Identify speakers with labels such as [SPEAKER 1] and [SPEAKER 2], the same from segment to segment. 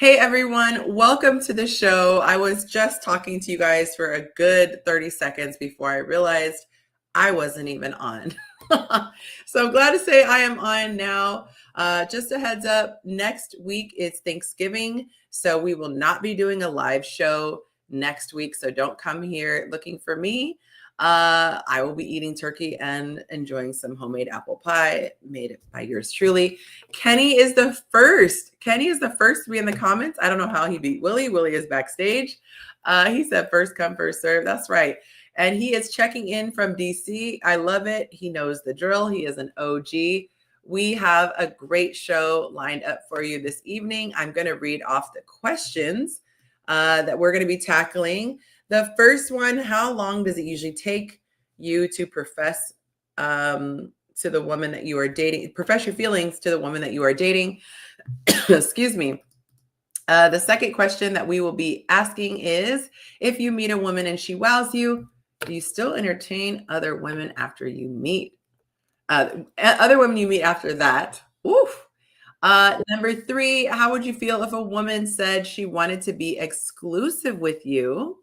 [SPEAKER 1] Hey everyone, welcome to the show. I was just talking to you guys for a good 30 seconds before I realized I wasn't even on. So I'm glad to say I am on now. Just a heads up, next week is Thanksgiving, so we will not be doing a live show next week. So don't come here looking for me. I will be eating turkey and enjoying some homemade apple pie made by yours truly. Kenny is the first. Kenny is the first to be in the comments. I don't know how he beat Willie. Willie is backstage. He said first come, first serve. That's right. And he is checking in from DC. I love it. He knows the drill. He is an OG. We have a great show lined up for you this evening. I'm going to read off the questions that we're going to be tackling. The first one, how long does it usually take you to profess to the woman that you are dating, profess your feelings to the woman that you are dating? Excuse me. The second question that we will be asking is, if you meet a woman and she wows you, do you still entertain other women after you meet? Other women you meet after that? Oof. Number three, how would you feel if a woman said she wanted to be exclusive with you?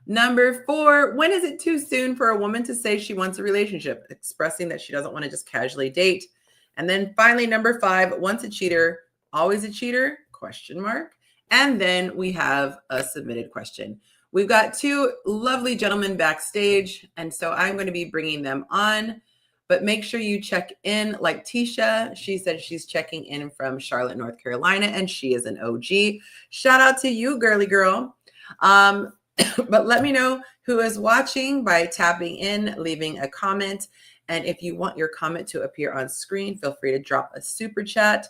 [SPEAKER 1] Number four, when is it too soon for a woman to say she wants a relationship, expressing that she doesn't want to just casually date? And then finally, number five, once a cheater, always a cheater? Question mark. And then we have a submitted question. We've got two lovely gentlemen backstage, and so I'm going to be bringing them on. But make sure you check in, like Tisha. She said she's checking in from Charlotte, North Carolina, and she is an OG. Shout out to you, girly girl. But let me know who is watching by tapping in, leaving a comment. And if you want your comment to appear on screen, feel free to drop a super chat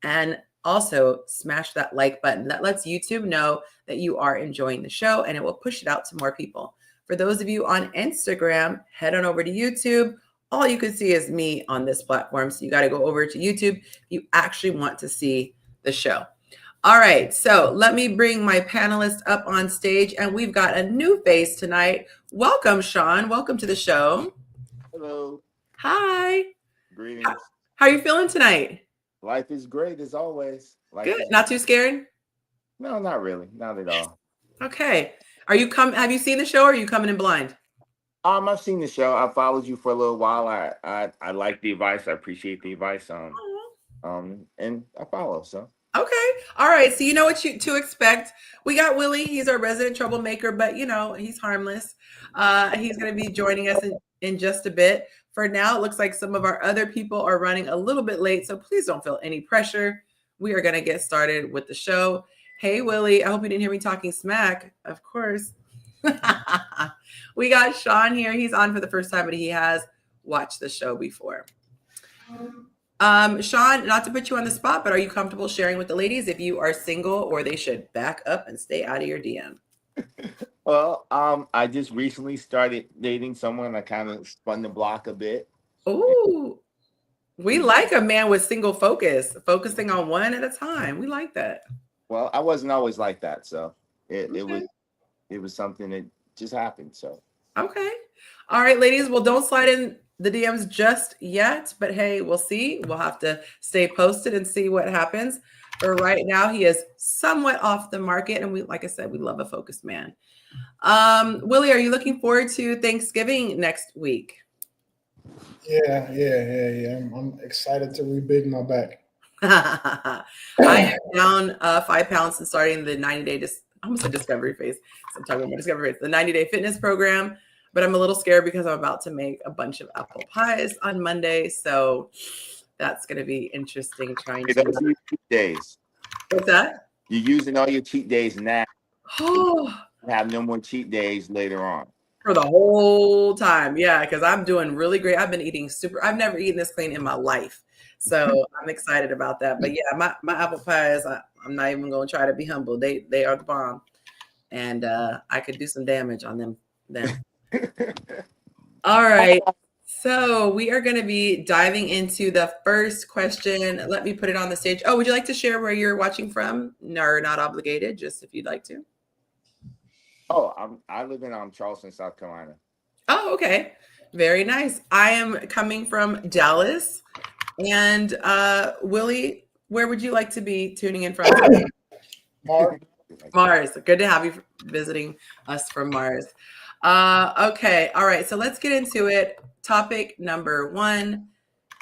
[SPEAKER 1] and also smash that like button. That lets YouTube know that you are enjoying the show and it will push it out to more people. For those of you on Instagram, head on over to YouTube. All you can see is me on this platform. So you got to go over to YouTube if you actually want to see the show. All right, so let me bring my panelists up on stage, and we've got a new face tonight. Welcome, Sean. Welcome to the show.
[SPEAKER 2] Hello.
[SPEAKER 1] Hi.
[SPEAKER 2] Greetings.
[SPEAKER 1] How are you feeling tonight?
[SPEAKER 2] Life is great as always.
[SPEAKER 1] Good. Not too scared?
[SPEAKER 2] No, not really. Not at all.
[SPEAKER 1] Okay. Have you seen the show, or are you coming in blind?
[SPEAKER 2] I've seen the show. I followed you for a little while. I like the advice. I appreciate the advice. And I follow. So.
[SPEAKER 1] Okay. All right. So you know what to expect. We got Willie. He's our resident troublemaker, but he's harmless. He's going to be joining us in just a bit. For now, it looks like some of our other people are running a little bit late, so please don't feel any pressure. We are going to get started with the show. Hey, Willie. I hope you didn't hear me talking smack. Of course. We got Sean here. He's on for the first time, but he has watched the show before. Sean, not to put you on the spot, but are you comfortable sharing with the ladies if you are single, or they should back up and stay out of your DM?
[SPEAKER 2] Well, I just recently started dating someone. I kind of spun the block a bit.
[SPEAKER 1] Ooh, we like a man with single focus, focusing on one at a time. We like that.
[SPEAKER 2] Well, I wasn't always like that, so it was something that just happened. So
[SPEAKER 1] okay, all right, ladies. Well, don't slide in the DMs just yet, but hey, we'll see. We'll have to stay posted and see what happens. For right now, he is somewhat off the market, and like I said, we love a focused man. Willie, are you looking forward to Thanksgiving next week?
[SPEAKER 3] Yeah. I'm excited to re-big my back.
[SPEAKER 1] I am down 5 pounds since starting the 90-day, almost a discovery phase. So I'm talking about discovery phase, the 90-day fitness program. But I'm a little scared because I'm about to make a bunch of apple pies on Monday. So that's going to be interesting trying to.
[SPEAKER 2] Those are your cheat days.
[SPEAKER 1] What's that?
[SPEAKER 2] You're using all your cheat days now.
[SPEAKER 1] Oh.
[SPEAKER 2] Have no more cheat days later on.
[SPEAKER 1] For the whole time. Yeah, because I'm doing really great. I've been eating I've never eaten this clean in my life. So I'm excited about that. But yeah, my apple pies, I'm not even going to try to be humble. They are the bomb. And I could do some damage on them then. All right. So we are going to be diving into the first question. Let me put it on the stage. Oh, would you like to share where you're watching from? No, not obligated, just if you'd like to.
[SPEAKER 2] Oh, I live in Charleston, South Carolina.
[SPEAKER 1] Oh, okay. Very nice. I am coming from Dallas. And Willie, where would you like to be tuning in from?
[SPEAKER 3] Mark.
[SPEAKER 1] Mars. Good to have you visiting us from Mars. Okay. All right. So let's get into it. Topic number 1.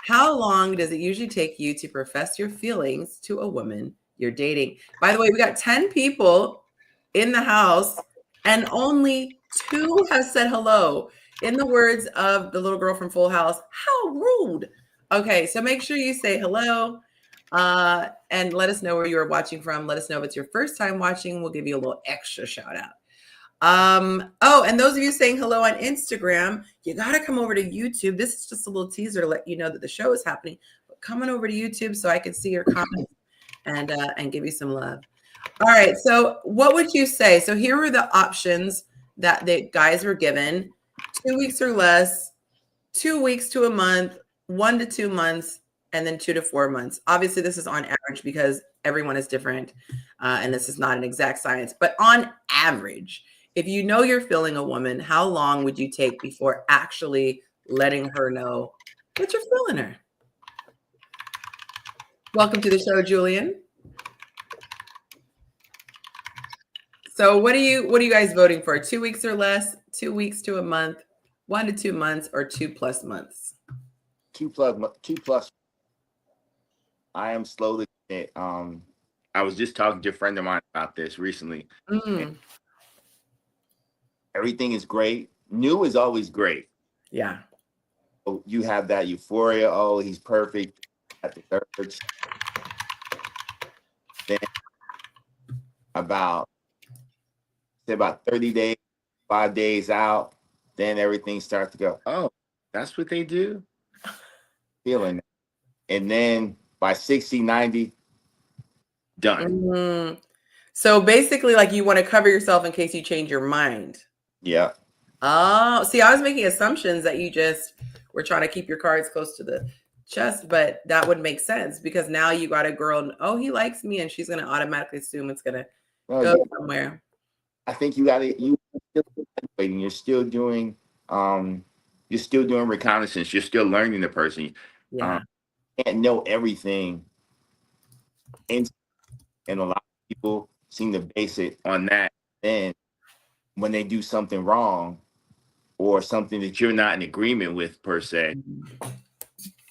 [SPEAKER 1] How long does it usually take you to profess your feelings to a woman you're dating? By the way, we got 10 people in the house and only 2 have said hello. In the words of the little girl from Full House, how rude. Okay, so make sure you say hello and let us know where you are watching from. Let us know if it's your first time watching. We'll give you a little extra shout out. Oh, and those of you saying hello on Instagram, you got to come over to YouTube. This is just a little teaser to let you know that the show is happening. But come on over to YouTube so I can see your comments and give you some love. All right. So what would you say? So here were the options that the guys were given: 2 weeks or less, 2 weeks to a month, 1 to 2 months, and then 2 to 4 months. Obviously, this is on average because everyone is different, and this is not an exact science. But on average, if you know you're feeling a woman, how long would you take before actually letting her know that you're feeling her? Welcome to the show, Julian. So what are you guys voting for? 2 weeks or less, 2 weeks to a month, 1 to 2 months, or 2+ months?
[SPEAKER 2] 2+. I am slowly. I was just talking to a friend of mine about this recently. Everything is great. New is always great.
[SPEAKER 1] Yeah.
[SPEAKER 2] You have that euphoria. Oh, he's perfect at the third. Then about 30 days, 5 days out, then everything starts to go, oh, that's what they do? Feeling. And then by 60, 90, done.
[SPEAKER 1] So basically, like, you want to cover yourself in case you change your mind.
[SPEAKER 2] Yeah.
[SPEAKER 1] Oh, see, I was making assumptions that you just were trying to keep your cards close to the chest, but that would make sense because now you got a girl, oh, he likes me, and she's going to automatically assume it's going to go somewhere.
[SPEAKER 2] I think you're still doing reconnaissance. You're still learning the person.
[SPEAKER 1] Yeah.
[SPEAKER 2] You can't know everything. And a lot of people seem to base it on that. Then when they do something wrong or something that you're not in agreement with per se,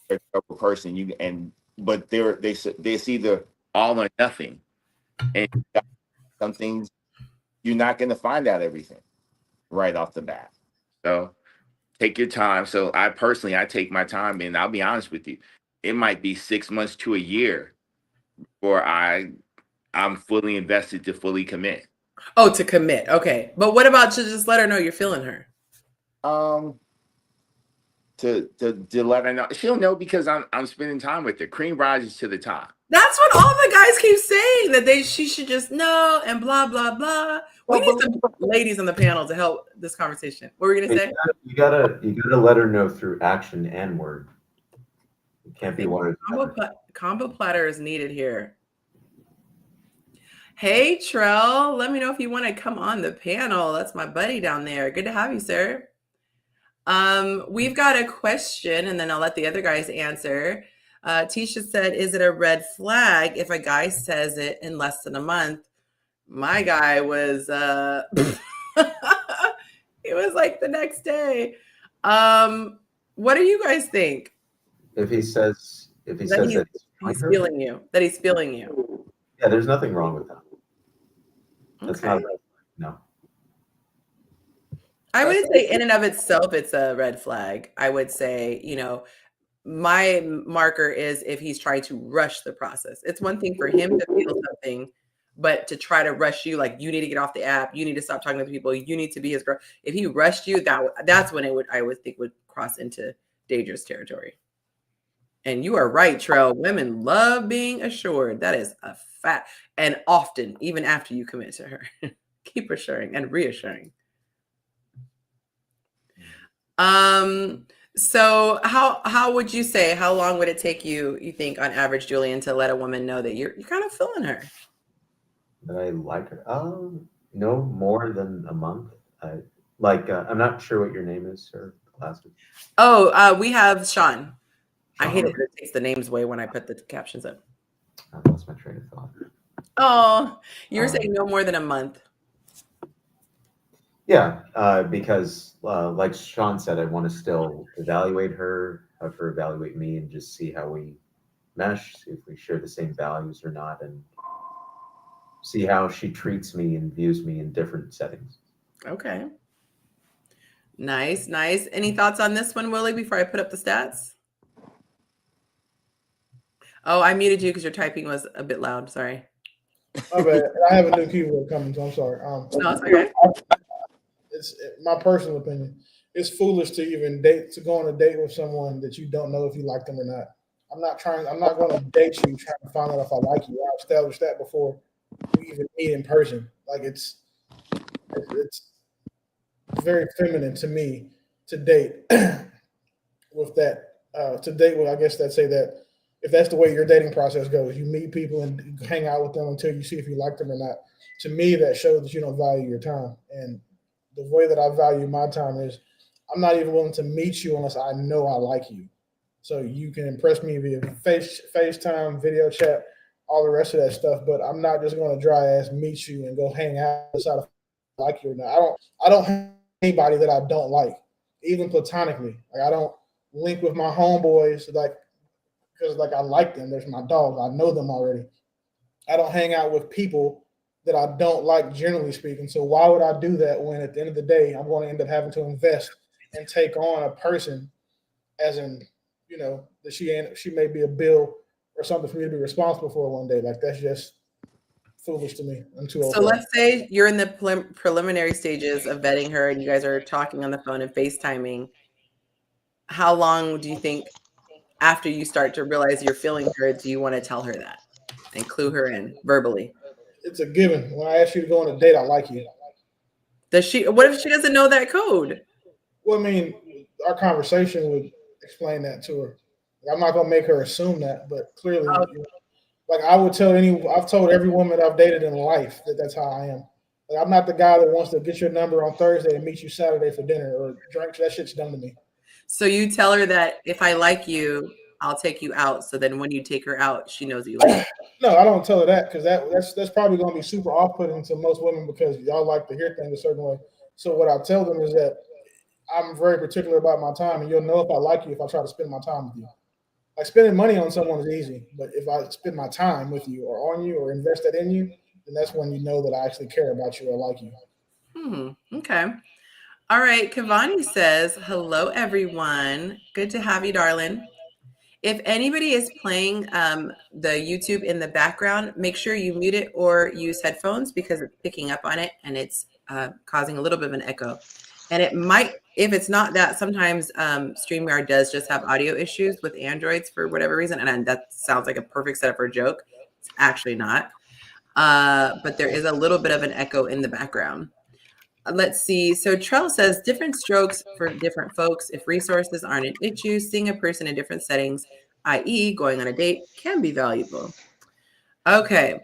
[SPEAKER 2] they're a person but it's either all or nothing. And some things you're not going to find out everything right off the bat. So take your time. So I take my time, and I'll be honest with you, it might be 6 months to a year before I'm fully invested to fully commit.
[SPEAKER 1] Oh, to commit. Okay. But what about to just let her know you're feeling her?
[SPEAKER 2] To let her know. She'll know because I'm spending time with her. Cream rises to the top.
[SPEAKER 1] That's what all the guys keep saying, that she should just know and blah, blah, blah. We need some ladies on the panel to help this conversation. What were we going to say?
[SPEAKER 4] You gotta let her know through action and word. It can't be one.
[SPEAKER 1] Combo platter is needed here. Hey, Trell, let me know if you want to come on the panel. That's my buddy down there. Good to have you, sir. We've got a question, and then I'll let the other guys answer. Tisha said, is it a red flag if a guy says it in less than a month? My guy was, it was like the next day. What do you guys think?
[SPEAKER 4] If he says that
[SPEAKER 1] he's feeling you, that he's feeling you.
[SPEAKER 4] Yeah, there's nothing wrong with that. That's
[SPEAKER 1] Okay.
[SPEAKER 4] not a red flag, no.
[SPEAKER 1] I wouldn't say in and of itself it's a red flag. I would say, my marker is if he's trying to rush the process. It's one thing for him to feel something, but to try to rush you, like, you need to get off the app, you need to stop talking to people, you need to be his girl. If he rushed you, that's when I would think would cross into dangerous territory. And you are right, Trell. Women love being assured. That is a fact. And often, even after you commit to her, keep assuring and reassuring. So how would you say, how long would it take you think on average, Julian, to let a woman know that you're kind of feeling her?
[SPEAKER 4] That I like her? No more than a month. I'm not sure what your name is, sir. Glasses.
[SPEAKER 1] Oh, we have Sean. I hate it when it takes the names away when I put the captions up.
[SPEAKER 4] I lost my train of thought.
[SPEAKER 1] Oh, you were
[SPEAKER 4] Um,
[SPEAKER 1] saying no more than a month.
[SPEAKER 4] Yeah, because like Sean said, I want to still evaluate her, have her evaluate me, and just see how we mesh, see if we share the same values or not, and see how she treats me and views me in different settings.
[SPEAKER 1] Okay. Nice, nice. Any thoughts on this one, Willie, before I put up the stats? Oh, I muted you because your typing was a bit loud. Sorry.
[SPEAKER 3] My bad. I have a new keyword coming, so I'm sorry.
[SPEAKER 1] No, it's okay.
[SPEAKER 3] It's my personal opinion. It's foolish to even date to go on a date with someone that you don't know if you like them or not. I'm not going to date you trying to find out if I like you. I established that before we even meet in person. Like it's very feminine to me to date with that. To date with, I guess that say that if that's the way your dating process goes, you meet people and you hang out with them until you see if you like them or not. To me, that shows that you don't value your time. And the way that I value my time is I'm not even willing to meet you unless I know I like you. So you can impress me via FaceTime, video chat, all the rest of that stuff. But I'm not just going to dry ass meet you and go hang out decide if I like you or not. I don't have anybody that I don't like, even platonically. Like I don't link with my homeboys like because like I like them. There's my dogs. I know them already. I don't hang out with people that I don't like, generally speaking. So why would I do that when at the end of the day I'm going to end up having to invest and take on a person as in, that she may be a bill or something for me to be responsible for one day. Like that's just foolish to me. I'm too old
[SPEAKER 1] So
[SPEAKER 3] for that.
[SPEAKER 1] let's say you're in the preliminary stages of vetting her and you guys are talking on the phone and FaceTiming. How long do you think after you start to realize you're feeling her, do you want to tell her that and clue her in verbally?
[SPEAKER 3] It's a given. When I ask you to go on a date, I like you.
[SPEAKER 1] Does she, what if she doesn't know that code?
[SPEAKER 3] Well, I mean, our conversation would explain that to her. I'm not gonna make her assume that, but clearly,
[SPEAKER 1] Oh,
[SPEAKER 3] like I would tell I've told every woman I've dated in life that that's how I am. Like I'm not the guy that wants to get your number on Thursday and meet you Saturday for dinner or drinks. That shit's dumb to me.
[SPEAKER 1] so you tell her that if I like you, I'll take you out. So then when you take her out, she knows you like her.
[SPEAKER 3] No, I don't tell her that because that's probably going to be super off-putting to most women because y'all like to hear things a certain way. So what I tell them is that I'm very particular about my time, and you'll know if I like you if I try to spend my time with you. Like spending money on someone is easy, but if I spend my time with you or on you or invest that in you, then that's when you know that I actually care about you or like you.
[SPEAKER 1] Okay. All right. Kavani says, hello, everyone. Good to have you, darling. If anybody is playing the YouTube in the background, make sure you mute it or use headphones because it's picking up on it and it's causing a little bit of an echo. And it might, if it's not that, sometimes StreamYard does just have audio issues with Androids for whatever reason. And that sounds like a perfect setup for a joke. It's actually not. But there is a little bit of an echo in the background. Let's see. So Trell says different strokes for different folks. If resources aren't an issue, seeing a person in different settings, i.e., going on a date, can be valuable. Okay.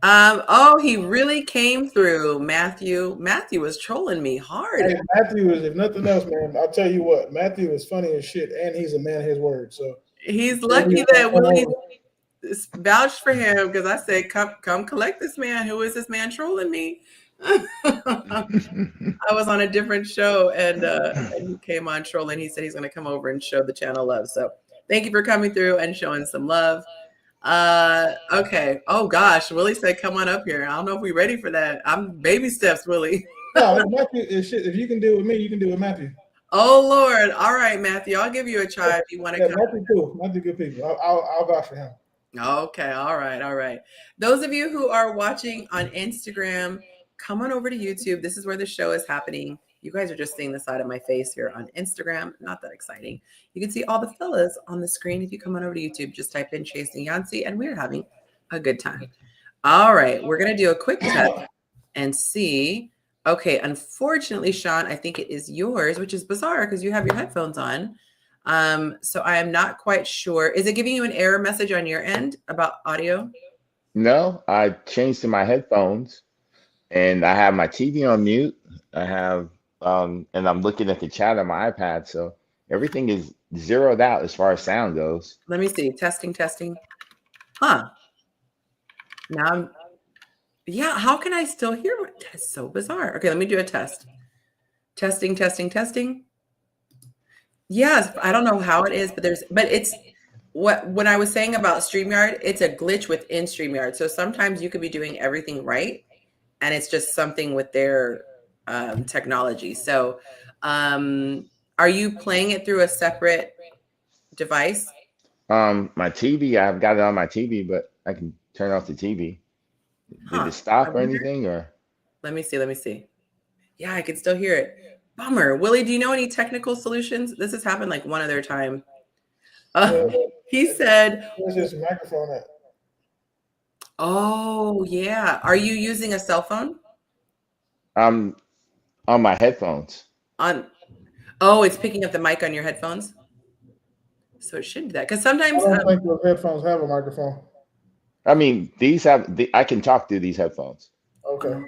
[SPEAKER 1] Oh, he really came through, Matthew. Matthew was trolling me hard.
[SPEAKER 3] Hey, Matthew is, if nothing else, man, I'll tell you what, Matthew is funny as shit, and he's a man of his word. So
[SPEAKER 1] He's
[SPEAKER 3] maybe
[SPEAKER 1] lucky
[SPEAKER 3] he'll
[SPEAKER 1] that
[SPEAKER 3] come
[SPEAKER 1] Willie
[SPEAKER 3] over.
[SPEAKER 1] vouched for him because I said, come collect this man. Who is this man trolling me? I was on a different show and he came on trolling. He said he's going to come over and show the channel love. So thank you for coming through and showing some love. Okay. Oh gosh, Willie said, come on up here. I don't know if we're ready for that. I'm baby steps, Willie.
[SPEAKER 3] No, Matthew is shit. If you can do it with me, you can do it with Matthew.
[SPEAKER 1] Oh Lord. All right, Matthew, I'll give you a try if you want to
[SPEAKER 3] Yeah,
[SPEAKER 1] come.
[SPEAKER 3] Matthew cool. Matthew good people. I'll vouch for him.
[SPEAKER 1] Okay, all right, all right. Those of you who are watching on Instagram, come on over to YouTube. This is where the show is happening. You guys are just seeing the side of my face here on Instagram. Not that exciting. You can see all the fellas on the screen if you come on over to YouTube. Just type in Chasing Yonci, and we're having a good time. All right, we're gonna do a quick test and see. Okay, unfortunately, Sean, I think it is yours, which is bizarre because you have your headphones on. So I am not quite sure. Is it giving you an error message on your end about audio?
[SPEAKER 2] No, I changed to my headphones and I have my TV on mute. I have and I'm looking at the chat on my iPad, so everything is zeroed out as far as sound goes.
[SPEAKER 1] Let me see. Testing, testing. Huh. Now Yeah, how can I still hear? That's so bizarre. Okay, let me do a test. Testing, testing, testing. Yes, I don't know how it is, but it's what when I was saying about StreamYard, it's a glitch within StreamYard. So sometimes you could be doing everything right, and it's just something with their technology. So, are you playing it through a separate device?
[SPEAKER 2] My TV, I've got it on my TV, but I can turn off the TV. Did it
[SPEAKER 1] Huh. I
[SPEAKER 2] stop or
[SPEAKER 1] wonder.
[SPEAKER 2] anything, or?
[SPEAKER 1] Let me see. Let me see. Yeah, I can still hear it. Bummer. Willie, do you know any technical solutions? This has happened like one other time.
[SPEAKER 3] Yeah,
[SPEAKER 1] He said,
[SPEAKER 3] where's his microphone at?
[SPEAKER 1] "Oh yeah, are you using a cell phone
[SPEAKER 2] I'm on my headphones.
[SPEAKER 1] on?" Oh, it's picking up the mic on your headphones, so it should do that. Because
[SPEAKER 3] I
[SPEAKER 1] sometimes,
[SPEAKER 3] don't think those headphones have a microphone.
[SPEAKER 2] I mean, I can talk through these headphones.
[SPEAKER 3] Okay.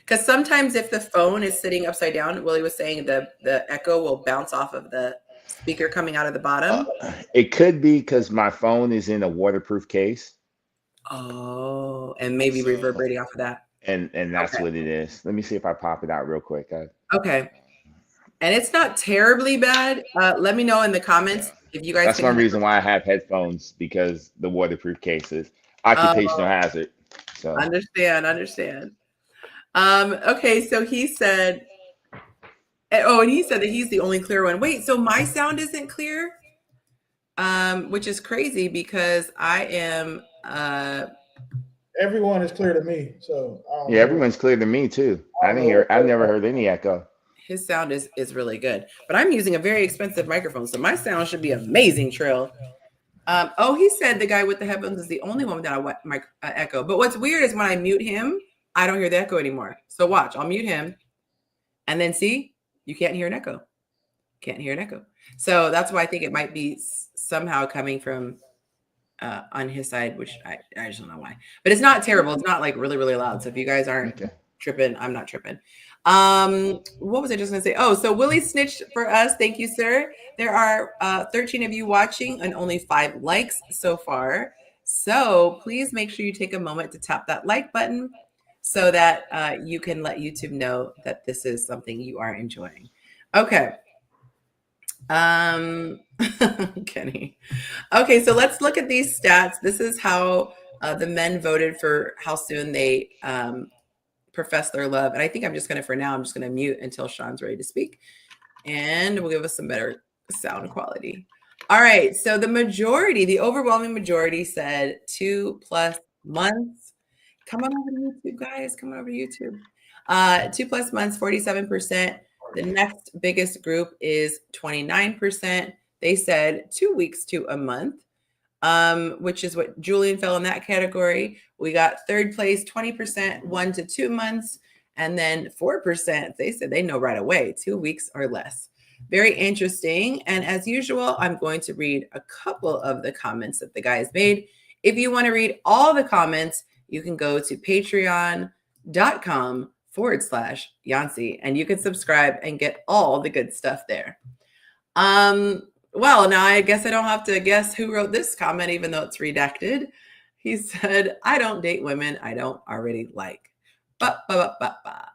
[SPEAKER 1] because sometimes if the phone is sitting upside down, Willie was saying the echo will bounce off of the speaker coming out of the
[SPEAKER 2] Uh,
[SPEAKER 1] bottom.
[SPEAKER 2] it could be because my phone is in a waterproof case,
[SPEAKER 1] Oh, and maybe
[SPEAKER 2] so
[SPEAKER 1] reverberating off of that.
[SPEAKER 2] and that's
[SPEAKER 1] Okay.
[SPEAKER 2] what it is. Let me see if I pop it out real quick.
[SPEAKER 1] Okay. And it's not terribly bad. Let me know in the comments
[SPEAKER 2] Yeah,
[SPEAKER 1] if you guys
[SPEAKER 2] that's
[SPEAKER 1] can
[SPEAKER 2] one
[SPEAKER 1] hear.
[SPEAKER 2] reason why I have headphones because the waterproof case is
[SPEAKER 1] Uh,
[SPEAKER 2] occupational hazard. So
[SPEAKER 1] understand. Okay, so he said, and he said that he's the only clear one. Wait, so my sound isn't clear? Which is crazy because I am,
[SPEAKER 3] Everyone is clear to me, so I don't
[SPEAKER 2] yeah,
[SPEAKER 3] know.
[SPEAKER 2] everyone's clear to me too.
[SPEAKER 3] I don't know
[SPEAKER 2] I
[SPEAKER 3] what
[SPEAKER 2] never heard any echo.
[SPEAKER 1] his sound is really good, but I'm using a very expensive microphone, so my sound should be amazing, Trill. Oh, he said the guy with the headphones is the only one without a echo. But what's weird is when I mute him, I don't hear the echo anymore. So watch, I'll mute him, and then see, you can't hear an echo. Can't hear an echo. So that's why I think it might be somehow coming from on his side, which I just don't know why. But it's not terrible. It's not like really, really loud. So if you guys aren't
[SPEAKER 2] Okay.
[SPEAKER 1] tripping, I'm not tripping. What was I just gonna say? Oh, so Willie snitched for us. Thank you, sir. There are 13 of you watching and only 5 likes so far. So please make sure you take a moment to tap that like button so that you can let YouTube know that this is something you are enjoying. Okay. Kenny. Okay, so let's look at these stats. This is how the men voted for how soon they profess their love. And I think I'm just going to, for now, I'm just going to mute until Sean's ready to speak. And we'll give us some better sound quality. All right, so the overwhelming majority said 2+ months. Come on over to YouTube, guys. Come on over to YouTube. 2+ months, 47%. The next biggest group is 29%. They said 2 weeks to a month, which is what Julian fell in that category. We got third place, 20%, 1 to 2 months. And then 4%, they said they know right away, 2 weeks or less. Very interesting. And as usual, I'm going to read a couple of the comments that the guys made. If you want to read all the comments, you can go to patreon.com/Yonci and you can subscribe and get all the good stuff there. Well, now I guess I don't have to guess who wrote this comment, even though it's redacted. He said, I don't date women I don't already like. Ba, ba, ba, ba, ba.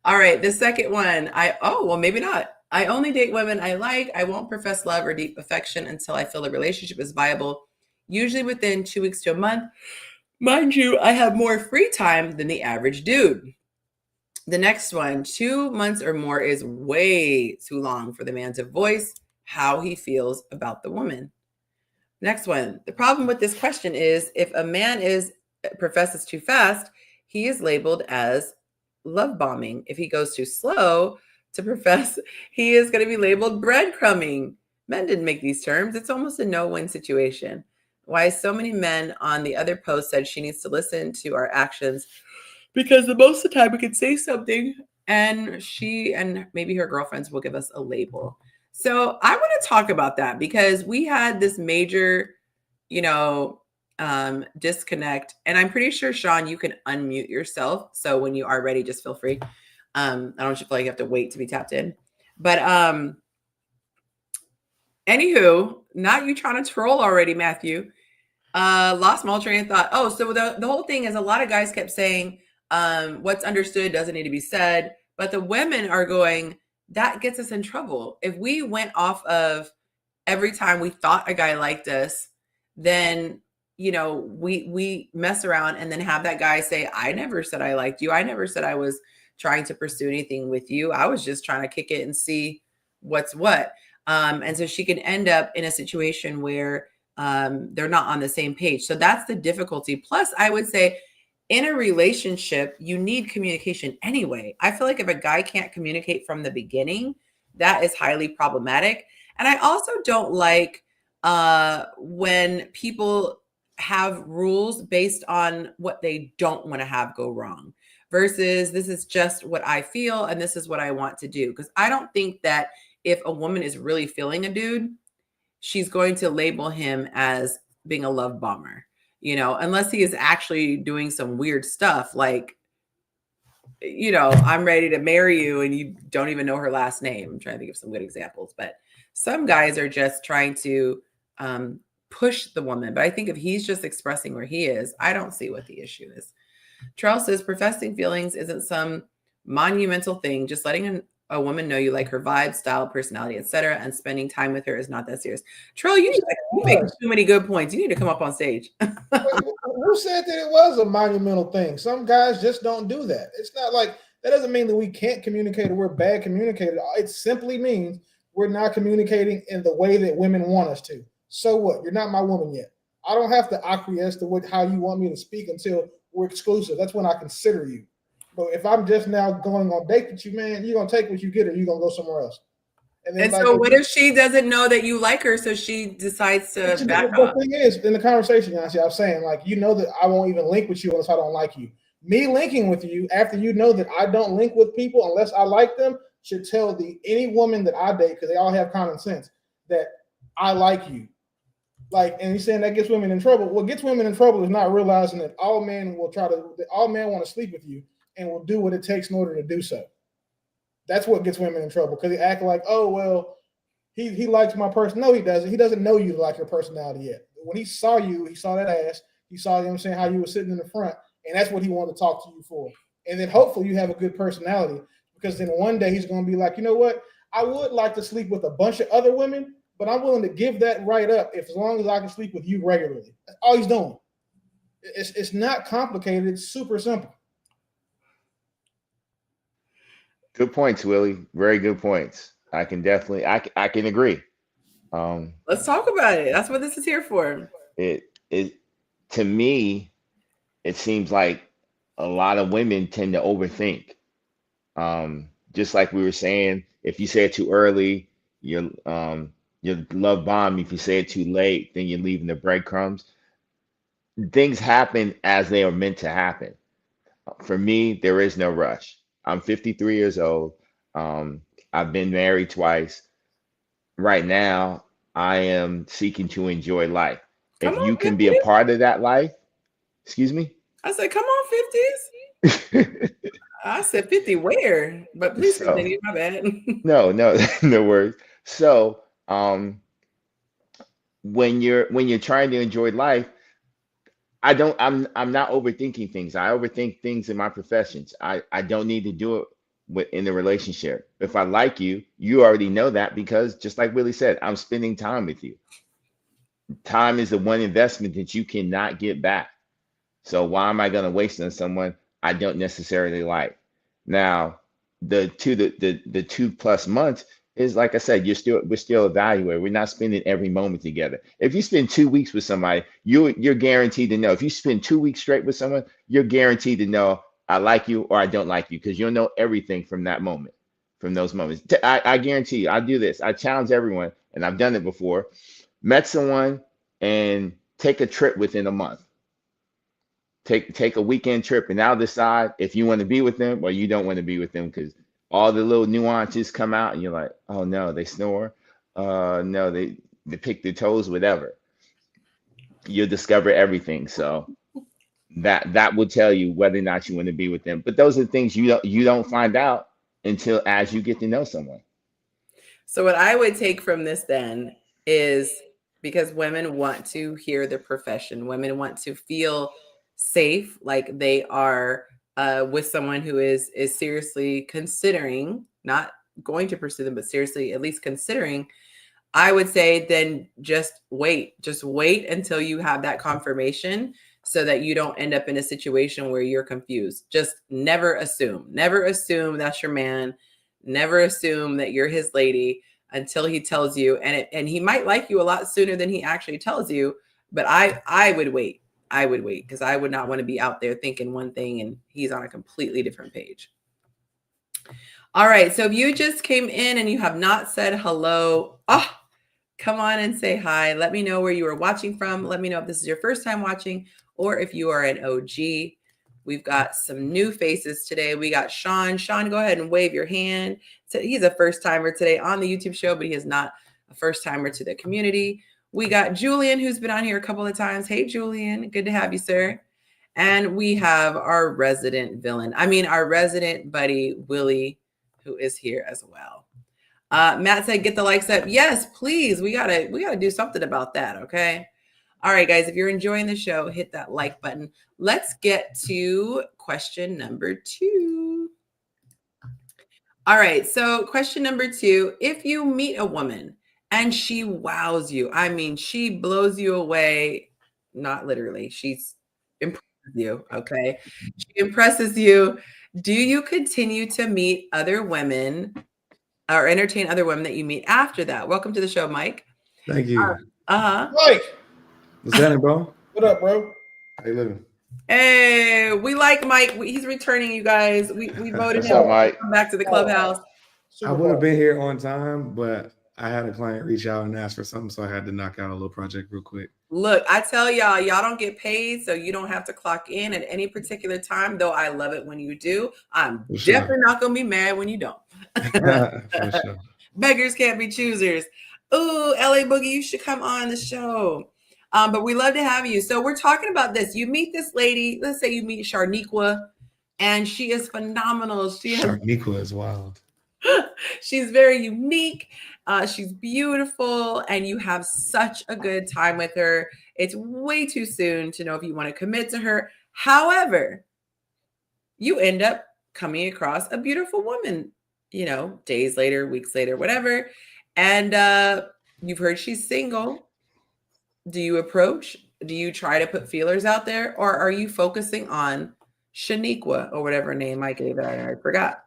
[SPEAKER 1] All right, the second one, well, maybe not. I only date women I like. I won't profess love or deep affection until I feel the relationship is viable, usually within 2 weeks to a month. Mind you, I have more free time than the average dude. The next one, 2 months or more is way too long for the man to voice how he feels about the woman. Next one, the problem with this question is if a man professes too fast, he is labeled as love bombing. If he goes too slow to profess, he is going to be labeled breadcrumbing. Men didn't make these terms. It's almost a no-win situation. Why so many men on the other post said she needs to listen to our actions because the most of the time we can say something and she and maybe her girlfriends will give us a label. So I want to talk about that because we had this major, disconnect. And I'm pretty sure, Sean, you can unmute yourself. So when you are ready, just feel free. I don't feel like you have to wait to be tapped in. But anywho, not you trying to troll already, Matthew. Lost my train of thought. Oh, so the whole thing is a lot of guys kept saying, What's understood doesn't need to be said. But the women are going, that gets us in trouble. If we went off of every time we thought a guy liked us, then we mess around and then have that guy say, I never said I liked you. I never said I was trying to pursue anything with you. I was just trying to kick it and see what's what. And so she can end up in a situation where they're not on the same page. So that's the difficulty. Plus, I would say in a relationship, you need communication anyway. I feel like if a guy can't communicate from the beginning, that is highly problematic. And I also don't like when people have rules based on what they don't want to have go wrong versus this is just what I feel and this is what I want to do. Because I don't think that if a woman is really feeling a dude, she's going to label him as being a love bomber, unless he is actually doing some weird stuff like, I'm ready to marry you and you don't even know her last name. I'm trying to think of some good examples, but some guys are just trying to push the woman. But I think if he's just expressing where he is, I don't see what the issue is. Terrell says professing feelings isn't some monumental thing. Just letting a woman know you like her vibe, style, personality, etc., and spending time with her is not that serious. Terrell, you make too many good points. You need to come up on stage.
[SPEAKER 3] Who said that it was a monumental thing? Some guys just don't do that. It's not like that doesn't mean that we can't communicate or we're bad communicators. It simply means we're not communicating in the way that women want us to. So what? You're not my woman yet. I don't have to acquiesce to how you want me to speak until we're exclusive. That's when I consider you. But if I'm just now going on date with you, man, you're going to take what you get or you're going to go somewhere else.
[SPEAKER 1] And so what if she doesn't know that you like her, so she decides to back off?
[SPEAKER 3] The thing is, in the conversation, Yonci, I was saying, like, that I won't even link with you unless I don't like you. Me linking with you after you know that I don't link with people unless I like them should tell any woman that I date, because they all have common sense, that I like you. Like, and he's saying that gets women in trouble. What gets women in trouble is not realizing that all men want to sleep with you and will do what it takes in order to do so. That's what gets women in trouble, because they act like, oh, well, he likes my person. No, he doesn't. He doesn't know you like your personality yet. When he saw you, he saw that ass. He saw, how you were sitting in the front, and that's what he wanted to talk to you for. And then hopefully you have a good personality, because then one day he's going to be like, you know what? I would like to sleep with a bunch of other women, but I'm willing to give that right up as long as I can sleep with you regularly. That's all he's doing. It's not complicated. It's super simple.
[SPEAKER 2] Good points, Willie. Very good points. I can definitely, I can agree.
[SPEAKER 1] Let's talk about it. That's what this is here for.
[SPEAKER 2] It to me, it seems like a lot of women tend to overthink. Just like we were saying, if you say it too early, you're love bomb. If you say it too late, then you're leaving the breadcrumbs. Things happen as they are meant to happen. For me, there is no rush. I'm 53 years old. I've been married twice. Right now, I am seeking to enjoy life. If you can be a part of that life, excuse me?
[SPEAKER 1] I said, come on, 50s. I said 50 where? But please continue, my bad.
[SPEAKER 2] No worries. So when you're trying to enjoy life, I'm not overthinking things. I overthink things in my professions. I don't need to do it in the relationship. If I like you, you already know that, because just like Willie said, I'm spending time with you. Time is the one investment that you cannot get back. So why am I going to waste on someone I don't necessarily like? Now, the 2+ months is, like I said, we're still evaluating. We're not spending every moment together. If you spend 2 weeks with somebody, you're guaranteed to know. If you spend 2 weeks straight with someone, you're guaranteed to know I like you or I don't like you, because you'll know everything from that moment, from those moments. I guarantee you, I do this. I challenge everyone, and I've done it before. Met someone and take a trip within a month. Take a weekend trip, and now decide if you want to be with them or you don't want to be with them, because all the little nuances come out and you're like, oh no, they snore. No, they pick their toes, whatever. You'll discover everything. So that will tell you whether or not you want to be with them. But those are the things you don't find out until as you get to know someone.
[SPEAKER 1] So what I would take from this then is, because women want to hear their profession, women want to feel safe, like they are with someone who is seriously considering, not going to pursue them, but seriously at least considering, I would say then just wait. Just wait until you have that confirmation so that you don't end up in a situation where you're confused. Just never assume. Never assume that's your man. Never assume that you're his lady until he tells you. And he might like you a lot sooner than he actually tells you. But I would wait. I would wait because I would not want to be out there thinking one thing and he's on a completely different page. All right. So if you just came in and you have not said hello, come on and say hi. Let me know where you are watching from. Let me know if this is your first time watching or if you are an OG. We've got some new faces today. We got Sean. Sean, go ahead and wave your hand. So he's a first timer today on the YouTube show, but he is not a first timer to the community. We got Julian, who's been on here a couple of times. Hey, Julian. Good to have you, sir. And we have our resident villain. Our resident buddy, Willie, who is here as well. Matt said, get the likes up. Yes, please. We gotta do something about that. Okay. All right, guys, if you're enjoying the show, hit that like button. Let's get to question number 2. All right. So question number 2, if you meet a woman and she wows you, she blows you away, not literally, she's impresses you. Okay. She impresses you. Do you continue to meet other women or entertain other women that you meet after that? Welcome to the show, Mike.
[SPEAKER 5] Thank you.
[SPEAKER 3] Mike,
[SPEAKER 5] What's happening, bro?
[SPEAKER 3] what up, bro?
[SPEAKER 5] How you living?
[SPEAKER 1] Hey, we like Mike. He's returning, you guys. We voted
[SPEAKER 2] What's
[SPEAKER 1] him
[SPEAKER 2] up, Mike?
[SPEAKER 1] to come back to the clubhouse.
[SPEAKER 3] Super
[SPEAKER 5] I would have
[SPEAKER 3] Bowl.
[SPEAKER 5] been here on time, but I had a client reach out and ask for something, so I had to knock out a little project real quick.
[SPEAKER 1] Look, I tell y'all don't get paid, so you don't have to clock in at any particular time, though I love it when you do. I'm
[SPEAKER 5] For sure.
[SPEAKER 1] definitely not going to be mad when you don't.
[SPEAKER 5] For sure.
[SPEAKER 1] Beggars can't be choosers. Ooh, LA Boogie, you should come on the show. But we love to have you. So we're talking about this. You meet this lady. Let's say you meet Sharniqua, and she is phenomenal.
[SPEAKER 5] Sharniqua is wild.
[SPEAKER 1] She's very unique. She's beautiful, and you have such a good time with her. It's way too soon to know if you want to commit to her. However, you end up coming across a beautiful woman, days later, weeks later, whatever. And you've heard she's single. Do you approach? Do you try to put feelers out there? Or are you focusing on Shaniqua or whatever name I gave her? I forgot.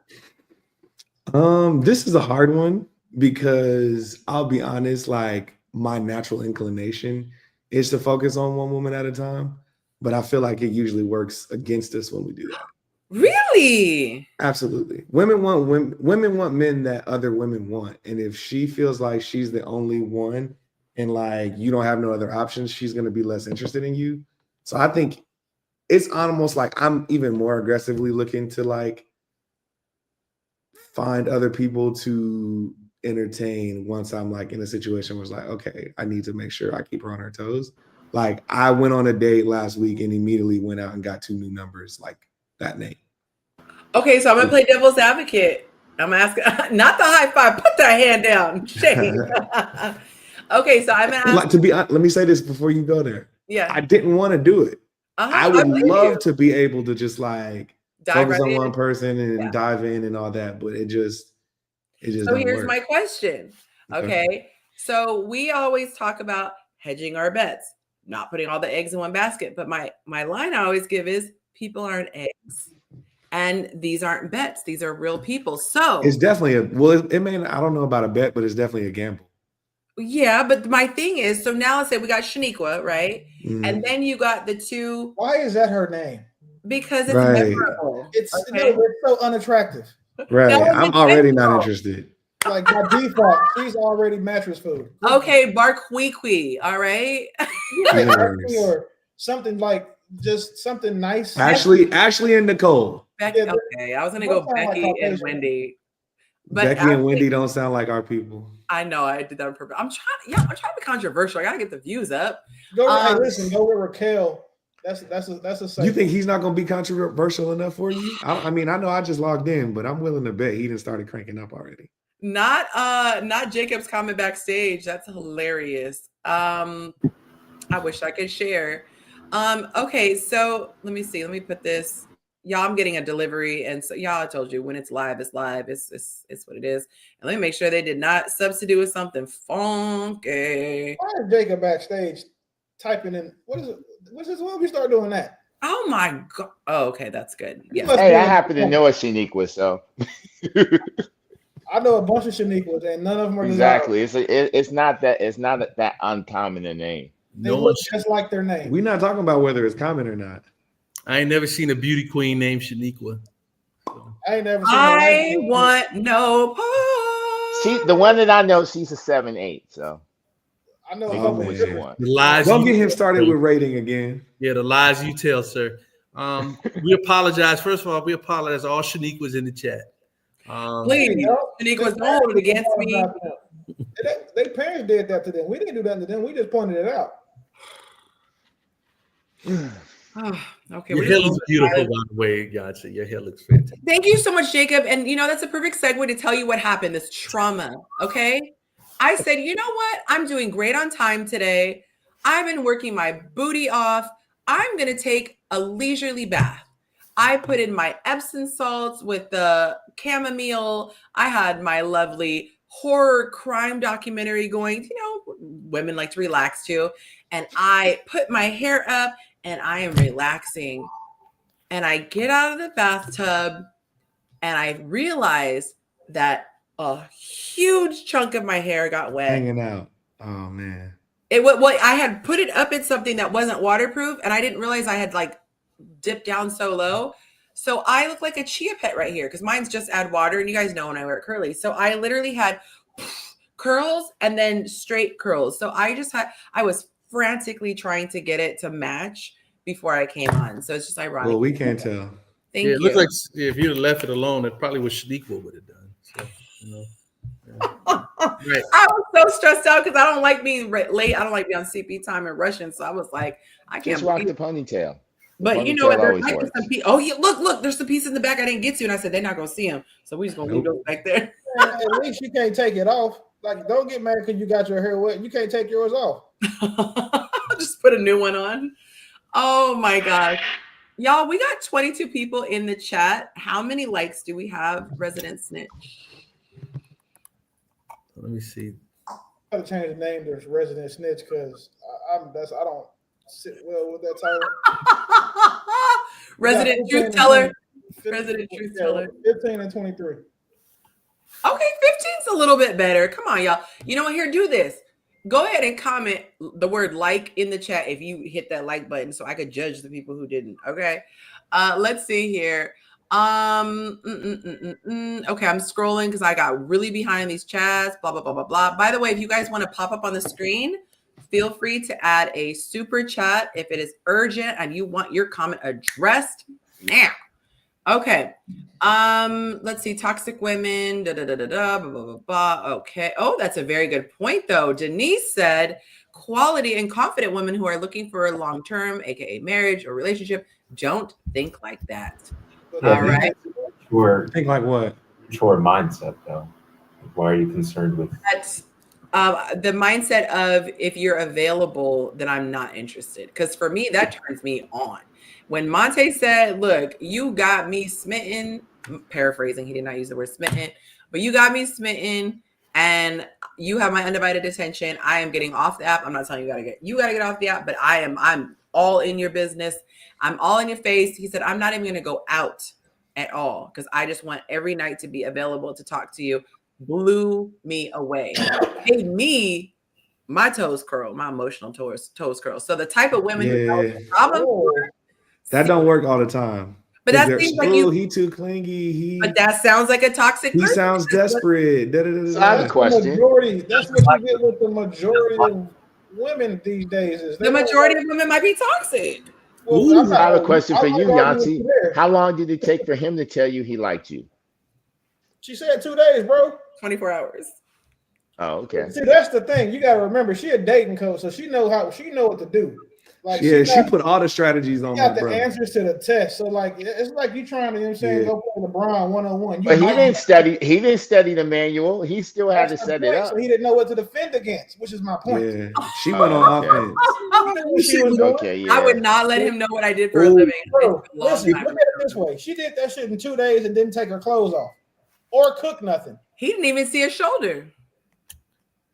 [SPEAKER 5] This is a hard one because I'll be honest, like my natural inclination is to focus on one woman at a time, but I feel like it usually works against us when we do that.
[SPEAKER 1] Really?
[SPEAKER 5] Absolutely. Women want men that other women want. And if she feels like she's the only one and like you don't have no other options, she's going to be less interested in you. So I think it's almost like I'm even more aggressively looking to like find other people to entertain once I'm like in a situation where it's like, okay, I need to make sure I keep her on her toes. Like I went on a date last week and immediately went out and got 2 new numbers like that name.
[SPEAKER 1] Okay, so I'm gonna play devil's advocate. I'm asking, not the high five. Put that hand down, shame. Okay, so I'm gonna ask.
[SPEAKER 5] Let me say this before you go there.
[SPEAKER 1] Yeah,
[SPEAKER 5] I didn't want to do it. I would love to be able to just like focus on one person and dive in and all that, but it just
[SPEAKER 1] so here's my question. Okay, so we always talk about hedging our bets, not putting all the eggs in one basket. But my line I always give is people aren't eggs. And these aren't bets. These are real people. So
[SPEAKER 5] it's definitely I don't know about a bet, but it's definitely a gamble.
[SPEAKER 1] Yeah, but my thing is, so now let's say we got Shaniqua, right? Mm-hmm. And then you got the 2.
[SPEAKER 3] Why is that her name?
[SPEAKER 1] Because it's memorable.
[SPEAKER 3] It's so unattractive.
[SPEAKER 5] Right. I'm already not interested.
[SPEAKER 3] Like by default, she's already mattress food.
[SPEAKER 1] Okay, Barquiqui, all right?
[SPEAKER 3] Or something like just something nice.
[SPEAKER 5] Ashley and Nicole.
[SPEAKER 1] Okay, I was gonna go Becky and Wendy.
[SPEAKER 5] But Becky and Wendy don't sound like our people.
[SPEAKER 1] I know, I did that on purpose. I'm trying to be controversial. I gotta get the views up.
[SPEAKER 3] Go with Raquel. That's a
[SPEAKER 5] You think he's not gonna be controversial enough for you? I know I just logged in, but I'm willing to bet he done started cranking up already.
[SPEAKER 1] Not Jacob's comment backstage. That's hilarious. I wish I could share. Okay, so let me see. Let me put this. y'all, I'm getting a delivery, and so y'all, I told you when it's live, it's live. It's what it is. And let me make sure they did not substitute with something funky.
[SPEAKER 3] Why is Jacob backstage typing in? What is it? What's this? When we start doing that?
[SPEAKER 1] Oh my god. Oh, okay, that's good. Yes.
[SPEAKER 2] Hey, I happen to know a Shaniqua, so
[SPEAKER 3] I know a bunch of Shaniquas, and none of them are
[SPEAKER 2] exactly. It's not that uncommon a name.
[SPEAKER 3] They look just like their name.
[SPEAKER 5] We're not talking about whether it's common or not.
[SPEAKER 6] I ain't never seen a beauty queen named Shaniqua. So.
[SPEAKER 3] I ain't never seen.
[SPEAKER 1] I want no part.
[SPEAKER 2] She, the one that I know, she's a 7'8". So
[SPEAKER 3] I know.
[SPEAKER 5] Oh,
[SPEAKER 2] which
[SPEAKER 5] man.
[SPEAKER 2] one?
[SPEAKER 6] The lies.
[SPEAKER 5] Don't get him started with rating again.
[SPEAKER 6] Yeah, the lies you tell, sir. We apologize. First of all, we apologize to all Shaniquas in the chat.
[SPEAKER 1] Please, Shaniqua's don't hold it against me.
[SPEAKER 3] Their parents did that to them. We didn't do that to them. We just pointed it out.
[SPEAKER 1] Okay.
[SPEAKER 6] Your hair looks beautiful, by the way, Yonci. Your hair looks fantastic.
[SPEAKER 1] Thank you so much, Jacob. And that's a perfect segue to tell you what happened, this trauma. Okay. I said, you know what? I'm doing great on time today. I've been working my booty off. I'm going to take a leisurely bath. I put in my Epsom salts with the chamomile. I had my lovely horror crime documentary going. Women like to relax too. And I put my hair up and I am relaxing. And I get out of the bathtub and I realize that a huge chunk of my hair got wet.
[SPEAKER 5] Hanging out. Oh, man.
[SPEAKER 1] I had put it up in something that wasn't waterproof, and I didn't realize I had like dipped down so low. So I look like a chia pet right here because mine's just add water, and you guys know when I wear it curly. So I literally had curls and then straight curls. So I was frantically trying to get it to match before I came on. So it's just ironic.
[SPEAKER 5] Well, we can't tell.
[SPEAKER 1] Thank you.
[SPEAKER 6] It looks like if you'd have left it alone, it probably what Shaniqua would have done. So, Right.
[SPEAKER 1] I was so stressed out because I don't like being late. I don't like being on CP time and rushing. So I was like, I can't
[SPEAKER 2] Just rock the ponytail.
[SPEAKER 1] But you know what? There's like some look, there's some piece in the back I didn't get to, and I said they're not gonna see them, so we just gonna leave those back there.
[SPEAKER 3] At least you can't take it off. Like, don't get mad because you got your hair wet. You can't take yours off.
[SPEAKER 1] Just put a new one on. Oh my gosh, y'all, we got 22 people in the chat. How many likes do we have, Resident Snitch?
[SPEAKER 6] Let me see.
[SPEAKER 3] I gotta change the name to Resident Snitch because I don't sit well with that title.
[SPEAKER 1] Resident Truth Teller. Resident Truth Teller.
[SPEAKER 3] 15 and 23.
[SPEAKER 1] Okay, 15's a little bit better. Come on, y'all. You know what? Here, do this. Go ahead and comment the word like in the chat if you hit that like button so I could judge the people who didn't. Okay. Let's see here. Okay, I'm scrolling because I got really behind these chats. Blah, blah, blah, blah, blah. By the way, if you guys want to pop up on the screen, feel free to add a super chat if it is urgent and you want your comment addressed now. Okay. Let's see. Toxic women. Blah, blah, blah, blah. Okay. Oh, that's a very good point, though. Denise said quality and confident women who are looking for a long-term, aka marriage or relationship, don't think like that. All right.
[SPEAKER 4] Sure.
[SPEAKER 5] Think like what?
[SPEAKER 4] Sure mindset, though. Why are you concerned with?
[SPEAKER 1] That's the mindset of if you're available, then I'm not interested. Because for me, that turns me on. When Monte said, look, you got me smitten, paraphrasing, he did not use the word smitten, but you got me smitten and you have my undivided attention. I am getting off the app. I'm not telling you you gotta get off the app, but I'm all in your business. I'm all in your face. He said, I'm not even going to go out at all because I just want every night to be available to talk to you. Blew me away. Made me, my toes curl, my emotional toes curl. So the type of women who have a problem for,
[SPEAKER 5] that don't work all the time.
[SPEAKER 1] But that seems like
[SPEAKER 5] he too clingy.
[SPEAKER 1] But that sounds like a toxic person.
[SPEAKER 5] He sounds desperate.
[SPEAKER 2] So I have a question.
[SPEAKER 3] That's what you get with the majority of women these days.
[SPEAKER 1] The majority of women might be toxic.
[SPEAKER 2] Well, I have a question for you, Yonci. How long did it take for him to tell you he liked you?
[SPEAKER 3] She said 2 days, bro.
[SPEAKER 1] 24 hours.
[SPEAKER 2] Oh, okay.
[SPEAKER 3] See, that's the thing. You gotta remember, she a dating coach, so she know what to do. Like,
[SPEAKER 5] she put all the strategies on.
[SPEAKER 3] Got the answers to the test. So like, it's like you trying to, go play LeBron 1-on-1.
[SPEAKER 2] But he didn't study. He didn't study the manual. He still had to set it up.
[SPEAKER 3] So he didn't know what to defend against, which is my point.
[SPEAKER 5] Yeah, she went on offense.
[SPEAKER 3] what she was doing.
[SPEAKER 2] Okay, yeah.
[SPEAKER 1] I would not let him know what I did for a living. It's
[SPEAKER 3] Bro,
[SPEAKER 1] been a long
[SPEAKER 3] listen,
[SPEAKER 1] time.
[SPEAKER 3] look at it this way. She did that shit in 2 days and didn't take her clothes off or cook nothing
[SPEAKER 1] He didn't even see a shoulder.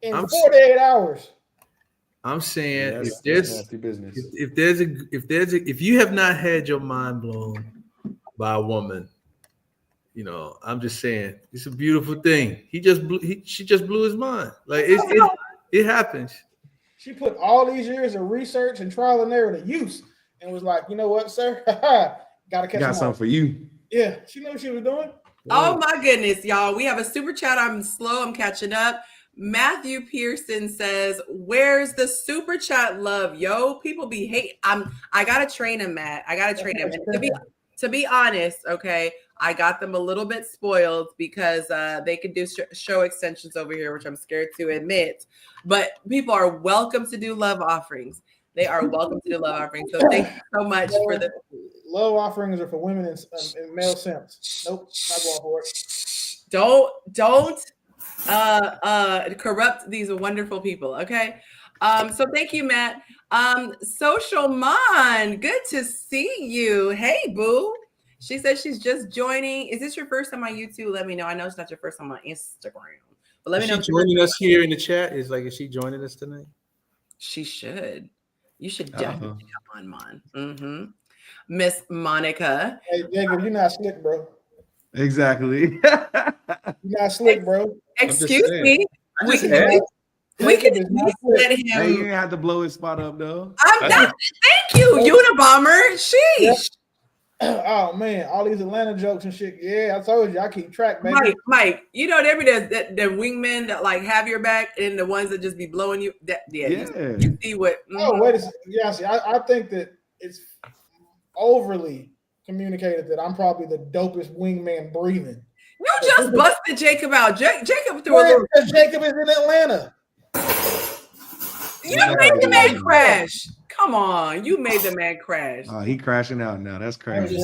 [SPEAKER 3] in
[SPEAKER 6] I'm
[SPEAKER 3] 48 hours.
[SPEAKER 6] I'm saying
[SPEAKER 5] That's
[SPEAKER 6] if there's
[SPEAKER 5] nasty business.
[SPEAKER 6] if you have not had your mind blown by a woman, you know, I'm just saying it's a beautiful thing. She just blew his mind. Like it happens.
[SPEAKER 3] She put all these years of research and trial and error to use and was like, you know what, sir? Gotta catch
[SPEAKER 5] Got
[SPEAKER 3] him
[SPEAKER 5] something
[SPEAKER 3] off.
[SPEAKER 5] for you.
[SPEAKER 3] Yeah, she knew what she was doing.
[SPEAKER 1] Oh my goodness, y'all. We have a super chat. I'm slow. I'm catching up. Matthew Pearson says, "Where's the super chat love, yo? People be hate. I gotta train him, Matt. I gotta train him. And to be honest, okay, I got them a little bit spoiled because they could do show extensions over here, which I'm scared to admit. But people are welcome to do love offerings. They are welcome to do love offerings. So thank you so much for the
[SPEAKER 3] love offerings are for women and male simps. Nope, not going for it.
[SPEAKER 1] Don't corrupt these wonderful people. Okay. So thank you, Matt. Social Mon, good to see you. Hey, boo. She says she's just joining. Is this your first time on YouTube? Let me know. I know it's not your first time on Instagram, but let me know.
[SPEAKER 6] Is she joining us here in the chat? Is she joining us tonight?
[SPEAKER 1] She should. You should definitely come on, Mon. Mm-hmm. Miss Monica.
[SPEAKER 3] Hey, Jacob, you're not slick, bro.
[SPEAKER 5] Exactly.
[SPEAKER 3] You're not slick, bro.
[SPEAKER 1] Excuse me. We can
[SPEAKER 3] Jacob is not slick.
[SPEAKER 1] let
[SPEAKER 5] Hey, you
[SPEAKER 1] him.
[SPEAKER 5] ain't have to blow his spot up though.
[SPEAKER 1] Thank you, Unabomber. Sheesh.
[SPEAKER 3] Oh man, all these Atlanta jokes and shit. Yeah, I told you, I keep track, baby.
[SPEAKER 1] Mike, you know there be the wingmen that like have your back and the ones that just be blowing you. You see what?
[SPEAKER 3] Oh, wait a second. Yeah, see, I think that it's overly communicated that I'm probably the dopest wingman breathing.
[SPEAKER 1] You just busted Jacob out. Jacob threw a little.
[SPEAKER 3] Jacob is in Atlanta.
[SPEAKER 1] You made the man crash. Come on, you made the man crash.
[SPEAKER 5] He crashing out now. That's crazy.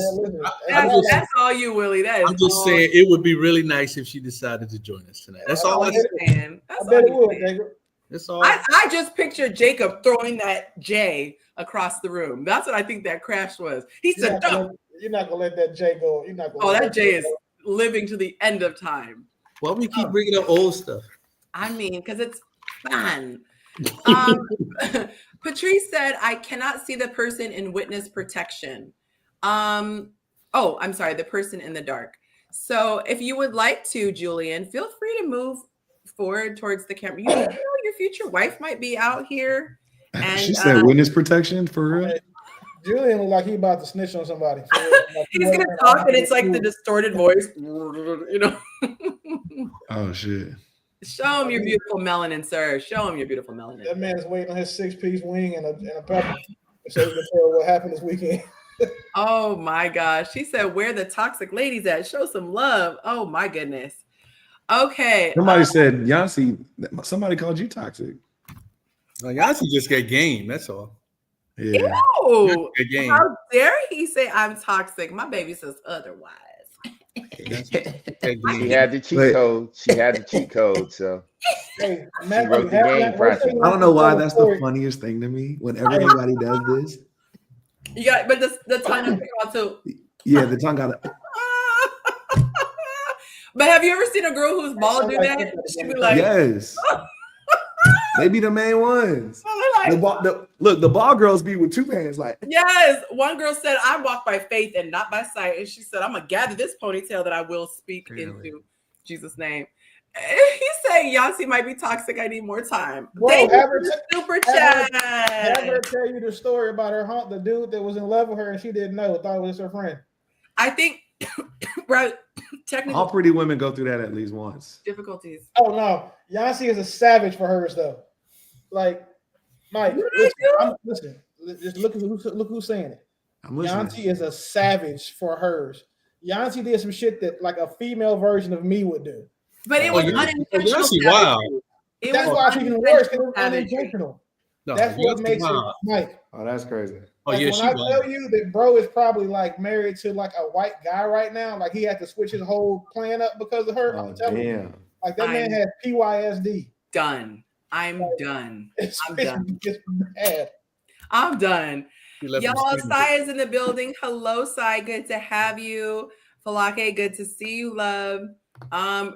[SPEAKER 1] That's all you, Willie. That is.
[SPEAKER 6] I'm just saying it would be really nice if she decided to join us tonight. That's all I'm saying.
[SPEAKER 3] I bet it would, Jacob.
[SPEAKER 6] That's all.
[SPEAKER 1] I just pictured Jacob throwing that J across the room. That's what I think that crash was. He said,
[SPEAKER 3] "You're not gonna let that J go. You're not gonna."
[SPEAKER 1] Oh, that J is living to the end of time.
[SPEAKER 6] Why we keep bringing up old stuff?
[SPEAKER 1] I mean, because it's fun. Patrice said, "I cannot see the person in witness protection." I'm sorry, the person in the dark. So if you would like to, Julian, feel free to move forward towards the camera. You know, your future wife might be out here. And
[SPEAKER 5] she said witness protection for real.
[SPEAKER 3] Julian looked like he about to snitch on somebody.
[SPEAKER 1] He's gonna talk, and it's like the distorted voice, you know.
[SPEAKER 5] Oh shit.
[SPEAKER 1] Show him your beautiful melanin, sir. Show him your beautiful melanin.
[SPEAKER 3] That man is waiting on his 6-piece wing and a pepper so he can tell what happened this weekend.
[SPEAKER 1] Oh my gosh. She said, "Where the toxic ladies at? Show some love." Oh my goodness. Okay.
[SPEAKER 5] Somebody said, Yonci, somebody called you toxic.
[SPEAKER 6] Yonci just got game. That's all.
[SPEAKER 5] Yeah.
[SPEAKER 1] Ew. How dare he say I'm toxic? My baby says otherwise.
[SPEAKER 2] She had the cheat code. She had the cheat code. So
[SPEAKER 3] hey,
[SPEAKER 2] she wrote the game process.
[SPEAKER 5] I don't know why that's the funniest thing to me. Whenever anybody does this,
[SPEAKER 1] you got, but the tongue is too.
[SPEAKER 5] Yeah, the tongue got it.
[SPEAKER 1] But have you ever seen a girl who's bald do that? She'd be like,
[SPEAKER 5] yes. They be the main ones.
[SPEAKER 1] Like,
[SPEAKER 5] the ball girls be with 2 hands. Like,
[SPEAKER 1] yes. One girl said, "I walk by faith and not by sight." And she said, "I'm gonna gather this ponytail that I will speak into Jesus' name." He said, "Yonci might be toxic. I need more time."
[SPEAKER 3] Bro,
[SPEAKER 1] Thank you for the super chat.
[SPEAKER 3] Have her tell you the story about the dude that was in love with her and she didn't know, thought it was her friend.
[SPEAKER 1] I think, right? Technically,
[SPEAKER 5] all pretty women go through that at least once.
[SPEAKER 1] Difficulties.
[SPEAKER 3] Oh no, Yonci is a savage for hers though. Like, Mike, listen. Just look who's saying it. Yonci is a savage for hers. Yonci did some shit that like a female version of me would do.
[SPEAKER 1] But it was unintentional.
[SPEAKER 6] Wow.
[SPEAKER 3] That's why it's even worse because it was unintentional.
[SPEAKER 6] No,
[SPEAKER 3] that's what makes it, Mike.
[SPEAKER 5] Oh, that's crazy.
[SPEAKER 3] Like when I tell you that bro is probably like married to like a white guy right now, like he had to switch his whole plan up because of her.
[SPEAKER 5] Oh, damn.
[SPEAKER 3] Like that man has PYSD.
[SPEAKER 1] Done. I'm done.
[SPEAKER 3] I'm done. It's bad.
[SPEAKER 1] I'm done.
[SPEAKER 6] She left
[SPEAKER 1] Y'all,
[SPEAKER 6] the
[SPEAKER 1] Sai is in the building. Hello, Sai. Good to have you. Falake, good to see you, love. I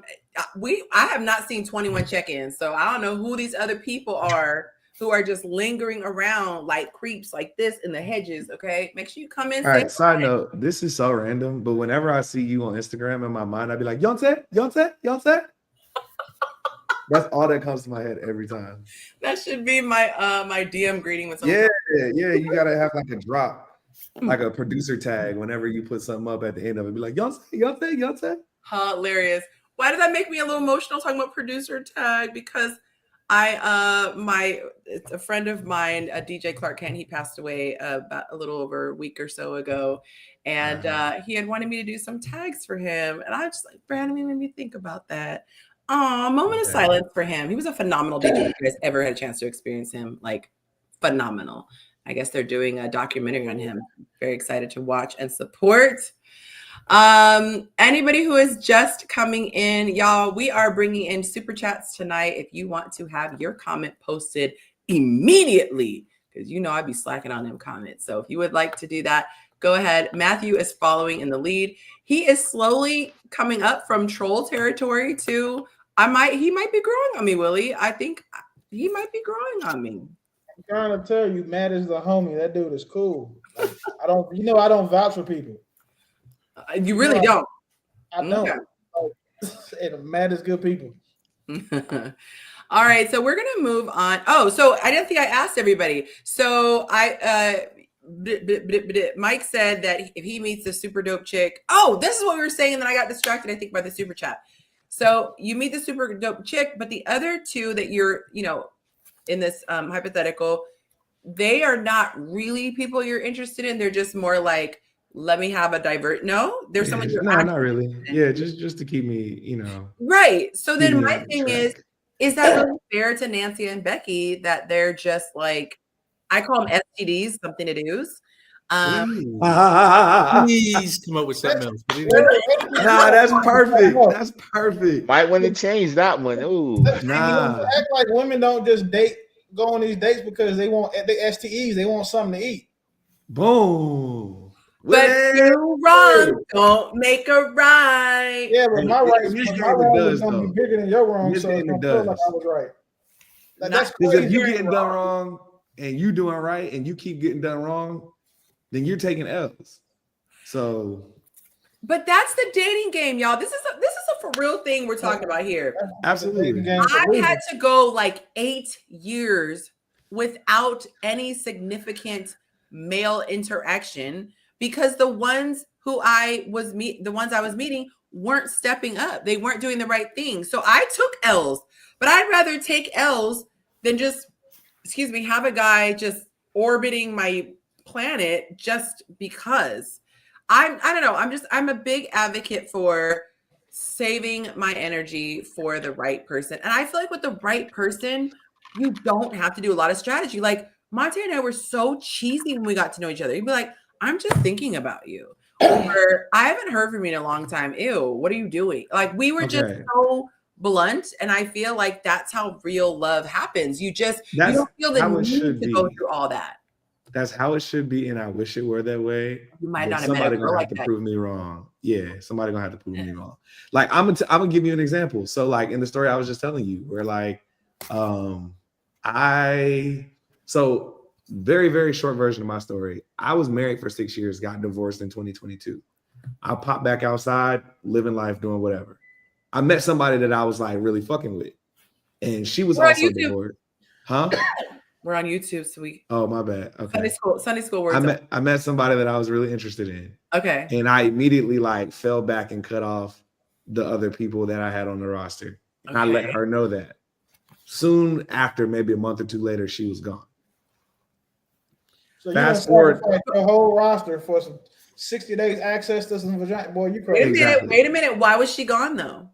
[SPEAKER 1] have not seen 21 check-ins, so I don't know who these other people are who are just lingering around like creeps like this in the hedges. Okay, make sure you come in.
[SPEAKER 5] All right, side note, this is so random, but whenever I see you on Instagram in my mind, I'd be like, Yonce, Yonce, Yonce. That's all that comes to my head every time.
[SPEAKER 1] That should be my my DM greeting with someone.
[SPEAKER 5] Yeah, you gotta have like a drop, like a producer tag whenever you put something up at the end of it. Be like, Yonce, Yonce, Yonce.
[SPEAKER 1] Hilarious. Why does that make me a little emotional talking about producer tag? Because it's a friend of mine, DJ Clark Kent, he passed away about a little over a week or so ago. And he had wanted me to do some tags for him. And I was just like, Brandon made me think about that. Moment of silence for him. He was a phenomenal DJ. If you guys ever had a chance to experience him, like phenomenal. I guess they're doing a documentary on him. Very excited to watch and support. Anybody who is just coming in, y'all, we are bringing in super chats tonight. If you want to have your comment posted immediately, because you know I'd be slacking on them comments. So if you would like to do that, go ahead. Matthew is following in the lead. He is slowly coming up from troll territory to he might be growing on me, Willie. I think he might be growing on me.
[SPEAKER 3] I'm trying to tell you, Matt is the homie. That dude is cool. Like, I don't vouch for people.
[SPEAKER 1] You really don't.
[SPEAKER 3] I don't. Okay. And Matt is good people.
[SPEAKER 1] All right, so we're gonna move on. Oh, so I didn't think I asked everybody. So Mike said that if he meets a super dope chick, this is what we were saying, and then I got distracted, I think, by the super chat. So you meet the super dope chick, but the other two that you're, in this hypothetical, they are not really people you're interested in. They're just more like, let me have a divert. No, there's someone you're
[SPEAKER 5] not really. Yeah, just to keep me,
[SPEAKER 1] Right. So then my thing
[SPEAKER 5] track.
[SPEAKER 1] is that really fair to Nancy and Becky that they're just like, I call them STDs, something to do's.
[SPEAKER 6] Please come up with something else.
[SPEAKER 5] Nah, that's perfect. That's perfect.
[SPEAKER 2] Might want to change that one. Ooh.
[SPEAKER 3] Nah. Act like women don't just go on these dates because they STEs. They want something to eat.
[SPEAKER 5] Boom.
[SPEAKER 1] But you're wrong. Don't make a right.
[SPEAKER 3] Yeah, but my right is going to be bigger than your wrong. So it's going to feel like I was right.
[SPEAKER 5] That's crazy. If you getting done wrong and you doing right and you keep getting done wrong, then you're taking L's. So,
[SPEAKER 1] but that's the dating game, y'all. This is a for real thing we're talking about here.
[SPEAKER 5] Absolutely.
[SPEAKER 1] I've had to go like 8 years without any significant male interaction because the ones I was meeting weren't stepping up. They weren't doing the right thing. So I took L's, but I'd rather take L's than just, have a guy just orbiting my planet just because. I don't know. I'm a big advocate for saving my energy for the right person. And I feel like with the right person, you don't have to do a lot of strategy. Like Monte and I were so cheesy when we got to know each other. You'd be like, I'm just thinking about you. Or I haven't heard from you in a long time. Ew, what are you doing? Like we were just so blunt. And I feel like that's how real love happens. You don't feel the need to go through all that.
[SPEAKER 5] That's how it should be, and I wish it were that way.
[SPEAKER 1] You might not have
[SPEAKER 5] somebody gonna have to prove me wrong. Yeah, somebody gonna have to prove me wrong. Like I'm gonna give you an example. So like in the story I was just telling you, where like very, very short version of my story. I was married for 6 years, got divorced in 2022. I popped back outside, living life, doing whatever. I met somebody that I was like really fucking with, and she was also divorced. Huh?
[SPEAKER 1] We're on YouTube, so
[SPEAKER 5] Oh, my bad. Okay.
[SPEAKER 1] Sunday school words.
[SPEAKER 5] I met somebody that I was really interested in.
[SPEAKER 1] Okay.
[SPEAKER 5] And I immediately like fell back and cut off the other people that I had on the roster. And I let her know that. Soon after, maybe a month or two later, she was gone.
[SPEAKER 3] So fast forward the whole roster for some 60 days access to some vagina. Boy, you crazy.
[SPEAKER 1] Wait a minute. Why was she gone though?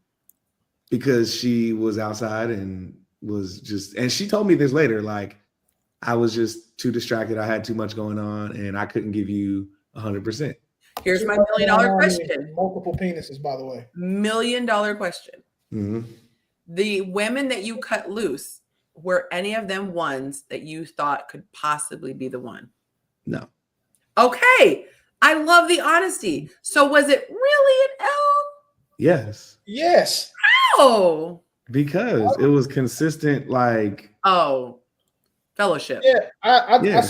[SPEAKER 5] Because she was outside and was just, and she told me this later, like, I was just too distracted. I had too much going on and I couldn't give you 100%.
[SPEAKER 1] Here's my $1 million question.
[SPEAKER 3] Multiple penises, by the way.
[SPEAKER 1] $1 million question.
[SPEAKER 5] Mm-hmm.
[SPEAKER 1] The women that you cut loose, were any of them ones that you thought could possibly be the one?
[SPEAKER 5] No.
[SPEAKER 1] Okay. I love the honesty. So was it really an L?
[SPEAKER 5] Yes.
[SPEAKER 3] Yes.
[SPEAKER 1] Oh.
[SPEAKER 5] Because it was consistent, like,
[SPEAKER 1] Oh. Fellowship.
[SPEAKER 3] Yeah. I
[SPEAKER 5] Yeah.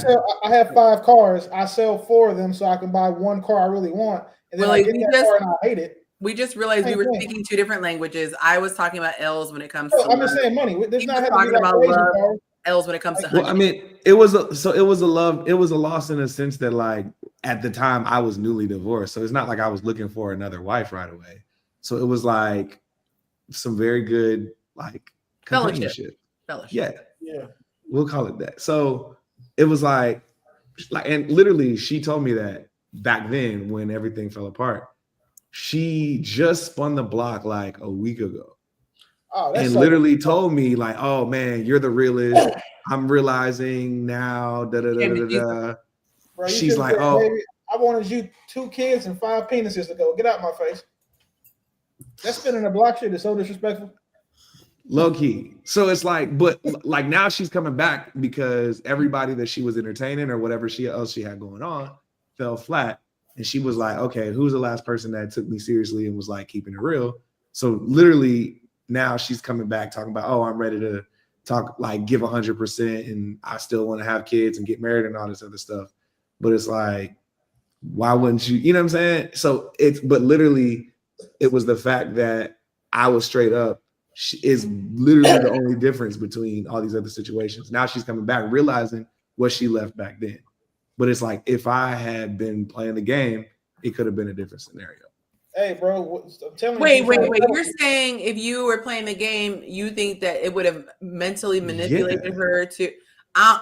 [SPEAKER 3] I have 5 cars. I sell 4 of them so I can buy one car I really want. And then
[SPEAKER 1] Willie,
[SPEAKER 3] I get that car and I hate it.
[SPEAKER 1] we just realized we
[SPEAKER 3] Same
[SPEAKER 1] were
[SPEAKER 3] thing.
[SPEAKER 1] speaking 2 different languages. I was talking about L's when it comes
[SPEAKER 3] No,
[SPEAKER 1] to
[SPEAKER 3] I'm just
[SPEAKER 1] love.
[SPEAKER 3] saying money. There's
[SPEAKER 1] He
[SPEAKER 3] not
[SPEAKER 1] was
[SPEAKER 3] having to be
[SPEAKER 1] talking
[SPEAKER 3] like
[SPEAKER 1] about
[SPEAKER 3] crazy
[SPEAKER 1] love.
[SPEAKER 3] cars.
[SPEAKER 1] L's when it comes to
[SPEAKER 5] well, I
[SPEAKER 1] honey.
[SPEAKER 5] mean, it was a loss in a sense that, like, at the time I was newly divorced. So it's not like I was looking for another wife right away. So it was like some very good, like, companionship.
[SPEAKER 1] Fellowship.
[SPEAKER 3] Yeah.
[SPEAKER 5] We'll call it that. So it was like, and literally she told me that back then when everything fell apart. She just spun the block like a week ago.
[SPEAKER 3] Oh, that's
[SPEAKER 5] And
[SPEAKER 3] so
[SPEAKER 5] literally told me, like, oh man, you're the realest. I'm realizing now. Da, da, da,
[SPEAKER 1] Came
[SPEAKER 5] da,
[SPEAKER 1] to
[SPEAKER 5] da, da.
[SPEAKER 3] bro, you
[SPEAKER 5] She's
[SPEAKER 3] should've
[SPEAKER 5] like,
[SPEAKER 3] said,
[SPEAKER 5] oh,
[SPEAKER 3] baby, I wanted you 2 kids and 5 penises to go. Get out my face. That spinning the block shit is so disrespectful.
[SPEAKER 5] low key. So it's like, but like now she's coming back because everybody that she was entertaining or whatever else she had going on fell flat. And she was like, okay, who's the last person that took me seriously and was like keeping it real? So literally now she's coming back talking about, oh, I'm ready to talk, like give 100% and I still want to have kids and get married and all this other stuff. But it's like, why wouldn't you know what I'm saying? So but literally it was the fact that I was straight up is literally the only difference between all these other situations. Now she's coming back realizing what she left back then. But it's like, if I had been playing the game, it could have been a different scenario.
[SPEAKER 3] Hey, bro, I'm telling
[SPEAKER 1] Wait.
[SPEAKER 3] you.
[SPEAKER 1] You're saying if you were playing the game, you think that it would have mentally manipulated her to? I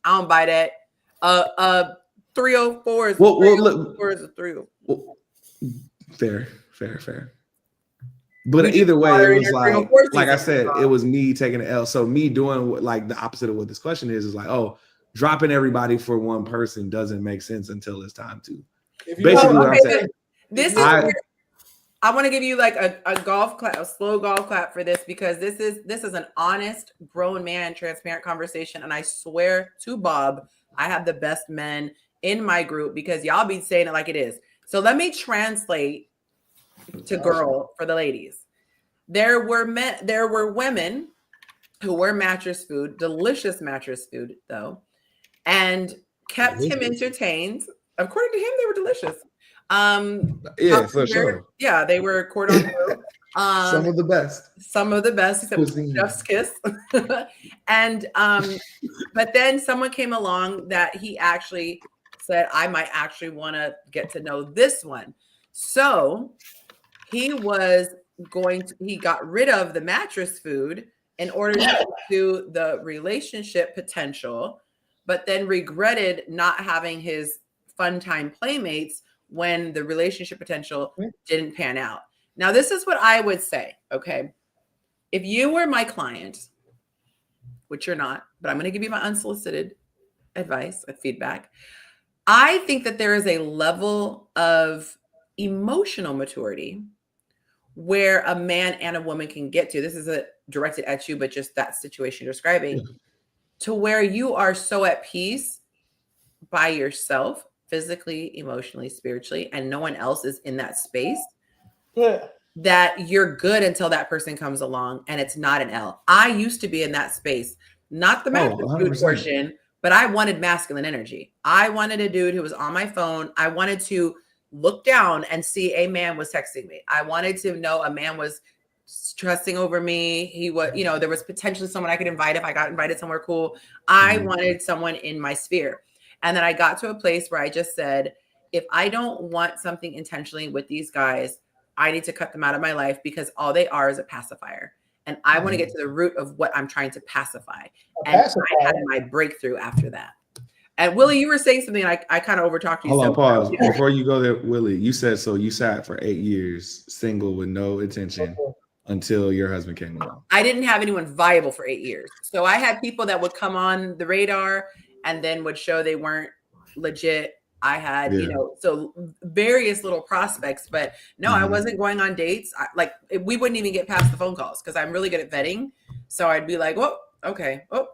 [SPEAKER 1] don't buy that. 304 is
[SPEAKER 5] well, look,
[SPEAKER 1] 304 is a 304.
[SPEAKER 5] Well, fair. But either way, it was like I said, it was me taking the L. So me doing like the opposite of what this question is like, oh, dropping everybody for one person doesn't make sense until it's time to. Basically, what I'm saying.
[SPEAKER 1] This is I want to give you like a golf clap, a slow golf clap for this, because this is an honest, grown man, transparent conversation. And I swear to Bob, I have the best men in my group because y'all be saying it like it is. So let me translate to girl for the ladies. There were women who were mattress food, delicious mattress food though, and kept him entertained. According to him, they were delicious.
[SPEAKER 5] Yeah, for sure.
[SPEAKER 1] Yeah, they were cordon bleu.
[SPEAKER 5] Some of the best,
[SPEAKER 1] except Chef's Kiss. And but then someone came along that he actually said, I might actually want to get to know this one. So he got rid of the mattress food in order to do the relationship potential, but then regretted not having his fun time playmates when the relationship potential didn't pan out. Now, this is what I would say, okay? If you were my client, which you're not, but I'm going to give you my unsolicited advice, feedback. I think that there is a level of emotional maturity where a man and a woman can get to. This is directed at you, but just that situation you're describing, to where you are so at peace by yourself, physically, emotionally, spiritually, and no one else is in that space, that you're good until that person comes along and it's not an L. I used to be in that space, not the mattress food portion, but I wanted masculine energy. I wanted a dude who was on my phone. I wanted to look down and see a man was texting me. I wanted to know a man was stressing over me. He was, there was potentially someone I could invite if I got invited somewhere cool. I wanted someone in my sphere. And then I got to a place where I just said, if I don't want something intentionally with these guys, I need to cut them out of my life because all they are is a pacifier. And I want to get to the root of what I'm trying to pacify. I had my breakthrough after that. And Willie, you were saying something, and I kind of overtalked you.
[SPEAKER 5] Hold on, pause. Before you go there, Willie, you said, so you sat for 8 years single with no intention until your husband came along.
[SPEAKER 1] I didn't have anyone viable for 8 years. So I had people that would come on the radar and then would show they weren't legit. I had, so various little prospects, but no, I wasn't going on dates. We wouldn't even get past the phone calls because I'm really good at vetting. So I'd be like, well, okay. Oh,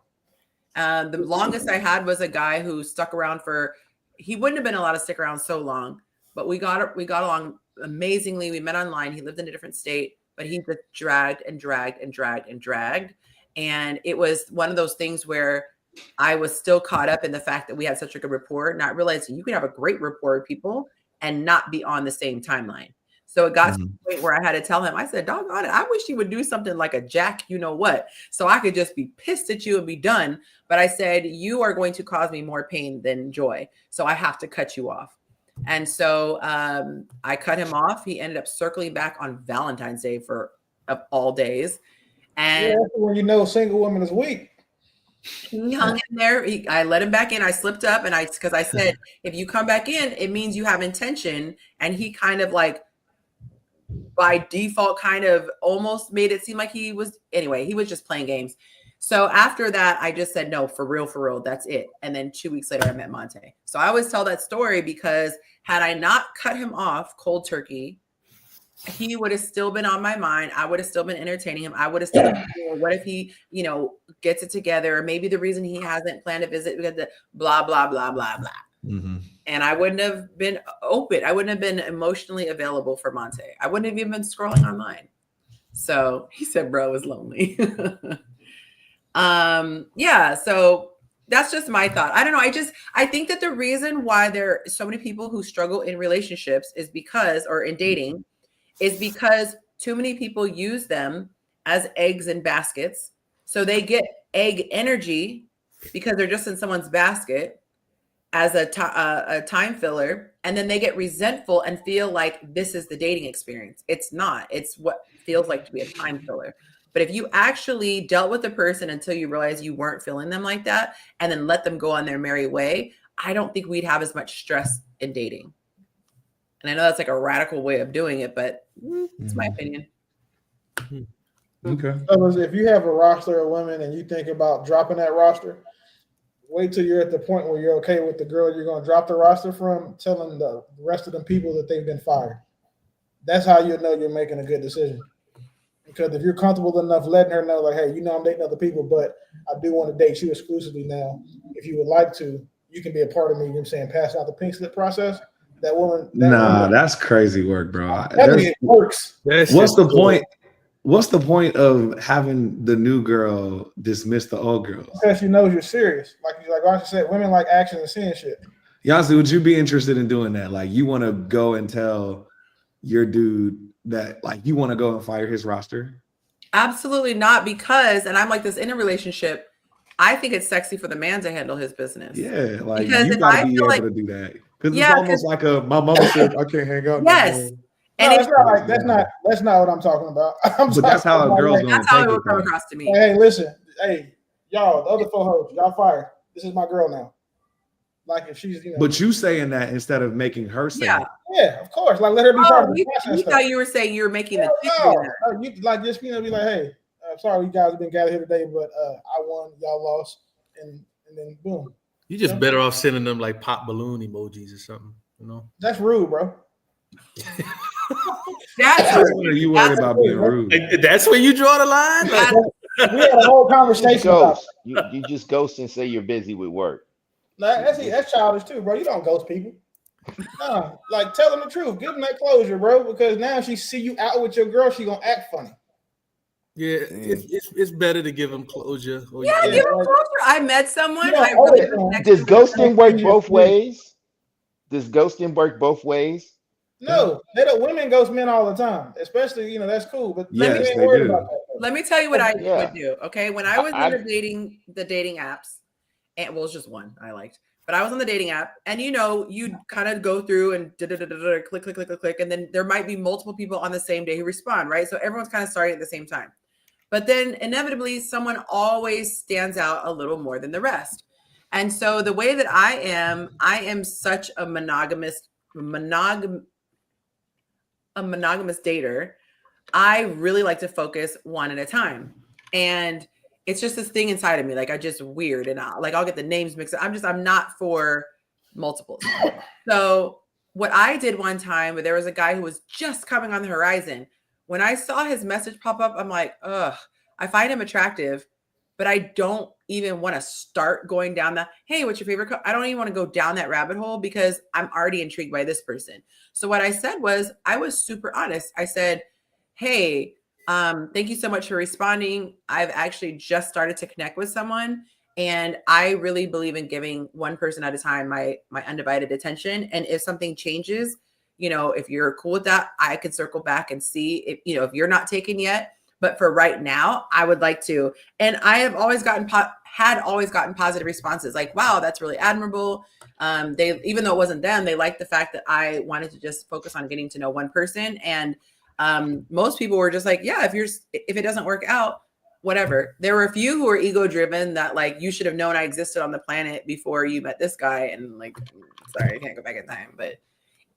[SPEAKER 1] the longest I had was a guy who stuck around for. He wouldn't have been allowed to stick around so long, but we got along amazingly. We met online. He lived in a different state, but he just dragged and dragged and dragged and dragged, and it was one of those things where I was still caught up in the fact that we had such a good rapport, not realizing you can have a great rapport with people and not be on the same timeline. So it got to the point where I had to tell him, I said, doggone it, I wish he would do something like a Jack, you know what, so I could just be pissed at you and be done. But I said, you are going to cause me more pain than joy. So I have to cut you off. And so I cut him off. He ended up circling back on Valentine's Day of all days. And
[SPEAKER 3] that's when you know single woman is weak.
[SPEAKER 1] He hung in there. I let him back in. I slipped up because I said, if you come back in, it means you have intention. And he kind of like, by default, kind of almost made it seem like he was just playing games. So after that, I just said, no, for real, that's it. And then 2 weeks later, I met Monte. So I always tell that story because had I not cut him off cold turkey, he would have still been on my mind. I would have still been entertaining him. I would have still been thinking, what if he, gets it together? Or maybe the reason he hasn't planned a visit because the blah, blah, blah, blah, blah. Mm-hmm. And I wouldn't have been open. I wouldn't have been emotionally available for Monte. I wouldn't have even been scrolling online. So he said, bro, is lonely. Yeah. So that's just my thought. I don't know. I think that the reason why there are so many people who struggle in relationships or in dating is because too many people use them as eggs in baskets. So they get egg energy because they're just in someone's basket as a time filler. And then they get resentful and feel like this is the dating experience. It's not. It's what feels like to be a time filler. But if you actually dealt with the person until you realize you weren't feeling them like that and then let them go on their merry way, I don't think we'd have as much stress in dating. And I know that's like a radical way of doing it, but it's my opinion.
[SPEAKER 5] Okay.
[SPEAKER 3] So if you have a roster of women and you think about dropping that roster, wait till you're at the point where you're okay with the girl you're going to drop the roster from, telling the rest of them people that they've been fired. That's how you know you're making a good decision. Because if you're comfortable enough letting her know, like, hey, I'm dating other people, but I do want to date you exclusively now. If you would like to, you can be a part of me, pass out the pink slip process. That woman.
[SPEAKER 5] That's crazy work, bro.
[SPEAKER 3] It works.
[SPEAKER 5] What's the point? What's the point of having the new girl dismiss the old girl?
[SPEAKER 3] Because she knows you're serious. Like I said, women like action and seeing shit.
[SPEAKER 5] Yonci, would you be interested in doing that? Like, you want to go and tell your dude that, like, you want to go and fire his roster?
[SPEAKER 1] Absolutely not, because, and I'm like this in a relationship, I think it's sexy for the man to handle his business.
[SPEAKER 5] Yeah, like, because you gotta be able to do that. Because it's almost like my mama said, I can't hang out.
[SPEAKER 1] Yes.
[SPEAKER 3] And that's not what I'm talking about.
[SPEAKER 5] But that's how a girl's going to take it.
[SPEAKER 1] That's how it will come across to me.
[SPEAKER 3] Hey, listen. Hey, y'all, the other four hoes, y'all fired. This is my girl now. Like, if she's,
[SPEAKER 5] But you saying that instead of making her say it.
[SPEAKER 3] Yeah, of course. Like, let her be part of the process.
[SPEAKER 1] I thought you were saying you were making the
[SPEAKER 3] you like, just, be like, hey, I'm sorry you guys have been gathered here today, but I won, y'all lost, and then boom.
[SPEAKER 6] You just better off sending them like pop balloon emojis or something,
[SPEAKER 3] That's rude, bro.
[SPEAKER 1] That's
[SPEAKER 5] what are you worried about being rude?
[SPEAKER 6] That's where you draw the line.
[SPEAKER 3] We had a whole conversation about
[SPEAKER 2] you just ghost and say you're busy with work.
[SPEAKER 3] That's childish too, bro. You don't ghost people. No, like, tell them the truth. Give them that closure, bro. Because now if she see you out with your girl, she gonna act funny.
[SPEAKER 6] Yeah, it's better to give them closure.
[SPEAKER 1] Give them closure. I met someone.
[SPEAKER 2] Does ghosting work both ways? Does ghosting work both ways?
[SPEAKER 3] No, women ghost men all the time, especially, that's cool. But
[SPEAKER 5] yes, they do.
[SPEAKER 1] Let me tell you what I would do. Okay, when I was in the dating apps, and it's just one I liked, but I was on the dating app, and you'd kind of go through and click, and then there might be multiple people on the same day who respond, right? So everyone's kind of starting at the same time, but then inevitably someone always stands out a little more than the rest. And so the way that I am such a monogamous dater. I really like to focus one at a time. And it's just this thing inside of me. Like, I just weird. And I'll get the names mixed up. I'm not for multiples. So what I did one time, there was a guy who was just coming on the horizon. When I saw his message pop up, I'm like, ugh, I find him attractive. but I don't even want to start going down that, hey, what's your favorite I don't even want to go down that rabbit hole because I'm already intrigued by this person. So what I said was, I was super honest. I said, hey, thank you so much for responding. I've actually just started to connect with someone, and I really believe in giving one person at a time my undivided attention. And if something changes, if you're cool with that, I can circle back and see if you're not taken yet. But for right now, I would like to. And I have always gotten positive responses like, wow, that's really admirable. They, even though it wasn't them, they liked the fact that I wanted to just focus on getting to know one person. And most people were just like, yeah, if it doesn't work out, whatever. There were a few who were ego driven that like, you should have known I existed on the planet before you met this guy. And like, sorry, I can't go back in time, but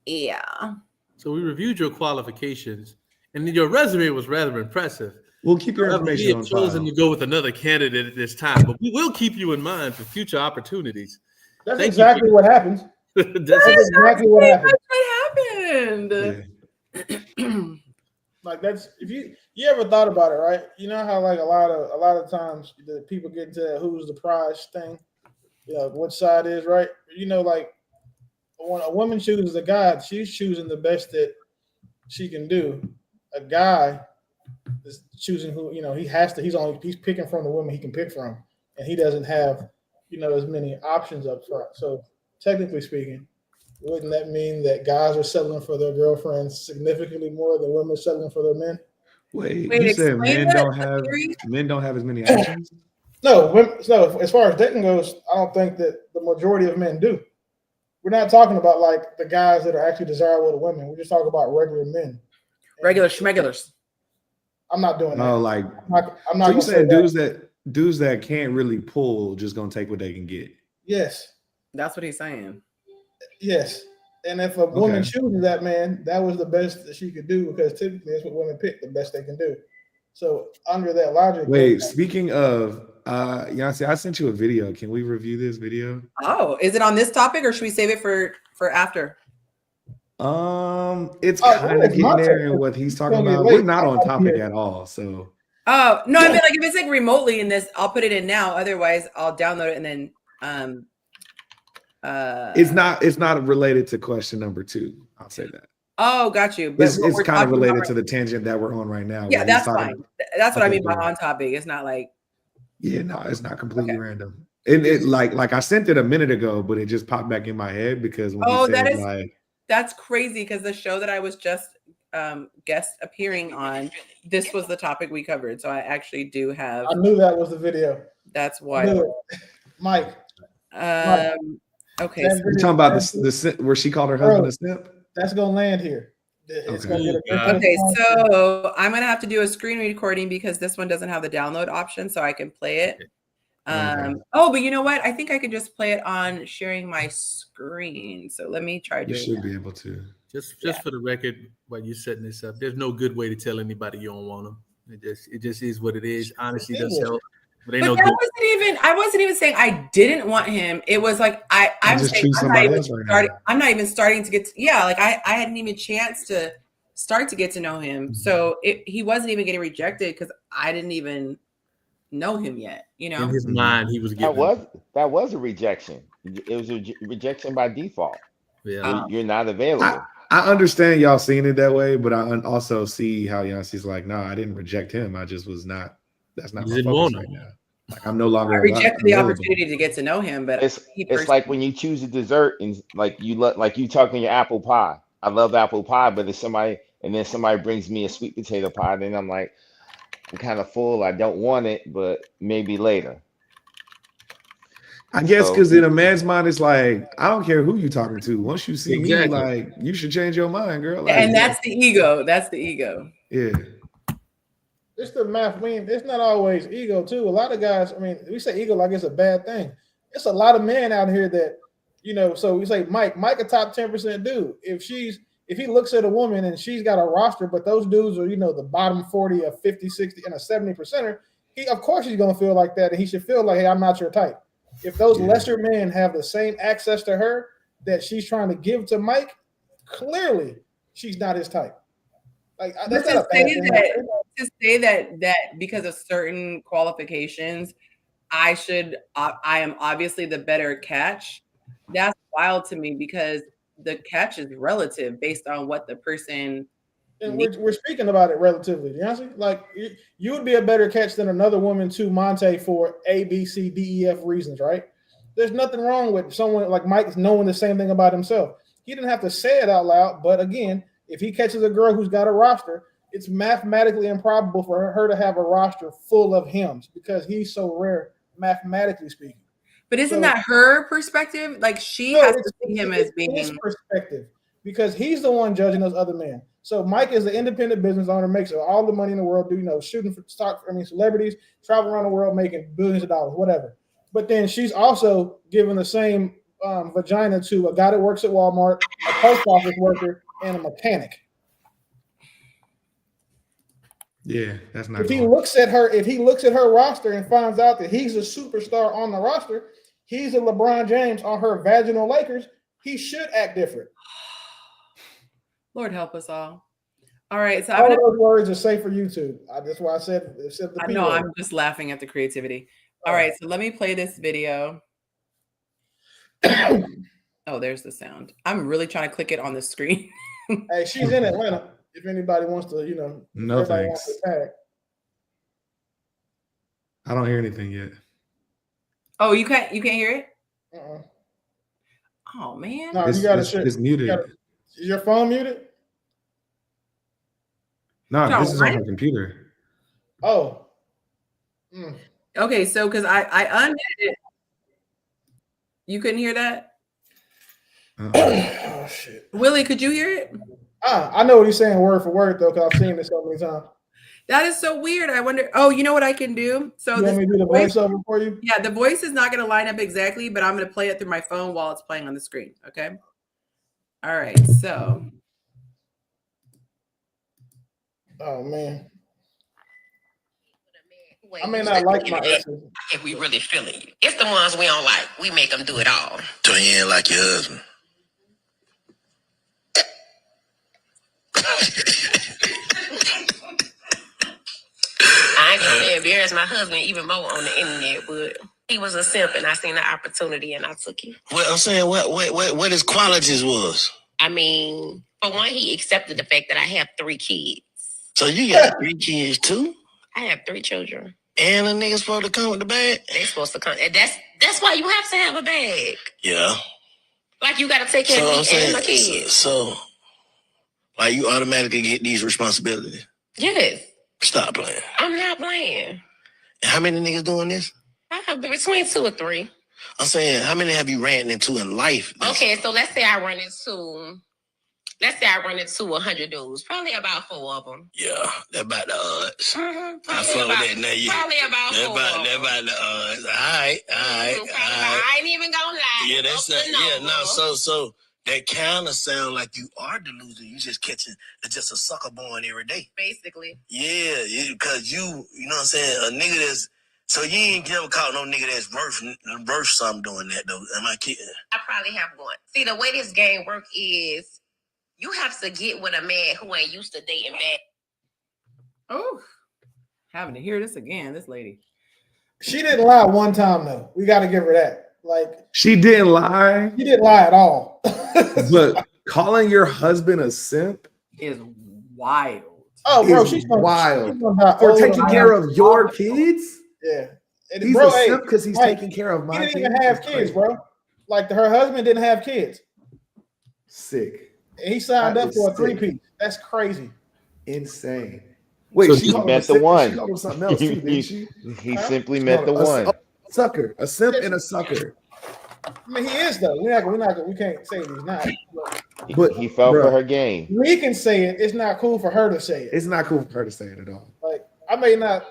[SPEAKER 1] yeah.
[SPEAKER 6] So we reviewed your qualifications, and your resume was rather impressive.
[SPEAKER 5] We'll keep your information
[SPEAKER 6] we
[SPEAKER 5] on
[SPEAKER 6] have chosen
[SPEAKER 5] file.
[SPEAKER 6] to go with another candidate at this time, but we will keep you in mind for future opportunities.
[SPEAKER 3] That's exactly what happens. That's exactly what happened.
[SPEAKER 1] What happened?
[SPEAKER 3] Yeah. Like that's, if you ever thought about it, right? You know how like a lot of times the people get into who's the prize thing, what side is right. Like when a woman chooses a guy, she's choosing the best that she can do. A guy is choosing who he's picking from the women he can pick from, and he doesn't have as many options up front. So technically speaking, wouldn't that mean that guys are settling for their girlfriends significantly more than women settling for their men?
[SPEAKER 5] Wait, you said men don't have as many options?
[SPEAKER 3] No, as far as dating goes, I don't think that the majority of men do. We're not talking about like the guys that are actually desirable to women. We're just talking about regular men.
[SPEAKER 1] Regular schmegulars.
[SPEAKER 3] I'm not doing that.
[SPEAKER 5] Oh, like
[SPEAKER 3] I'm not.
[SPEAKER 5] So you saying dudes that can't really pull just gonna take what they can get?
[SPEAKER 3] Yes.
[SPEAKER 1] That's what he's saying.
[SPEAKER 3] Yes. And if a woman chooses that man, that was the best that she could do, because typically that's what women pick, the best they can do. So under that logic.
[SPEAKER 5] Wait, speaking of Yonci, I sent you a video. Can we review this video?
[SPEAKER 1] Oh, is it on this topic or should we save it for after?
[SPEAKER 5] It's kind of getting there in what he's talking about. We're not on topic at all. So
[SPEAKER 1] oh no, I mean like if it's like remotely in this, I'll put it in now. Otherwise, I'll download it and then
[SPEAKER 5] it's not related to question number 2. I'll say that.
[SPEAKER 1] Oh, got you. But
[SPEAKER 5] it's kind of related to the tangent that we're on right now.
[SPEAKER 1] Yeah, that's fine. That's what I mean by on topic. It's not like
[SPEAKER 5] no, it's not completely random. It like I sent it a minute ago, but it just popped back in my head because when
[SPEAKER 1] that's crazy, because the show that I was just guest appearing on, this was the topic we covered. So I actually do have.
[SPEAKER 3] I knew that was the video.
[SPEAKER 1] That's why,
[SPEAKER 3] Mike.
[SPEAKER 1] Okay,
[SPEAKER 5] so you're talking about the where she called her husband a simp.
[SPEAKER 3] That's gonna land here. It's
[SPEAKER 1] okay, so I'm gonna have to do a screen recording because this one doesn't have the download option, so I can play it. Oh, but you know what? I think I can just play it on sharing my screen. So let me try doing.
[SPEAKER 5] You should be able to.
[SPEAKER 6] Just for the record, while you're setting this up, there's no good way to tell anybody you don't want them. It just is what it is. Honesty does help. But
[SPEAKER 1] I wasn't even saying I didn't want him. It was like I'm not even starting to get to, like I hadn't even chance to start to get to know him. So he wasn't even getting rejected because I didn't even know him yet. In
[SPEAKER 6] his mind, he was getting
[SPEAKER 2] that was a rejection. It was a rejection by default.
[SPEAKER 6] Yeah,
[SPEAKER 2] you're not available.
[SPEAKER 5] I understand y'all seeing it that way, but I also see how Yonci's like, no, I didn't reject him. I just was not. That's not my focus right now. Like I'm no longer.
[SPEAKER 1] I rejected the opportunity to get to know him, but
[SPEAKER 2] it's like when you choose a dessert and like you talking your apple pie. I love apple pie, but if somebody brings me a sweet potato pie, then I'm like, I'm kind of full. I don't want it, but maybe later.
[SPEAKER 5] I guess because in a man's mind, it's like, I don't care who you talking to. Once you see me, like, you should change your mind, girl. Like,
[SPEAKER 1] and that's the ego. That's the ego.
[SPEAKER 5] Yeah.
[SPEAKER 3] It's the math. It's not always ego, too. A lot of guys, we say ego like it's a bad thing. It's a lot of men out here that, so we say Mike a top 10% dude. If he looks at a woman and she's got a roster, but those dudes are, the bottom 40, a 50, 60, and a 70%er, of course he's going to feel like that. And he should feel like, hey, I'm not your type. If those lesser men have the same access to her that she's trying to give to Mike, clearly she's not his type. Like that's not a bad thing.
[SPEAKER 1] To say that because of certain qualifications, I am obviously the better catch. That's wild to me because the catch is relative based on what the person
[SPEAKER 3] And
[SPEAKER 1] needs.
[SPEAKER 3] we're speaking about it relatively. Honestly, like you would be a better catch than another woman to Monte for A, B, C, D, E, F reasons, right? There's nothing wrong with someone like Mike knowing the same thing about himself. He didn't have to say it out loud, but again, if he catches a girl who's got a roster, it's mathematically improbable for her to have a roster full of hymns because he's so rare, mathematically speaking.
[SPEAKER 1] But isn't
[SPEAKER 3] So-
[SPEAKER 1] that her perspective? Like she
[SPEAKER 3] No,
[SPEAKER 1] has
[SPEAKER 3] it's,
[SPEAKER 1] to see him
[SPEAKER 3] it's
[SPEAKER 1] as being
[SPEAKER 3] his perspective because he's the one judging those other men. So Mike is the independent business owner, makes all the money in the world, shooting for stock. I mean, celebrities travel around the world making billions of dollars, whatever. But then she's also giving the same vagina to a guy that works at Walmart, a post office worker, and a mechanic.
[SPEAKER 5] Yeah, that's not.
[SPEAKER 3] If he looks at her roster and finds out that he's a superstar on the roster, he's a LeBron James on her vaginal Lakers, he should act different.
[SPEAKER 1] Lord help us all. All right, so
[SPEAKER 3] all those words are safe for YouTube. That's why I said the
[SPEAKER 1] I
[SPEAKER 3] P
[SPEAKER 1] know
[SPEAKER 3] word.
[SPEAKER 1] I'm just laughing at the creativity. All right, so let me play this video. Oh, there's the sound. I'm really trying to click it on the screen.
[SPEAKER 3] Hey, she's in Atlanta. If anybody wants to,
[SPEAKER 5] no thanks. I don't hear anything yet.
[SPEAKER 1] Oh, you can't hear it?
[SPEAKER 3] Uh-uh.
[SPEAKER 1] Oh man.
[SPEAKER 3] No, you got
[SPEAKER 5] it's muted.
[SPEAKER 3] Is your phone muted?
[SPEAKER 5] No, this is on her computer.
[SPEAKER 3] Oh.
[SPEAKER 1] Okay, so because I undid it. You couldn't hear that?
[SPEAKER 3] Oh shit.
[SPEAKER 1] Willie, could you hear it?
[SPEAKER 3] I know what he's saying word for word though, because I've seen this so many times.
[SPEAKER 1] That is so weird. I wonder. Oh, you know what I can do? So
[SPEAKER 3] you want me to do the voiceover for you?
[SPEAKER 1] Yeah, the voice is not going to line up exactly, but I'm going to play it through my phone while it's playing on the screen. Okay. All right. So.
[SPEAKER 3] Oh man. I may not like my exes.
[SPEAKER 7] If we really feeling you, it's the ones we don't like. We make them do it all. So you ain't like your husband. I ain't gonna embarrass my husband even more on the internet, but he was a simp and I seen the opportunity and I took it. Well, I'm saying what his qualities was. I mean, for one, he accepted the fact that I have 3 kids. So you got 3 kids too? I have 3 children. And a nigga supposed to come with the bag? They supposed to come. And that's why you have to have a bag. Yeah. Like you gotta take care of me and my kids. So like you automatically get these responsibilities. Yes. Stop playing. I'm not playing. How many niggas doing this? I have between 2 or 3. I'm saying, how many have you ran into in life? Okay, so let's say I run into 100 dudes. Probably about 4 of them. Yeah, that's about the odds. I feel that now. Probably about 4 of them. That's about the odds. All right. I ain't even gonna lie. Yeah, that's so that kind of sound like you are the loser. You just catching just a sucker born every day. Basically. Yeah, because you know what I'm saying? A nigga that's, so you ain't never caught no nigga that's worth something doing that though. Am I kidding? I probably have one. See, the way this game work is you have to get with a man who ain't used to dating back.
[SPEAKER 1] Oh, having to hear this again, this lady.
[SPEAKER 3] She didn't lie one time though. We got to give her that. Like
[SPEAKER 5] she didn't lie.
[SPEAKER 3] She didn't lie at all.
[SPEAKER 5] But calling your husband a simp
[SPEAKER 1] is wild.
[SPEAKER 3] Oh, bro, she's
[SPEAKER 5] wild for taking care of your kids.
[SPEAKER 3] Yeah,
[SPEAKER 5] he's a simp because he's taking care of my kids.
[SPEAKER 3] He didn't even have kids, bro. Like her husband didn't have kids.
[SPEAKER 5] Sick.
[SPEAKER 3] And he signed up for a 3-piece. That's crazy.
[SPEAKER 5] Insane.
[SPEAKER 2] Wait, so she met the one.
[SPEAKER 5] She called him something else too, didn't she?
[SPEAKER 2] He simply met the one.
[SPEAKER 5] Sucker, a simp and a sucker.
[SPEAKER 3] I mean, he is though. We can't say he's not.
[SPEAKER 2] But he fell for her game.
[SPEAKER 3] We can say it. It's not cool for her to say it.
[SPEAKER 5] It's not cool for her to say it at all.
[SPEAKER 3] Like I may not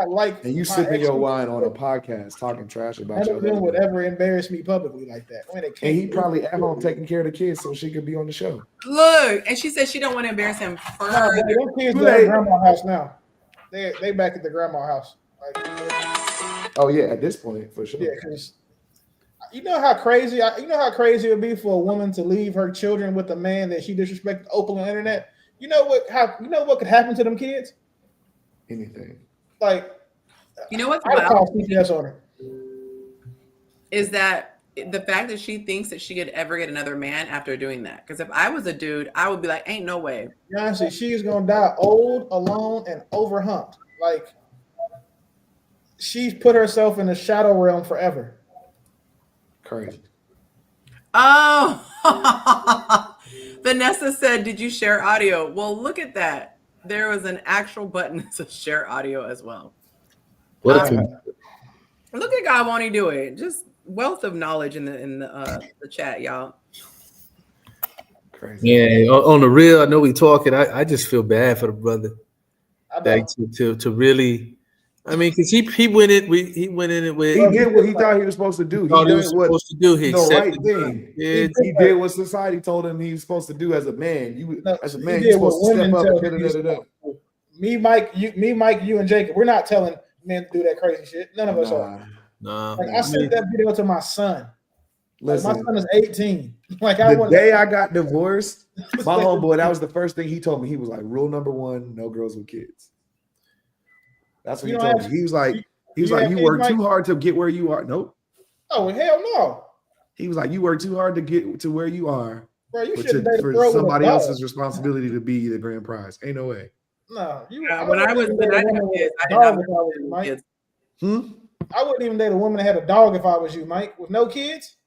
[SPEAKER 3] like.
[SPEAKER 5] And you sipping your wine on a podcast, talking trash about your husband.
[SPEAKER 3] Would ever embarrass me publicly like that.
[SPEAKER 5] And he probably at home taking care of the kids so she could be on the show.
[SPEAKER 1] Look, and she said she don't want to embarrass him further.
[SPEAKER 3] Them kids are at grandma's house now. They back at the grandma's house. Like,
[SPEAKER 5] oh yeah, at this point for sure.
[SPEAKER 3] Yeah, because you know how crazy it would be for a woman to leave her children with a man that she disrespected openly on the internet. You know what could happen to them kids?
[SPEAKER 5] Anything.
[SPEAKER 3] Like,
[SPEAKER 1] you know what's
[SPEAKER 3] I'd call CPS on her.
[SPEAKER 1] is that the fact that she thinks that she could ever get another man after doing that. Because if I was a dude, I would be like, ain't no way.
[SPEAKER 3] Yonci, she is gonna die old, alone, and overhumped. Like she's put herself in the shadow realm forever.
[SPEAKER 5] Crazy.
[SPEAKER 1] Oh, Vanessa said, did you share audio? Well, look at that. There was an actual button to share audio as well.
[SPEAKER 6] What
[SPEAKER 3] Yeah.
[SPEAKER 1] Look at God won't he do it? Just wealth of knowledge in the chat, y'all.
[SPEAKER 5] Crazy.
[SPEAKER 6] Yeah, on the real, I know we talking. I just feel bad for the brother.
[SPEAKER 3] I
[SPEAKER 6] Like
[SPEAKER 3] don't.
[SPEAKER 6] to really, I mean, because he went in with
[SPEAKER 5] He did what he thought he was supposed to do. He
[SPEAKER 6] thought he
[SPEAKER 5] did
[SPEAKER 6] was
[SPEAKER 5] what
[SPEAKER 6] supposed to do. He
[SPEAKER 5] the right
[SPEAKER 6] accepted
[SPEAKER 5] thing.
[SPEAKER 6] kids.
[SPEAKER 5] He did what society told him he was supposed to do as a man.
[SPEAKER 3] No,
[SPEAKER 5] As a
[SPEAKER 3] he
[SPEAKER 5] man,
[SPEAKER 3] did
[SPEAKER 5] you're supposed
[SPEAKER 3] what
[SPEAKER 5] to step
[SPEAKER 3] women
[SPEAKER 5] up
[SPEAKER 3] tell
[SPEAKER 5] and
[SPEAKER 3] him he's
[SPEAKER 5] da-da-da-da-da.
[SPEAKER 3] supposed to do. Me, Mike, you, and Jacob. We're not telling men to do that crazy shit. None of us are.
[SPEAKER 6] Nah,
[SPEAKER 3] Like I sent that video to my son. Like, my
[SPEAKER 5] Listen,
[SPEAKER 3] son is 18. Like
[SPEAKER 5] the day I got divorced, my homeboy, that was the first thing he told me. He was like, rule number one, no girls with kids. That's what
[SPEAKER 3] You
[SPEAKER 5] he
[SPEAKER 3] don't
[SPEAKER 5] told
[SPEAKER 3] have-
[SPEAKER 5] me. He was like,
[SPEAKER 3] you
[SPEAKER 5] you
[SPEAKER 3] have kids,
[SPEAKER 5] work
[SPEAKER 3] Mike?
[SPEAKER 5] too hard to get where you are. Nope.
[SPEAKER 3] Oh hell no,
[SPEAKER 5] He was like, you work too hard to get to where you are.
[SPEAKER 3] bro! You
[SPEAKER 5] But
[SPEAKER 3] shouldn't date a
[SPEAKER 5] for
[SPEAKER 3] girl with a
[SPEAKER 5] somebody
[SPEAKER 3] dog.
[SPEAKER 5] else's responsibility to be the grand prize. Ain't no way.
[SPEAKER 3] No,
[SPEAKER 1] When I didn't have kids, I did not want kids.
[SPEAKER 3] I wouldn't even date a woman that had a dog if I was you, Mike. With no kids?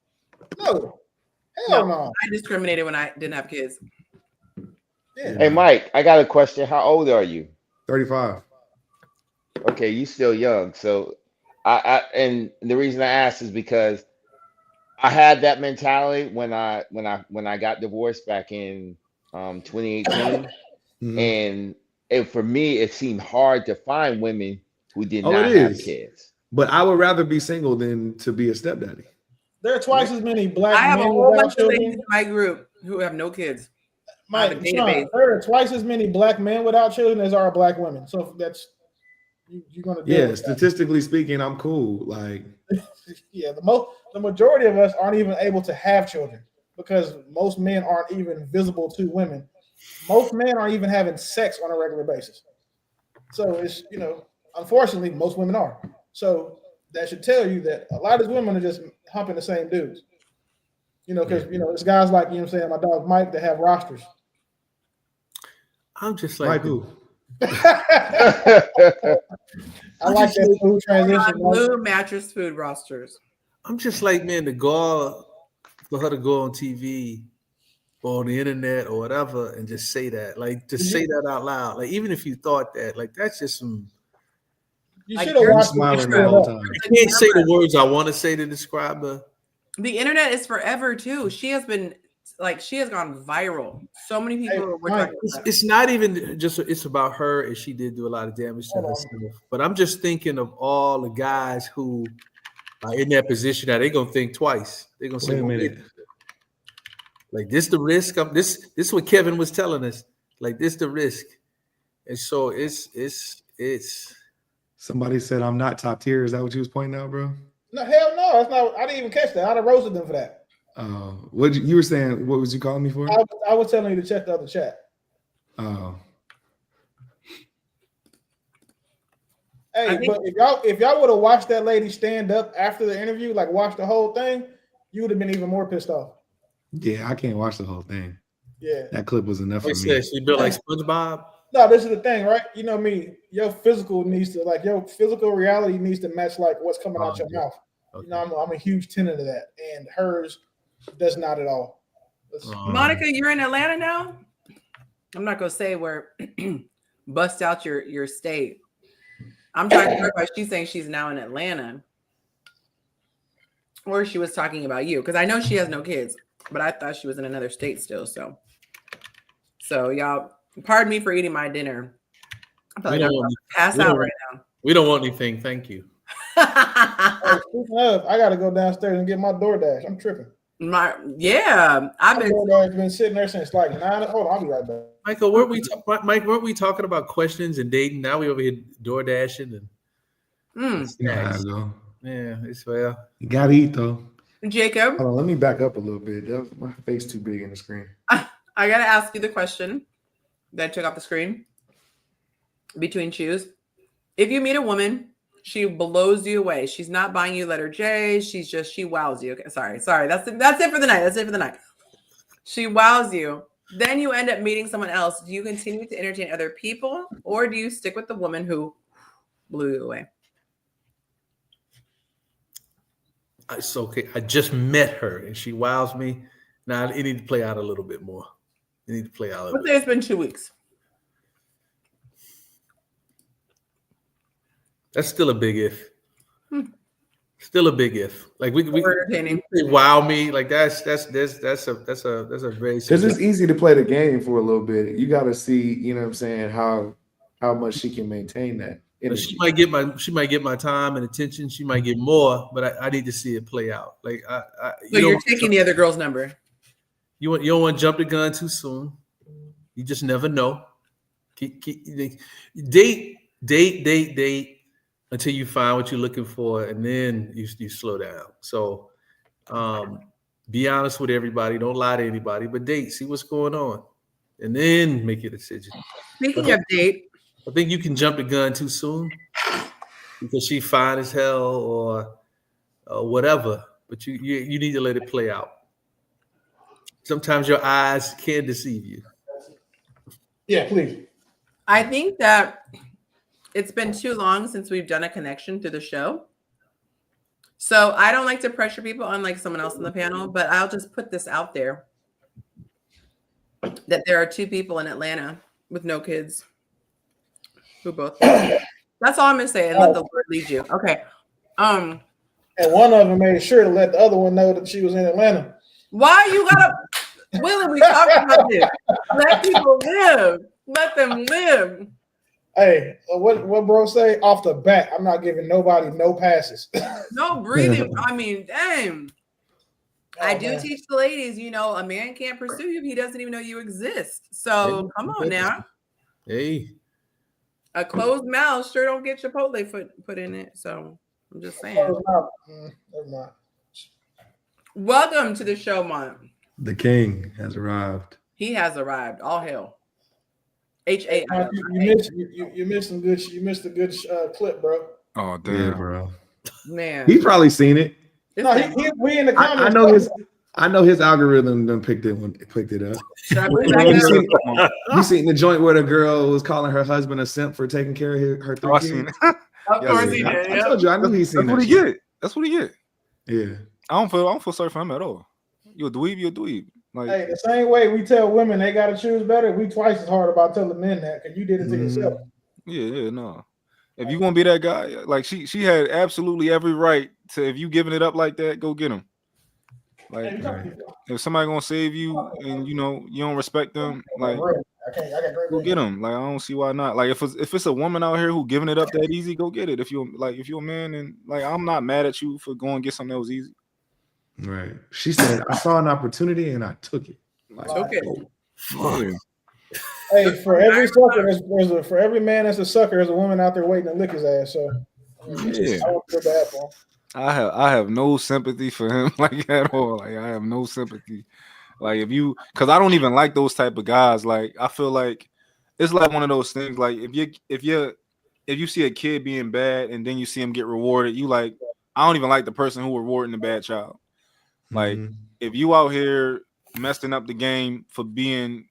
[SPEAKER 3] No. Hell no.
[SPEAKER 1] I discriminated when I didn't have kids.
[SPEAKER 3] Yeah.
[SPEAKER 2] Hey, Mike, I got a question. How old are you?
[SPEAKER 5] 35.
[SPEAKER 2] Okay, you still young. So and the reason I asked is because I had that mentality when I got divorced back in 2018.
[SPEAKER 5] Mhm.
[SPEAKER 2] And for me, it seemed hard to find women who did
[SPEAKER 5] Oh,
[SPEAKER 2] not
[SPEAKER 5] it
[SPEAKER 2] have
[SPEAKER 5] is.
[SPEAKER 2] kids.
[SPEAKER 5] But I would rather be single than to be a stepdaddy.
[SPEAKER 3] There are twice as many black
[SPEAKER 1] I have a
[SPEAKER 3] men
[SPEAKER 1] whole
[SPEAKER 3] without
[SPEAKER 1] bunch of ladies
[SPEAKER 3] children.
[SPEAKER 1] in my group who have no kids.
[SPEAKER 3] Mike,
[SPEAKER 1] I have a
[SPEAKER 3] Sean,
[SPEAKER 1] database.
[SPEAKER 3] there are twice as many black men without children as are black women. So if that's you're gonna deal
[SPEAKER 5] Yeah,
[SPEAKER 3] with that.
[SPEAKER 5] statistically speaking, I'm cool. Like,
[SPEAKER 3] Yeah, the majority of us aren't even able to have children because most men aren't even visible to women. Most men aren't even having sex on a regular basis. So it's unfortunately, most women are. So that should tell you that a lot of these women are just humping the same dudes. Because it's guys like my dog Mike that have rosters.
[SPEAKER 6] I'm just
[SPEAKER 5] Mike
[SPEAKER 6] like,
[SPEAKER 5] who?
[SPEAKER 3] I like that smooth transition.
[SPEAKER 1] Blue mattress food rosters.
[SPEAKER 6] I'm just like, man, the gall for her to go on TV or on the internet or whatever and just say that, like, just say that out loud. Like, even if you thought that, like, that's just some.
[SPEAKER 3] You
[SPEAKER 1] Like,
[SPEAKER 3] should have
[SPEAKER 1] you're
[SPEAKER 3] watched
[SPEAKER 5] smiling
[SPEAKER 3] it.
[SPEAKER 5] the whole time.
[SPEAKER 6] I can't say the words I want to say to describe her.
[SPEAKER 1] The internet is forever too. She has gone viral. So many people were talking about
[SPEAKER 6] It's not even just it's about her, and she did do a lot of damage to herself. But I'm just thinking of all the guys who are in that position that they're gonna think twice. They're gonna say,
[SPEAKER 5] Wait a minute.
[SPEAKER 6] like this the risk. This is what Kevin was telling us. Like this the risk. And so it's
[SPEAKER 5] Somebody said I'm not top tier. Is that what you was pointing out, bro?
[SPEAKER 3] No, hell no. That's not. I didn't even catch that. I'd have roasted them for that.
[SPEAKER 5] What you were saying? What was you calling me for?
[SPEAKER 3] I was telling you to check the other chat.
[SPEAKER 5] Oh,
[SPEAKER 3] Hey, but if y'all would have watched that lady stand up after the interview, like watch the whole thing, you would have been even more pissed off.
[SPEAKER 5] yeah. I can't watch the whole thing.
[SPEAKER 3] Yeah.
[SPEAKER 5] That clip was enough for
[SPEAKER 6] like
[SPEAKER 5] me.
[SPEAKER 6] she built like SpongeBob.
[SPEAKER 3] No, this is the thing, right? You know me. Your physical reality needs to match like what's coming out your mouth.
[SPEAKER 6] Okay.
[SPEAKER 3] I'm a huge tenet of that, and hers does not at all.
[SPEAKER 1] Monica, you're in Atlanta now? I'm not gonna say where bust out your state. I'm trying to clarify. She's saying she's now in Atlanta. Or she was talking about you, because I know she has no kids, but I thought she was in another state still. So y'all, pardon me for eating my dinner. I'm probably not gonna pass out right now.
[SPEAKER 6] We don't want anything. Thank you.
[SPEAKER 3] Hey, speaking of, I gotta go downstairs and get my DoorDash. I'm tripping.
[SPEAKER 1] I've been
[SPEAKER 3] DoorDash been sitting there since like 9. Hold on, I'll be right back.
[SPEAKER 6] Michael, weren't we talking about questions and dating? Now we over here door dashing and
[SPEAKER 5] You know how to go.
[SPEAKER 6] yeah, it's well.
[SPEAKER 5] You gotta eat though.
[SPEAKER 1] Jacob.
[SPEAKER 5] Hold on, let me back up a little bit. My face too big in the screen.
[SPEAKER 1] I gotta ask you the question that I took off the screen. Between shoes, if you meet a woman She blows you away. She's not buying you letter J. She wows you. Okay, sorry. That's it for the night. That's it for the night. She wows you. Then you end up meeting someone else. Do you continue to entertain other people, or do you stick with the woman who blew you away?
[SPEAKER 6] It's okay. I just met her and she wows me. Now it need to play out a little bit more. It need to play out a little
[SPEAKER 1] Let's say it's been 2 weeks.
[SPEAKER 6] That's still a big if. Still a big if. Like we
[SPEAKER 1] entertaining.
[SPEAKER 6] Wow me. Like that's a very
[SPEAKER 5] Because it's easy to play the game for a little bit. You got to see, you know what I'm saying, how much she can maintain that.
[SPEAKER 6] She might get my time and attention. She might get more, but I need to see it play out. Like
[SPEAKER 1] So you're taking the other girl's number.
[SPEAKER 6] You don't want to jump the gun too soon. You just never know. Date until you find what you're looking for, and then you slow down. So be honest with everybody. Don't lie to anybody, but date, see what's going on, and then make your decision.
[SPEAKER 1] Speaking of date,
[SPEAKER 6] I think you can jump the gun too soon because she fine as hell or whatever, but you need to let it play out. Sometimes your eyes can deceive you.
[SPEAKER 3] Yeah, please.
[SPEAKER 1] I think that it's been too long since we've done a connection through the show. So I don't like to pressure people, unlike someone else on the panel, but I'll just put this out there that there are 2 people in Atlanta with no kids who both. That's all I'm gonna say, and let the Lord lead you. Okay.
[SPEAKER 3] And one of them made sure to let the other one know that she was in Atlanta.
[SPEAKER 1] Why you gotta, Willie? We talked about this. Let people live. Let them live.
[SPEAKER 3] Hey, what bro say off the bat? I'm not giving nobody no passes.
[SPEAKER 1] No breathing. I mean, dang. I do
[SPEAKER 3] man.
[SPEAKER 1] teach the ladies, a man can't pursue you if he doesn't even know you exist. So come on now.
[SPEAKER 6] Hey.
[SPEAKER 1] A closed mouth sure don't get Chipotle put in it. So I'm just saying.
[SPEAKER 3] Never mind.
[SPEAKER 1] Welcome to the show, Mont.
[SPEAKER 5] The king has arrived.
[SPEAKER 1] He has arrived. All hail. H-A.
[SPEAKER 3] You missed some good. You missed a good clip, bro.
[SPEAKER 8] Oh damn,
[SPEAKER 5] Yeah, bro.
[SPEAKER 1] Man,
[SPEAKER 5] He's probably seen it.
[SPEAKER 3] No, we in the comments.
[SPEAKER 5] I know his algorithm done picked it up.
[SPEAKER 1] Should I bring that up?
[SPEAKER 5] You seen the joint where the girl was calling her husband a simp for taking care of her 3 kids?
[SPEAKER 8] seen it.
[SPEAKER 1] Of course he did.
[SPEAKER 5] I told you, I knew he's seen
[SPEAKER 8] That's what
[SPEAKER 5] that
[SPEAKER 8] he
[SPEAKER 5] shit.
[SPEAKER 8] get. That's what he get.
[SPEAKER 5] Yeah.
[SPEAKER 8] I don't feel sorry for him at all. You're a dweeb. Like,
[SPEAKER 3] Hey, the same way we tell women they got to choose better, we twice as hard about telling men that because you did it to yourself.
[SPEAKER 8] Yeah, no. If you want to be that guy, like she had absolutely every right to. If you giving it up like that, go get him. Like, if somebody gonna save you and you don't respect them, like, go get them. Like, I don't see why not. Like, if it's a woman out here who giving it up that easy, go get it. If you're a man, and like, I'm not mad at you for going get something that was easy.
[SPEAKER 5] Right. She said, I saw an opportunity and I took it. Like,
[SPEAKER 8] Yeah.
[SPEAKER 3] Hey, for every sucker, for every man that's a sucker, there's a woman out there waiting to lick his ass. So
[SPEAKER 8] Yeah.
[SPEAKER 3] I don't feel bad for him.
[SPEAKER 8] I have no sympathy for him, like, at all. Like, I have no sympathy. Like, because I don't even like those type of guys. Like, I feel like it's like one of those things. Like, if you see a kid being bad and then you see him get rewarded, you like, I don't even like the person who rewarding the bad child. Like, if you out here messing up the game for being,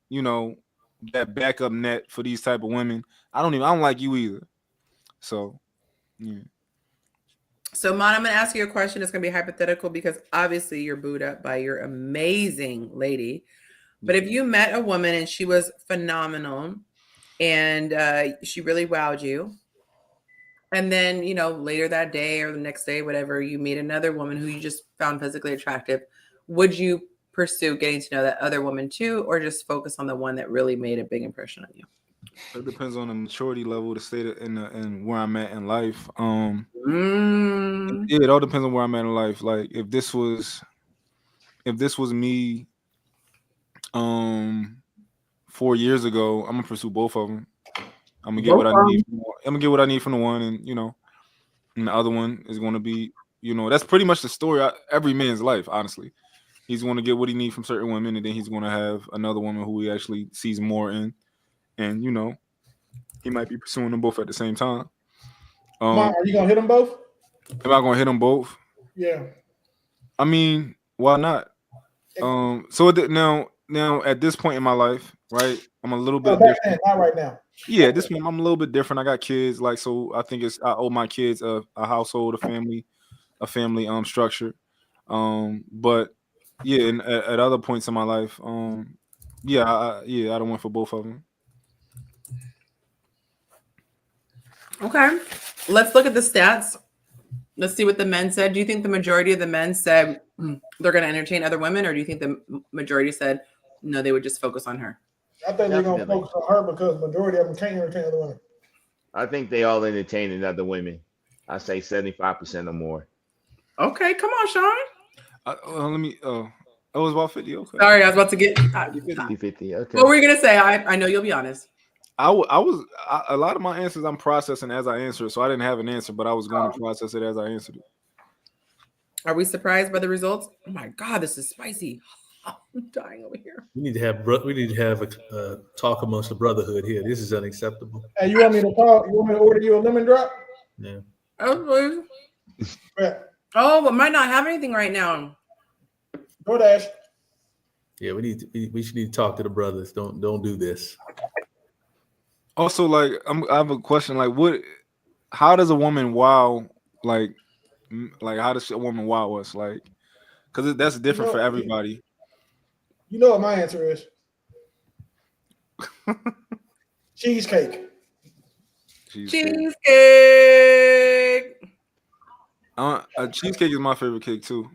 [SPEAKER 8] that backup net for these type of women, I don't like you either. So, yeah.
[SPEAKER 1] So, Mon, I'm going to ask you a question. It's going to be hypothetical because obviously you're booed up by your amazing lady. But if you met a woman and she was phenomenal and she really wowed you, and then, later that day or the next day, whatever, you meet another woman who you just found physically attractive, would you pursue getting to know that other woman too, or just focus on the one that really made a big impression on you?
[SPEAKER 8] It depends on the maturity level, the state and where I'm at in life. Yeah, it all depends on where I'm at in life. Like, if this was me 4 years ago, I'm gonna pursue both of them. I'm gonna get what I need. I'm gonna get what I need from the one, and and the other one is gonna be, that's pretty much the story of every man's life. Honestly, he's gonna get what he needs from certain women, and then he's gonna have another woman who he actually sees more in, and he might be pursuing them both at the same time.
[SPEAKER 3] Are you gonna hit them both?
[SPEAKER 8] Am I gonna hit them both?
[SPEAKER 3] Yeah.
[SPEAKER 8] I mean, why not? So now at this point in my life, right? I'm a little bit
[SPEAKER 3] Back
[SPEAKER 8] different.
[SPEAKER 3] then, not right now.
[SPEAKER 8] Yeah, this one I'm a little bit different. I got kids, like, so I think I owe my kids a household, a family structure. But yeah, and at other points in my life, I don't went for both of them.
[SPEAKER 1] Okay, let's look at the stats. Let's see what the men said. Do you think the majority of the men said they're going to entertain other women, or do you think the majority said no, they would just focus on her?
[SPEAKER 3] I think they're gonna
[SPEAKER 2] Definitely.
[SPEAKER 3] focus on her because the majority of them can't entertain other women.
[SPEAKER 2] I think they all entertaining other women. I say 75% or more.
[SPEAKER 1] Okay, come on, Sean.
[SPEAKER 8] Let me. I was about 50. Okay.
[SPEAKER 1] Sorry, I was about to get
[SPEAKER 2] 50-50. Okay.
[SPEAKER 1] What were you gonna say? I know you'll be honest.
[SPEAKER 8] A lot of my answers I'm processing as I answer it, so I didn't have an answer, but I was going to process it as I answered it.
[SPEAKER 1] Are we surprised by the results? Oh my God, this is spicy. I'm dying over here.
[SPEAKER 6] We need to have a talk amongst the brotherhood here. This is unacceptable.
[SPEAKER 3] Hey, you want me to call? You want me to order you a lemon drop?
[SPEAKER 6] Yeah.
[SPEAKER 1] Oh,
[SPEAKER 3] Yeah.
[SPEAKER 1] but might not have anything right now.
[SPEAKER 3] DoorDash.
[SPEAKER 6] Yeah, we should need to talk to the brothers. Don't do this.
[SPEAKER 8] Also, like, I have a question. Like, how does a woman wow? Like, how does a woman wow us? Like, because that's different for everybody.
[SPEAKER 3] You know what my answer is? Cheesecake.
[SPEAKER 1] Cheesecake.
[SPEAKER 8] Cheesecake is my favorite cake too.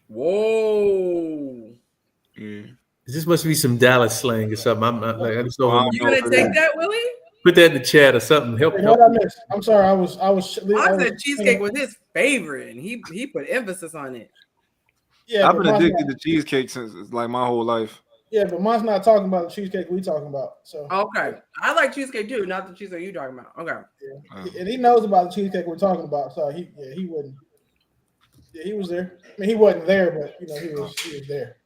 [SPEAKER 1] Whoa.
[SPEAKER 8] Yeah.
[SPEAKER 6] This must be some Dallas slang or something. I'm not like I just don't.
[SPEAKER 1] You gonna take that, Willie?
[SPEAKER 6] Put that in the chat or something. Help.
[SPEAKER 3] What I missed? I'm sorry. I
[SPEAKER 1] said cheesecake was his favorite, and he put emphasis on it.
[SPEAKER 3] Yeah,
[SPEAKER 8] I've been addicted to cheesecake since like my whole life.
[SPEAKER 3] Yeah, but mine's not talking about the cheesecake we talking about. So
[SPEAKER 1] okay, I like cheesecake too, not the cheesecake you talking about. Okay,
[SPEAKER 3] yeah. And he knows about the cheesecake we're talking about. So he wouldn't. Yeah, he was there. I mean, he wasn't there, but he was there.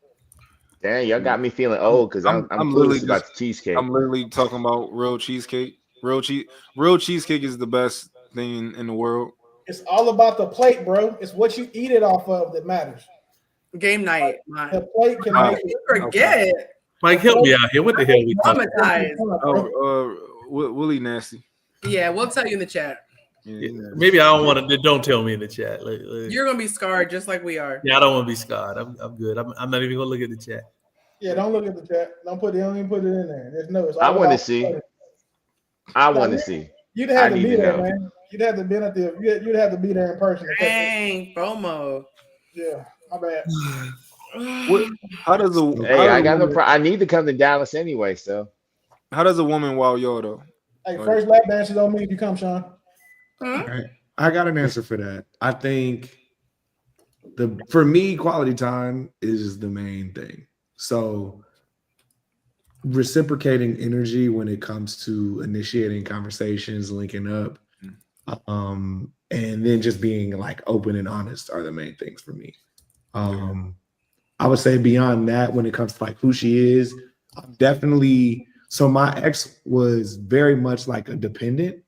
[SPEAKER 2] Damn, y'all got me feeling old because I'm clueless about the cheesecake.
[SPEAKER 8] I'm literally talking about real cheesecake. Real cheesecake is the best thing in the world.
[SPEAKER 3] It's all about the plate, bro. It's what you eat it off of that matters.
[SPEAKER 1] Game night.
[SPEAKER 3] The plate can make it.
[SPEAKER 1] Forget.
[SPEAKER 6] Okay. Mike, help me out here. What the hell we talking
[SPEAKER 1] about?
[SPEAKER 8] Willie nasty.
[SPEAKER 1] Yeah, we'll tell you in the chat.
[SPEAKER 6] Yeah, maybe I don't want to. Don't tell me in the chat.
[SPEAKER 1] You're gonna be scarred just like we are.
[SPEAKER 6] Yeah, I don't want to be scarred. I'm good. I'm not even gonna look at the chat.
[SPEAKER 3] Yeah, don't look at the chat. Don't even put it in there. There's no.
[SPEAKER 2] I want to see. I want to see.
[SPEAKER 3] You'd have to be there, man. You'd have to be at the. You'd have to be there in person.
[SPEAKER 1] Dang, FOMO.
[SPEAKER 3] Yeah, my bad.
[SPEAKER 8] How does a
[SPEAKER 2] I need to come to Dallas anyway. So
[SPEAKER 8] how does a woman wow y'all though?
[SPEAKER 3] Hey, first lap dance is on me if you come, Sean.
[SPEAKER 5] Right. I got an answer for that. I think for me, quality time is the main thing. So reciprocating energy when it comes to initiating conversations, linking up, and then just being like open and honest are the main things for me. I would say beyond that, when it comes to like who she is, I'm definitely. So my ex was very much like a dependent.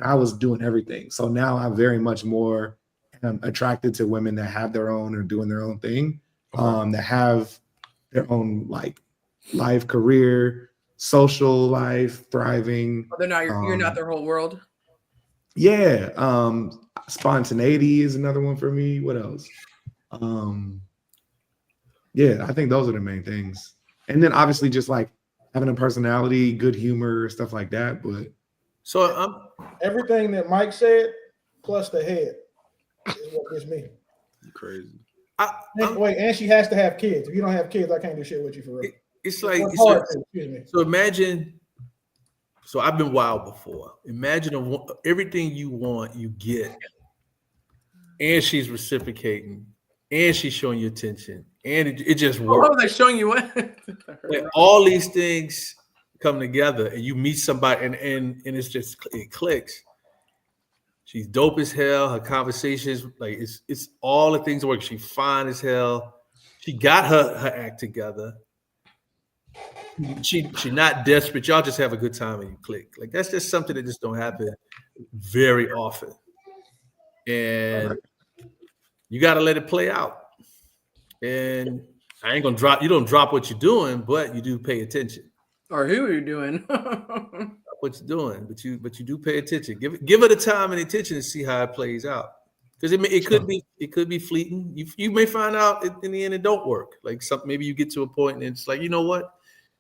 [SPEAKER 5] I was doing everything. So now I'm very much more attracted to women that have their own or doing their own thing, that have their own like life, career, social life, thriving.
[SPEAKER 1] They're not you're not their whole world.
[SPEAKER 5] Yeah. Spontaneity is another one for me. What else? Yeah, I think those are the main things. And then obviously just like having a personality, good humor, stuff like that. But
[SPEAKER 6] so
[SPEAKER 3] everything that Mike said plus the head is what gets me.
[SPEAKER 8] Crazy.
[SPEAKER 3] And she has to have kids. If you don't have kids, I can't do shit with you for real.
[SPEAKER 6] It's like so imagine. So I've been wild before. Imagine everything you want, you get, and she's reciprocating, and she's showing you attention, and it just works.
[SPEAKER 1] Oh, they're showing you what?
[SPEAKER 6] Like all these things come together, and you meet somebody, and it's just it clicks. She's dope as hell. Her conversations, like it's all the things that work. She fine as hell. She got her act together. She's not desperate. Y'all just have a good time and you click. Like that's just something that just don't happen very often. And you got to let it play out. And I ain't gonna drop. You don't drop what you're doing, but you do pay attention.
[SPEAKER 1] Or who are you doing?
[SPEAKER 6] What you're doing, but you do pay attention. Give it the time and attention to see how it plays out. Because it could be fleeting. You may find out in the end it don't work. Like maybe you get to a point and it's like, you know what,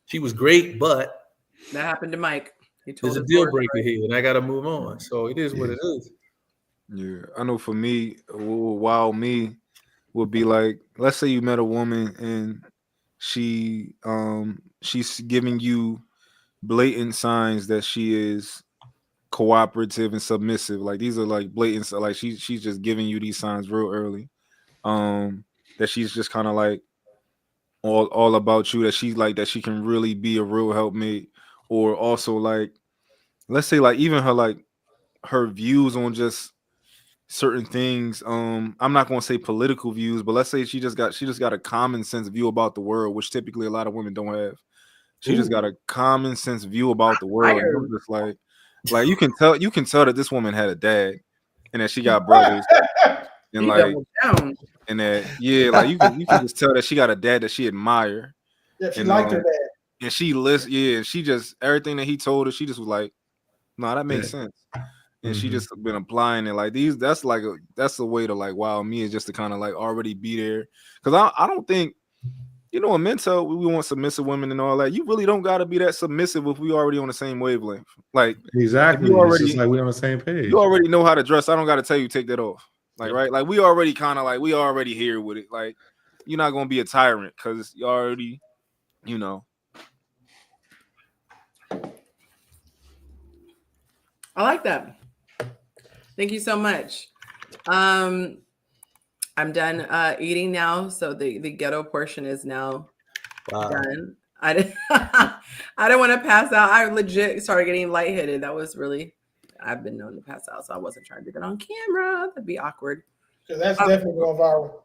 [SPEAKER 6] she was great, but
[SPEAKER 1] That happened to Mike. He told
[SPEAKER 6] there's a
[SPEAKER 1] his
[SPEAKER 6] deal
[SPEAKER 1] story.
[SPEAKER 6] breaker here, and I got to move on. So it is what it is.
[SPEAKER 8] Yeah, I know. For me, wow, me would be like, let's say you met a woman and she's giving you blatant signs that she is cooperative and submissive. Like these are like blatant, like she's just giving you these signs real early. That she's just kind of like all about you, that she's like that she can really be a real helpmate. Or also like, let's say like even her views on just certain things. I'm not gonna say political views, but let's say she just got a common sense view about the world, which typically a lot of women don't have. She just got a common sense view about the world. And I'm just like you can tell that this woman had a dad and that she got brothers and like and that like you can just tell that she got a dad that she admire.
[SPEAKER 3] Yeah, she
[SPEAKER 8] and,
[SPEAKER 3] liked her dad.
[SPEAKER 8] And she listened, and she just everything that he told her, she just was like, "No, that makes sense." And she just been applying it like these. That's a way to like wow me, is just to kind of like already be there. Because I don't think, in mental we want submissive women and all that. You really don't got to be that submissive if we already on the same wavelength. Like
[SPEAKER 5] exactly, it's just like we're on the same page.
[SPEAKER 8] You already know how to dress. I don't got to tell you take that off. Like right, like we already kind of like we already here with it. Like you're not gonna be a tyrant because you already,
[SPEAKER 1] I like that. Thank you so much. I'm done eating now, so the ghetto portion is now done. I didn't want to pass out. I legit started getting lightheaded. That was really, I've been known to pass out, so I wasn't trying to do that on camera. That'd be awkward.
[SPEAKER 3] Because that's definitely going viral.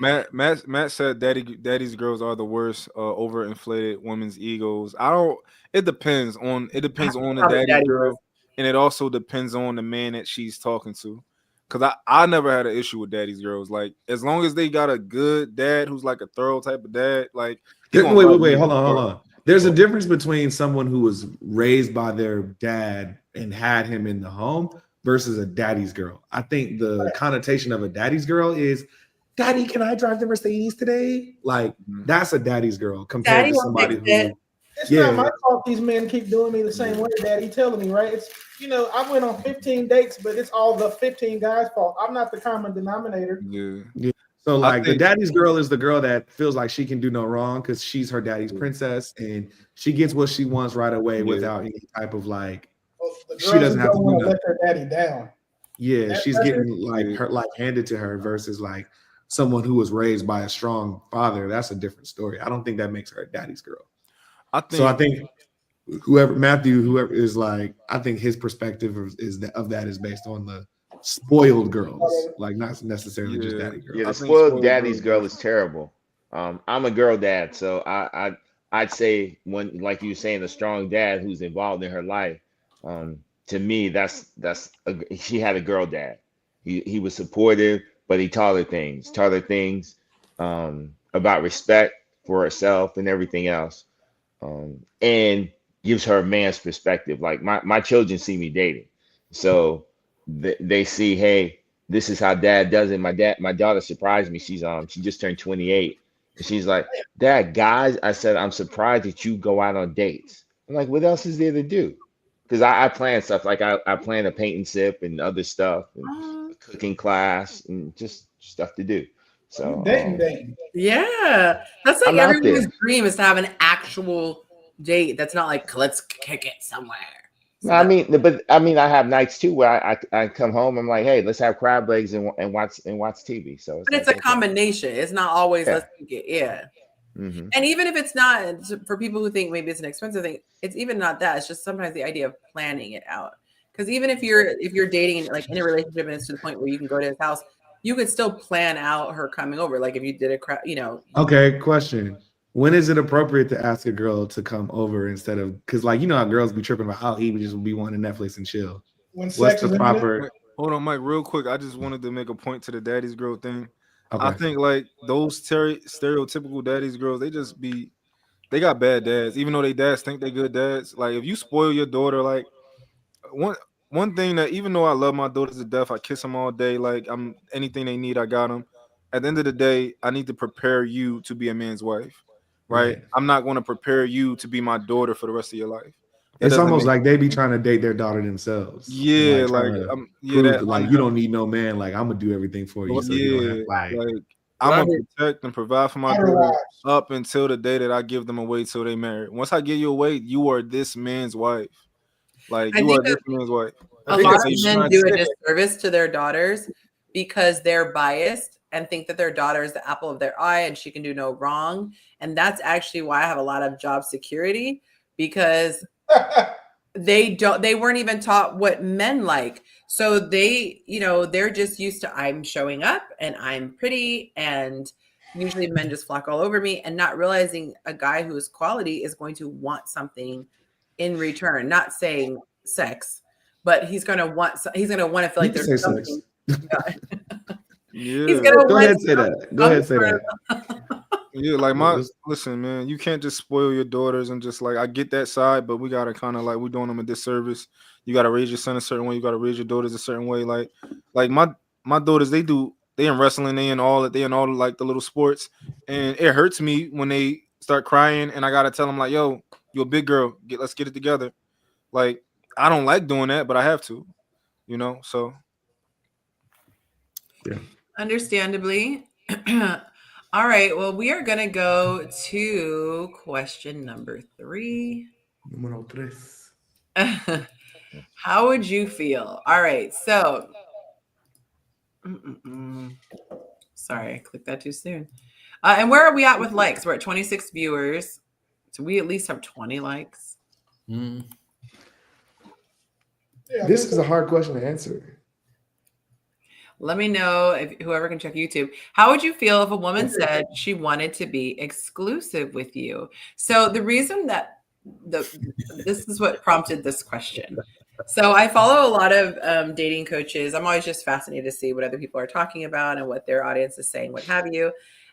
[SPEAKER 8] Like, Matt said daddy's girls are the worst, overinflated women's egos. It depends on the daddy girl, and it also depends on the man that she's talking to. Because I never had an issue with daddy's girls. Like as long as they got a good dad who's like a thorough type of dad, like
[SPEAKER 5] wait, hold on. There's a difference between someone who was raised by their dad and had him in the home versus a daddy's girl. I think the connotation of a daddy's girl is, Daddy, can I drive the Mercedes today? Like that's a daddy's girl compared to somebody who.
[SPEAKER 3] It's not my fault these men keep doing me the same way, Daddy telling me, right? It's, I went on 15 dates, but it's all the 15 guys' fault. I'm not the common denominator.
[SPEAKER 8] Yeah.
[SPEAKER 5] So like the daddy's girl is the girl that feels like she can do no wrong because she's her daddy's princess and she gets what she wants right away without any type of like. She doesn't have to do
[SPEAKER 3] let her daddy down.
[SPEAKER 5] Yeah, she's getting her handed to her versus like someone who was raised by a strong father. That's a different story. I don't think that makes her a daddy's girl. I think whoever is like, I think his perspective is based on the spoiled girls, like not necessarily just daddy girls.
[SPEAKER 2] Yeah, the spoiled daddy's girl is terrible. I'm a girl dad, so I'd say when, like you were saying, a strong dad who's involved in her life. To me, she had a girl dad. He was supportive, but he taught her things about respect for herself and everything else. And gives her a man's perspective. Like my children see me dating, so they see, hey, this is how dad does it. My daughter surprised me. She just turned 28, and she's like, Dad, guys, I said, I'm surprised that you go out on dates. I'm like, what else is there to do? Because I plan stuff like I plan a paint and sip and other stuff, and a cooking class, and just stuff to do. So
[SPEAKER 3] dating.
[SPEAKER 1] Yeah, that's like everyone's dream is to have an actual date. That's not like let's kick it somewhere. So
[SPEAKER 2] I mean, I have nights too where I come home. I'm like, hey, let's have crab legs and watch TV. So
[SPEAKER 1] it's a combination. It's not always let's kick it. Yeah.
[SPEAKER 2] Mm-hmm.
[SPEAKER 1] And even if it's not, for people who think maybe it's an expensive thing, it's even not that. It's just sometimes the idea of planning it out. Because even if you're dating like in a relationship and it's to the point where you can go to his house, you could still plan out her coming over. Like if you did Okay,
[SPEAKER 5] question. When is it appropriate to ask a girl to come over instead of, because like, you know how girls be tripping about, I'll even just be wanting Netflix and chill.
[SPEAKER 3] When
[SPEAKER 5] What's
[SPEAKER 3] sex
[SPEAKER 5] the
[SPEAKER 3] is imminent.
[SPEAKER 5] proper?
[SPEAKER 8] Hold on, Mike, real quick. I just wanted to make a point to the daddy's girl thing. I
[SPEAKER 5] Okay.
[SPEAKER 8] think like those stereotypical daddy's girls, they got bad dads, even though they dads think they good dads. Like if you spoil your daughter, like one one thing that even though I love my daughters to death, I kiss them all day. Like I'm anything they need, I got them. At the end of the day, I need to prepare you to be a man's wife, right?
[SPEAKER 5] Right.
[SPEAKER 8] I'm not going to prepare you to be my daughter for the rest of your life. That
[SPEAKER 5] It's
[SPEAKER 8] doesn't
[SPEAKER 5] almost
[SPEAKER 8] make
[SPEAKER 5] like they be trying to date their daughter themselves and
[SPEAKER 8] yeah,
[SPEAKER 5] like
[SPEAKER 8] like
[SPEAKER 5] trying to
[SPEAKER 8] yeah,
[SPEAKER 5] prove
[SPEAKER 8] that
[SPEAKER 5] that like you don't need no man. Like I'm gonna do everything for you, so you don't have
[SPEAKER 8] yeah,
[SPEAKER 5] like.
[SPEAKER 8] like
[SPEAKER 6] What
[SPEAKER 8] I'm
[SPEAKER 6] I
[SPEAKER 8] gonna
[SPEAKER 6] hear,
[SPEAKER 8] protect and provide for my
[SPEAKER 3] Outer
[SPEAKER 8] daughters
[SPEAKER 3] wives.
[SPEAKER 8] up until the day that I give them away till they marry. Once I give you away, you are this man's wife. Like
[SPEAKER 1] I
[SPEAKER 8] you
[SPEAKER 1] think
[SPEAKER 8] are this man's wife.
[SPEAKER 6] I
[SPEAKER 1] a
[SPEAKER 6] think
[SPEAKER 1] lot
[SPEAKER 6] that's
[SPEAKER 1] of
[SPEAKER 6] what
[SPEAKER 8] Like,
[SPEAKER 6] you're
[SPEAKER 1] men
[SPEAKER 6] trying to
[SPEAKER 1] do a
[SPEAKER 6] say.
[SPEAKER 1] disservice to their daughters because they're biased and think that their daughter is the apple of their eye and she can do no wrong. And that's actually why I have a lot of job security, because they weren't even taught what men like. So they, they're just used to I'm showing up and I'm pretty, and usually men just flock all over me, and not realizing a guy who is quality is going to want something in return. Not saying sex, but he's going to want to feel
[SPEAKER 5] You
[SPEAKER 1] like
[SPEAKER 5] can
[SPEAKER 1] there's
[SPEAKER 5] say
[SPEAKER 1] something.
[SPEAKER 5] sex.
[SPEAKER 1] He's
[SPEAKER 8] yeah,
[SPEAKER 1] going to
[SPEAKER 5] Go
[SPEAKER 1] want
[SPEAKER 5] ahead, say that. Go ahead, say
[SPEAKER 1] some
[SPEAKER 5] that.
[SPEAKER 8] yeah. Like listen, man, you can't just spoil your daughters and just like I get that side, but we gotta kind of like we're doing them a disservice. You gotta raise your son a certain way. You gotta raise your daughters a certain way. Like my daughters, they in wrestling, they in all like the little sports, and it hurts me when they start crying, and I gotta tell them like, yo, you're a big girl, let's get it together. Like I don't like doing that, but I have to, So
[SPEAKER 5] Yeah.
[SPEAKER 1] Understandably. All right. Well, we are going to go to question number 3.
[SPEAKER 5] Número tres.
[SPEAKER 1] How would you feel? All right. So, sorry, I clicked that too soon. And where are we at with likes? We're at 26 viewers. So we at least have 20 likes.
[SPEAKER 6] Mm.
[SPEAKER 3] Yeah,
[SPEAKER 5] This is a hard question to answer.
[SPEAKER 1] Let me know if whoever can check YouTube. How would you feel if a woman said she wanted to be exclusive with you? So the reason that this is what prompted this question. So I follow a lot of dating coaches. I'm always just fascinated to see what other people are talking about and what their audience is saying, what have you.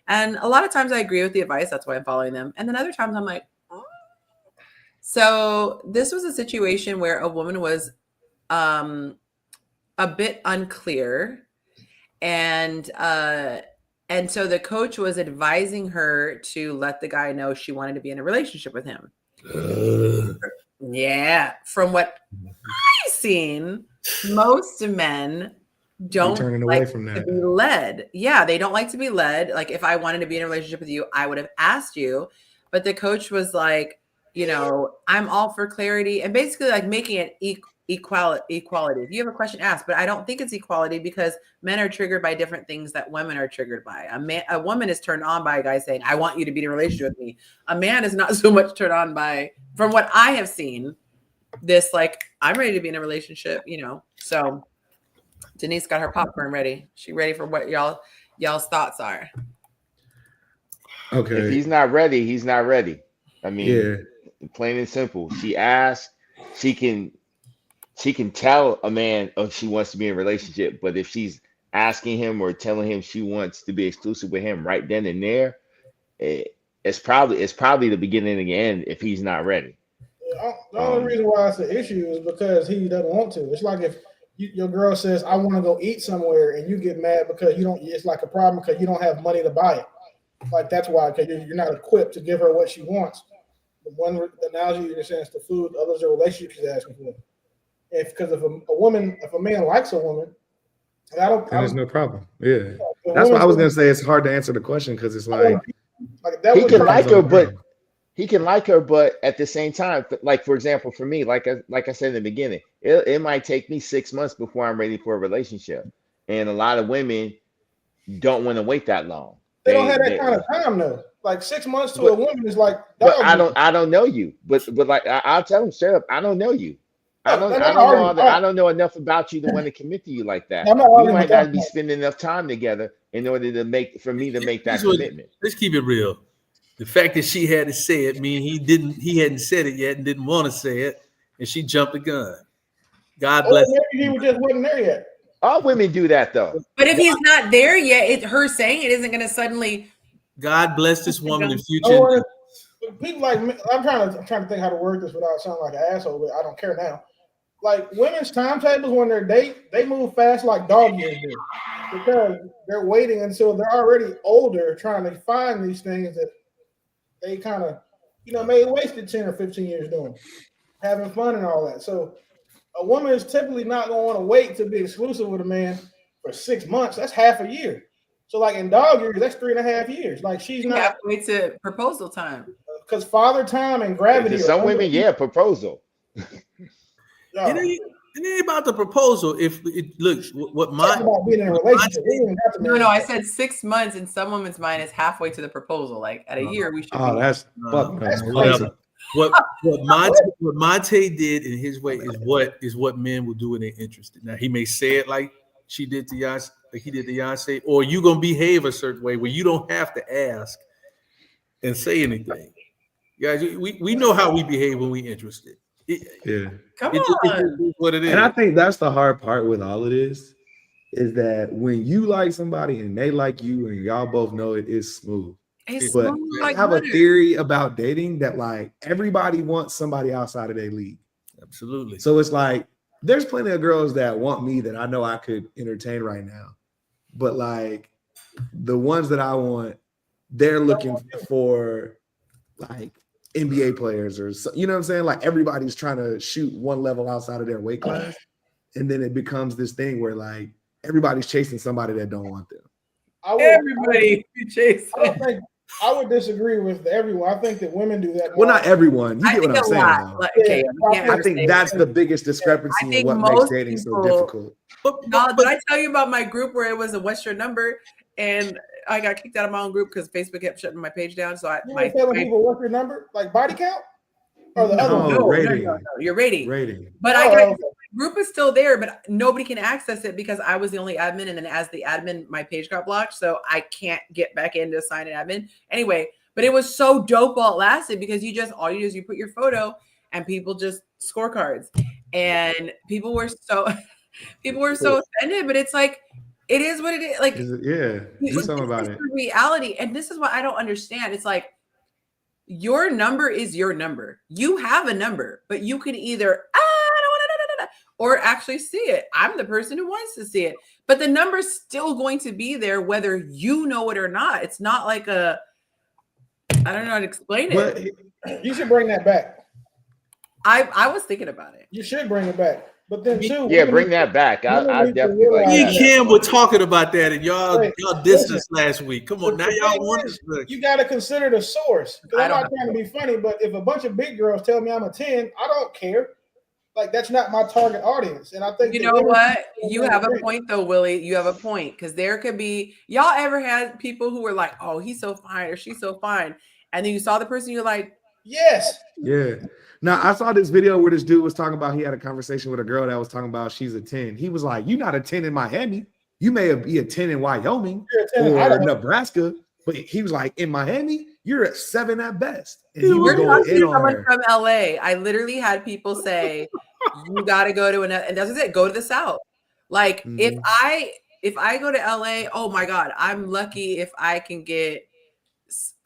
[SPEAKER 1] And a lot of times I agree with the advice. That's why I'm following them. And then other times I'm like, oh. So this was a situation where a woman was a bit unclear. And so the coach was advising her to let the guy know she wanted to be in a relationship with him. Yeah. From what I've seen, most men don't
[SPEAKER 5] turning
[SPEAKER 1] like
[SPEAKER 5] away from
[SPEAKER 1] to
[SPEAKER 5] that.
[SPEAKER 1] be led. Yeah, they don't like to be led. Like if I wanted to be in a relationship with you, I would have asked you. But the coach was like, I'm all for clarity and basically like making it equality. If you have a question, ask. But I don't think it's equality because men are triggered by different things that women are triggered by. A woman is turned on by a guy saying, I want you to be in a relationship with me. A man is not so much turned on by, from what I have seen, this like, I'm ready to be in a relationship, So Denise got her popcorn ready. She ready for what y'all's thoughts are.
[SPEAKER 5] Okay.
[SPEAKER 2] If he's not ready, he's not ready. I mean, plain and simple. She asked, she can tell a man she wants to be in a relationship, but if she's asking him or telling him she wants to be exclusive with him right then and there, it's probably the beginning and the end if he's not ready.
[SPEAKER 3] The only reason why it's an issue is because he doesn't want to. It's like if your girl says, I want to go eat somewhere, and you get mad because you don't, it's like a problem because you don't have money to buy it. Like that's why, because you're not equipped to give her what she wants. The one analogy you're saying is the food, the other's a relationship she's asking for. Because if a man likes a woman, and
[SPEAKER 5] there's no problem. Yeah.
[SPEAKER 3] The
[SPEAKER 5] That's why I was
[SPEAKER 3] woman-
[SPEAKER 5] gonna say it's hard to answer the question because it's like
[SPEAKER 3] that
[SPEAKER 2] He
[SPEAKER 3] would
[SPEAKER 2] can
[SPEAKER 3] be-
[SPEAKER 2] like
[SPEAKER 5] depends on
[SPEAKER 2] her,
[SPEAKER 5] the
[SPEAKER 2] but
[SPEAKER 5] girl.
[SPEAKER 2] he can like her, but at the same time, like for example, for me, like I said in the beginning, it might take me 6 months before I'm ready for a relationship, and a lot of women don't want to wait that long.
[SPEAKER 3] They don't have that kind of time though. Like 6 months to a woman is like
[SPEAKER 2] But
[SPEAKER 3] dog.
[SPEAKER 2] I don't know you. But like I'll tell them straight up, I don't know you. I
[SPEAKER 3] No,
[SPEAKER 2] don't
[SPEAKER 3] I'm not
[SPEAKER 2] know
[SPEAKER 3] arguing.
[SPEAKER 2] I don't know enough about you to want to commit to you like that.
[SPEAKER 3] I'm not
[SPEAKER 2] We
[SPEAKER 3] arguing
[SPEAKER 2] might
[SPEAKER 3] with that
[SPEAKER 2] not be
[SPEAKER 3] part.
[SPEAKER 2] spending enough time together in order to make that
[SPEAKER 6] Here's what-
[SPEAKER 2] commitment.
[SPEAKER 6] Let's keep it real. The fact that she had to say it mean he hadn't said it yet and didn't want to say it, and she jumped the gun. God
[SPEAKER 3] Or
[SPEAKER 6] bless.
[SPEAKER 3] maybe he just wasn't there yet.
[SPEAKER 2] All women do that though.
[SPEAKER 1] But if he's not there yet, her saying it isn't going to suddenly.
[SPEAKER 6] God bless this woman in future.
[SPEAKER 3] No, people like me, I'm trying to think how to word this without sounding like an asshole, but I don't care now. Like women's timetables when they're date, they move fast like dog years do because they're waiting until they're already older, trying to find these things that they kind of, may wasted 10 or 15 years doing, having fun and all that. So a woman is typically not going to want to wait to be exclusive with a man for 6 months. That's half a year. So like in dog years, that's 3.5 years. Like she's not
[SPEAKER 1] halfway to proposal time.
[SPEAKER 3] Because father time and gravity.
[SPEAKER 2] To some women, proposal.
[SPEAKER 6] It ain't about the proposal. If it looks what my
[SPEAKER 3] about being in a relationship.
[SPEAKER 1] No, I said 6 months in some women's mind is halfway to the proposal. Like at a year, we should.
[SPEAKER 5] Oh, that's
[SPEAKER 6] whatever. What Monte did in his way is what men will do when they're interested. Now he may say it like she did to Yonci, like he did to Yonci, or you gonna behave a certain way where you don't have to ask and say anything. Guys, we know how we behave when we're interested.
[SPEAKER 1] Come on.
[SPEAKER 6] It's what it is.
[SPEAKER 5] And I think that's the hard part with all of this is that when you like somebody and they like you and y'all both know it is smooth. But I have a theory about dating that like everybody wants somebody outside of their league.
[SPEAKER 6] Absolutely.
[SPEAKER 5] So it's like there's plenty of girls that want me that I know I could entertain right now. But like the ones that I want, they're looking for like NBA players or you know what I'm saying? Like everybody's trying to shoot one level outside of their weight class. And then it becomes this thing where like everybody's chasing somebody that don't want them.
[SPEAKER 1] Everybody chasing.
[SPEAKER 3] I would disagree with everyone. I think that women do that.
[SPEAKER 5] Well, not everyone. You get what I'm saying.
[SPEAKER 1] Like, okay,
[SPEAKER 5] I think that's the biggest discrepancy in what makes dating so difficult.
[SPEAKER 1] Did I tell you about my group where it was a what's your number? And I got kicked out of my own group because Facebook kept shutting my page down. So
[SPEAKER 3] telling people what's your number? Like body count? Or the other one?
[SPEAKER 5] No, rating.
[SPEAKER 1] No, your rating.
[SPEAKER 5] Rating.
[SPEAKER 1] But my group is still there, but nobody can access it because I was the only admin. And then as the admin, my page got blocked. So I can't get back in to sign an admin. Anyway, but it was so dope while it lasted because all you do is you put your photo and people just scorecards. And people were so offended, but it's like, it is what it is. Like,
[SPEAKER 5] do something about it.
[SPEAKER 1] Reality. And this is what I don't understand. It's like, your number is your number. You have a number, but you can either or actually see it. I'm the person who wants to see it, but the number's still going to be there whether you know it or not. It's not like I don't know how to explain it.
[SPEAKER 3] You should bring that back.
[SPEAKER 1] I was thinking about it.
[SPEAKER 3] You should bring it back. But then too,
[SPEAKER 2] bring that back. I definitely like
[SPEAKER 6] Me
[SPEAKER 2] that.
[SPEAKER 6] and Kim were talking about that, and y'all dissed us last week. Come on, now y'all want this.
[SPEAKER 3] You got to consider the source. I'm not trying to be funny, but if a bunch of big girls tell me I'm a 10, I don't care. Like that's not my target audience, and I think
[SPEAKER 1] you know what? You have a point though, Willie. You have a point because there could be y'all ever had people who were like, "Oh, he's so fine" or "She's so fine," and then you saw the person, you're like,
[SPEAKER 3] "Yes."
[SPEAKER 5] Yeah. Now I saw this video where this dude was talking about he had a conversation with a girl that was talking about she's a 10. He was like, "You're not a 10 in Miami. You may be a 10 in Wyoming or Nebraska." But he was like, in Miami, you're at 7 at best. And he was going in on her.
[SPEAKER 1] From LA. I literally had people say, you got to go to another, and that's it. Go to the South. Like if I go to LA, oh my God, I'm lucky if I can get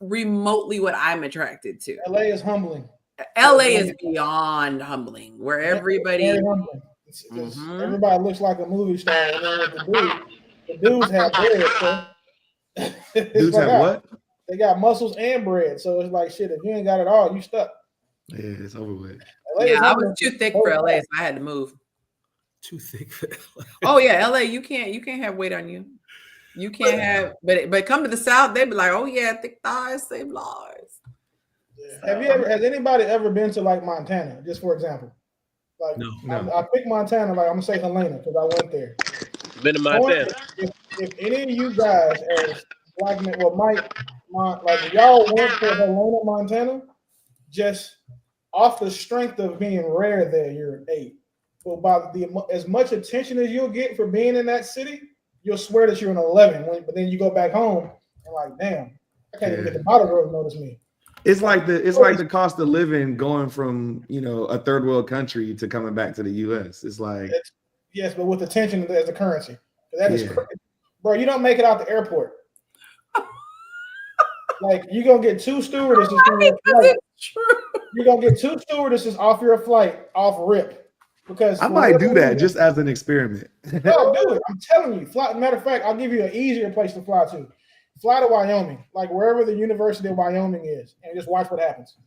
[SPEAKER 1] remotely what I'm attracted to.
[SPEAKER 3] LA is humbling.
[SPEAKER 1] LA is beyond humbling, where everybody
[SPEAKER 3] everybody looks like a movie star. And then the dudes have bread. So.
[SPEAKER 5] Dudes have what?
[SPEAKER 3] They got muscles and bread. So it's like shit. If you ain't got it all, you stuck.
[SPEAKER 5] Yeah, it's over with.
[SPEAKER 1] I was too thick for LA, so I had to move.
[SPEAKER 6] Too thick for LA.
[SPEAKER 1] Oh yeah, LA, you can't have weight on you. You can't have, but come to the South, they'd be like, oh yeah, thick thighs, same lives.
[SPEAKER 3] Yeah. Has anybody ever been to like Montana, just for example? Like no. I picked Montana, like I'm gonna say Helena because I went there.
[SPEAKER 7] Been to Montana.
[SPEAKER 3] If any of you guys as black men, like y'all went to Helena, Montana, just off the strength of being rare there, you're an 8. Well, by as much attention as you'll get for being in that city, you'll swear that you're an 11. But then you go back home and like, damn, I can't even get the bottle girl to notice me.
[SPEAKER 5] It's like the cost of living going from a third world country to coming back to the U.S. It's like
[SPEAKER 3] yes, but with attention as a currency. That is crazy. Bro, you don't make it out the airport. Like you're gonna get 2 stewardesses from your flight. You're gonna get 2 stewardesses off your flight off rip. Because
[SPEAKER 5] I might do that just as an experiment.
[SPEAKER 3] No, do it. I'm telling you. Matter of fact, I'll give you an easier place to fly to. Fly to Wyoming, like wherever the University of Wyoming is, and just watch what happens.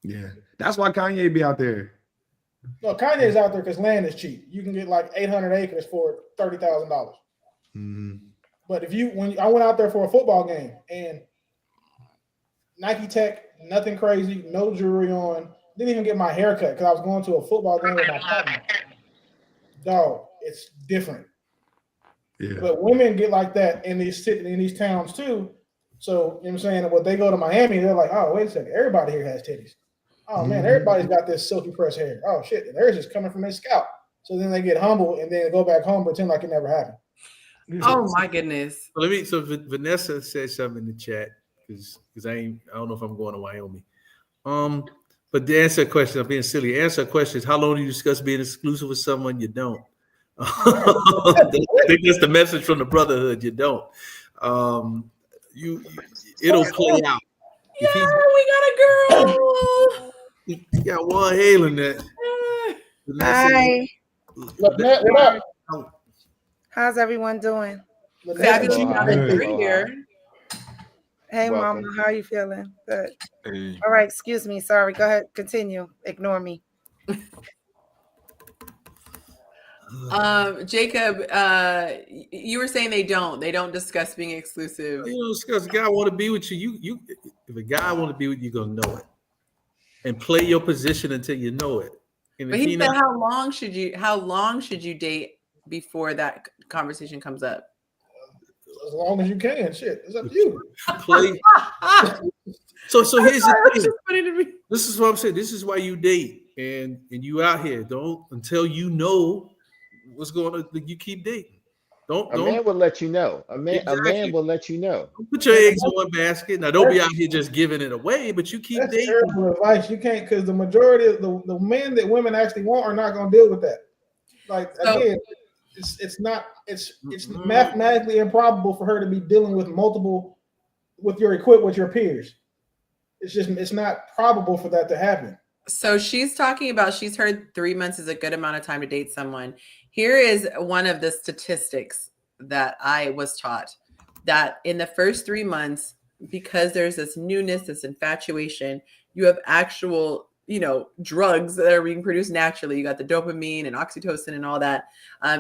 [SPEAKER 5] Yeah, that's why Kanye be out there.
[SPEAKER 3] No, Kanye's out there because land is cheap. You can get like 800 acres for $30,000.
[SPEAKER 5] Mm-hmm.
[SPEAKER 3] But when I went out there for a football game and Nike Tech, nothing crazy, no jewelry on, didn't even get my hair cut because I was going to a football game with my partner. Dog, it's different.
[SPEAKER 5] Yeah.
[SPEAKER 3] But women get like that in these towns too. So you know what I'm saying? When they go to Miami, they're like, oh, wait a second, everybody here has titties. Oh man, everybody's got this silky pressed hair. Oh shit, theirs is coming from their scalp. So then they get humble and then they go back home, pretend like it never happened.
[SPEAKER 1] Oh my goodness.
[SPEAKER 6] So Vanessa said something in the chat because I don't know if I'm going to Wyoming. But to answer a question, I'm being silly. Answer a question is how long do you discuss being exclusive with someone you don't? I think that's the message from the brotherhood. You don't. It'll play out.
[SPEAKER 1] Yeah, we got a girl.
[SPEAKER 6] You got one hailing that.
[SPEAKER 9] Hi.
[SPEAKER 3] What up?
[SPEAKER 9] How's everyone doing?
[SPEAKER 1] Fabulous.
[SPEAKER 2] Hello.
[SPEAKER 1] Here.
[SPEAKER 9] Hey,
[SPEAKER 2] Welcome.
[SPEAKER 9] Mama, how are you feeling? Good.
[SPEAKER 8] Hey.
[SPEAKER 9] All right, excuse me. Sorry. Go ahead. Continue. Ignore me.
[SPEAKER 1] Jacob, you were saying they don't discuss being exclusive.
[SPEAKER 6] You know, because a guy want to be with you. If a guy want to be with you, you're gonna know it, and play your position until you know it. And
[SPEAKER 1] But he said, how long should you date before that conversation comes up?
[SPEAKER 3] As long as you can. Shit, it's up to you.
[SPEAKER 6] Play. So here's the thing. This is what I'm saying. This is why you date, and you out here. Don't until you know what's going on. You keep dating.
[SPEAKER 2] A man will let you know. A man will let you know.
[SPEAKER 6] Don't put your eggs in one basket. Now, don't be out here just giving it away, but you keep dating.
[SPEAKER 3] Terrible advice. You can't, because the majority of the men that women actually want are not going to deal with that. Like again, it's mathematically improbable for her to be dealing with multiple with your peers. It's not probable for that to happen.
[SPEAKER 1] So she's heard 3 months is a good amount of time to date someone. Here is one of the statistics that I was taught, that in the first 3 months, because there's this newness, this infatuation, you have actual, drugs that are being produced naturally. You got the dopamine and oxytocin and all that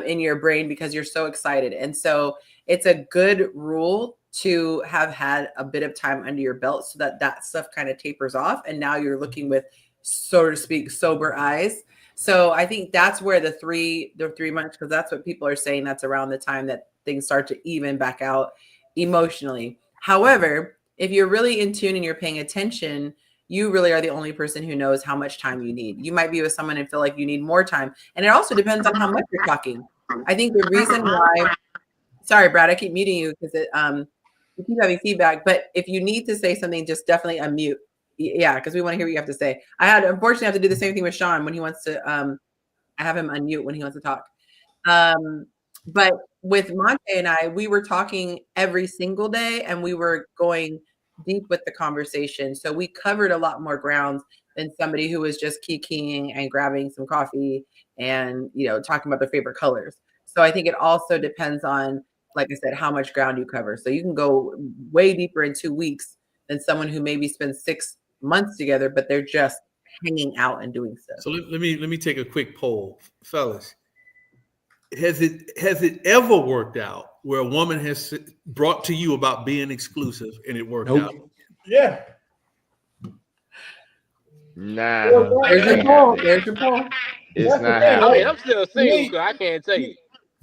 [SPEAKER 1] in your brain because you're so excited. And so it's a good rule to have had a bit of time under your belt so that stuff kind of tapers off. And now you're looking with, so to speak, sober eyes. So I think that's where the 3 months, because that's what people are saying, that's around the time that things start to even back out emotionally. However, if you're really in tune and you're paying attention, you really are the only person who knows how much time you need. You might be with someone and feel like you need more time. And it also depends on how much you're talking. I think the reason why, sorry, Brad, I keep muting you because you keep having feedback, but if you need to say something, just definitely unmute. Yeah, because we want to hear what you have to say. Unfortunately have to do the same thing with Sean when he wants to. I have him unmute when he wants to talk. But with Monte and I, we were talking every single day, and we were going deep with the conversation. So we covered a lot more grounds than somebody who was just kikiing and grabbing some coffee and talking about their favorite colors. So I think it also depends on, like I said, how much ground you cover. So you can go way deeper in 2 weeks than someone who maybe spends 6 months together, but they're just hanging out and doing stuff.
[SPEAKER 6] So let me take a quick poll, fellas. Has it ever worked out where a woman has brought to you about being exclusive and it worked out?
[SPEAKER 3] Yeah.
[SPEAKER 2] Nah.
[SPEAKER 1] There's your poll. There's your poll.
[SPEAKER 2] It's
[SPEAKER 3] That's
[SPEAKER 2] not
[SPEAKER 3] the thing.
[SPEAKER 10] I mean,
[SPEAKER 2] happening.
[SPEAKER 10] I'm still single, so I can't tell you.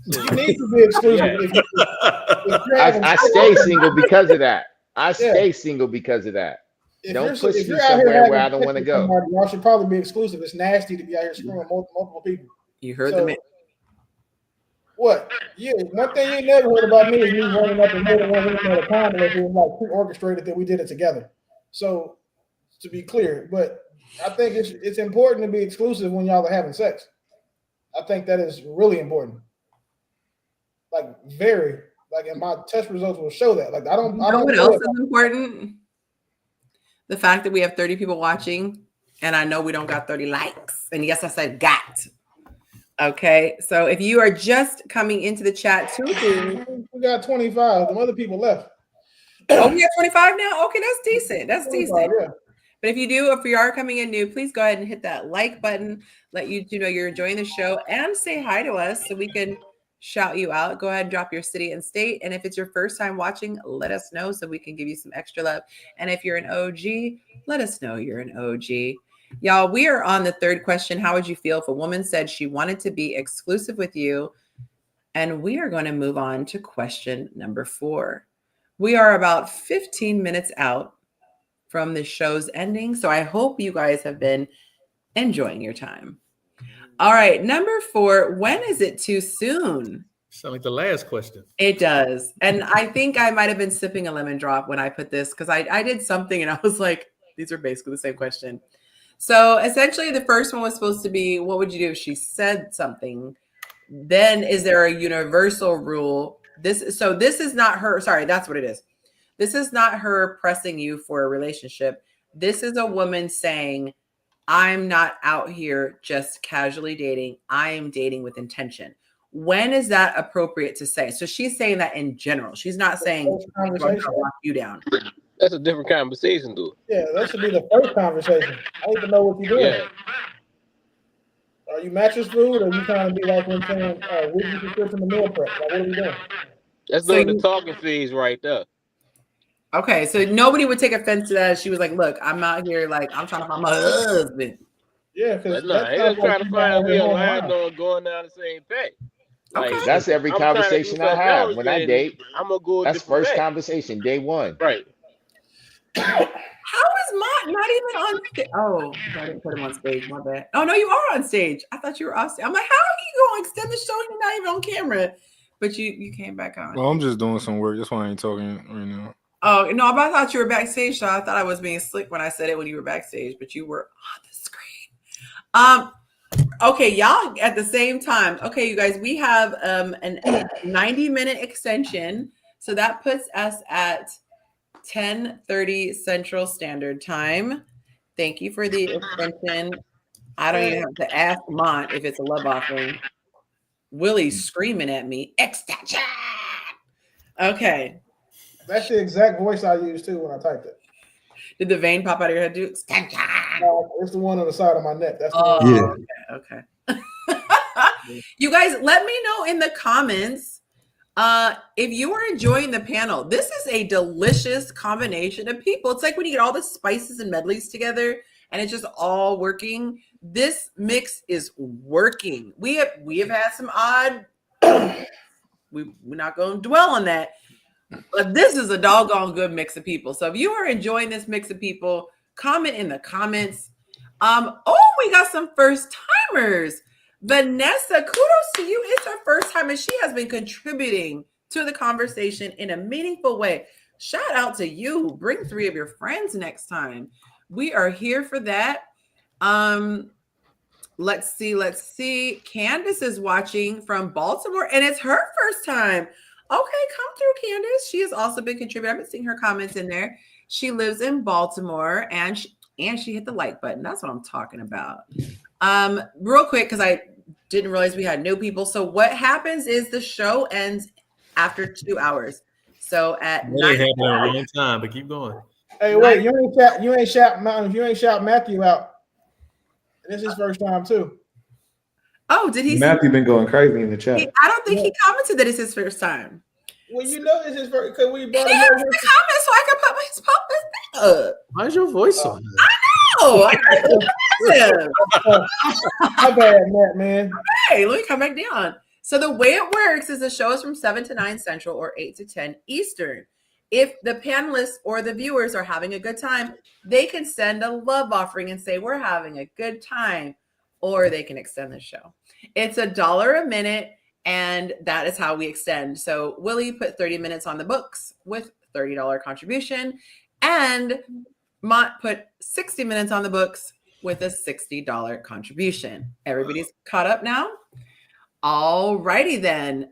[SPEAKER 3] You need to be exclusive.
[SPEAKER 10] Yeah.
[SPEAKER 2] I stay single because of that. I stay single because of that. Don't push me somewhere where I don't want to go.
[SPEAKER 3] Y'all should probably be exclusive. It's nasty to be out here screwing multiple people.
[SPEAKER 1] You heard the man.
[SPEAKER 3] What? Yeah, one thing you ain't never heard about me is me running up and more than one woman at a time unless it was like pre-orchestrated that we did it together. So to be clear, but I think it's important to be exclusive when y'all are having sex. I think that is really important. Like very like, and my test results will show that. Like I
[SPEAKER 1] You
[SPEAKER 3] don't
[SPEAKER 1] know what
[SPEAKER 3] know
[SPEAKER 1] else
[SPEAKER 3] if
[SPEAKER 1] is important? The fact that we have 30 people watching, and I know we don't got 30 likes. And yes, I said got. Okay, so if you are just coming into the chat too,
[SPEAKER 3] we got 25. The other people left.
[SPEAKER 1] oh, we have 25 now. Okay, that's decent. That's
[SPEAKER 3] 25,
[SPEAKER 1] decent.
[SPEAKER 3] yeah.
[SPEAKER 1] But if you are coming in new, please go ahead and hit that like button. Let you know you're enjoying the show and say hi to us so we can shout you out. Go ahead and drop your city and state. And if it's your first time watching, let us know so we can give you some extra love. And if you're an OG, let us know you're an OG. Y'all, we are on the third question. How would you feel if a woman said she wanted to be exclusive with you? And we are going to move on to question number 4. We are about 15 minutes out from the show's ending. So I hope you guys have been enjoying your time. All right, number 4, when is it too soon?
[SPEAKER 6] Sound like the last question.
[SPEAKER 1] It does. And I think I might have been sipping a lemon drop when I put this because I did something and I was like, these are basically the same question. So essentially the first one was supposed to be, what would you do if she said something? Then is there a universal rule? This is not her. Sorry, that's what it is. This is not her pressing you for a relationship. This is a woman saying, I'm not out here just casually dating. I am dating with intention. When is that appropriate to say? So she's saying that in general. She's not saying I'm going to lock you down.
[SPEAKER 10] That's a different conversation, dude.
[SPEAKER 3] Yeah, that should be the first conversation. I need to know what you're doing.
[SPEAKER 10] Yeah.
[SPEAKER 3] Are you mattress food, or are you trying to be like when saying, "Would you subscription to meal prep?" Like, what are we doing?
[SPEAKER 10] That's
[SPEAKER 1] So
[SPEAKER 10] doing the talking phase right there.
[SPEAKER 1] Okay, so nobody would take offense to that. She was like, "Look, I'm out here like I'm trying to find my husband."
[SPEAKER 3] Yeah, because
[SPEAKER 10] But nah, he just trying to find out we aligned on going down the same path. Like,
[SPEAKER 1] Okay.
[SPEAKER 2] That's every
[SPEAKER 10] I'm trying to do
[SPEAKER 2] conversation I
[SPEAKER 10] something
[SPEAKER 2] have
[SPEAKER 10] else,
[SPEAKER 2] when I
[SPEAKER 10] then
[SPEAKER 2] date.
[SPEAKER 10] I'm gonna go a
[SPEAKER 2] That's
[SPEAKER 10] different
[SPEAKER 2] first
[SPEAKER 10] path.
[SPEAKER 2] conversation, day one.
[SPEAKER 10] Right.
[SPEAKER 1] How is Mont not even on stage? Oh, I didn't put him on stage. My bad. Oh no, you are on stage. I thought you were off stage. I'm like, how are you going to extend the show? You're not even on camera. But you came back on.
[SPEAKER 8] Well, I'm just doing some work. That's why I ain't talking right now.
[SPEAKER 1] Oh no, but I thought you were backstage, so I thought I was being slick when I said it when you were backstage, but you were on the screen. Okay, y'all at the same time. Okay, you guys, we have an 90-minute extension. So that puts us at 10:30 Central Standard Time. Thank you for the extension. I don't even have to ask Mont if it's a love offering. Willie's screaming at me. Extension. Okay.
[SPEAKER 3] That's the exact voice I used too when I typed it.
[SPEAKER 1] Did the vein pop out of your head, dude? Extension.
[SPEAKER 3] No, it's the one on the side of my neck. That's the
[SPEAKER 1] one. Okay. You guys, let me know in the comments if you are enjoying the panel. This is a delicious combination of people. It's like when you get all the spices and medleys together and it's just all working. This mix is working. We have had some odd. We're not going to dwell on that, but this is a doggone good mix of people. So if you are enjoying this mix of people, comment in the comments. We got some first timers. Vanessa, kudos to you. It's her first time and she has been contributing to the conversation in a meaningful way. Shout out to you. Bring 3 of your friends next time. We are here for that. Let's see. Candace is watching from Baltimore and it's her first time. Okay, come through, Candace. She has also been contributing. I've been seeing her comments in there. She lives in Baltimore and she hit the like button. That's what I'm talking about. Real quick, because I didn't realize we had new people. So what happens is the show ends after 2 hours. So at
[SPEAKER 6] That ain't happening in a long time, but keep going.
[SPEAKER 3] Hey, wait, you ain't shout Matthew out. This is his first time too.
[SPEAKER 1] Oh, did he?
[SPEAKER 5] Matthew been going crazy in the chat.
[SPEAKER 1] I don't think he commented that it's his first time.
[SPEAKER 3] Well, you know it's his first because we brought
[SPEAKER 1] him
[SPEAKER 3] up
[SPEAKER 1] the comments so I can put his post up.
[SPEAKER 6] Why's your voice so
[SPEAKER 1] high?
[SPEAKER 3] My bad, Matt, man.
[SPEAKER 1] Hey, let me come back down. So the way it works is the show is from 7 to 9 Central or 8 to 10 Eastern. If the panelists or the viewers are having a good time, they can send a love offering and say, we're having a good time, or they can extend the show. It's $1 a minute. And that is how we extend. So Willie put 30 minutes on the books with $30 contribution, and Mont put 60 minutes on the books with a $60 contribution. Everybody's caught up now? All righty then.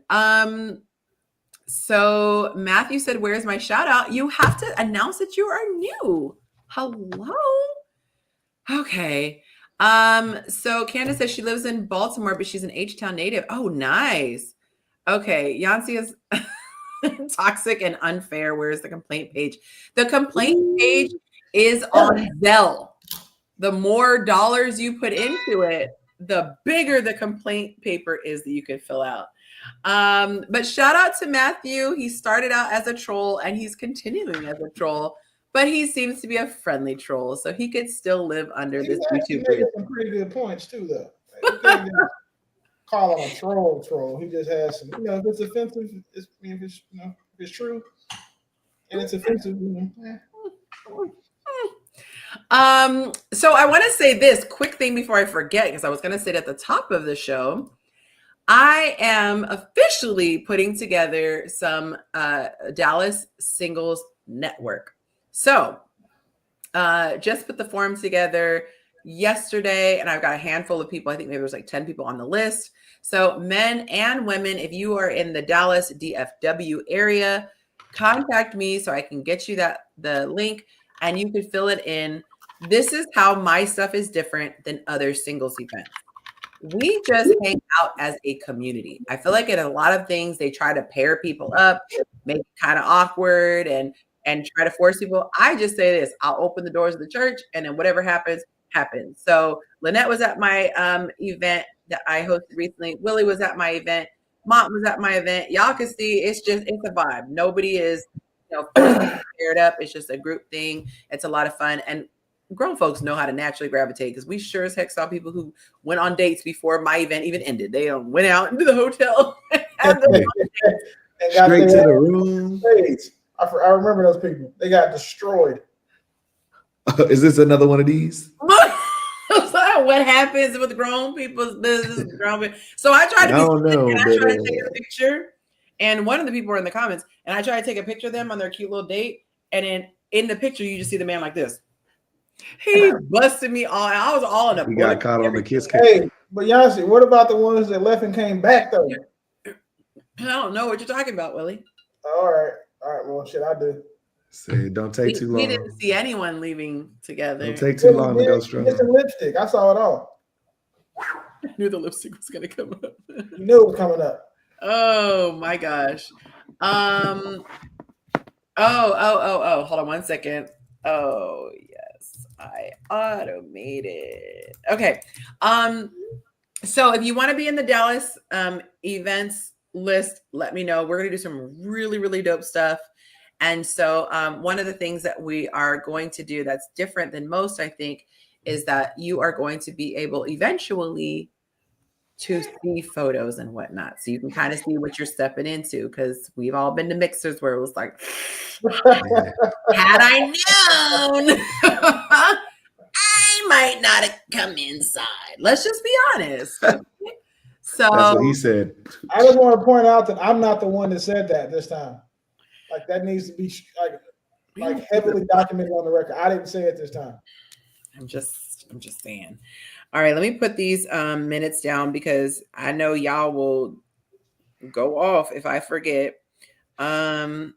[SPEAKER 1] So Matthew said, where's my shout out? You have to announce that you are new. Hello? Okay. So Candace says she lives in Baltimore, but she's an H-Town native. Oh, nice. Okay. Yonci is toxic and unfair. Where's the complaint page? The complaint page is on Zelle. The more dollars you put into it, the bigger the complaint paper is that you can fill out. But shout out to Matthew. He started out as a troll and he's continuing as a troll, but he seems to be a friendly troll, so he could still live under this YouTube
[SPEAKER 3] group. Some pretty good points too, though. You can't just call him a troll. He just has some, if it's offensive, if it's true, and it's offensive,
[SPEAKER 1] So I want to say this quick thing before I forget, because I was going to say it at the top of the show. I am officially putting together some Dallas Singles Network. So just put the form together yesterday, and I've got a handful of people. I think maybe there's like 10 people on the list. So men and women, if you are in the Dallas DFW area, contact me so I can get you the link and you can fill it in. This is how my stuff is different than other singles events. We just hang out as a community. I feel like in a lot of things, they try to pair people up, make it kind of awkward and try to force people. I just say this, I'll open the doors of the church and then whatever happens, happens. So Lynette was at my event that I hosted recently. Willie was at my event. Mont was at my event. Y'all can see it's a vibe. Nobody is paired up. It's just a group thing. It's a lot of fun. And grown folks know how to naturally gravitate, because we sure as heck saw people who went on dates before my event even ended. They went out into the hotel and
[SPEAKER 5] straight to the room.
[SPEAKER 3] I remember those people. They got destroyed.
[SPEAKER 5] Is this another one of these?
[SPEAKER 1] What happens with grown people's business? So I tried to take a picture, and one of the people were in the comments, and I tried to take a picture of them on their cute little date, and then in the picture you just see the man like this. He busted me all. I was all in a.
[SPEAKER 5] He got caught on the kiss cam.
[SPEAKER 3] Hey, but Yonci, what about the ones that left and came back though?
[SPEAKER 1] I don't know what you're talking about, Willie.
[SPEAKER 3] All right. Well, shit, I do.
[SPEAKER 5] Say, don't take too long.
[SPEAKER 1] We didn't see anyone leaving together.
[SPEAKER 5] Don't take too long to go strong.
[SPEAKER 3] It's a lipstick. I saw it all.
[SPEAKER 1] I knew the lipstick was gonna come up.
[SPEAKER 3] You knew it was coming up.
[SPEAKER 1] Oh my gosh. Oh. Hold on 1 second. Oh yes, I automated. Okay. So if you want to be in the Dallas events list, let me know. We're gonna do some really, really dope stuff. And so one of the things that we are going to do that's different than most, I think, is that you are going to be able eventually to see photos and whatnot. So you can kind of see what you're stepping into, because we've all been to mixers where it was like, had I known, I might not have come inside. Let's just be honest. So
[SPEAKER 5] that's what he said.
[SPEAKER 3] I just want to point out that I'm not the one that said that this time. Like, that needs to be like heavily documented on the record. I didn't say it this time.
[SPEAKER 1] I'm just saying. All right, let me put these minutes down, because I know y'all will go off if I forget. Okay,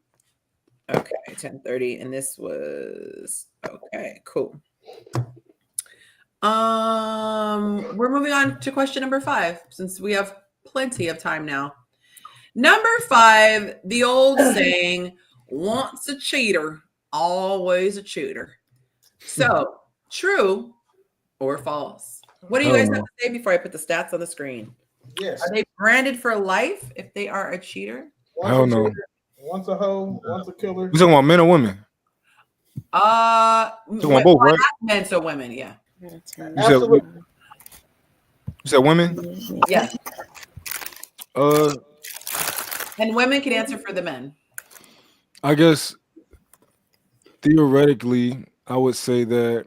[SPEAKER 1] 10:30, and this was okay, cool. We're moving on to question number 5, since we have plenty of time now. Number 5, the old saying, once a cheater, always a cheater. So, true or false? What do you guys have to say before I put the stats on the screen?
[SPEAKER 3] Yes.
[SPEAKER 1] Are they branded for life if they are a cheater?
[SPEAKER 8] I don't know.
[SPEAKER 3] Once a hoe, once a killer.
[SPEAKER 8] You talking about men or women? Both, right?
[SPEAKER 1] Men, so women, yeah.
[SPEAKER 8] You said women?
[SPEAKER 1] Yeah. And women can answer for the men.
[SPEAKER 8] I guess theoretically, I would say that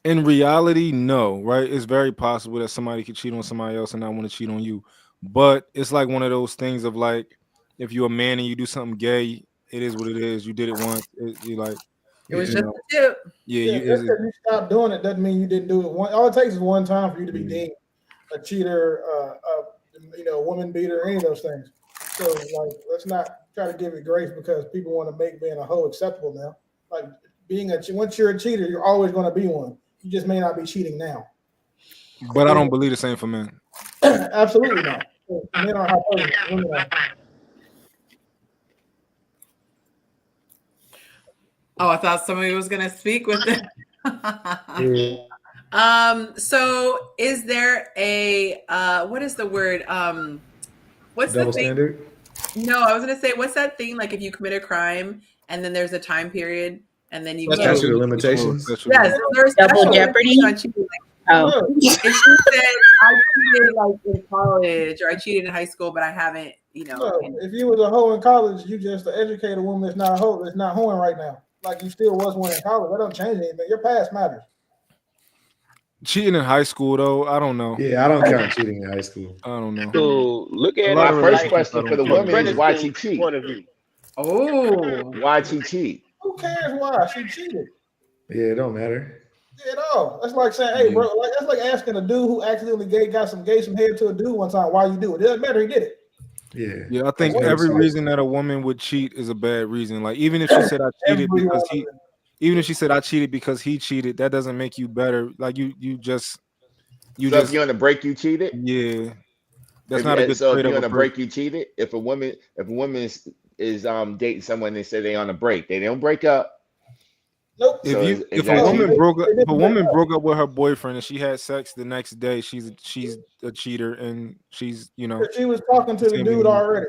[SPEAKER 8] in reality, no, right? It's very possible that somebody could cheat on somebody else and not want to cheat on you. But it's like one of those things of like, if you're a man and you do something gay, it is what it is. You did it once. You like,
[SPEAKER 1] It was
[SPEAKER 8] you
[SPEAKER 1] just
[SPEAKER 8] know,
[SPEAKER 1] a tip.
[SPEAKER 8] yeah.
[SPEAKER 3] Yeah,
[SPEAKER 8] You
[SPEAKER 3] just
[SPEAKER 8] is
[SPEAKER 3] because you stop doing it doesn't mean you didn't do it. All it takes is one time for you to be deemed a cheater, woman beater, any of those things. So, like, let's not try to give it grace because people want to make being a hoe acceptable now. Like, once you're a cheater, you're always going to be one. You just may not be cheating now.
[SPEAKER 8] But I don't believe the same for men.
[SPEAKER 3] Absolutely not. Men are hyperbole. Women are.
[SPEAKER 1] Oh, I thought somebody was going to speak with it. So is there a what is the word? What's
[SPEAKER 5] Double
[SPEAKER 1] the thing?
[SPEAKER 5] standard?
[SPEAKER 1] No, I was gonna say, what's that thing like if you commit a crime and then there's a time period and then you get
[SPEAKER 5] Statute of limitations?
[SPEAKER 1] yes, there's
[SPEAKER 11] Double
[SPEAKER 1] special
[SPEAKER 11] jeopardy?
[SPEAKER 1] limitation on cheating.
[SPEAKER 11] Oh.
[SPEAKER 1] And she said, I cheated like in college or I cheated in high school, but I haven't,
[SPEAKER 3] No, if you was a hoe in college, you just an educated woman that's not a hoe, that's not hoeing right now. Like you still was one in college. That don't change anything. Your past matters.
[SPEAKER 8] Cheating in high school, though, I don't know.
[SPEAKER 5] Yeah, I don't count cheating in high school.
[SPEAKER 8] I don't know.
[SPEAKER 10] So look at
[SPEAKER 2] My
[SPEAKER 10] it
[SPEAKER 2] first
[SPEAKER 10] like
[SPEAKER 2] question for the
[SPEAKER 10] from a
[SPEAKER 2] woman is why she
[SPEAKER 10] Princeton
[SPEAKER 2] cheat?
[SPEAKER 10] point of view.
[SPEAKER 1] Oh,
[SPEAKER 2] Why she cheat?
[SPEAKER 3] Who cares why she cheated?
[SPEAKER 5] Yeah, it don't matter.
[SPEAKER 3] At all. That's like saying, hey, bro, that's like asking a dude who accidentally gave some head to a dude one time why you do it. It doesn't matter, he did it.
[SPEAKER 8] Yeah, I think every reason that a woman would cheat is a bad reason. Like even if she said I cheated because even if she said I cheated because he cheated, that doesn't make you better. Like you just
[SPEAKER 2] if you're on a break, you cheated.
[SPEAKER 8] Yeah, that's not a good
[SPEAKER 2] So
[SPEAKER 8] trait
[SPEAKER 2] if you're
[SPEAKER 8] of
[SPEAKER 2] on
[SPEAKER 8] a
[SPEAKER 2] a break, you cheated. If a woman is dating someone, they say they on a break, they don't break up.
[SPEAKER 3] Nope.
[SPEAKER 8] If a woman broke up with her boyfriend and she had sex the next day, she's a cheater and she's
[SPEAKER 3] she was talking to the dude already.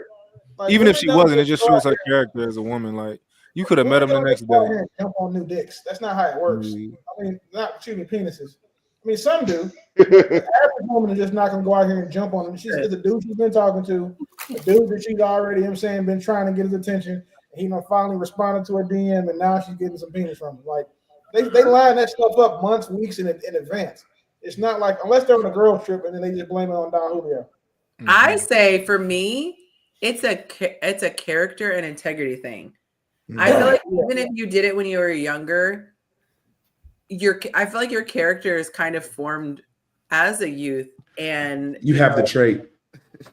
[SPEAKER 3] Like,
[SPEAKER 8] even if she wasn't, it just shows her character as a woman. Like you could have met him the next day.
[SPEAKER 3] Here and jump on new dicks. That's not how it works. I mean, not shooting penises. I mean, some do. But the average woman is just not going to go out here and jump on him. She's the dude she's been talking to, the dude that she's already, been trying to get his attention. And he finally responded to her DM, and now she's getting some penis from him. Like they line that stuff up months, weeks in advance. It's not like unless they're on a girl trip and then they just blame it on Don Julio.
[SPEAKER 1] I say for me, it's a character and integrity thing. I feel like even if you did it when you were younger, I feel like your character is kind of formed as a youth, and
[SPEAKER 5] you have the trait.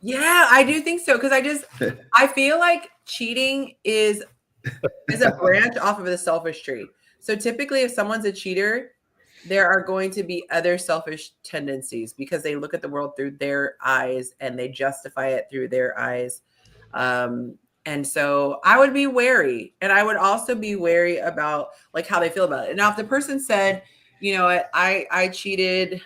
[SPEAKER 1] Yeah, I do think so because I feel like cheating is a branch off of the selfish tree. So typically, if someone's a cheater, there are going to be other selfish tendencies because they look at the world through their eyes and they justify it through their eyes. And so I would be wary, and I would also be wary about like how they feel about it. Now, if the person said, I cheated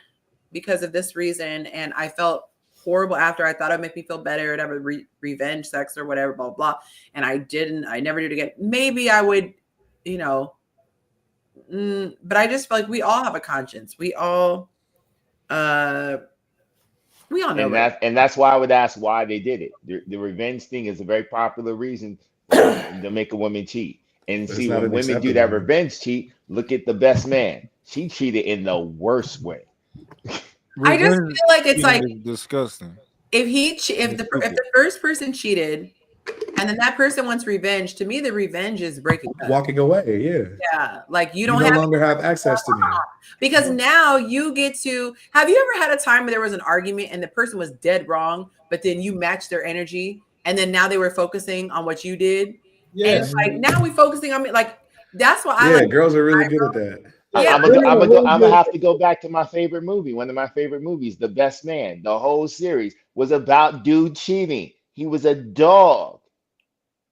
[SPEAKER 1] because of this reason, and I felt horrible after, I thought it would make me feel better, and have a revenge sex or whatever, blah, blah, and I never did it again. Maybe I would, but I just feel like we all have a conscience. We all know.
[SPEAKER 2] And that's why I would ask why they did it. The revenge thing is a very popular reason to make a woman cheat. And
[SPEAKER 5] But
[SPEAKER 2] see, when women do that revenge cheat, look at The Best Man. She cheated in the worst way.
[SPEAKER 1] I just feel like it's like
[SPEAKER 8] disgusting.
[SPEAKER 1] If the first person cheated, and then that person wants revenge, to me the revenge is breaking up.
[SPEAKER 5] Walking away,
[SPEAKER 1] yeah, like you
[SPEAKER 5] no longer have access to me
[SPEAKER 1] because now you get to. Have you ever had a time where there was an argument and the person was dead wrong, but then you matched their energy, and then now they were focusing on what you did? Yeah, and it's like now we focusing on me. Like that's why I like.
[SPEAKER 5] Girls are really good at that.
[SPEAKER 2] Yeah, I'm gonna have to go back to my favorite movie. One of my favorite movies, The Best Man. The whole series was about dude cheating. He was a dog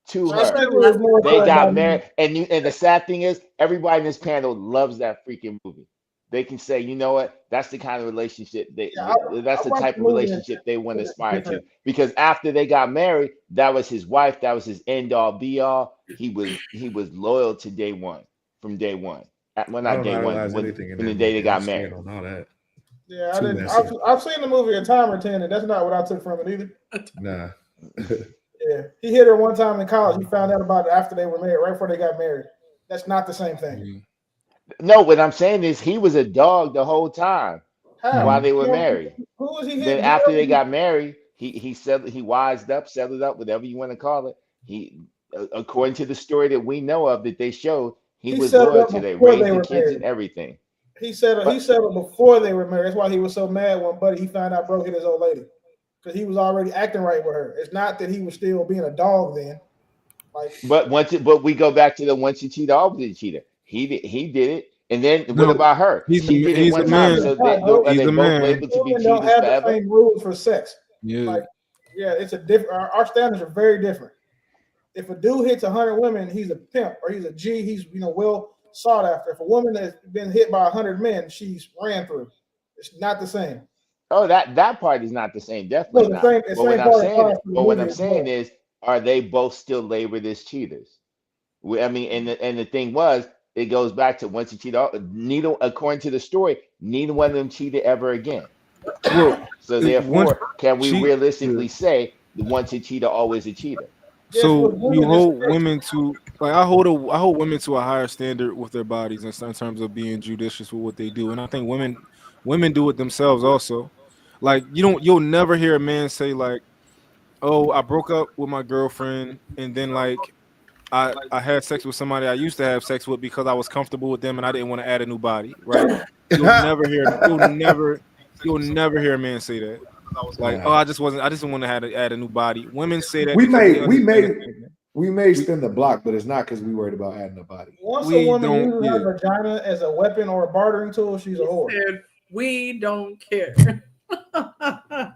[SPEAKER 2] to her. They got married, and the sad thing is, everybody in this panel loves that freaking movie. They can say, you know what? That's the kind of relationship that's the type of relationship they want to aspire to. Because after they got married, that was his wife. That was his end all be all. He was loyal to day one, from day one. Well, not day one, from the day they got married.
[SPEAKER 3] Yeah, I didn't. I've seen the movie a time or 10, and that's not what I took from it either.
[SPEAKER 5] Nah.
[SPEAKER 3] Yeah, he hit her one time in college. He found out about it after they were married, right before they got married. That's not the same thing.
[SPEAKER 2] No, what I'm saying is he was a dog the whole time while they were married.
[SPEAKER 3] Who was he hitting?
[SPEAKER 2] Then after they got married, he settled, he wised up, settled up, whatever you want to call it. He, according to the story that we know of that they showed, he was
[SPEAKER 3] settled
[SPEAKER 2] loyal
[SPEAKER 3] up
[SPEAKER 2] to. They
[SPEAKER 3] before
[SPEAKER 2] raised
[SPEAKER 3] they
[SPEAKER 2] the
[SPEAKER 3] were
[SPEAKER 2] kids
[SPEAKER 3] married.
[SPEAKER 2] and everything.
[SPEAKER 3] He settled before they were married. That's why he was so mad when Buddy he found out bro hit his old lady, because he was already acting right with her. It's not that he was still being a dog then. Like,
[SPEAKER 2] But we go back to the once you cheat, always a cheater. He did it, and then what
[SPEAKER 8] No,
[SPEAKER 2] about her? She did it
[SPEAKER 8] he's a
[SPEAKER 2] one time.
[SPEAKER 8] man.
[SPEAKER 2] So are
[SPEAKER 8] He's
[SPEAKER 2] they
[SPEAKER 8] a
[SPEAKER 2] both
[SPEAKER 8] man.
[SPEAKER 2] labeled to be
[SPEAKER 3] women don't
[SPEAKER 2] cheaters
[SPEAKER 3] have the
[SPEAKER 2] forever?
[SPEAKER 3] same rules for sex.
[SPEAKER 8] Yeah.
[SPEAKER 3] Like, yeah, it's a different. Our standards are very different. If a dude hits 100 women, he's a pimp or he's a G. He's well sought after. If a woman has been hit by 100 men, she's ran through. It's not the same.
[SPEAKER 2] Oh, that part is not the same.
[SPEAKER 3] No,
[SPEAKER 2] Definitely
[SPEAKER 3] the
[SPEAKER 2] not.
[SPEAKER 3] same. The
[SPEAKER 2] But what
[SPEAKER 3] same
[SPEAKER 2] I'm
[SPEAKER 3] part
[SPEAKER 2] saying,
[SPEAKER 3] applies to the
[SPEAKER 2] but what
[SPEAKER 3] movie
[SPEAKER 2] I'm
[SPEAKER 3] as
[SPEAKER 2] saying
[SPEAKER 3] well.
[SPEAKER 2] is, are they both still labeled as cheaters? I mean, and the thing was, it goes back to once you cheat. Neither, according to the story, neither one of them cheated ever again.
[SPEAKER 8] Well,
[SPEAKER 2] So
[SPEAKER 8] once
[SPEAKER 2] therefore, can we
[SPEAKER 8] cheat,
[SPEAKER 2] realistically say the once a cheater, always a cheater?
[SPEAKER 3] Yes,
[SPEAKER 8] so
[SPEAKER 3] with
[SPEAKER 8] you
[SPEAKER 3] women, it's
[SPEAKER 8] hold women to like I hold women to a higher standard with their bodies in terms of being judicious with what they do, and I think women do it themselves also. Like you'll never hear a man say like, "Oh, I broke up with my girlfriend, and then like I had sex with somebody I used to have sex with because I was comfortable with them and I didn't want to add a new body." Right? You'll never hear a man say that. Like, oh, I just didn't want to add a new body. Women say that because they understand.
[SPEAKER 5] We may spin the block, but it's not because we worried about adding a body.
[SPEAKER 3] Once a
[SPEAKER 8] We
[SPEAKER 3] woman
[SPEAKER 8] don't.
[SPEAKER 3] uses her vagina as a weapon or a bartering tool, she's a whore.
[SPEAKER 1] Dude, we don't care.
[SPEAKER 5] I'm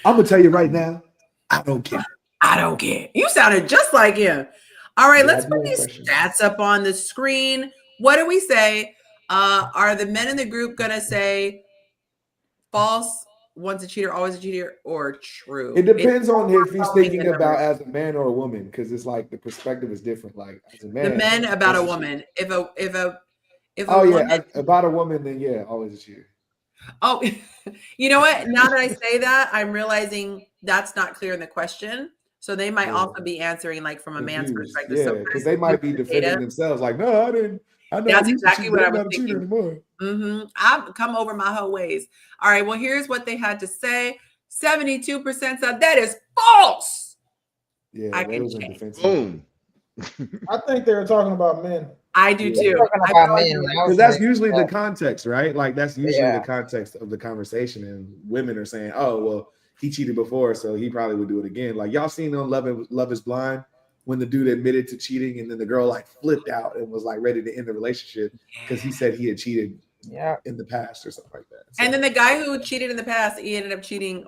[SPEAKER 5] gonna tell you right now, I don't care.
[SPEAKER 1] I don't care. You sounded just like him. All right,
[SPEAKER 5] Yeah,
[SPEAKER 1] let's
[SPEAKER 5] I do
[SPEAKER 1] put these
[SPEAKER 5] impressions.
[SPEAKER 1] stats up on the screen. What do we say? Are the men in the group gonna say false, once a cheater, always a cheater, or true?
[SPEAKER 5] It depends on if he's
[SPEAKER 1] only the
[SPEAKER 5] thinking
[SPEAKER 1] numbers.
[SPEAKER 5] about as a man or a woman, because it's like the perspective is different. Like as a man,
[SPEAKER 1] The men about a
[SPEAKER 5] once
[SPEAKER 1] woman. If a
[SPEAKER 5] oh
[SPEAKER 1] woman,
[SPEAKER 5] yeah, about a woman, then yeah, always a cheater.
[SPEAKER 1] oh, you know what? Now that I say that, I'm realizing that's not clear in the question. So they might
[SPEAKER 5] Yeah.
[SPEAKER 1] also be answering like from a man's
[SPEAKER 5] Confused.
[SPEAKER 1] perspective.
[SPEAKER 5] Yeah,
[SPEAKER 1] So
[SPEAKER 5] because they might be defending themselves. Like, no, I didn't. I know
[SPEAKER 1] That's
[SPEAKER 5] I used
[SPEAKER 1] exactly
[SPEAKER 5] to cheat,
[SPEAKER 1] what
[SPEAKER 5] but
[SPEAKER 1] I
[SPEAKER 5] I'm
[SPEAKER 1] was
[SPEAKER 5] not a cheater
[SPEAKER 1] thinking.
[SPEAKER 5] anymore.
[SPEAKER 1] I've come over my whole ways. All right. Well, here's what they had to say. 72% said that is false.
[SPEAKER 5] Yeah,
[SPEAKER 1] I
[SPEAKER 5] that
[SPEAKER 1] can
[SPEAKER 5] was in
[SPEAKER 1] change.
[SPEAKER 5] defense.
[SPEAKER 2] Boom.
[SPEAKER 3] I think they were talking about men.
[SPEAKER 1] I do
[SPEAKER 5] Yeah.
[SPEAKER 1] too.
[SPEAKER 11] Talking
[SPEAKER 1] I
[SPEAKER 11] about
[SPEAKER 1] feel like
[SPEAKER 11] men,
[SPEAKER 1] you're
[SPEAKER 11] and
[SPEAKER 1] right.
[SPEAKER 11] I was
[SPEAKER 5] Because that's
[SPEAKER 11] like,
[SPEAKER 5] usually the
[SPEAKER 11] well,
[SPEAKER 5] context, right? Like that's usually
[SPEAKER 11] yeah.
[SPEAKER 5] the context of the conversation, and women are saying, "Oh, well, he cheated before, so he probably would do it again." Like y'all seen on Love Is Blind when the dude admitted to cheating, and then the girl like flipped out and was like ready to end the relationship because he said he had cheated in the past or something like that. So,
[SPEAKER 1] And then the guy who cheated in the past, he ended up cheating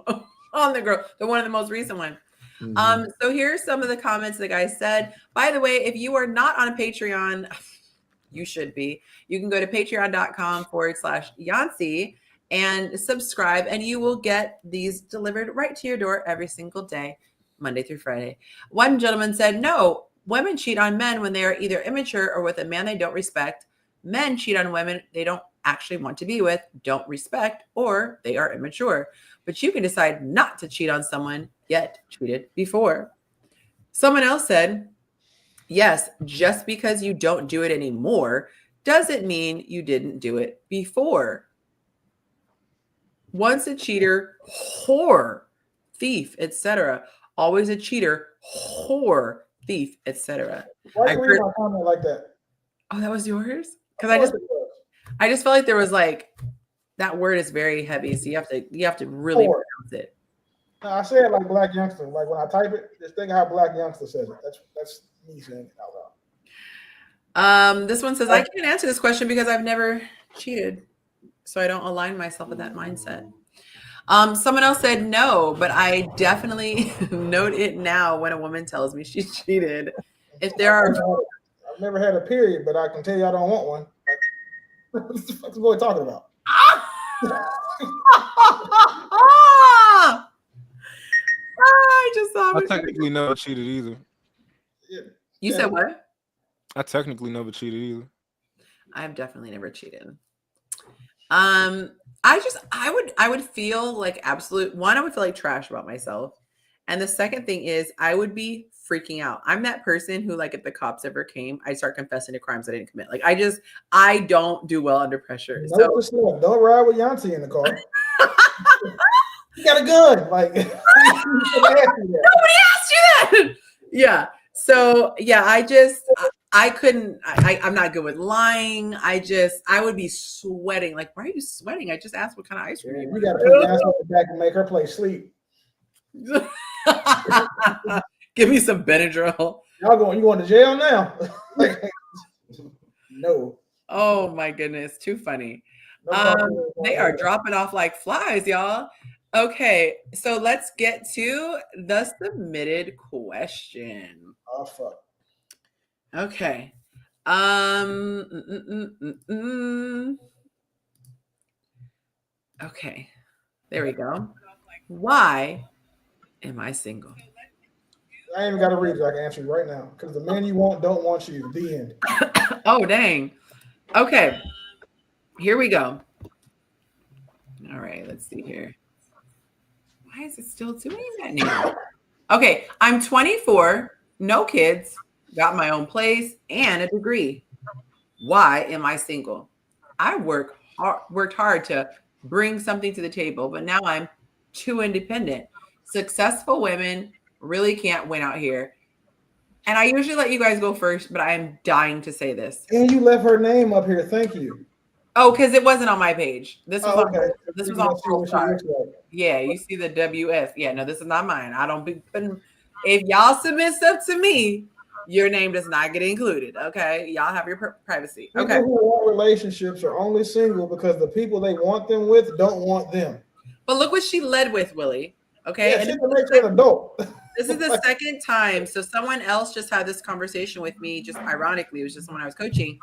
[SPEAKER 1] on the girl, the one of the most recent one. So here's some of the comments the guy said. By the way, if you are not on a Patreon, you should be. You can go to patreon.com/Yonci and subscribe, and you will get these delivered right to your door every single day, Monday through Friday. One gentleman said, no, women cheat on men when they are either immature or with a man they don't respect. Men cheat on women they don't actually want to be with, don't respect, or they are immature. But you can decide not to cheat on someone yet cheated before. Someone else said, yes, just because you don't do it anymore doesn't mean you didn't do it before. Once a cheater, whore, thief, etc. Always a cheater, whore, thief, etc.
[SPEAKER 3] Why you read my comment like that?
[SPEAKER 1] Oh, that was yours? Because I just felt like there was like that word is very heavy, so you have to really pronounce it.
[SPEAKER 3] No, I say it like Black Youngster. Like when I type it, just think how Black Youngster says it. That's me saying it out loud.
[SPEAKER 1] This one says, I can't answer this question because I've never cheated, so I don't align myself with that mindset. Someone else said no, but I definitely note it now when a woman tells me she cheated. If there are,
[SPEAKER 3] I've never had a period, but I can tell you I don't want one. Like, what the fuck's the boy talking about?
[SPEAKER 1] I just saw
[SPEAKER 8] I
[SPEAKER 1] it.
[SPEAKER 8] technically never cheated either.
[SPEAKER 1] You said what?
[SPEAKER 8] I technically never cheated either.
[SPEAKER 1] I've definitely never cheated. I would feel like I would feel like trash about myself. And the second thing is I would be freaking out. I'm that person who, like, if the cops ever came, I'd start confessing to crimes I didn't commit. Like I don't do well under pressure.
[SPEAKER 3] Don't ride with Yonci in the car. You got a gun. Like, nobody asked you that.
[SPEAKER 1] Nobody asked you that. Yeah. So yeah, I couldn't. I'm not good with lying. I would be sweating. Like, why are you sweating? I just asked what kind of ice cream
[SPEAKER 3] Yeah,
[SPEAKER 1] you
[SPEAKER 3] you got to put your ass on the back and make her play sleep.
[SPEAKER 1] want. Give me some Benadryl.
[SPEAKER 3] You going to jail now? Like, no.
[SPEAKER 1] Oh my goodness, too funny.
[SPEAKER 3] No cartoon
[SPEAKER 1] They
[SPEAKER 3] going
[SPEAKER 1] are
[SPEAKER 3] on.
[SPEAKER 1] dropping off like flies, y'all. Okay, so let's get to the submitted question.
[SPEAKER 3] Oh fuck.
[SPEAKER 1] Okay. Okay. There we go. Why am I single?
[SPEAKER 3] I ain't even got to read it. I can answer you right now. Because the men you want don't want you. The end.
[SPEAKER 1] Oh, dang. Okay. Here we go. All right, let's see here. Why is it still doing that now? Okay, I'm 24, no kids, got my own place and a degree. Why am I single? I worked hard to bring something to the table, but now I'm too independent. Successful women really can't win out here. And I usually let you guys go first, but I am dying to say this.
[SPEAKER 3] And you left her name up here. Thank you.
[SPEAKER 1] Oh, because it wasn't on my page. This was
[SPEAKER 3] okay.
[SPEAKER 1] on this was on
[SPEAKER 3] See what she looks like.
[SPEAKER 1] Yeah, you see the WF. Yeah, no, this is not mine. I don't be putting. If y'all submit stuff to me, your name does not get included. Okay, y'all have your privacy. Okay.
[SPEAKER 3] People who want relationships are only single because the people they want them with don't want them.
[SPEAKER 1] But look what she led with, Willie. Okay,
[SPEAKER 3] Yeah,
[SPEAKER 1] and
[SPEAKER 3] she makes her an adult.
[SPEAKER 1] this is the second time. So someone else just had this conversation with me. Just ironically, it was just someone I was coaching.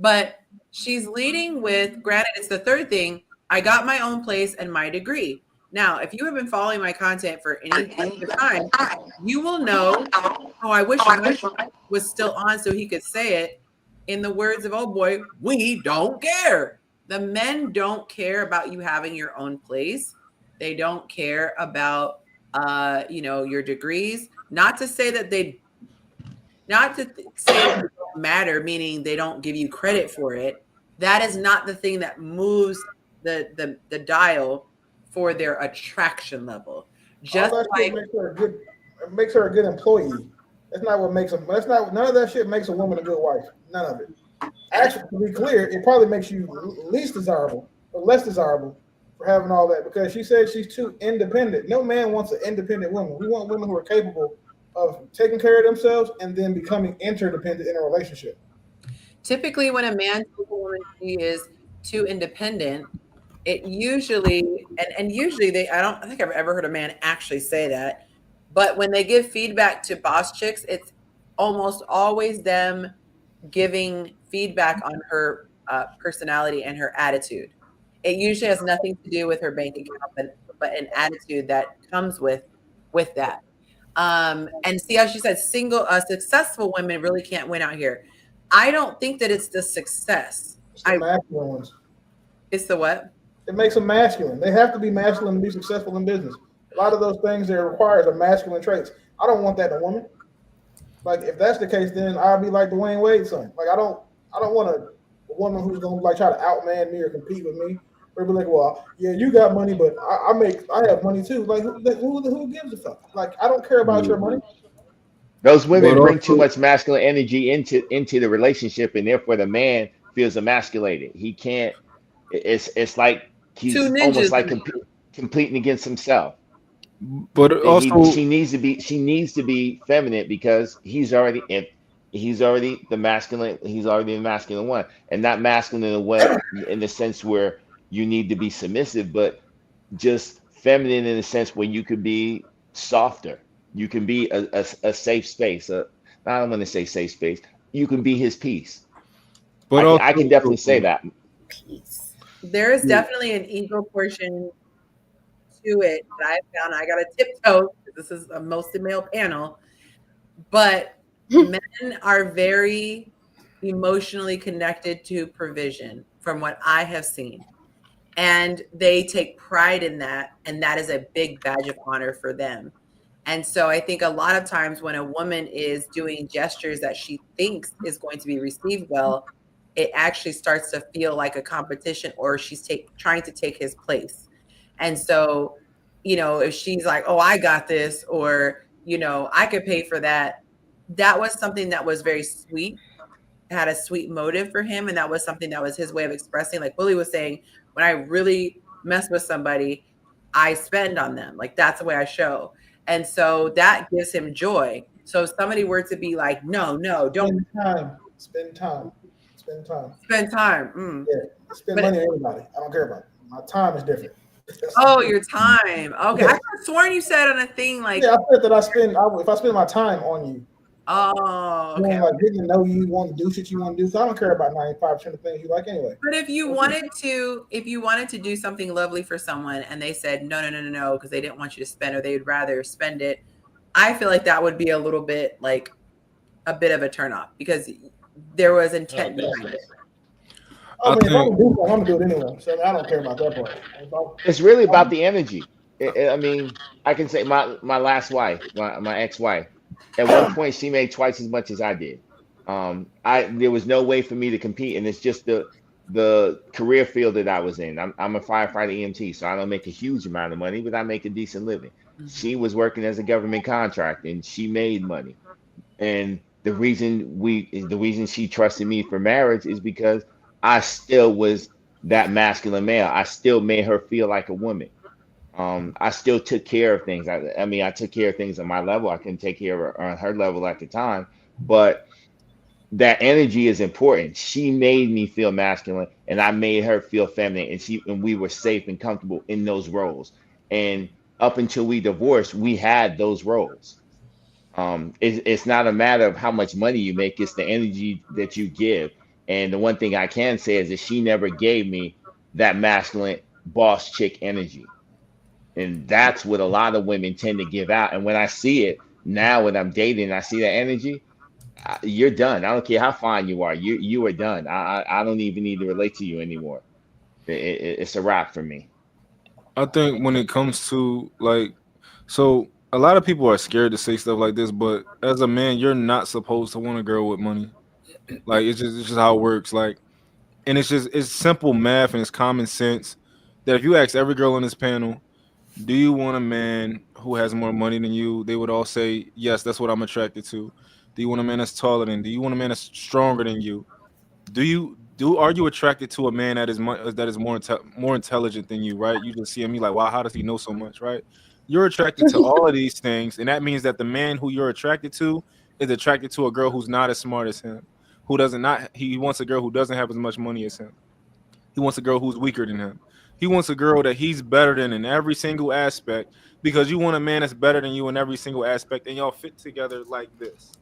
[SPEAKER 1] But she's leading with, granted, it's the third thing. I got my own place and my degree. Now, if you have been following my content for any length of time, you will know. Oh, I wish Mike was still on so he could say it. In the words of old boy, we don't care. The men don't care about you having your own place. They don't care about your degrees. Not to say that they don't matter, meaning they don't give you credit for it. That is not the thing that moves the dial for their attraction level. Just
[SPEAKER 3] all that
[SPEAKER 1] like
[SPEAKER 3] shit makes her a good employee. That's not what makes them. None of that shit makes a woman a good wife. None of it. Actually, to be clear, it probably makes you least desirable or less desirable for having all that because she said she's too independent. No man wants an independent woman. We want women who are capable of taking care of themselves and then becoming interdependent in a relationship.
[SPEAKER 1] typically when a man tells a woman she is too independent, it usually and usually I don't think I've ever heard a man actually say that, but when they give feedback to boss chicks, it's almost always them giving feedback on her personality and her attitude. It usually has nothing to do with her bank account, but an attitude that comes with that. And see how she said successful women really can't win out here. I don't think that it's the success.
[SPEAKER 3] It's the masculine ones.
[SPEAKER 1] It's the what?
[SPEAKER 3] It makes them masculine. They have to be masculine to be successful in business. A lot of those things that requires are masculine traits. I don't want that in a woman. Like if that's the case, then I'll be like Dwayne Wade's son. Like I don't want a woman who's gonna like try to outman me or compete with me. Or be like, well, yeah, you got money, but I have money too. Like who gives a fuck? Like I don't care about your money.
[SPEAKER 2] Those women
[SPEAKER 8] But
[SPEAKER 2] bring too
[SPEAKER 8] also,
[SPEAKER 2] much masculine energy into the relationship, and therefore the man feels emasculated. He can't. It's like
[SPEAKER 1] Two
[SPEAKER 2] he's almost
[SPEAKER 1] ninjas.
[SPEAKER 2] like competing against himself.
[SPEAKER 8] but also,
[SPEAKER 2] She needs to be feminine because he's already the masculine. He's already the masculine one, and not masculine in a way in the sense where you need to be submissive, but just feminine in the sense where you could be softer. You can be a safe space. I don't want to say safe space. You can be his peace.
[SPEAKER 8] but
[SPEAKER 2] I can definitely say that.
[SPEAKER 1] There is definitely an ego portion to it that I found. I got to tiptoe. This is a mostly male panel, but men are very emotionally connected to provision from what I have seen. And they take pride in that. And that is a big badge of honor for them. And so I think a lot of times when a woman is doing gestures that she thinks is going to be received well, it actually starts to feel like a competition or she's trying to take his place. And so you know, if she's like, oh, I got this, or, you know, I could pay for that, that was something that was very sweet, had a sweet motive for him. And that was something that was his way of expressing, like Willie was saying, when I really mess with somebody, I spend on them. Like that's the way I show. And so that gives him joy. So if somebody were to be like, no, no, don't
[SPEAKER 3] Spend time. Spend time.
[SPEAKER 1] spend time. Mm.
[SPEAKER 3] Yeah. Spend
[SPEAKER 1] But
[SPEAKER 3] money on anybody. I don't care about it. My time is different.
[SPEAKER 1] oh, your time. Okay. I
[SPEAKER 3] Yeah.
[SPEAKER 1] could have sworn you said on a thing like,
[SPEAKER 3] Yeah, I said that if I spend my time on you,
[SPEAKER 1] oh,
[SPEAKER 3] you
[SPEAKER 1] okay.
[SPEAKER 3] know, like getting to know you, want to do shit you want to do. So I don't care about 95% of things you like anyway.
[SPEAKER 1] But if you wanted to do something lovely for someone and they said no, no, no, no, no, because they didn't want you to spend or they'd rather spend it, I feel like that would be a little bit like a bit of a turnoff because there was intent behind it.
[SPEAKER 3] I mean, if I'm gonna do something, I'm gonna do it anyway. So I don't care about that part.
[SPEAKER 10] It's really about the energy. I mean, I can say my last wife, my ex-wife, at one point she made twice as much as I did. I there was no way for me to compete, and it's just the career field that I was in. I'm a firefighter EMT, so I don't make a huge amount of money, but I make a decent living. She was working as a government contractor, and she made money. And the reason she trusted me for marriage is because I still was that masculine male. I still made her feel like a woman. I still took care of things. I mean, I took care of things on my level. I couldn't take care of her on her level at the time, but that energy is important. She made me feel masculine, and I made her feel feminine, and we were safe and comfortable in those roles. And up until we divorced, we had those roles. It's not a matter of how much money you make, it's the energy that you give. And the one thing I can say is that she never gave me that masculine boss chick energy. And that's what a lot of women tend to give out. And when I see it now, when I'm dating, and I see that energy, you're done. I don't care how fine you are. You are done. I don't even need to relate to you anymore. It's a wrap for me.
[SPEAKER 8] I think when it comes to like, so a lot of people are scared to say stuff like this, but as a man, you're not supposed to want a girl with money. Like it's just how it works. Like, and it's simple math and it's common sense that if you ask every girl on this panel, do you want a man who has more money than you? They would all say yes. That's what I'm attracted to. Do you want a man that's taller than? Do you want a man that's stronger than you? Are you attracted to a man that is more intelligent than you, right? You just see him, you like, wow, how does he know so much, right? You're attracted to all of these things, and that means that the man who you're attracted to is attracted to a girl who's not as smart as him, who doesn't not he wants a girl who doesn't have as much money as him. He wants a girl who's weaker than him. He wants a girl that he's better than in every single aspect because you want a man that's better than you in every single aspect, and y'all fit together like this,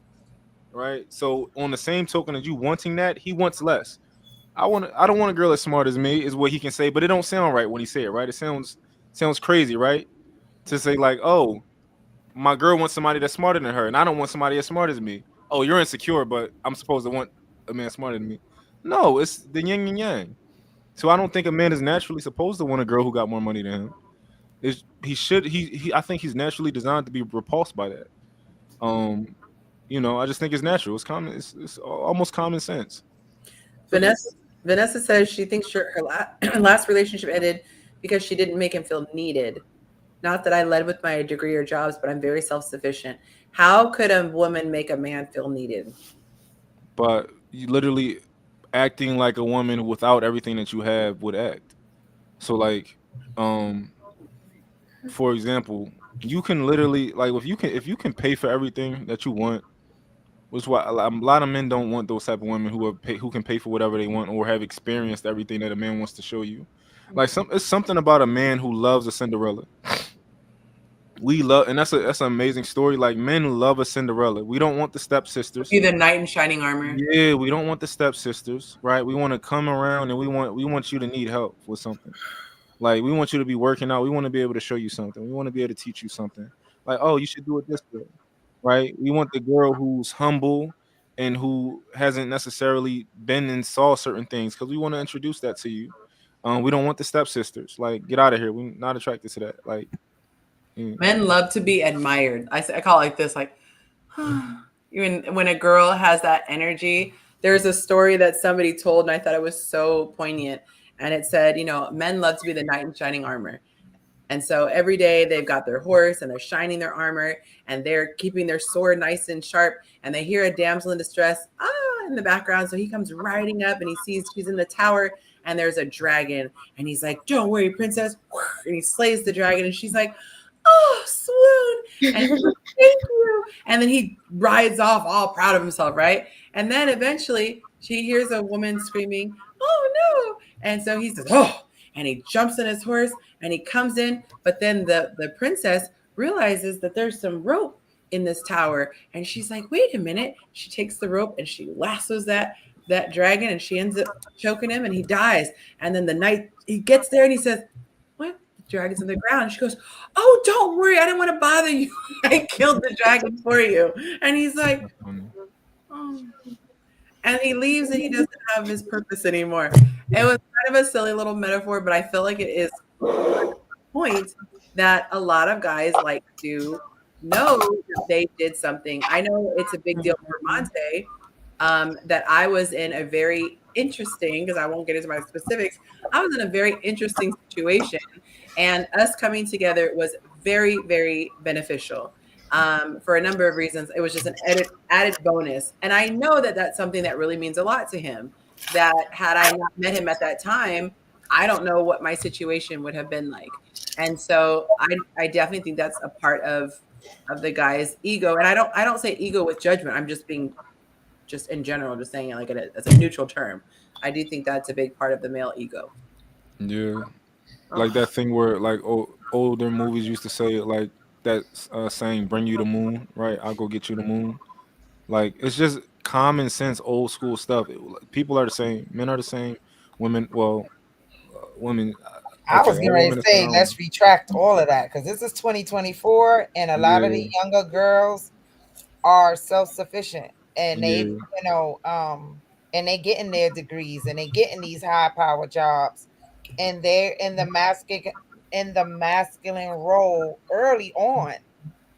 [SPEAKER 8] right? So on the same token as you wanting that, he wants less. I don't want a girl as smart as me, is what he can say, but it don't sound right when he say it, right? It sounds crazy, right? To say like, oh, my girl wants somebody that's smarter than her, and I don't want somebody as smart as me. Oh, you're insecure, but I'm supposed to want a man smarter than me. No, it's the yin and yang. So I don't think a man is naturally supposed to want a girl who got more money than him. He should he I think he's naturally designed to be repulsed by that. Um, I just think it's natural. It's common. It's almost common sense.
[SPEAKER 1] Vanessa says she thinks her last relationship ended because she didn't make him feel needed. Not that I led with my degree or jobs, but I'm very self-sufficient. How could a woman make a man feel needed?
[SPEAKER 8] But you literally acting like a woman without everything that you have would act. So like, for example, you can literally like if you can pay for everything that you want, which why a lot of men don't want those type of women who can pay for whatever they want or have experienced everything that a man wants to show you. Like it's something about a man who loves a Cinderella. We love, and that's an amazing story. Like men love a Cinderella. We don't want the stepsisters.
[SPEAKER 1] Be the knight in shining armor.
[SPEAKER 8] Yeah, we don't want the stepsisters, right? We want to come around and we want you to need help with something. Like we want you to be working out. We want to be able to show you something. We want to be able to teach you something. Like, oh, you should do it this way, right? We want the girl who's humble and who hasn't necessarily been and saw certain things because we want to introduce that to you. We don't want the stepsisters. Like, get out of here. We're not attracted to that. Like,
[SPEAKER 1] Men love to be admired. I call it like this, like even when a girl has that energy. There's a story that somebody told, and I thought it was so poignant. And it said, men love to be the knight in shining armor. And so every day they've got their horse and they're shining their armor and they're keeping their sword nice and sharp. And they hear a damsel in distress in the background. So he comes riding up and he sees she's in the tower and there's a dragon. And he's like, "Don't worry, princess." And he slays the dragon. And she's like, "Oh, swoon." And he's like, "Thank you." And then he rides off all proud of himself, right? And then eventually she hears a woman screaming, "Oh, no." And so he says, "Oh." And he jumps on his horse and he comes in. But then the princess realizes that there's some rope in this tower. And she's like, "Wait a minute." She takes the rope and she lassos that dragon and she ends up choking him and he dies. And then the knight, he gets there and he says, "What? The dragon's on the ground." And she goes, "Oh, don't worry. I didn't want to bother you. I killed the dragon for you." And he's like, "Oh." And he leaves and he doesn't have his purpose anymore. It was kind of a silly little metaphor, but I feel like it is a point that a lot of guys like to know that they did something. I know it's a big deal for Monte, that I was in a very interesting, because I won't get into my specifics, I was in a very interesting situation. And us coming together was very, very beneficial for a number of reasons. It was just an added bonus. And I know that that's something that really means a lot to him. That had I not met him at that time, I don't know what my situation would have been like. And so I definitely think that's a part of the guy's ego. And I don't say ego with judgment. I'm just being just in general, just saying it like as a neutral term. I do think that's a big part of the male ego.
[SPEAKER 8] Yeah, like that thing where like older movies used to say it, like that saying, "Bring you the moon," right? I'll go get you the moon. Like it's just common sense, old school stuff. People are the same. Men are the same. Women, well, women.
[SPEAKER 11] I
[SPEAKER 8] Okay,
[SPEAKER 11] was getting
[SPEAKER 8] all
[SPEAKER 11] ready
[SPEAKER 8] women
[SPEAKER 11] to
[SPEAKER 8] are the
[SPEAKER 11] say,
[SPEAKER 8] same.
[SPEAKER 11] let's retract all of that because this is 2024 and a lot of the
[SPEAKER 8] Yeah,
[SPEAKER 11] younger girls are self-sufficient and they,
[SPEAKER 8] yeah.
[SPEAKER 11] you know, and they getting their degrees and they getting these high power jobs and they're in the masculine role early on.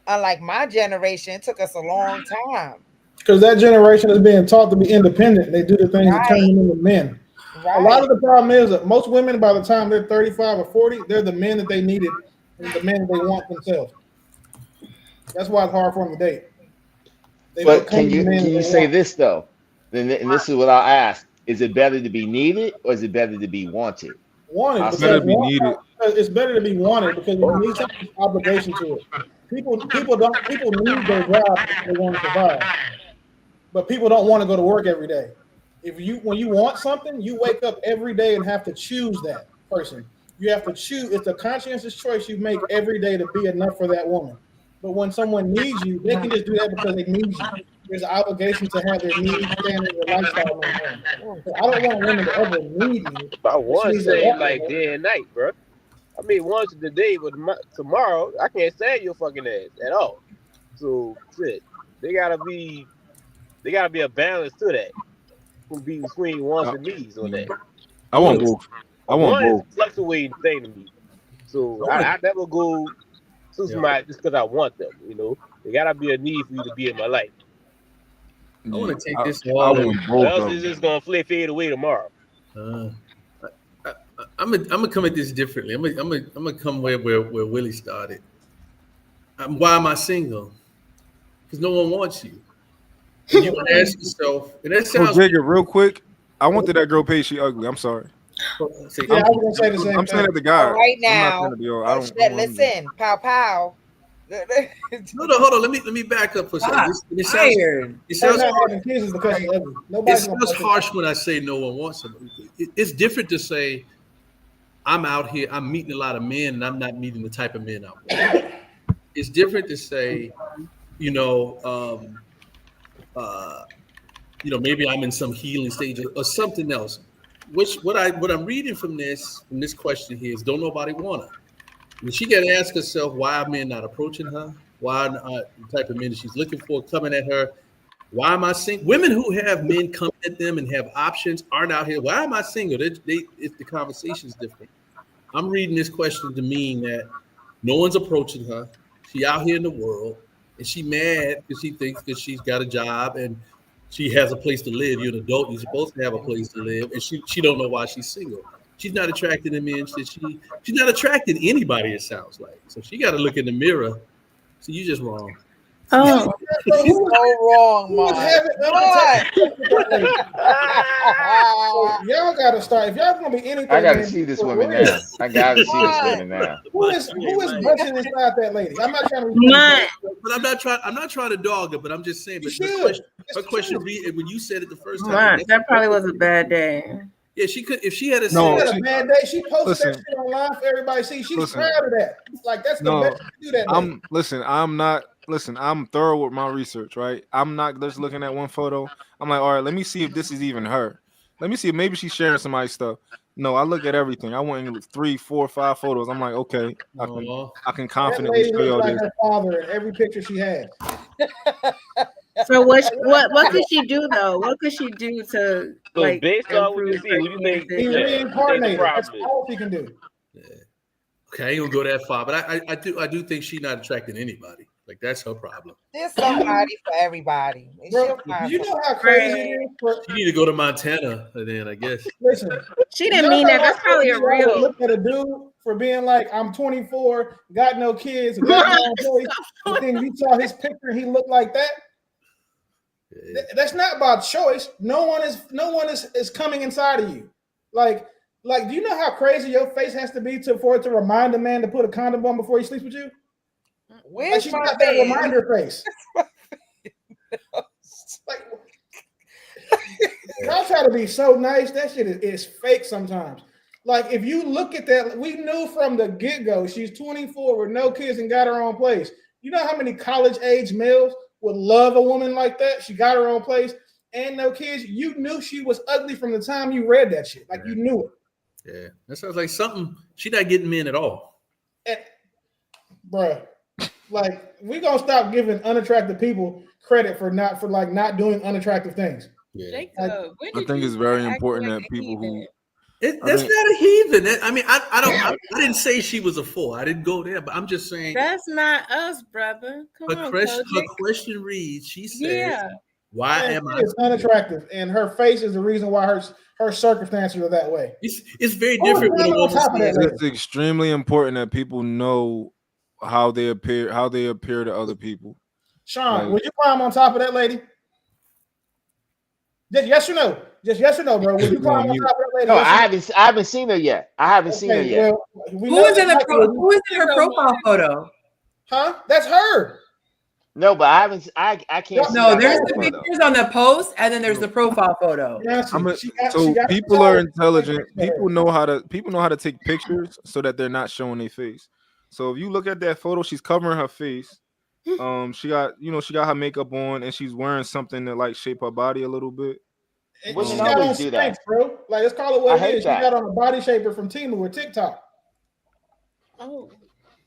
[SPEAKER 11] Unlike my generation, it took us a long time.
[SPEAKER 3] Because that generation is being taught to be independent. They do the things that turn
[SPEAKER 11] Right,
[SPEAKER 3] them into men. A lot
[SPEAKER 11] right.
[SPEAKER 3] of the problem is that most women, by the time they're 35 or 40, they're the men that they needed and the men that they want themselves. That's why it's hard for them to date. They
[SPEAKER 10] But
[SPEAKER 3] become the men
[SPEAKER 10] can
[SPEAKER 3] that
[SPEAKER 10] you
[SPEAKER 3] they
[SPEAKER 10] say
[SPEAKER 3] want.
[SPEAKER 10] this though? Then and this is what I'll ask: is it better to be needed or is it better to be wanted?
[SPEAKER 3] Wanted
[SPEAKER 10] I'll
[SPEAKER 8] It's
[SPEAKER 10] say
[SPEAKER 8] better
[SPEAKER 3] because
[SPEAKER 8] to be needed.
[SPEAKER 3] it's better to be wanted because if you need something, there's obligation to it. People need their job because they want to survive, but people don't want to go to work every day. If you when you want something, you wake up every day and have to choose that person. You have to choose. It's a conscientious choice you make every day to be enough for that woman. But when someone needs you, they can just do that because they need you. There's an obligation to have their needs, standards, or lifestyle maintained. So I don't want a woman to ever need me,
[SPEAKER 12] My
[SPEAKER 3] but she
[SPEAKER 12] one
[SPEAKER 3] needs to
[SPEAKER 12] say
[SPEAKER 3] want
[SPEAKER 12] like
[SPEAKER 3] me.
[SPEAKER 12] day and night, bro. I mean, once today, but tomorrow I can't stand your fucking ass at all. So shit, they gotta be, they gotta be a balance to that. From between wants
[SPEAKER 8] I,
[SPEAKER 12] and needs on
[SPEAKER 8] yeah.
[SPEAKER 12] that.
[SPEAKER 8] I
[SPEAKER 12] You
[SPEAKER 8] want
[SPEAKER 12] know,
[SPEAKER 8] both.
[SPEAKER 12] a
[SPEAKER 8] I want
[SPEAKER 12] one is
[SPEAKER 8] both.
[SPEAKER 12] a fluctuating thing to me. So
[SPEAKER 6] I want
[SPEAKER 12] I never go to
[SPEAKER 6] to, yeah,
[SPEAKER 12] somebody just because I want them. You know, there gotta be a need for you to be in my life,
[SPEAKER 6] I
[SPEAKER 8] Yeah,
[SPEAKER 6] want to take
[SPEAKER 8] I,
[SPEAKER 6] this
[SPEAKER 8] I
[SPEAKER 6] all in.
[SPEAKER 8] want
[SPEAKER 12] or
[SPEAKER 8] both
[SPEAKER 12] else
[SPEAKER 8] of
[SPEAKER 12] it's just
[SPEAKER 8] them.
[SPEAKER 12] gonna fade away tomorrow.
[SPEAKER 6] Uh, I'm gonna come at this differently. I'm gonna come where Willie started. Why am I single? Because no one wants you. And you can ask yourself, and that
[SPEAKER 8] Oh,
[SPEAKER 6] sounds
[SPEAKER 8] Jacob, real quick. I wanted that girl paid. She ugly. I'm sorry.
[SPEAKER 6] say,
[SPEAKER 3] Yeah,
[SPEAKER 8] I'm
[SPEAKER 3] I was gonna say the
[SPEAKER 8] I'm
[SPEAKER 3] same
[SPEAKER 8] saying
[SPEAKER 3] thing.
[SPEAKER 8] that to
[SPEAKER 11] All
[SPEAKER 8] God.
[SPEAKER 11] right
[SPEAKER 8] I'm not saying
[SPEAKER 11] now,
[SPEAKER 8] that to yo. I don't want him to.
[SPEAKER 11] listen, pow pow.
[SPEAKER 6] no, hold on. Let me back up for a second.
[SPEAKER 1] Ah,
[SPEAKER 6] It sounds
[SPEAKER 1] tired.
[SPEAKER 6] it
[SPEAKER 3] Her
[SPEAKER 6] sounds
[SPEAKER 3] not
[SPEAKER 6] harsh.
[SPEAKER 3] having kids is because she's ugly.
[SPEAKER 6] It
[SPEAKER 3] Nobody's gonna
[SPEAKER 6] sounds
[SPEAKER 3] fuck with
[SPEAKER 6] harsh when I say no one wants them. It's different to say I'm out here. I'm meeting a lot of men, and I'm not meeting the type of men I want. It's different to say, you know, uh, maybe I'm in some healing stage or something else. What I'm reading from this question here is don't nobody want her. And she got to ask herself why are men not approaching her? Why are the type of men that she's looking for coming at her? Why am I single? Women who have men coming at them and have options aren't out here. Why am I single? If the conversation is different. I'm reading this question to mean that no one's approaching her. She out here in the world, and she mad because she thinks that she's got a job and she has a place to live. You're an adult. You're supposed to have a place to live, and she don't know why she's single. she's not attracted to men. She's not attracted to anybody. It sounds like. So she got to look in the mirror. So you just wrong.
[SPEAKER 9] Oh,
[SPEAKER 11] He's so wrong,
[SPEAKER 3] Who was
[SPEAKER 11] Mark.
[SPEAKER 3] having unprotected sex with that lady? So y'all gotta start. If y'all gonna be anything,
[SPEAKER 10] I gotta
[SPEAKER 3] man,
[SPEAKER 10] see this
[SPEAKER 3] for
[SPEAKER 10] woman
[SPEAKER 3] real.
[SPEAKER 10] now. I gotta see this
[SPEAKER 11] Why?
[SPEAKER 10] woman now.
[SPEAKER 3] Who is busting inside that lady? I'm not trying to be
[SPEAKER 9] mine.
[SPEAKER 6] But I'm not trying to dog her. But I'm just saying.
[SPEAKER 3] You
[SPEAKER 6] But
[SPEAKER 3] should.
[SPEAKER 6] her question when you said it the first time.
[SPEAKER 9] Mine. That probably was a bad day.
[SPEAKER 6] Yeah, she could if she had a.
[SPEAKER 3] She
[SPEAKER 8] No,
[SPEAKER 3] had
[SPEAKER 6] said,
[SPEAKER 3] a bad day. She posted
[SPEAKER 8] listen.
[SPEAKER 3] that shit online for everybody to see. She's
[SPEAKER 8] Listen.
[SPEAKER 3] proud of that. Like that's the
[SPEAKER 8] No,
[SPEAKER 3] best to do that day.
[SPEAKER 8] I'm thorough with my research, right? I'm not just looking at one photo. I'm like, all right, let me see if this is even her. Let me see if maybe she's sharing somebody's stuff. No, I look at everything. I went in 3, 4, 5 photos. I'm like, okay, I can
[SPEAKER 3] That
[SPEAKER 8] confidently
[SPEAKER 3] lady
[SPEAKER 8] show
[SPEAKER 3] looks
[SPEAKER 8] y'all
[SPEAKER 3] like
[SPEAKER 8] this.
[SPEAKER 3] her father in every picture she has.
[SPEAKER 9] So what could she do though? What could she do to
[SPEAKER 12] So
[SPEAKER 9] like
[SPEAKER 12] based on what you
[SPEAKER 9] improve
[SPEAKER 12] see,
[SPEAKER 9] her
[SPEAKER 12] who do you think?
[SPEAKER 3] Be
[SPEAKER 9] chances?
[SPEAKER 12] Yeah, you think the
[SPEAKER 3] reincarnated. That's
[SPEAKER 12] problem is?
[SPEAKER 3] all she can do.
[SPEAKER 6] okay, I ain't gonna go that far, but I do think she's not attracting anybody. Like that's her problem.
[SPEAKER 11] There's somebody for everybody. And
[SPEAKER 3] Bro,
[SPEAKER 11] she'll
[SPEAKER 3] do
[SPEAKER 11] find
[SPEAKER 3] you know
[SPEAKER 11] somebody.
[SPEAKER 3] how crazy it is? For,
[SPEAKER 6] She need to go to Montana, then I guess.
[SPEAKER 3] listen,
[SPEAKER 9] She didn't
[SPEAKER 3] y'all
[SPEAKER 9] mean
[SPEAKER 3] know
[SPEAKER 9] that.
[SPEAKER 3] how
[SPEAKER 9] That's probably a
[SPEAKER 3] crazy y'all would
[SPEAKER 9] real.
[SPEAKER 3] look at a dude for being like, I'm 24, got no kids, got my own place, but then you saw his picture and he looked like that. That's not by choice. No one is coming inside of you. Like, do you know how crazy your face has to be for it to remind a man to put a condom on before he sleeps with you? Like
[SPEAKER 11] Where's
[SPEAKER 3] she's
[SPEAKER 11] my
[SPEAKER 3] got that
[SPEAKER 11] man?
[SPEAKER 3] reminder face. Like, y'all try to be so nice. That shit is fake sometimes. Like, if you look at that, we knew from the get-go she's 24 with no kids and got her own place. You know how many college-age males would love a woman like that? She got her own place and no kids. You knew she was ugly from the time you read that shit. Like, you knew it.
[SPEAKER 6] Yeah, that sounds like something. She not getting men at all.
[SPEAKER 3] And, bruh, like, we gonna stop giving unattractive people credit for not doing unattractive things.
[SPEAKER 6] Yeah.
[SPEAKER 9] Jacob, when
[SPEAKER 8] I
[SPEAKER 9] did
[SPEAKER 8] think
[SPEAKER 9] you
[SPEAKER 8] it's very
[SPEAKER 9] start acting
[SPEAKER 8] important
[SPEAKER 9] like
[SPEAKER 8] that
[SPEAKER 9] a
[SPEAKER 8] people who
[SPEAKER 9] heathen?
[SPEAKER 6] That's not a heathen. I mean, I didn't say she was a fool. I didn't go there, but I'm just saying.
[SPEAKER 9] That's not us, brother. Come on,
[SPEAKER 6] Her
[SPEAKER 9] Kojic.
[SPEAKER 6] question reads. She says,
[SPEAKER 9] Yeah.
[SPEAKER 6] "Why
[SPEAKER 3] Man,
[SPEAKER 6] am
[SPEAKER 3] she
[SPEAKER 6] I?"
[SPEAKER 3] is unattractive, and her face is the reason why her circumstances are that way.
[SPEAKER 6] It's very
[SPEAKER 3] Who was
[SPEAKER 6] different when a
[SPEAKER 3] climbing on
[SPEAKER 6] woman
[SPEAKER 3] top of that
[SPEAKER 6] says,
[SPEAKER 3] lady?
[SPEAKER 8] it's extremely important that people know how they appear to other people.
[SPEAKER 3] Sean,
[SPEAKER 8] Like-
[SPEAKER 3] would you climb on top of that lady? Just yes or no? Just yes or no, bro. Would you climb on top of that lady?
[SPEAKER 10] No,
[SPEAKER 3] Yes or
[SPEAKER 10] I haven't seen her yet. I haven't seen her
[SPEAKER 3] Okay,
[SPEAKER 10] yet.
[SPEAKER 3] well, we
[SPEAKER 1] Who
[SPEAKER 3] know
[SPEAKER 1] is in
[SPEAKER 3] that
[SPEAKER 1] who is in her profile photo?
[SPEAKER 3] Huh? That's her.
[SPEAKER 10] No, but I haven't. I can't see
[SPEAKER 1] No,
[SPEAKER 10] that
[SPEAKER 1] there's
[SPEAKER 10] whole
[SPEAKER 1] the
[SPEAKER 10] photo.
[SPEAKER 1] pictures on the post, and then there's the profile photo.
[SPEAKER 8] So people are intelligent. People know how to take pictures so that they're not showing their face. So if you look at that photo, she's covering her face. She got her makeup on, and she's wearing something that like shape her body a little bit.
[SPEAKER 10] Women
[SPEAKER 3] She got
[SPEAKER 10] always
[SPEAKER 3] on
[SPEAKER 10] do that.
[SPEAKER 3] Spanx, bro. Like, let's call it what
[SPEAKER 10] I
[SPEAKER 3] it
[SPEAKER 10] hate
[SPEAKER 3] is.
[SPEAKER 10] that.
[SPEAKER 3] She got on a body shaper from Temu or TikTok.
[SPEAKER 9] Oh.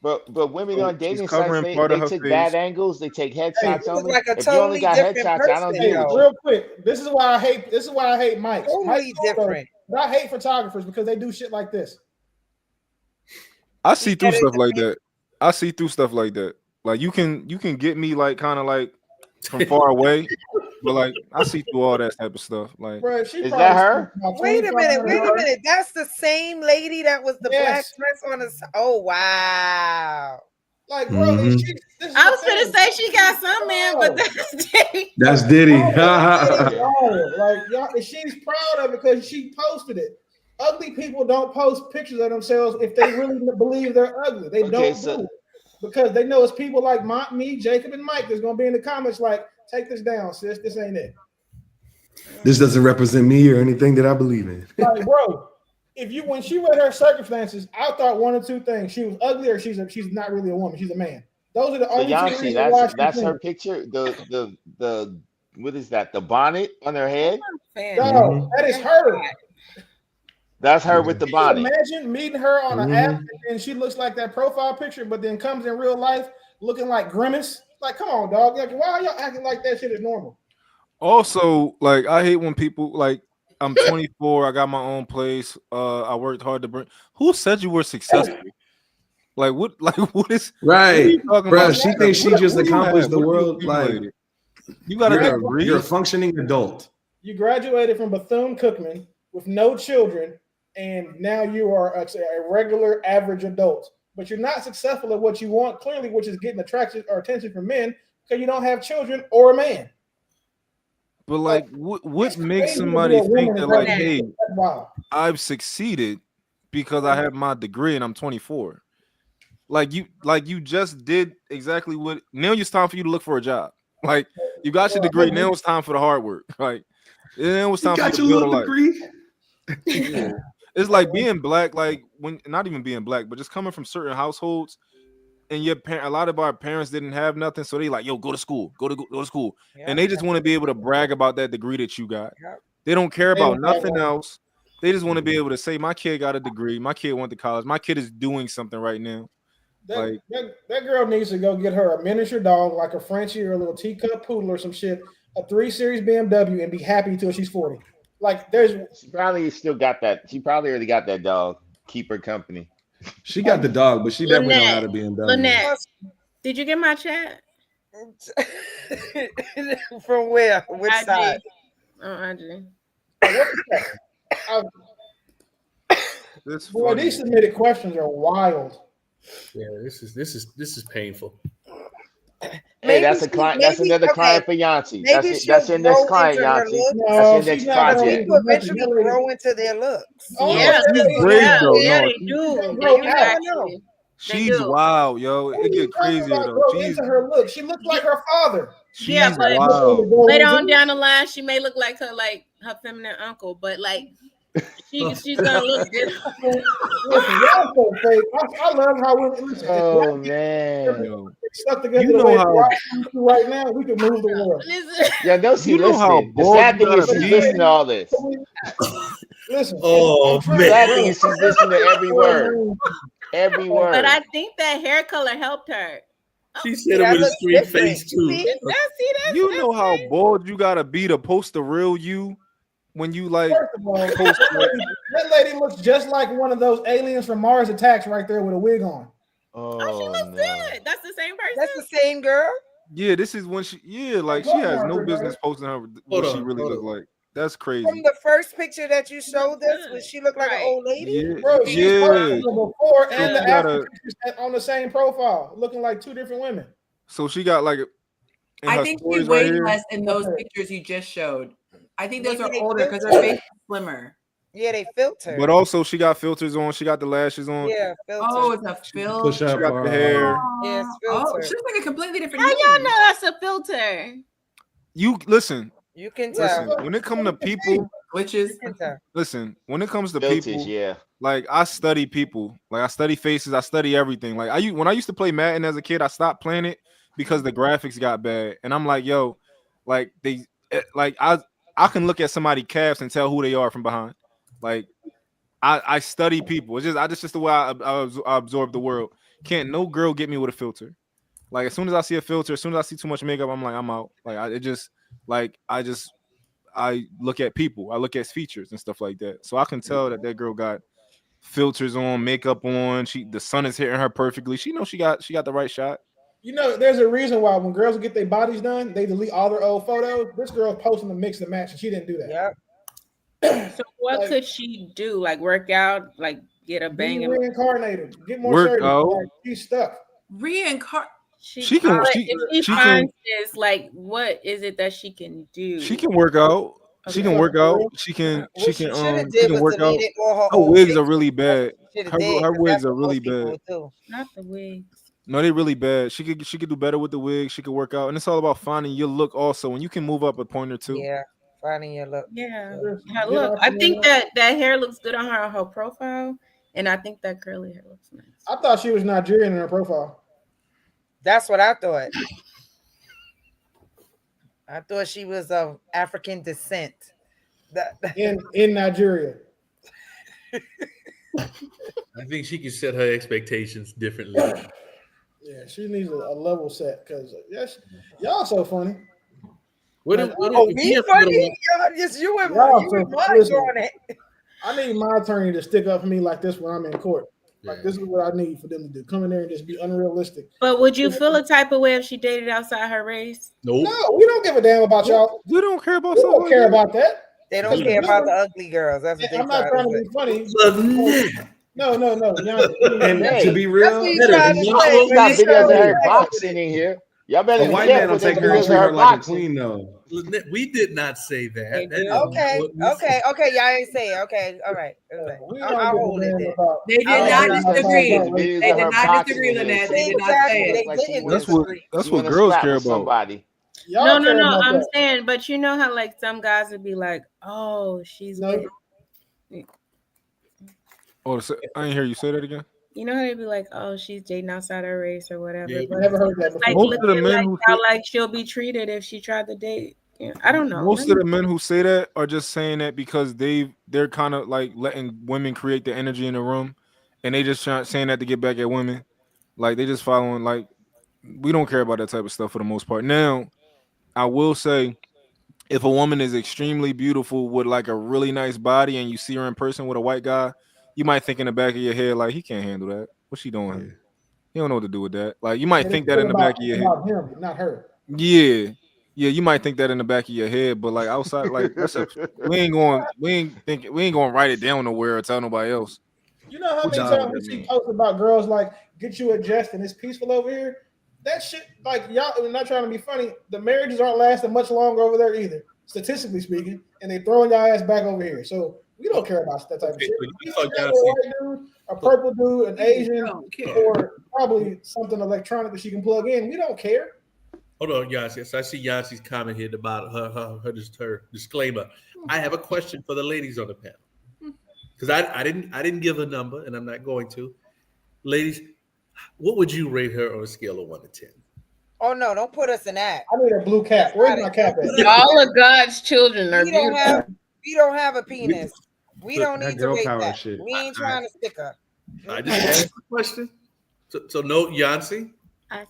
[SPEAKER 10] But women
[SPEAKER 8] So
[SPEAKER 10] on dating
[SPEAKER 8] she's
[SPEAKER 10] sites,
[SPEAKER 8] covering part of
[SPEAKER 10] they
[SPEAKER 8] her
[SPEAKER 10] take
[SPEAKER 8] face.
[SPEAKER 10] bad angles. They take headshots
[SPEAKER 11] She was
[SPEAKER 10] only.
[SPEAKER 11] like a
[SPEAKER 10] If you only
[SPEAKER 11] totally
[SPEAKER 10] got
[SPEAKER 11] different
[SPEAKER 10] headshots, I don't
[SPEAKER 11] person,
[SPEAKER 10] deal
[SPEAKER 3] Hey,
[SPEAKER 10] with you.
[SPEAKER 3] real quick, this is why I hate Mike.
[SPEAKER 11] Totally different.
[SPEAKER 3] But I hate photographers because they do shit like this.
[SPEAKER 8] I see through stuff like that. I see through stuff like that. Like you can get me like kind of like from far away, but like I see through all that type of stuff. Like,
[SPEAKER 3] Bro, she
[SPEAKER 10] Is
[SPEAKER 3] probably
[SPEAKER 10] that her?
[SPEAKER 3] spent about
[SPEAKER 11] Wait a minute,
[SPEAKER 3] 2,500
[SPEAKER 11] wait a minute. That's the same lady that was the black
[SPEAKER 3] Yes.
[SPEAKER 11] dress on the. Oh wow.
[SPEAKER 3] Like, bro,
[SPEAKER 5] Mhm.
[SPEAKER 3] this is
[SPEAKER 9] I
[SPEAKER 3] the
[SPEAKER 9] was gonna
[SPEAKER 3] thing.
[SPEAKER 9] say she got some man, but that's Diddy.
[SPEAKER 5] That's Diddy.
[SPEAKER 3] Like, y'all, and she's proud of it because she posted it. Ugly people don't post pictures of themselves if they really believe they're ugly. They don't do it because they know it's people like me, Jacob, and Mike that's gonna be in the comments like, "Take this down, sis. This ain't it."
[SPEAKER 5] This doesn't represent me or anything that I believe in.
[SPEAKER 3] Like, bro, when she read her circumstances, I thought one or two things: she was ugly, or she's not really a woman. She's a man. Those are the
[SPEAKER 10] So
[SPEAKER 3] only two
[SPEAKER 10] Yonci,
[SPEAKER 3] reasons why she's
[SPEAKER 10] that's her
[SPEAKER 3] single.
[SPEAKER 10] picture. The what is that? The bonnet on her head.
[SPEAKER 3] No, that is her.
[SPEAKER 10] That's her with the
[SPEAKER 3] Can you
[SPEAKER 10] bonnet.
[SPEAKER 3] imagine meeting her on an app and she looks like that profile picture, but then comes in real life looking like Grimace? Like, come on, dog. Like, why are y'all acting like that shit is normal?
[SPEAKER 8] also, like I hate when people like I'm 24, I got my own place. I worked hard to bring. Who said you were successful? Like what? Like what is
[SPEAKER 5] Right,
[SPEAKER 8] what are you talking
[SPEAKER 5] bro.
[SPEAKER 8] about?
[SPEAKER 5] She thinks she
[SPEAKER 8] What
[SPEAKER 5] just
[SPEAKER 8] do you
[SPEAKER 5] accomplished
[SPEAKER 8] have?
[SPEAKER 5] the
[SPEAKER 8] What do you
[SPEAKER 5] world. Like
[SPEAKER 8] accumulated? You got a degree.
[SPEAKER 5] You're a functioning adult.
[SPEAKER 3] You graduated from Bethune-Cookman with no children and now you are a regular average adult, but you're not successful at what you want clearly, which is getting attraction or attention from men because you don't have children or a man.
[SPEAKER 8] But like, what makes
[SPEAKER 3] crazy to be
[SPEAKER 8] somebody
[SPEAKER 3] a woman
[SPEAKER 8] think that
[SPEAKER 3] and
[SPEAKER 8] like,
[SPEAKER 3] crazy.
[SPEAKER 8] hey,
[SPEAKER 3] That's wild.
[SPEAKER 8] I've succeeded because I have my degree and I'm 24? Like you just did exactly what. Now it's time for you to look for a job. Like you got your degree. Now it's time for the hard work. Like now it's
[SPEAKER 5] You
[SPEAKER 8] time for you
[SPEAKER 5] got
[SPEAKER 8] to
[SPEAKER 5] your
[SPEAKER 8] build a
[SPEAKER 5] little
[SPEAKER 8] life.
[SPEAKER 5] degree.
[SPEAKER 8] Yeah. It's like being black, like when not even being black, but just coming from certain households, and your parent, a lot of our parents didn't have nothing, so they like, yo, go to school, go to school, and they just want to be able to brag about that degree that you got. They don't care about nothing else. They just want to be able to say, my kid got a degree, my kid went to college, my kid is doing something right now.
[SPEAKER 3] That girl needs to go get her a miniature dog, like a Frenchie or a little teacup poodle or some shit, a 3 Series BMW, and be happy till she's 40. Like
[SPEAKER 10] she probably still got that. She probably already got that dog. Keep her company.
[SPEAKER 5] She got the dog, but she definitely don't have a BMW.
[SPEAKER 9] Lynette, did you get my chat?
[SPEAKER 11] From where? Which
[SPEAKER 9] IG.
[SPEAKER 11] side?
[SPEAKER 9] IG.
[SPEAKER 3] Boy, these submitted questions are wild.
[SPEAKER 6] Yeah, this is painful.
[SPEAKER 10] Hey, that's a client. That's another client for Yonci. That's your next client, Yonci.
[SPEAKER 3] No,
[SPEAKER 10] that's your
[SPEAKER 3] she's
[SPEAKER 10] next
[SPEAKER 3] not gonna
[SPEAKER 10] project.
[SPEAKER 11] People eventually grow into their looks.
[SPEAKER 3] Oh,
[SPEAKER 9] Yeah,
[SPEAKER 8] she's brave though.
[SPEAKER 9] yeah,
[SPEAKER 8] No,
[SPEAKER 9] they do.
[SPEAKER 3] grow
[SPEAKER 9] They do
[SPEAKER 3] out.
[SPEAKER 9] actually.
[SPEAKER 8] she's wild, yo. It get crazier though.
[SPEAKER 3] Grow into her look. She looks like her father.
[SPEAKER 9] Yeah,
[SPEAKER 8] She's
[SPEAKER 9] but
[SPEAKER 8] wild.
[SPEAKER 9] later on down the line, she may look like her feminine uncle, but like she's gonna look good.
[SPEAKER 3] Listen, y'all so fake. I love how we listen.
[SPEAKER 10] Oh man,
[SPEAKER 3] stuck together
[SPEAKER 8] You
[SPEAKER 3] the
[SPEAKER 8] know
[SPEAKER 3] way
[SPEAKER 8] how-
[SPEAKER 3] right now, we could move the world.
[SPEAKER 10] yeah, no, she
[SPEAKER 8] You know how
[SPEAKER 10] listening. The
[SPEAKER 8] bold
[SPEAKER 10] sad
[SPEAKER 8] you
[SPEAKER 10] thing is
[SPEAKER 8] gotta
[SPEAKER 10] she's
[SPEAKER 8] be?
[SPEAKER 10] listening to all this.
[SPEAKER 3] Listen.
[SPEAKER 6] Oh
[SPEAKER 10] The sad thing is she's listening to every word. Every word.
[SPEAKER 9] But I think that hair color helped her.
[SPEAKER 6] She said it with a straight face too.
[SPEAKER 8] You know how bold you gotta be to post the real you when you like
[SPEAKER 3] First of all,
[SPEAKER 8] post like,
[SPEAKER 3] that lady looks just like one of those aliens from Mars Attacks right there with a wig on.
[SPEAKER 10] Oh,
[SPEAKER 9] she looks good. That's the same person.
[SPEAKER 11] That's the same girl.
[SPEAKER 8] yeah, this is when she like she has no business posting her what she really look like. That's crazy.
[SPEAKER 11] From the first picture that you showed us, would she look like an old lady?
[SPEAKER 8] Yeah,
[SPEAKER 3] Bro, she's
[SPEAKER 8] yeah.
[SPEAKER 3] before
[SPEAKER 8] So
[SPEAKER 3] and the
[SPEAKER 8] she gotta-
[SPEAKER 3] after pictures on the same profile, looking like 2 different women.
[SPEAKER 8] So she got like in
[SPEAKER 1] I
[SPEAKER 8] her
[SPEAKER 1] think she
[SPEAKER 8] stories right
[SPEAKER 1] weighed
[SPEAKER 8] here.
[SPEAKER 1] less in those pictures you just showed. I think those
[SPEAKER 11] Maybe
[SPEAKER 1] are
[SPEAKER 11] they
[SPEAKER 1] older because her
[SPEAKER 11] filtered.
[SPEAKER 1] face is slimmer.
[SPEAKER 11] Yeah, they filter.
[SPEAKER 8] But also she got filters on, she got the lashes on.
[SPEAKER 11] Yeah, filter.
[SPEAKER 1] Oh, it's a filter.
[SPEAKER 5] Push up
[SPEAKER 8] She got the hair.
[SPEAKER 11] Yeah, it's
[SPEAKER 1] Oh,
[SPEAKER 11] filter.
[SPEAKER 1] she looks like a completely different
[SPEAKER 9] How
[SPEAKER 1] human.
[SPEAKER 9] y'all know that's a filter?
[SPEAKER 8] You listen,
[SPEAKER 11] You can tell.
[SPEAKER 8] when it comes to people,
[SPEAKER 1] Glitches.
[SPEAKER 11] You can tell.
[SPEAKER 8] listen, when it comes to
[SPEAKER 10] Filters,
[SPEAKER 8] people,
[SPEAKER 10] yeah.
[SPEAKER 8] like I study people, like I study faces, I study everything. Like when I used to play Madden as a kid, I stopped playing it because the graphics got bad, and I'm like, yo, like I can look at somebody's calves and tell who they are from behind. Like I study people. It's just the way I absorb the world. Can't no girl get me with a filter. Like as soon as I see a filter, as soon as I see too much makeup, I'm like, I'm out. Like I look at people, I look at features and stuff like that. So I can tell that girl got filters on, makeup on. The sun is hitting her perfectly. She knows she got the right shot.
[SPEAKER 3] You know, there's a reason why when girls get their bodies done, they delete all their old photos. This girl's posting the mix and match, and she didn't do that.
[SPEAKER 11] Yep.
[SPEAKER 9] So what could she do? Like work out, like get a
[SPEAKER 3] Be
[SPEAKER 9] bang.
[SPEAKER 3] reincarnated. Get more
[SPEAKER 8] Work
[SPEAKER 3] surgery.
[SPEAKER 8] out.
[SPEAKER 3] Like, she's stuck.
[SPEAKER 8] She can.
[SPEAKER 9] But
[SPEAKER 8] She
[SPEAKER 9] if she
[SPEAKER 8] can.
[SPEAKER 9] finds this, like, what is it that she can do?
[SPEAKER 8] She can work out. She
[SPEAKER 9] Okay.
[SPEAKER 8] can work out. She can.
[SPEAKER 11] What
[SPEAKER 8] She
[SPEAKER 11] she
[SPEAKER 8] can.
[SPEAKER 11] shoulda
[SPEAKER 8] She
[SPEAKER 11] did
[SPEAKER 8] can
[SPEAKER 11] was
[SPEAKER 8] work out.
[SPEAKER 11] deleted all her
[SPEAKER 8] Her
[SPEAKER 11] old
[SPEAKER 8] wigs are
[SPEAKER 11] pictures.
[SPEAKER 8] really bad.
[SPEAKER 11] Shoulda
[SPEAKER 8] Her
[SPEAKER 11] did, 'cause
[SPEAKER 8] wigs
[SPEAKER 11] that's
[SPEAKER 8] are
[SPEAKER 11] what
[SPEAKER 8] really
[SPEAKER 11] most people
[SPEAKER 8] bad.
[SPEAKER 11] would do.
[SPEAKER 9] Not the wigs.
[SPEAKER 8] No, they really bad. She could do better with the wig. She could work out, and it's all about finding your look. Also, when you can move up a point or two.
[SPEAKER 11] Yeah, finding your look.
[SPEAKER 9] Yeah. Yeah, look, I think that hair looks good on her profile, and I think that curly hair looks nice.
[SPEAKER 3] I thought she was Nigerian in her profile.
[SPEAKER 11] That's what I thought. I thought she was of African descent.
[SPEAKER 3] In Nigeria.
[SPEAKER 6] I think she can set her expectations differently.
[SPEAKER 3] Yeah, she needs a level set because yes, y'all so funny.
[SPEAKER 6] What
[SPEAKER 3] Like,
[SPEAKER 6] if
[SPEAKER 11] we
[SPEAKER 6] you
[SPEAKER 11] funny? Just you and
[SPEAKER 3] Y'all
[SPEAKER 11] you
[SPEAKER 3] so
[SPEAKER 11] and Mark
[SPEAKER 3] listen,
[SPEAKER 11] on it.
[SPEAKER 3] I need my attorney to stick up for me like this when I'm in court. Like this is what I need for them to do. Come in there and just be unrealistic.
[SPEAKER 9] But would you feel a type of way if she dated outside her race?
[SPEAKER 6] Nope.
[SPEAKER 3] No, we don't give a damn about y'all.
[SPEAKER 8] We don't care about
[SPEAKER 3] We don't care about that.
[SPEAKER 11] They don't care about the ugly girls. That's what they
[SPEAKER 3] I'm not trying to be funny. No, Yonci.
[SPEAKER 5] And
[SPEAKER 10] Hey,
[SPEAKER 5] to be
[SPEAKER 11] That's
[SPEAKER 5] real,
[SPEAKER 11] what you trying to say.
[SPEAKER 10] we got videos of her
[SPEAKER 11] Exactly.
[SPEAKER 10] boxing in here. Y'all better
[SPEAKER 5] a
[SPEAKER 10] be
[SPEAKER 5] white man
[SPEAKER 10] careful.
[SPEAKER 5] will
[SPEAKER 10] There's
[SPEAKER 5] take her and
[SPEAKER 10] videos of
[SPEAKER 5] treat
[SPEAKER 10] her
[SPEAKER 5] her like a
[SPEAKER 10] boxing.
[SPEAKER 5] queen, though.
[SPEAKER 6] Lynette, we did not say that.
[SPEAKER 9] They
[SPEAKER 6] That
[SPEAKER 9] do.
[SPEAKER 6] is not
[SPEAKER 11] Okay,
[SPEAKER 6] what we said.
[SPEAKER 11] okay. Y'all ain't say it. Okay, all right.
[SPEAKER 3] We
[SPEAKER 11] I'll
[SPEAKER 3] don't give a
[SPEAKER 11] hold it
[SPEAKER 3] damn
[SPEAKER 11] then.
[SPEAKER 3] about.
[SPEAKER 1] They did
[SPEAKER 11] I'll
[SPEAKER 1] not
[SPEAKER 11] hold it.
[SPEAKER 1] disagree.
[SPEAKER 10] There's videos
[SPEAKER 1] They
[SPEAKER 10] of
[SPEAKER 1] did
[SPEAKER 10] her
[SPEAKER 1] not
[SPEAKER 10] boxing
[SPEAKER 1] disagree,
[SPEAKER 10] in here.
[SPEAKER 1] Lynette.
[SPEAKER 10] So
[SPEAKER 1] They did not
[SPEAKER 11] Exactly.
[SPEAKER 1] say
[SPEAKER 11] They
[SPEAKER 1] it.
[SPEAKER 10] like she
[SPEAKER 11] didn't
[SPEAKER 10] wants,
[SPEAKER 11] disagree.
[SPEAKER 8] That's
[SPEAKER 10] she
[SPEAKER 8] what
[SPEAKER 10] want to
[SPEAKER 8] girls
[SPEAKER 10] scrap
[SPEAKER 8] care
[SPEAKER 10] with
[SPEAKER 8] about.
[SPEAKER 10] somebody.
[SPEAKER 3] Y'all
[SPEAKER 9] No,
[SPEAKER 3] care about
[SPEAKER 9] I'm
[SPEAKER 3] that.
[SPEAKER 9] saying, but you know how like some guys would be like, "Oh, she's
[SPEAKER 3] No.
[SPEAKER 9] getting,"
[SPEAKER 8] Oh, I didn't hear you say that again.
[SPEAKER 9] you know how they'd be like, "Oh, she's dating outside her race or whatever."
[SPEAKER 6] Yeah.
[SPEAKER 9] But
[SPEAKER 3] Never heard that
[SPEAKER 9] it's like
[SPEAKER 3] before.
[SPEAKER 8] Most of the
[SPEAKER 9] looking
[SPEAKER 8] men
[SPEAKER 9] like
[SPEAKER 8] who
[SPEAKER 9] how
[SPEAKER 8] say,
[SPEAKER 9] like she'll be treated if she tried to date. Yeah, I don't know.
[SPEAKER 8] most of the men who say that are just saying that because they're kind of like letting women create the energy in the room, and they just saying that to get back at women. Like they just following. Like we don't care about that type of stuff for the most part. Now, I will say, if a woman is extremely beautiful with like a really nice body, and you see her in person with a white guy, you might think in the back of your head like he can't handle that. What's she doing?
[SPEAKER 5] Yeah.
[SPEAKER 8] He don't know what to do with that. Like you might
[SPEAKER 3] But
[SPEAKER 8] think
[SPEAKER 3] it's
[SPEAKER 8] that in
[SPEAKER 3] still
[SPEAKER 8] the back of your head.
[SPEAKER 3] about him, not her.
[SPEAKER 8] Yeah. Yeah, you might think that in the back of your head, but like outside, like we ain't gonna write it down nowhere or tell nobody else.
[SPEAKER 3] You know how
[SPEAKER 8] What
[SPEAKER 3] many
[SPEAKER 8] you know
[SPEAKER 3] times
[SPEAKER 8] what
[SPEAKER 3] we
[SPEAKER 8] that
[SPEAKER 3] see
[SPEAKER 8] mean?
[SPEAKER 3] posts about girls like get you adjust and it's peaceful over here? That shit, like y'all, I'm not trying to be funny. The marriages aren't lasting much longer over there either, statistically speaking, and they throwing y'all ass back over here. So we don't care about that type of
[SPEAKER 6] Okay,
[SPEAKER 3] shit.
[SPEAKER 6] so
[SPEAKER 3] We
[SPEAKER 6] you thought
[SPEAKER 3] got
[SPEAKER 6] Yonci-
[SPEAKER 3] a white dude, a purple dude, an Asian,
[SPEAKER 1] Don't care.
[SPEAKER 3] or probably something electronic that she can plug in. We don't care.
[SPEAKER 6] Hold on, Yonci. So I see Yonci's comment here about her disclaimer. I have a question for the ladies on the panel because I didn't give a number and I'm not going to. Ladies, what would you rate her on a scale of 1 to 10?
[SPEAKER 11] Oh no, don't put us in that.
[SPEAKER 3] I need a blue cap. Where's my cap at?
[SPEAKER 9] All of God's children are
[SPEAKER 11] We don't
[SPEAKER 9] beautiful.
[SPEAKER 11] have a penis. We don't
[SPEAKER 5] That
[SPEAKER 11] need to
[SPEAKER 5] girl
[SPEAKER 11] rate
[SPEAKER 5] power
[SPEAKER 11] that.
[SPEAKER 5] shit.
[SPEAKER 11] We ain't trying to stick her.
[SPEAKER 6] I just asked a question. So no, Yonci.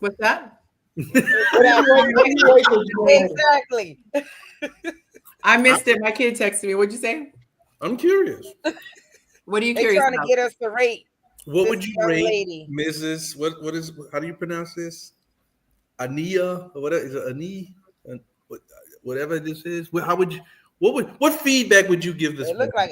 [SPEAKER 1] What's that?
[SPEAKER 3] What do you wait for young lady?
[SPEAKER 11] Exactly.
[SPEAKER 1] I missed it. My kid texted me. What'd you say?
[SPEAKER 6] I'm curious.
[SPEAKER 1] What are you
[SPEAKER 11] They
[SPEAKER 1] curious
[SPEAKER 11] trying to
[SPEAKER 1] about?
[SPEAKER 11] get us to rate
[SPEAKER 6] What
[SPEAKER 11] this
[SPEAKER 6] would you
[SPEAKER 11] young
[SPEAKER 6] rate
[SPEAKER 11] lady.
[SPEAKER 6] Mrs. What is how do you pronounce this? Ania or whatever is it Ani? Whatever this is. How would you what feedback would you give this
[SPEAKER 11] It
[SPEAKER 6] woman?
[SPEAKER 11] look like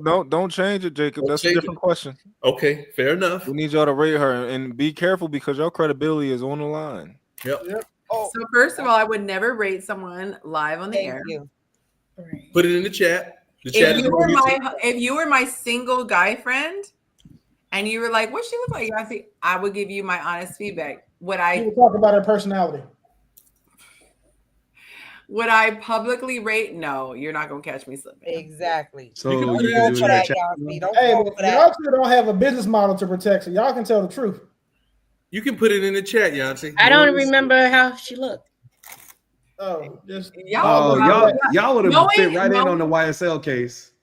[SPEAKER 8] No. Don't change it, Jacob.
[SPEAKER 6] Don't
[SPEAKER 8] That's a
[SPEAKER 6] change
[SPEAKER 8] different question.
[SPEAKER 6] Okay, fair enough.
[SPEAKER 8] We need y'all to rate her and be careful because your credibility is on the line.
[SPEAKER 6] Yep.
[SPEAKER 11] Oh,
[SPEAKER 1] So first of all, I would never rate someone live on the
[SPEAKER 11] thank
[SPEAKER 1] air.
[SPEAKER 11] you.
[SPEAKER 6] Put it in the chat. The chat
[SPEAKER 1] If
[SPEAKER 6] is
[SPEAKER 1] you
[SPEAKER 6] on
[SPEAKER 1] were
[SPEAKER 6] YouTube.
[SPEAKER 1] if you were my single guy friend and you were like, what she look like? I would give you my honest feedback.
[SPEAKER 3] You were talking about her personality.
[SPEAKER 1] Would I publicly rate? No, you're not gonna catch me slipping.
[SPEAKER 11] Exactly.
[SPEAKER 5] So
[SPEAKER 6] You can
[SPEAKER 5] you
[SPEAKER 6] put it
[SPEAKER 5] can
[SPEAKER 6] in
[SPEAKER 5] do
[SPEAKER 6] the
[SPEAKER 5] that.
[SPEAKER 6] chat.
[SPEAKER 11] Don't
[SPEAKER 3] Hey,
[SPEAKER 11] fall
[SPEAKER 3] but
[SPEAKER 11] for that.
[SPEAKER 3] y'all two don't have a business model to protect, so y'all can tell the truth.
[SPEAKER 6] You can put it in the chat, Yonci.
[SPEAKER 9] I don't remember how she looked.
[SPEAKER 3] Oh, just
[SPEAKER 5] Oh, y'all would have fit right in on the
[SPEAKER 1] knowing-
[SPEAKER 5] YSL case.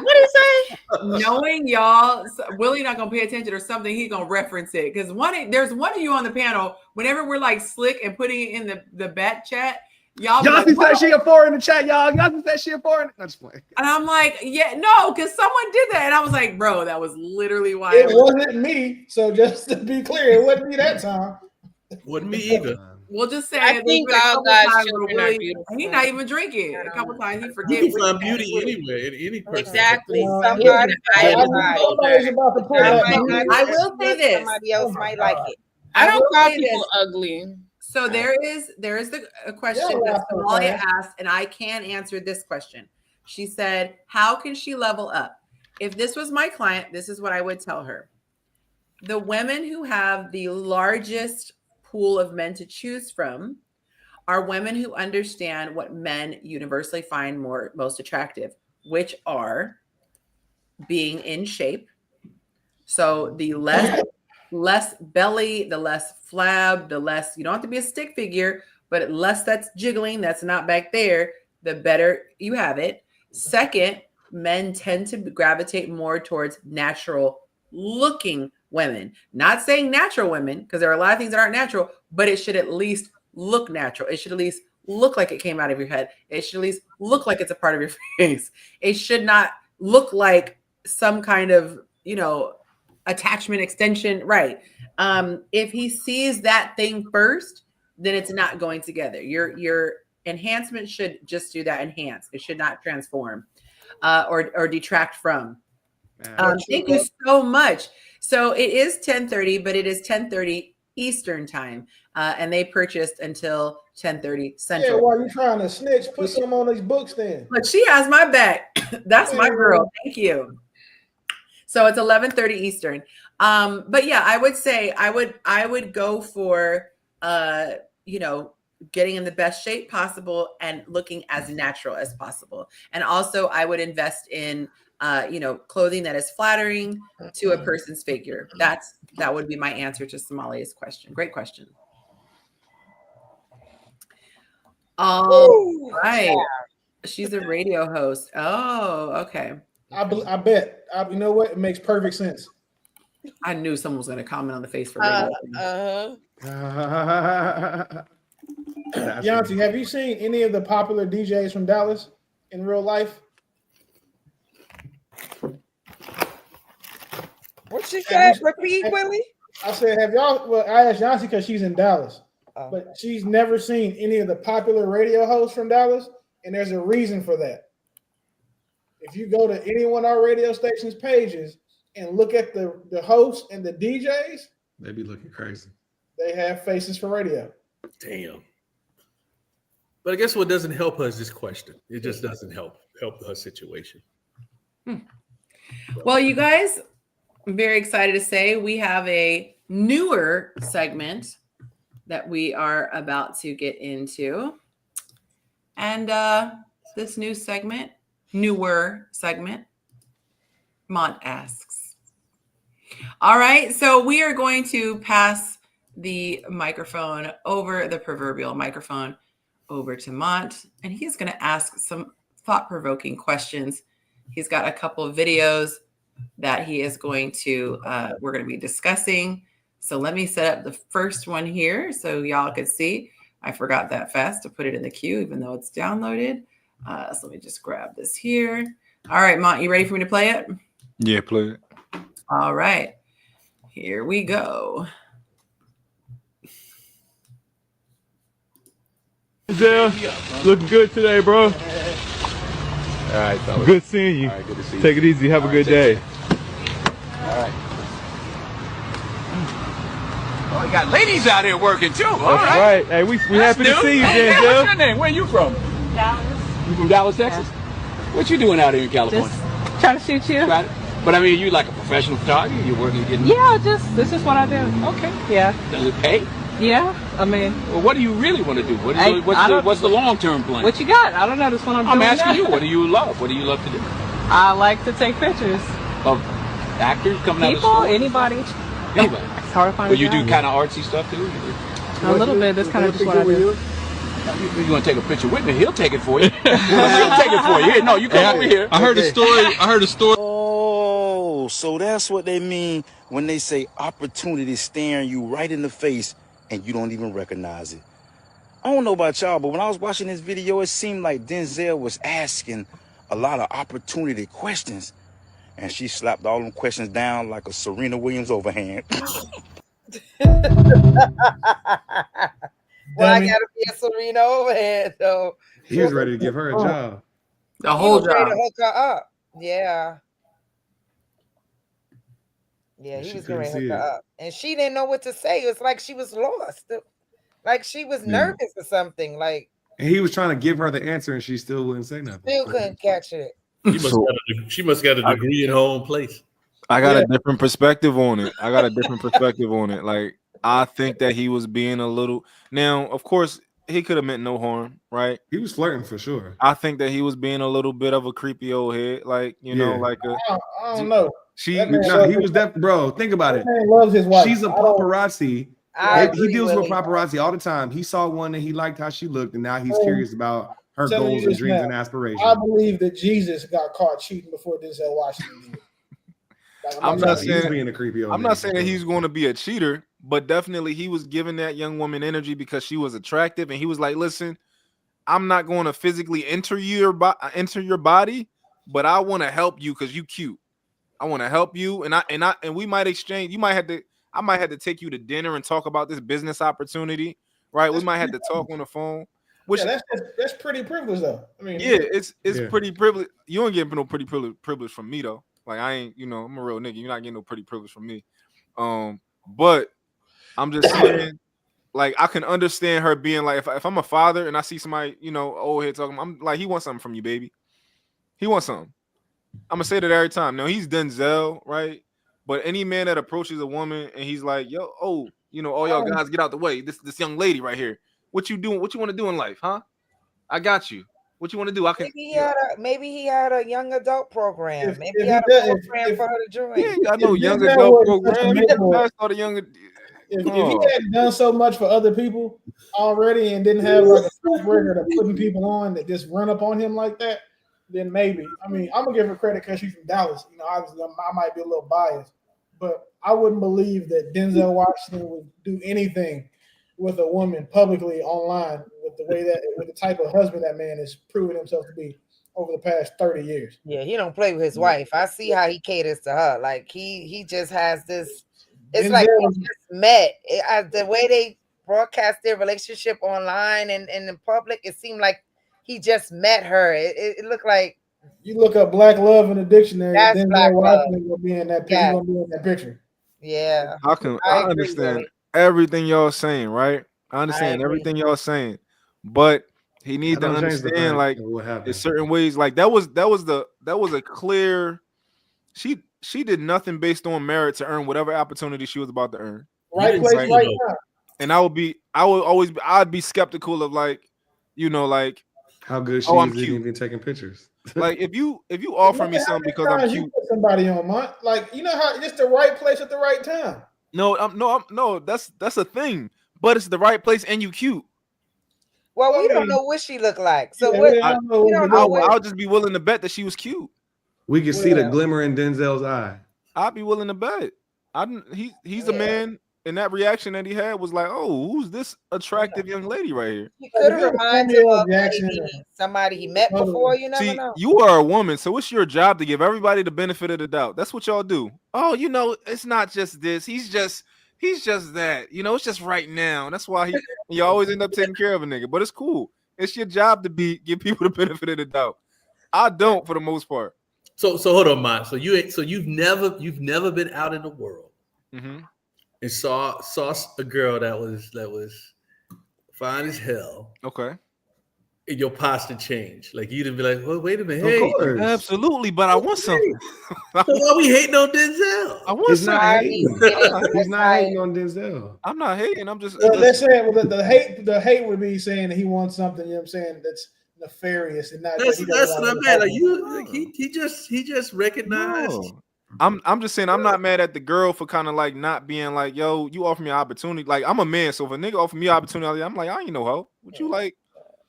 [SPEAKER 9] What did he say?
[SPEAKER 1] Knowing y'all, Willie not gonna pay attention or something, he's gonna reference it because there's one of you on the panel. Whenever we're like slick and putting it in the bat chat, y'all
[SPEAKER 5] Yonci
[SPEAKER 1] like,
[SPEAKER 5] said she a 4 in the chat, y'all. Yonci said she a 4 in the That's funny.
[SPEAKER 1] and I'm like, yeah, no, because someone did that, and I was like, bro, that was literally why
[SPEAKER 3] it wasn't me. So just to be clear, it wasn't me that time.
[SPEAKER 6] Wasn't me either.
[SPEAKER 1] We'll just say
[SPEAKER 9] I
[SPEAKER 1] there's
[SPEAKER 9] think
[SPEAKER 1] been a
[SPEAKER 9] all
[SPEAKER 1] couple
[SPEAKER 9] God's
[SPEAKER 1] times where
[SPEAKER 9] children are
[SPEAKER 1] Willie,
[SPEAKER 9] beautiful.
[SPEAKER 1] he not even drinking. A couple times he
[SPEAKER 6] You
[SPEAKER 1] forget.
[SPEAKER 6] can
[SPEAKER 1] which
[SPEAKER 6] find
[SPEAKER 1] one
[SPEAKER 6] beauty
[SPEAKER 1] is which.
[SPEAKER 6] anywhere in any person.
[SPEAKER 9] Exactly.
[SPEAKER 11] Somebody
[SPEAKER 9] Somebody
[SPEAKER 11] might
[SPEAKER 3] I
[SPEAKER 11] like
[SPEAKER 3] knew
[SPEAKER 11] it.
[SPEAKER 3] somebody's about to pull that.
[SPEAKER 11] I might not
[SPEAKER 1] I
[SPEAKER 11] say
[SPEAKER 1] will say
[SPEAKER 11] it,
[SPEAKER 1] this.
[SPEAKER 11] somebody else
[SPEAKER 3] Oh my
[SPEAKER 11] might like
[SPEAKER 3] God.
[SPEAKER 11] it.
[SPEAKER 9] I don't
[SPEAKER 1] will
[SPEAKER 9] call
[SPEAKER 1] say
[SPEAKER 9] people
[SPEAKER 1] this.
[SPEAKER 9] ugly.
[SPEAKER 1] So there is a question
[SPEAKER 3] Yeah,
[SPEAKER 1] that
[SPEAKER 3] laugh so
[SPEAKER 1] Somalia
[SPEAKER 3] fast.
[SPEAKER 1] asked, and I can answer this question. She said, "How can she level up?" If this was my client, this is what I would tell her. The women who have the largest pool of men to choose from are women who understand what men universally find most attractive, which are being in shape. So the less belly, the less flab, the less, you don't have to be a stick figure, but less that's jiggling, that's not back there, the better you have it. Second, men tend to gravitate more towards natural looking women. Not saying natural women, because there are a lot of things that aren't natural, but it should at least look natural. It should at least look like it came out of your head. It should at least look like it's a part of your face. It should not look like some kind of, attachment extension. Right. If he sees that thing first, then it's not going together. You're Enhancement should just do that. Enhance. It should not transform or detract from. Thank you so much. So it is 10:30, but it is 10:30 Eastern time, and they purchased until 10:30 Central.
[SPEAKER 3] Yeah, while you trying to snitch, put some on these books then.
[SPEAKER 1] But she has my back. That's my girl. Thank you. So it's 11:30 Eastern. But yeah, I would say I would go for getting in the best shape possible and looking as natural as possible. And also I would invest in clothing that is flattering to a person's figure. That would be my answer to Somalia's question. Great question. All right. She's a radio host. Oh, okay.
[SPEAKER 3] I bet. You know what? It makes perfect sense.
[SPEAKER 1] I knew someone was going to comment on the face for radio.
[SPEAKER 3] Yonci, have you seen any of the popular DJs from Dallas in real life?
[SPEAKER 11] What she said? Repeat, Willie.
[SPEAKER 3] I said, have y'all? Well, I asked Yonci because she's in Dallas, but she's never seen any of the popular radio hosts from Dallas, and there's a reason for that. If you go to any one of our radio stations' pages and look at the hosts and the DJs,
[SPEAKER 5] they be looking crazy.
[SPEAKER 3] They have faces for radio.
[SPEAKER 6] Damn. But I guess what doesn't help her is this question. It just doesn't help her situation.
[SPEAKER 1] Well, you guys, I'm very excited to say we have a newer segment that we are about to get into. And this newer segment, Mont Asks. All right, so we are going to pass the proverbial microphone over to Mont, and he's going to ask some thought-provoking questions. He's got a couple of videos that he is going to, we're going to be discussing. So let me set up the first one here so y'all could see. I forgot that fast to put it in the queue, even though it's downloaded. So let me just grab this here. All right, Mont, you ready for me to play it?
[SPEAKER 8] Yeah, play it.
[SPEAKER 1] All right, here we go.
[SPEAKER 13] Zell, looking good today, bro. All
[SPEAKER 14] right, fellas.
[SPEAKER 13] Good seeing you.
[SPEAKER 14] All right, good to see you.
[SPEAKER 13] Take it easy. Have a good day.
[SPEAKER 14] All right. Oh, you got ladies out here working too. All
[SPEAKER 13] That's
[SPEAKER 14] right.
[SPEAKER 13] right. Hey, we happy to see you,
[SPEAKER 14] Hey,
[SPEAKER 13] Denzel.
[SPEAKER 14] what's your name? Where you from?
[SPEAKER 15] Dallas.
[SPEAKER 14] You from Dallas, Texas? Yeah. What you doing out here in California?
[SPEAKER 15] Just trying to shoot you.
[SPEAKER 14] But I mean, you like a professional photographer? You're working, getting.
[SPEAKER 15] Yeah, this is what I do.
[SPEAKER 14] Okay.
[SPEAKER 15] Yeah.
[SPEAKER 14] Does it pay?
[SPEAKER 15] Yeah, I mean.
[SPEAKER 14] Well, what do you really want to do? What's the long-term plan?
[SPEAKER 15] What you got? I don't know. This one I'm doing.
[SPEAKER 14] I'm asking you. What do you love? What do you love to do?
[SPEAKER 15] I like to take pictures.
[SPEAKER 14] Of actors coming out of the
[SPEAKER 15] People,
[SPEAKER 14] store?
[SPEAKER 15] anybody.
[SPEAKER 14] Anybody.
[SPEAKER 15] It's hard to find.
[SPEAKER 14] Well, you do kind of artsy stuff too?
[SPEAKER 15] A little bit. That's kind of just what I do.
[SPEAKER 14] You want to take a picture with me? He'll take it for you. He'll take it for you. Here, no, you come over here.
[SPEAKER 13] I heard a story.
[SPEAKER 16] Oh, so that's what they mean when they say opportunity staring you right in the face and you don't even recognize it. I don't know about y'all, but when I was watching this video, it seemed like Denzel was asking a lot of opportunity questions, and she slapped all them questions down like a Serena Williams overhand.
[SPEAKER 11] Well, I gotta be a Serena overhead, though.
[SPEAKER 5] He was ready to give her a job.
[SPEAKER 1] The whole job.
[SPEAKER 11] Ready to hook her up. Yeah. Yeah, he was ready to hook her up. And she didn't know what to say. It was like she was lost. Like she was nervous or something. Like,
[SPEAKER 5] and he was trying to give her the answer and she still wouldn't say nothing.
[SPEAKER 11] Still couldn't catch it.
[SPEAKER 6] She must got a degree in her own place.
[SPEAKER 8] I got a different perspective on it. Like, I think that he was being a little. Now, of course, he could have meant no harm, right?
[SPEAKER 5] He was flirting for sure.
[SPEAKER 8] I think that he was being a little bit of a creepy old head, like
[SPEAKER 3] I don't know.
[SPEAKER 5] He was that bro. Think about it.
[SPEAKER 3] Man loves his wife.
[SPEAKER 5] She's a paparazzi. He deals with
[SPEAKER 11] Willie.
[SPEAKER 5] paparazzi all the time. He saw one and he liked how she looked, and now he's curious about her goals and dreams and aspirations.
[SPEAKER 3] I believe that Jesus got caught cheating before Denzel Washington did.
[SPEAKER 8] I'm not saying
[SPEAKER 5] being a creepy old
[SPEAKER 8] I'm not saying that he's going to be a cheater, but definitely he was giving that young woman energy because she was attractive, and he was like, "Listen, I'm not going to physically enter your body, but I want to help you because you cute. I want to help you, and we might exchange. I might have to take you to dinner and talk about this business opportunity, right? We might have to talk on the phone.
[SPEAKER 3] Yeah, that's pretty privileged though. I mean,
[SPEAKER 8] yeah, it's
[SPEAKER 5] Yeah.
[SPEAKER 8] pretty privilege. You don't get no pretty privilege from me though. Like I ain't, I'm a real nigga. You're not getting no pretty privilege from me. But I'm just saying, like I can understand her being like, if I'm a father and I see somebody, old head talking, I'm like, he wants something from you, baby. He wants something. I'm gonna say that every time. Now he's Denzel, right? But any man that approaches a woman and he's like, yo, all y'all guys get out the way. This young lady right here. What you doing? What you want to do in life, huh? I got you. What you want to do? I can.
[SPEAKER 11] Maybe he had a young adult program.
[SPEAKER 3] If-
[SPEAKER 11] Maybe
[SPEAKER 3] if
[SPEAKER 11] he had
[SPEAKER 3] he
[SPEAKER 11] a
[SPEAKER 3] does-
[SPEAKER 11] program for her to join.
[SPEAKER 8] Yeah, I know
[SPEAKER 3] If
[SPEAKER 8] young
[SPEAKER 3] Denzel
[SPEAKER 8] adult
[SPEAKER 3] wasn't such a
[SPEAKER 8] program. He
[SPEAKER 3] mentor,
[SPEAKER 8] passed all the young.
[SPEAKER 3] if he hadn't done so much for other people already and didn't have like a track record of putting people on that just run up on him like that, then maybe. I mean, I'm gonna give her credit because she's from Dallas. Obviously, I might be a little biased, but I wouldn't believe that Denzel Washington would do anything with a woman publicly online with the type of husband that man has proven himself to be over the past 30 years.
[SPEAKER 11] Yeah, he don't play with his wife. I see how he caters to her. Like he just has this. It's like they just met. The way they broadcast their relationship online and in public, it seemed like he just met her. It looked like
[SPEAKER 3] you look up black love in the dictionary.
[SPEAKER 11] That's
[SPEAKER 3] Denzel
[SPEAKER 11] black love.
[SPEAKER 3] Washington will be in that picture.
[SPEAKER 11] Yeah.
[SPEAKER 3] He's gonna be in that picture.
[SPEAKER 11] Yeah,
[SPEAKER 8] I
[SPEAKER 11] agree,
[SPEAKER 8] understand
[SPEAKER 11] Willie.
[SPEAKER 8] everything y'all saying, right? I understand
[SPEAKER 11] agree.
[SPEAKER 8] everything y'all saying, but he needs to
[SPEAKER 5] don't change the
[SPEAKER 8] understand,
[SPEAKER 5] fact
[SPEAKER 8] like,
[SPEAKER 5] of what happened.
[SPEAKER 8] in certain ways, like that was a clear. She did nothing based on merit to earn whatever opportunity she was about to earn.
[SPEAKER 3] Right place, right time.
[SPEAKER 8] And I'd be skeptical of like, like
[SPEAKER 5] how good she
[SPEAKER 8] I'm
[SPEAKER 5] is at
[SPEAKER 8] cute.
[SPEAKER 5] even taking pictures.
[SPEAKER 8] Like if you offer me something because I'm
[SPEAKER 3] You
[SPEAKER 8] cute.
[SPEAKER 3] put somebody on, Mont. Like how it's the right place at the right time.
[SPEAKER 8] No, that's a thing. But it's the right place and you cute.
[SPEAKER 11] Well, we don't know what she looked like, so
[SPEAKER 3] Yeah,
[SPEAKER 11] we don't know.
[SPEAKER 8] I'll just be willing to bet that she was cute.
[SPEAKER 5] We could see the glimmer in Denzel's eye.
[SPEAKER 8] I'd be willing to bet. He's a man, and that reaction that he had was like, oh, who's this attractive young lady right here?
[SPEAKER 11] He could have reminded him of maybe somebody he met before. You never
[SPEAKER 8] See,
[SPEAKER 11] know.
[SPEAKER 8] you are a woman, so it's your job to give everybody the benefit of the doubt. That's what y'all do. Oh, it's not just this. He's just that. It's just right now. That's why you always end up taking care of a nigga. But it's cool. It's your job to give people the benefit of the doubt. I don't, for the most part.
[SPEAKER 6] So hold on, Mike. So you've never been out in the world and saw a girl that was fine as hell.
[SPEAKER 8] Okay.
[SPEAKER 6] And your posture changed. Like you didn't be like, well, wait a minute. Hey,
[SPEAKER 8] absolutely, but I want something.
[SPEAKER 6] So why we hating on Denzel?
[SPEAKER 8] I want
[SPEAKER 5] He's
[SPEAKER 8] something.
[SPEAKER 5] not hating. He's not hating on Denzel.
[SPEAKER 8] I'm not hating. I'm just.
[SPEAKER 3] They're saying the hate would be saying that he wants something. You know what I'm saying? That's nefarious and not.
[SPEAKER 6] That's what I'm at. Like he just recognized.
[SPEAKER 8] No. I'm just saying I'm not mad at the girl for kind of like not being like, yo, you offer me an opportunity. Like I'm a man, so if a nigga offer me an opportunity, I'm like, I ain't no hoe. What you like?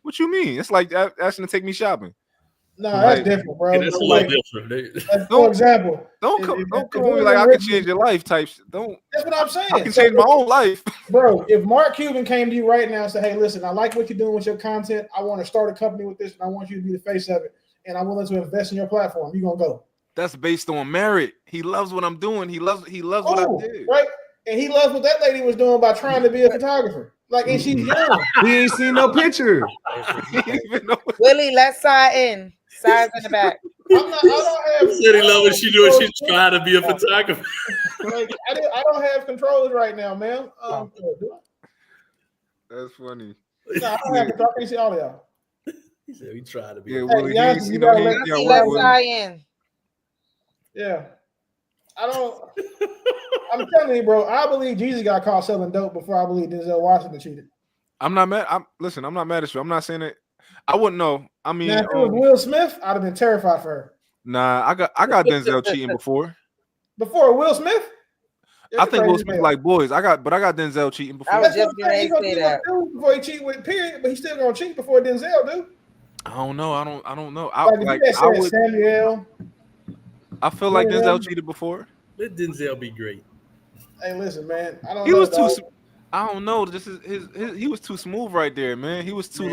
[SPEAKER 8] What you mean? It's like asking to take me shopping.
[SPEAKER 3] No, that's different, bro.
[SPEAKER 6] That's a little different.
[SPEAKER 3] For example,
[SPEAKER 8] don't come with me like I can change your life type shit. Don't.
[SPEAKER 3] That's what I'm saying.
[SPEAKER 8] I can change my own life,
[SPEAKER 3] bro. If Mark Cuban came to you right now and said, "Hey, listen, I like what you're doing with your content. I want to start a company with this, and I want you to be the face of it, and I'm willing to invest in your platform," you gonna go?
[SPEAKER 8] That's based on merit. He loves what I'm doing. He loves what I did.
[SPEAKER 3] Right, and he loves what that lady was doing by trying to be a photographer. Like, and she's young.
[SPEAKER 5] He ain't seen no picture.
[SPEAKER 11] Willie, let's sign in. Signs in the back.
[SPEAKER 3] I don't have.
[SPEAKER 6] He said he loved what she doing. She's trying to be a photographer.
[SPEAKER 3] Like, I don't have controls right now, man.
[SPEAKER 8] That's funny.
[SPEAKER 3] No, I don't have control. I can see all of y'all.
[SPEAKER 6] He said he tried to be.
[SPEAKER 3] Hey, Yonci, you gotta
[SPEAKER 11] let's sign in.
[SPEAKER 3] Yeah. I'm telling you, bro, I believe Jesus got caught selling dope before I believe Denzel Washington cheated.
[SPEAKER 8] I'm not mad. I'm not mad at you. I'm not saying it. I wouldn't know. I mean,
[SPEAKER 3] now, if it was Will Smith, I'd have been terrified for her.
[SPEAKER 8] Nah, I got Denzel cheating before.
[SPEAKER 3] Before Will Smith?
[SPEAKER 8] I think Will Smith like boys. I got Denzel cheating before.
[SPEAKER 11] I was just gonna say that.
[SPEAKER 3] Before he cheat with period, but he's still gonna cheat before Denzel do.
[SPEAKER 8] I don't know. I don't know.
[SPEAKER 3] I would. Samuel.
[SPEAKER 8] I feel like Denzel cheated before.
[SPEAKER 6] Let Denzel be great.
[SPEAKER 3] Hey, listen, man. I don't.
[SPEAKER 8] He
[SPEAKER 3] know,
[SPEAKER 8] was
[SPEAKER 3] dog.
[SPEAKER 8] too. I don't know. This is his. He was too smooth right there, man. He was too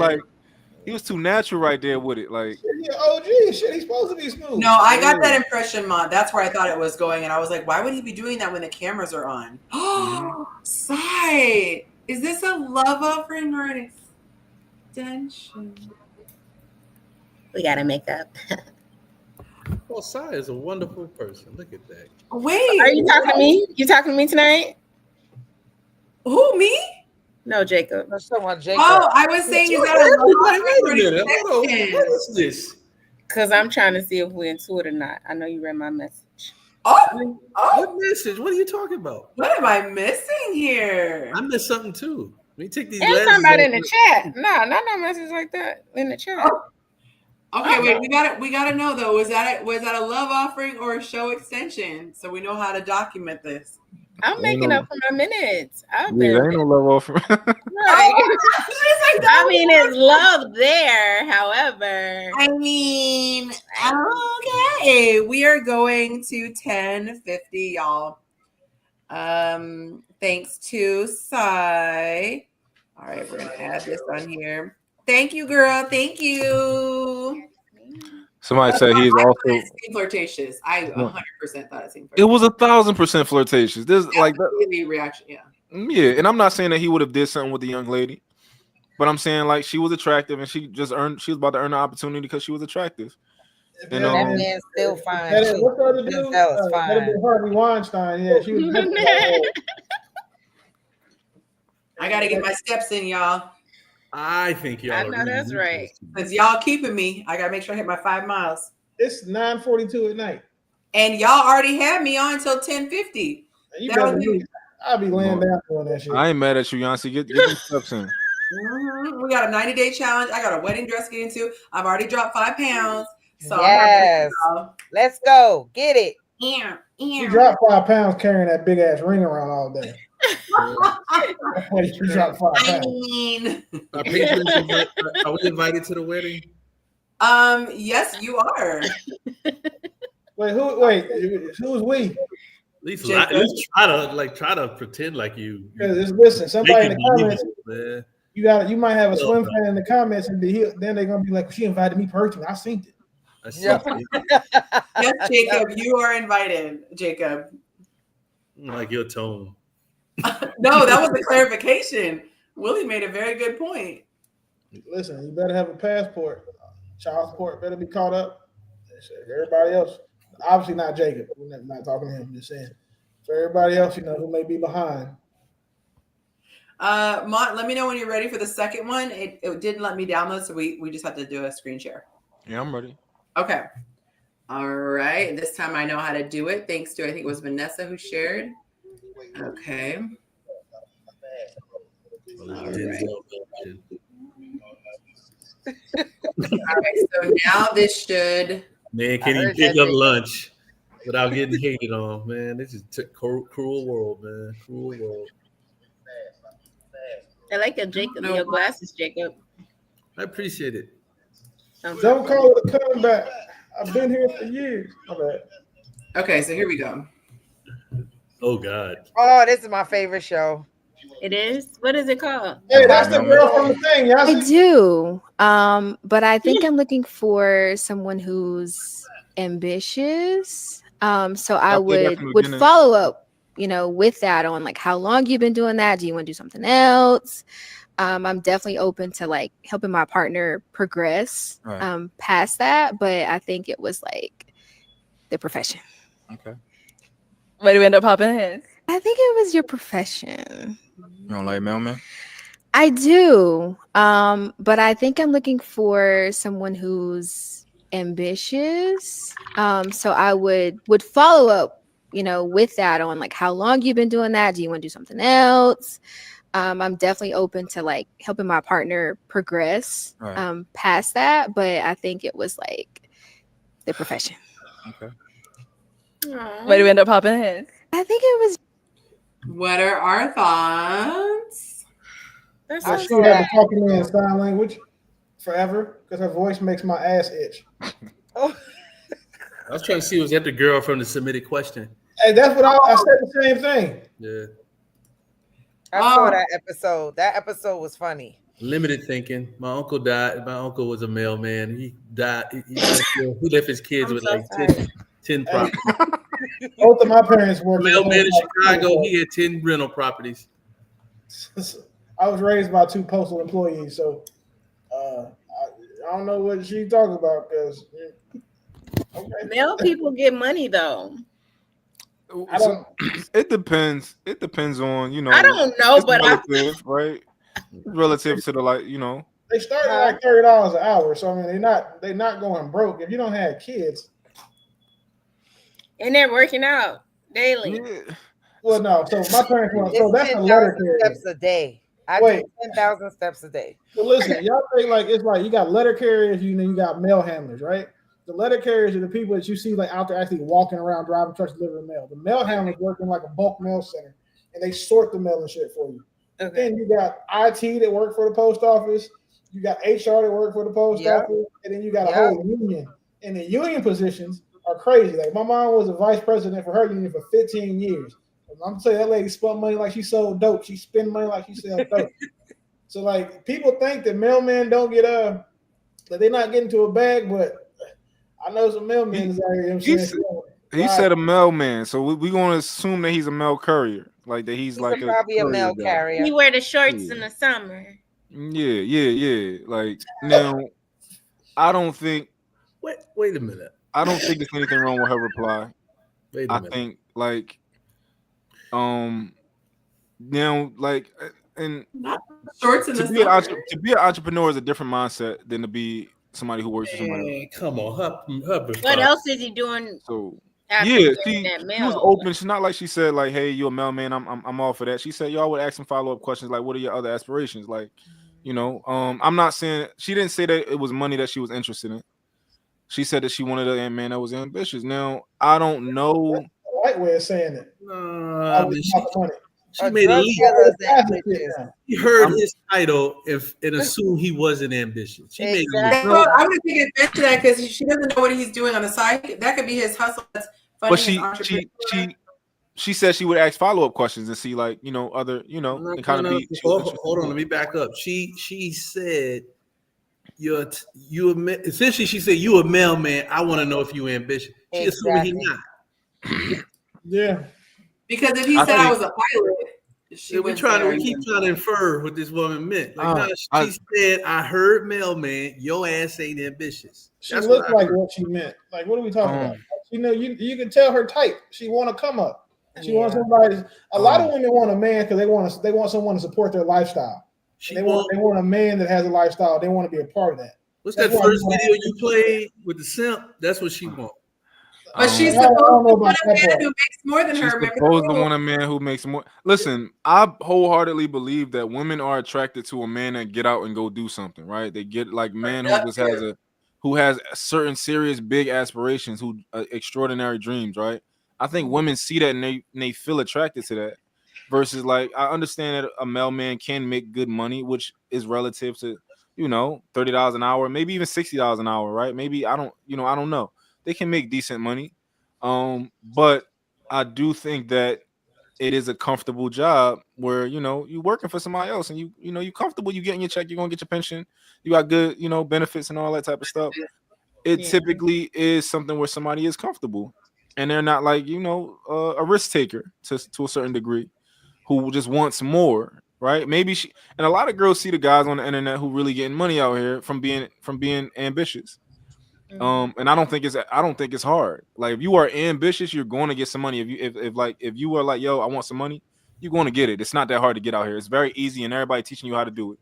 [SPEAKER 8] He was too natural right there with it. Like,
[SPEAKER 3] yeah, OG shit. He's supposed to be smooth.
[SPEAKER 1] No, I got that impression, Mon. That's where I thought it was going, and I was like, why would he be doing that when the cameras are on? Oh, Sai, is this a love offering or extension.
[SPEAKER 9] We gotta make up.
[SPEAKER 6] Well, Sai is a wonderful person. Look at that.
[SPEAKER 1] Wait,
[SPEAKER 9] Are you talking to me? You talking to me tonight?
[SPEAKER 1] Who, me?
[SPEAKER 9] No, Jacob.
[SPEAKER 11] No, someone Jacob.
[SPEAKER 1] Oh, I was saying, is that a love
[SPEAKER 6] Wait
[SPEAKER 1] offering or
[SPEAKER 6] a minute. Hold on.
[SPEAKER 1] extension?
[SPEAKER 6] What is this?
[SPEAKER 9] Because I'm trying to see if we're into it or not. I know you read my message.
[SPEAKER 1] Oh,
[SPEAKER 6] What message? What are you talking about?
[SPEAKER 1] what am I missing here?
[SPEAKER 6] I missed something too. Let me take these
[SPEAKER 9] And
[SPEAKER 6] glasses
[SPEAKER 9] somebody
[SPEAKER 6] off.
[SPEAKER 9] in the chat. No, not no message like that in the chat.
[SPEAKER 1] Okay, wait, we gotta know though. Was that a love offering or a show extension? So we know how to document this.
[SPEAKER 9] I'm making up for my minutes. I've
[SPEAKER 8] Yeah,
[SPEAKER 9] been
[SPEAKER 8] there ain't no love offer.
[SPEAKER 9] right. I mean, it's love there. However,
[SPEAKER 1] I mean, okay, we are going to 1050, y'all. Thanks to Sai. All right, we're gonna add this on here. Thank you, girl. Thank you.
[SPEAKER 8] Somebody said he's
[SPEAKER 1] I
[SPEAKER 8] also.
[SPEAKER 1] thought it seemed flirtatious. I 100% thought it seemed
[SPEAKER 8] It
[SPEAKER 1] flirtatious.
[SPEAKER 8] was 1,000% flirtatious. There's like that.
[SPEAKER 1] Immediate reaction, yeah.
[SPEAKER 8] Yeah, and I'm not saying that he would have did something with the young lady, but I'm saying like she was attractive and she was about to earn the opportunity because she was attractive. And
[SPEAKER 11] that man's still fine.
[SPEAKER 3] What's the other dude? That'd be Harvey Weinstein. Yeah, she was.
[SPEAKER 1] I gotta get my steps in, y'all.
[SPEAKER 6] I think y'all.
[SPEAKER 9] I know that's right.
[SPEAKER 1] Because y'all keeping me. I gotta make sure I hit my 5 miles.
[SPEAKER 3] It's 9:42 at night.
[SPEAKER 1] And y'all already had me on until 1050.
[SPEAKER 3] You better be. I'll be laying down doing that shit.
[SPEAKER 8] I ain't mad at you, Yonci. Get these steps in.
[SPEAKER 1] We got a 90-day challenge. I got a wedding dress to get into. I've already dropped 5 pounds. So
[SPEAKER 11] yes. Let's go. Get it.
[SPEAKER 3] You dropped 5 pounds carrying that big ass ring around all day. You dropped 5 pounds.
[SPEAKER 1] I mean,
[SPEAKER 6] Are we invited to the wedding?
[SPEAKER 1] Yes, you are.
[SPEAKER 3] Who's we?
[SPEAKER 6] At least try to pretend like you.
[SPEAKER 3] Listen, somebody in the comments,
[SPEAKER 6] man.
[SPEAKER 3] You might have a swim fan in the comments, and then they're gonna be like, she invited me personally. I seen it.
[SPEAKER 1] Yes, Jacob, you are invited, Jacob.
[SPEAKER 6] Like your tone.
[SPEAKER 1] No, that was a clarification. Willie made a very good point.
[SPEAKER 3] Listen, you better have a passport. Child support better be caught up. Everybody else, obviously not Jacob. We're not talking to him. I'm just saying. For everybody else, who may be behind.
[SPEAKER 1] Mont, let me know when you're ready for the second one. It didn't let me download, so we just have to do a screen share.
[SPEAKER 8] Yeah, I'm ready.
[SPEAKER 1] Okay. All right. This time I know how to do it. Thanks to, I think it was Vanessa who shared. Okay. All right. All right. So now this should.
[SPEAKER 6] Man, can you pick up lunch without getting hated on? Man, this is cruel world, man. Cruel world.
[SPEAKER 9] I like your glasses, Jacob.
[SPEAKER 6] I appreciate it.
[SPEAKER 3] Don't call it a comeback. I've been here for years.
[SPEAKER 1] Okay, so here we go.
[SPEAKER 6] Oh God.
[SPEAKER 11] Oh, this is my favorite show.
[SPEAKER 9] It is? What is it called?
[SPEAKER 3] Hey, that's the girl from the thing. Y'all
[SPEAKER 17] I do. But I think I'm looking for someone who's ambitious. So I would follow up, with that on like how long you've been doing that. Do you want to do something else? I'm definitely open to like helping my partner progress past that. But I think it was like the profession.
[SPEAKER 8] Okay.
[SPEAKER 15] Where do we end up popping in?
[SPEAKER 17] I think it was your profession.
[SPEAKER 8] You don't like mailman?
[SPEAKER 17] I do. But I think I'm looking for someone who's ambitious. So I would follow up, with that on like how long you've been doing that. Do you want to do something else? I'm definitely open to like helping my partner progress past that. But I think it was like the profession.
[SPEAKER 8] Okay.
[SPEAKER 15] Where do we end up popping in?
[SPEAKER 17] I think it was.
[SPEAKER 1] What are our thoughts?
[SPEAKER 3] I still have to talk to me in sign language forever because her voice makes my ass itch.
[SPEAKER 6] I was trying to see, was that the girl from the submitted question?
[SPEAKER 3] Hey, that's what I said the same thing.
[SPEAKER 6] Yeah.
[SPEAKER 11] I saw that episode. That episode was funny.
[SPEAKER 6] Limited thinking. My uncle died. My uncle was a mailman. He died. He left his kids with like 10 properties.
[SPEAKER 3] Both of my parents worked.
[SPEAKER 6] Mailman in Chicago. He had 10 rental properties.
[SPEAKER 3] I was raised by 2 postal employees, so I don't know what she talking about because
[SPEAKER 9] Male people get money though.
[SPEAKER 3] I don't.
[SPEAKER 8] It depends. It depends on
[SPEAKER 9] I don't know,
[SPEAKER 8] it's
[SPEAKER 9] but
[SPEAKER 8] relative, right? Relative to the
[SPEAKER 3] They start at like $30 an hour, so I mean they're not going broke. If you don't have kids,
[SPEAKER 9] and they're working out daily.
[SPEAKER 3] well, no. So my parents want. So
[SPEAKER 11] It's
[SPEAKER 3] that's a letter
[SPEAKER 11] 10,000
[SPEAKER 3] carrier.
[SPEAKER 11] steps a day. I
[SPEAKER 3] Wait.
[SPEAKER 11] do 10,000 steps a day.
[SPEAKER 3] So listen, y'all think like it's like you got letter carriers, you got mail handlers, right? The letter carriers are the people that you see like out there actually walking around driving trucks delivering mail. The mail handlers work in like a bulk mail center and they sort the mail and shit for you. Okay. Then you got IT that work for the post office, you got HR that work for the post office, and then you got a whole union. And the union positions are crazy. Like my mom was a vice president for her union for 15 years. I'm gonna tell you that lady spent money like she sold dope. She spent money like she sold dope. So like people think that mailmen don't get that they're not getting to a bag, but I know some mailmen out here.
[SPEAKER 8] He said a mailman, so we're gonna assume that he's a mail courier, like that he's like
[SPEAKER 11] probably a mail carrier.
[SPEAKER 9] He wear the shorts in the summer.
[SPEAKER 8] Yeah. Like now, I don't think.
[SPEAKER 6] Wait a minute.
[SPEAKER 8] I don't think there's anything wrong with her reply.
[SPEAKER 6] Wait a minute.
[SPEAKER 8] I think like, now like and
[SPEAKER 1] shorts in
[SPEAKER 8] to
[SPEAKER 1] the
[SPEAKER 8] be
[SPEAKER 1] summer.
[SPEAKER 8] to be an entrepreneur is a different mindset than to be somebody who works for somebody else.
[SPEAKER 6] Come on,
[SPEAKER 9] What else is he doing?
[SPEAKER 8] So
[SPEAKER 9] after
[SPEAKER 8] yeah,
[SPEAKER 9] getting that
[SPEAKER 8] she
[SPEAKER 9] mail?
[SPEAKER 8] was open. She's not like she said like, "Hey, you a mailman? I'm all for that." She said y'all would ask some follow-up questions like, "What are your other aspirations?" Like, I'm not saying she didn't say that it was money that she was interested in. She said that she wanted a man that was ambitious. Now I don't know.
[SPEAKER 3] That's the right way of saying it.
[SPEAKER 6] She made a leap. She heard his title and assumed he wasn't ambitious. She made a leap.
[SPEAKER 1] Well, I'm going to take advantage of that because she doesn't know what he's doing on the side. That could be his hustle. That's funny.
[SPEAKER 8] But she said she would ask follow-up questions and see like other and kind of be.
[SPEAKER 6] Hold on, let me back up. She said essentially she said you a mailman. I want to know if you ambitious. She assuming he not.
[SPEAKER 3] Yeah.
[SPEAKER 1] Because if he said I was a pilot,
[SPEAKER 6] we keep trying to infer what this woman meant. Like, she said, "I heard mailman, your ass ain't ambitious."
[SPEAKER 3] She looked like what she meant. Like, what are we talking about? You can tell her type. She want to come up. She wants somebody. A lot of women want a man because they want someone to support their lifestyle. They want a man that has a lifestyle. They want to be a part of that.
[SPEAKER 6] What's that first video you played with the simp? That's what she wants.
[SPEAKER 1] But she's supposed to want a man who makes more than her.
[SPEAKER 8] She's supposed to want a man who makes more. Listen, I wholeheartedly believe that women are attracted to a man that get out and go do something, right? They get like man who has certain serious big aspirations, who extraordinary dreams, right? I think women see that and they feel attracted to that. Versus like I understand that a mailman can make good money, which is relative to $30 an hour, maybe even $60 an hour, right? Maybe I don't know. They can make decent money. But I do think that it is a comfortable job where, you're working for somebody else and you comfortable, you getting your check, you're going to get your pension, you got good, benefits and all that type of stuff. It typically is something where somebody is comfortable and they're not like, a risk taker to a certain degree who just wants more, right? Maybe and a lot of girls see the guys on the internet who really getting money out here from being ambitious. And I don't think it's hard. Like if you are ambitious, you're going to get some money. If you are like, yo, I want some money, you're going to get it. It's not that hard to get out here. It's very easy, and everybody teaching you how to do it.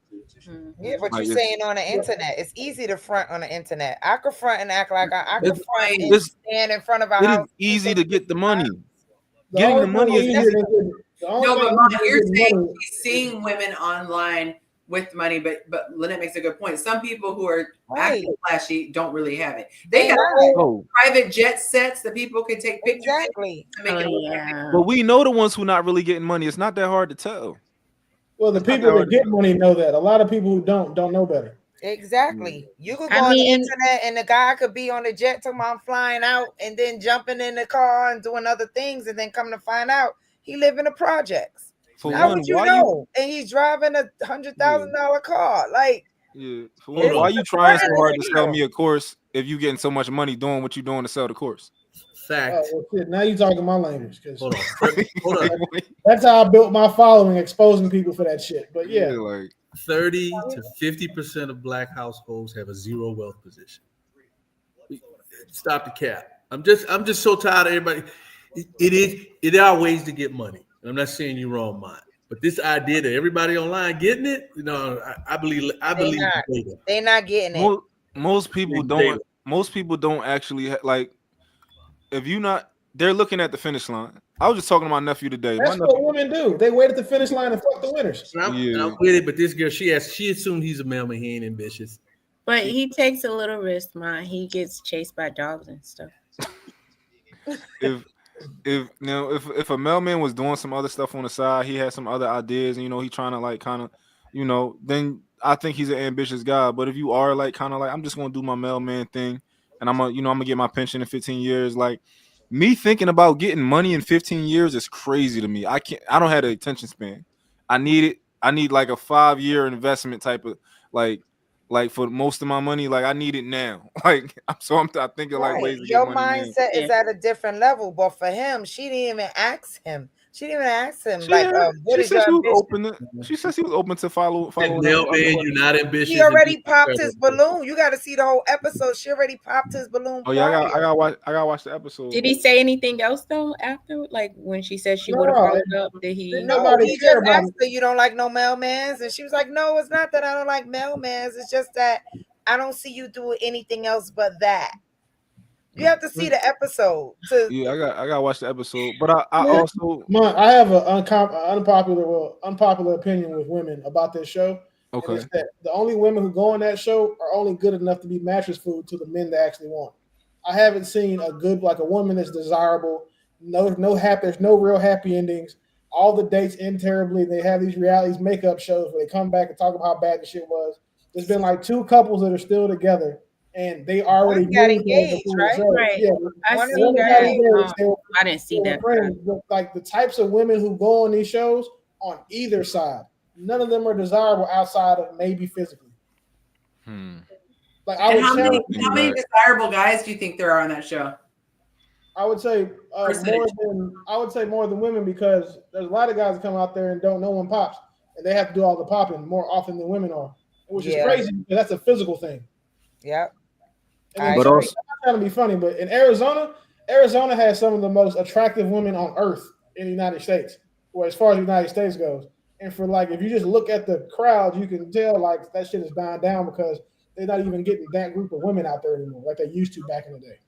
[SPEAKER 11] Yeah, but you're saying on the internet, it's easy to front on the internet. I could front and act like I could front and stand in front of a house.
[SPEAKER 8] It is easy to get the money. Getting the money is easy.
[SPEAKER 1] No, but Mom, you're saying he's seeing women online with money, but Lynette makes a good point. Some people who are acting flashy don't really have it. They have private jet sets that people can take pictures to make it look like.
[SPEAKER 8] But we know the ones who not really getting money. It's not that hard to tell.
[SPEAKER 3] Well, the people that get money know that. A lot of people who don't know better.
[SPEAKER 11] Exactly. You could go on the internet and the guy could be on the jet talking about flying out and then jumping in the car and doing other things and then come to find out he live in the projects. How would you know? And he's driving a $100,000 car. Like,
[SPEAKER 8] for one, why are you trying so hard to sell me a course if you getting so much money doing what you're doing to sell the course?
[SPEAKER 6] Fact.
[SPEAKER 3] Oh, well, now you're talking my language.
[SPEAKER 6] Hold on.
[SPEAKER 3] That's how I built my following, exposing people for that shit. But yeah.
[SPEAKER 8] Like
[SPEAKER 6] 30 to 50% of black households have a zero wealth position. Stop the cap. I'm just so tired of everybody. It are ways to get money. And I'm not saying you're wrong, mine. But this idea that everybody online getting it, I believe
[SPEAKER 11] They're not getting it.
[SPEAKER 8] Most people don't. Most people don't actually like. If you not, they're looking at the finish line. I was just talking to my nephew today.
[SPEAKER 3] That's what women do. They wait at the finish line and fuck the winners.
[SPEAKER 6] And I'm with it, but this girl, she assumed he's a mailman. He ain't ambitious.
[SPEAKER 9] But he takes a little risk, man. He gets chased by dogs and stuff.
[SPEAKER 8] If a mailman was doing some other stuff on the side, he had some other ideas, and he trying to like kind of, then I think he's an ambitious guy. But if you are like kind of like, I'm just gonna do my mailman thing, and I'm gonna get my pension in 15 years, like me thinking about getting money in 15 years is crazy to me. I don't have the attention span. I need like a 5-year investment type of like for most of my money, like I need it now. Like I'm thinking like ways to
[SPEAKER 11] your
[SPEAKER 8] get money
[SPEAKER 11] mindset is at a different level. But for him, she didn't even ask him. She said
[SPEAKER 8] she was open to follow.
[SPEAKER 6] You're not ambitious.
[SPEAKER 11] He already popped his balloon. You got to see the whole episode. She already popped his balloon.
[SPEAKER 8] Oh yeah, I gotta watch the episode.
[SPEAKER 9] Did he say anything else though after? Like when she said she would have followed up? Did he?
[SPEAKER 11] No, he just asked her, "You don't like no mailmans?" And she was like, "No, it's not that I don't like mailmans. It's just that I don't see you doing anything else but that." You have to see the episode.
[SPEAKER 8] Yeah, I gotta watch the episode. But I also
[SPEAKER 3] I have an unpopular opinion with women about this show.
[SPEAKER 8] Okay.
[SPEAKER 3] It's that the only women who go on that show are only good enough to be mattress food to the men they actually want. I haven't seen a woman that's desirable. There's no real happy endings. All the dates end terribly. They have these realities makeup shows where they come back and talk about how bad the shit was. There's been like 2 couples that are still together. And they already
[SPEAKER 11] got engaged, right?
[SPEAKER 3] Yeah,
[SPEAKER 9] I didn't see that.
[SPEAKER 3] Like the types of women who go on these shows on either side, none of them are desirable outside of maybe physically. Like
[SPEAKER 1] how many desirable guys do you think there are on that show?
[SPEAKER 3] I would say more than women, because there's a lot of guys that come out there and don't know when pops, and they have to do all the popping more often than women are, which is crazy because that's a physical thing.
[SPEAKER 11] Yep.
[SPEAKER 3] But also, I'm trying to be funny, but in Arizona has some of the most attractive women on earth in the United States, or as far as the United States goes. And for like, if you just look at the crowd, you can tell like that shit is dying down because they're not even getting that group of women out there anymore like they used to back in the day.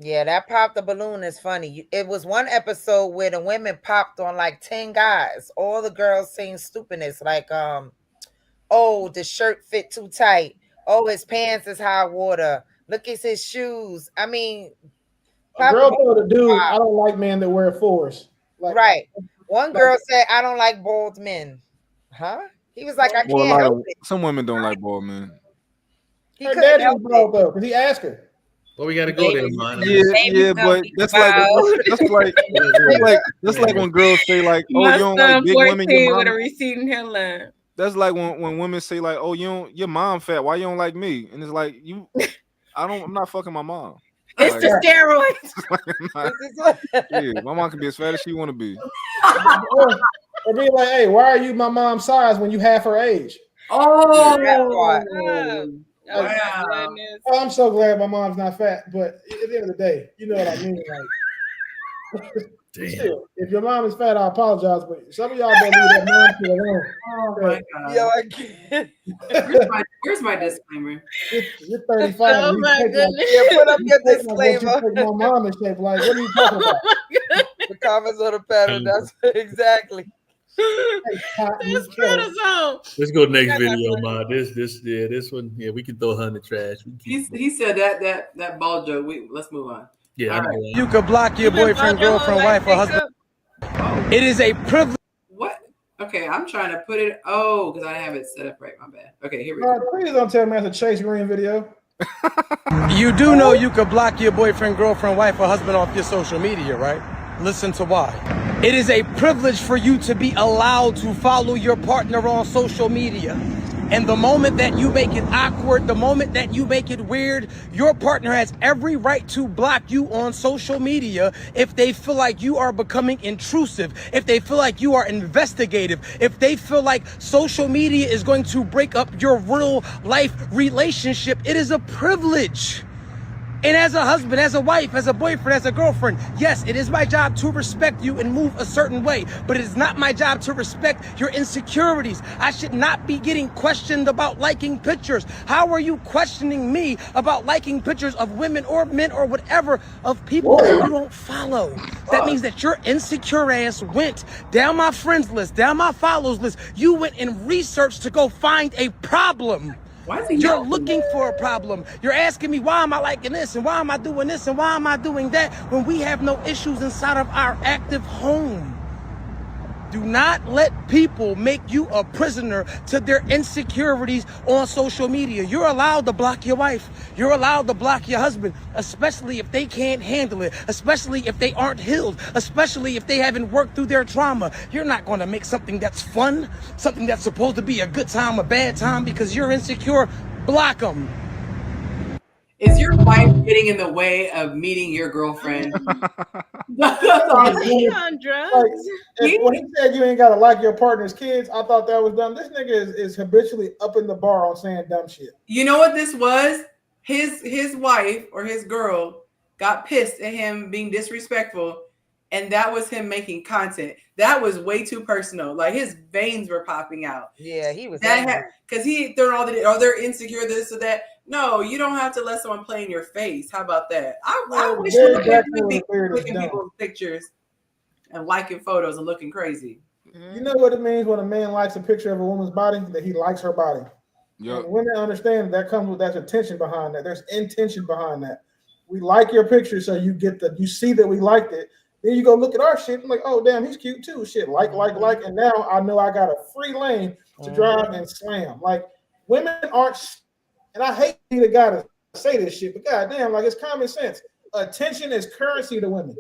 [SPEAKER 11] Yeah, that pop the balloon is funny. It was one episode where the women popped on like 10 guys. All the girls saying stupidness like, oh, the shirt fit too tight. Oh, his pants is high water. Look at his shoes. I mean,
[SPEAKER 3] a girl told a dude, I don't like men that wear fours. Like,
[SPEAKER 11] right. One girl said, I don't like bald men. Huh? He was like, I can't help it.
[SPEAKER 8] Some women don't like bald men.
[SPEAKER 3] Her dad was bald though, because he asked her.
[SPEAKER 6] Well, we got to go there, man.
[SPEAKER 8] Yeah, but that's like when girls say like, "Oh, you don't like big women." Your mom
[SPEAKER 9] with a receding hairline.
[SPEAKER 8] That's like when women say like, "Oh, your mom fat. Why you don't like me?" And it's like I'm not fucking my mom.
[SPEAKER 9] It's the
[SPEAKER 8] steroids. My mom can be as fat as she want to be.
[SPEAKER 3] Or be like, "Hey, why are you my mom's size when you half her age?"
[SPEAKER 1] Oh,
[SPEAKER 3] wow. Oh, I'm so glad my mom's not fat, but at the end of the day, you know what I mean. Like, still, if your mom is fat, I apologize, but some of y'all don't leave that mom shit alone.
[SPEAKER 1] Oh my god!
[SPEAKER 11] Yo, I can't.
[SPEAKER 1] Where's my disclaimer?
[SPEAKER 3] You're 35.
[SPEAKER 11] Oh my goodness! Put up your disclaimer.
[SPEAKER 3] My mom is shaped like. What are you talking about?
[SPEAKER 11] The comments on the pattern. That's exactly.
[SPEAKER 6] Let's go next video, ma. This one, we can throw her in the trash.
[SPEAKER 1] He said that ball joke. Let's move on.
[SPEAKER 6] Yeah,
[SPEAKER 1] right.
[SPEAKER 18] You could block your boyfriend, girlfriend, wife, or husband. It is a privilege.
[SPEAKER 1] What? Okay, I'm trying to put it. Oh, because I have it set up right. My bad. Okay, here we go.
[SPEAKER 3] Please don't tell me that's a Chase Green video.
[SPEAKER 18] You do know you could block your boyfriend, girlfriend, wife, or husband off your social media, right? Listen to why. It is a privilege for you to be allowed to follow your partner on social media. And the moment that you make it awkward, the moment that you make it weird, your partner has every right to block you on social media if they feel like you are becoming intrusive, if they feel like you are investigative, if they feel like social media is going to break up your real life relationship. It is a privilege. And as a husband, as a wife, as a boyfriend, as a girlfriend, yes, it is my job to respect you and move a certain way, but it is not my job to respect your insecurities. I should not be getting questioned about liking pictures. How are you questioning me about liking pictures of women or men or whatever of people that you don't follow? That means that your insecure ass went down my friends list, down my follows list. You went and researched to go find a problem.
[SPEAKER 1] Why is he
[SPEAKER 18] You're
[SPEAKER 1] yelling?
[SPEAKER 18] looking for a problem. You're asking me, why am I liking this? And why am I doing this? And why am I doing that? When we have no issues inside of our active home. Do not let people make you a prisoner to their insecurities on social media. You're allowed to block your wife. You're allowed to block your husband, especially if they can't handle it, especially if they aren't healed, especially if they haven't worked through their trauma. You're not going to make something that's fun, something that's supposed to be a good time, a bad time because you're insecure. Block them.
[SPEAKER 1] Is your wife getting in the way of meeting your girlfriend? That's all I'm
[SPEAKER 9] Is
[SPEAKER 1] saying.
[SPEAKER 9] he on drugs?
[SPEAKER 3] Like, when he said you ain't gotta like your partner's kids, I thought that was dumb. This nigga is habitually up in the bar on saying dumb shit.
[SPEAKER 1] You know what this was? His wife or his girl got pissed at him being disrespectful, and that was him making content. That was way too personal. Like his veins were popping out.
[SPEAKER 11] Yeah, he was
[SPEAKER 1] That because he threw all the they're insecure, this or that. No, you don't have to let someone play in your face. How about that? I wish
[SPEAKER 3] very
[SPEAKER 1] would
[SPEAKER 3] backdoor
[SPEAKER 1] be
[SPEAKER 3] affair is
[SPEAKER 1] clicking
[SPEAKER 3] dumb.
[SPEAKER 1] people's pictures and liking photos and looking crazy.
[SPEAKER 3] You know what it means when a man likes a picture of a woman's body? That he likes her body.
[SPEAKER 8] Yep.
[SPEAKER 3] And women understand that comes with that attention behind that. There's intention behind that. We like your picture, so you see that we liked it. Then you go look at our shit and like, oh damn, he's cute too. Shit, like, and now I know I got a free lane to drive and slam. Like women aren't, and I hate to be the guy to say this shit, but goddamn, like it's common sense. Attention is currency to women.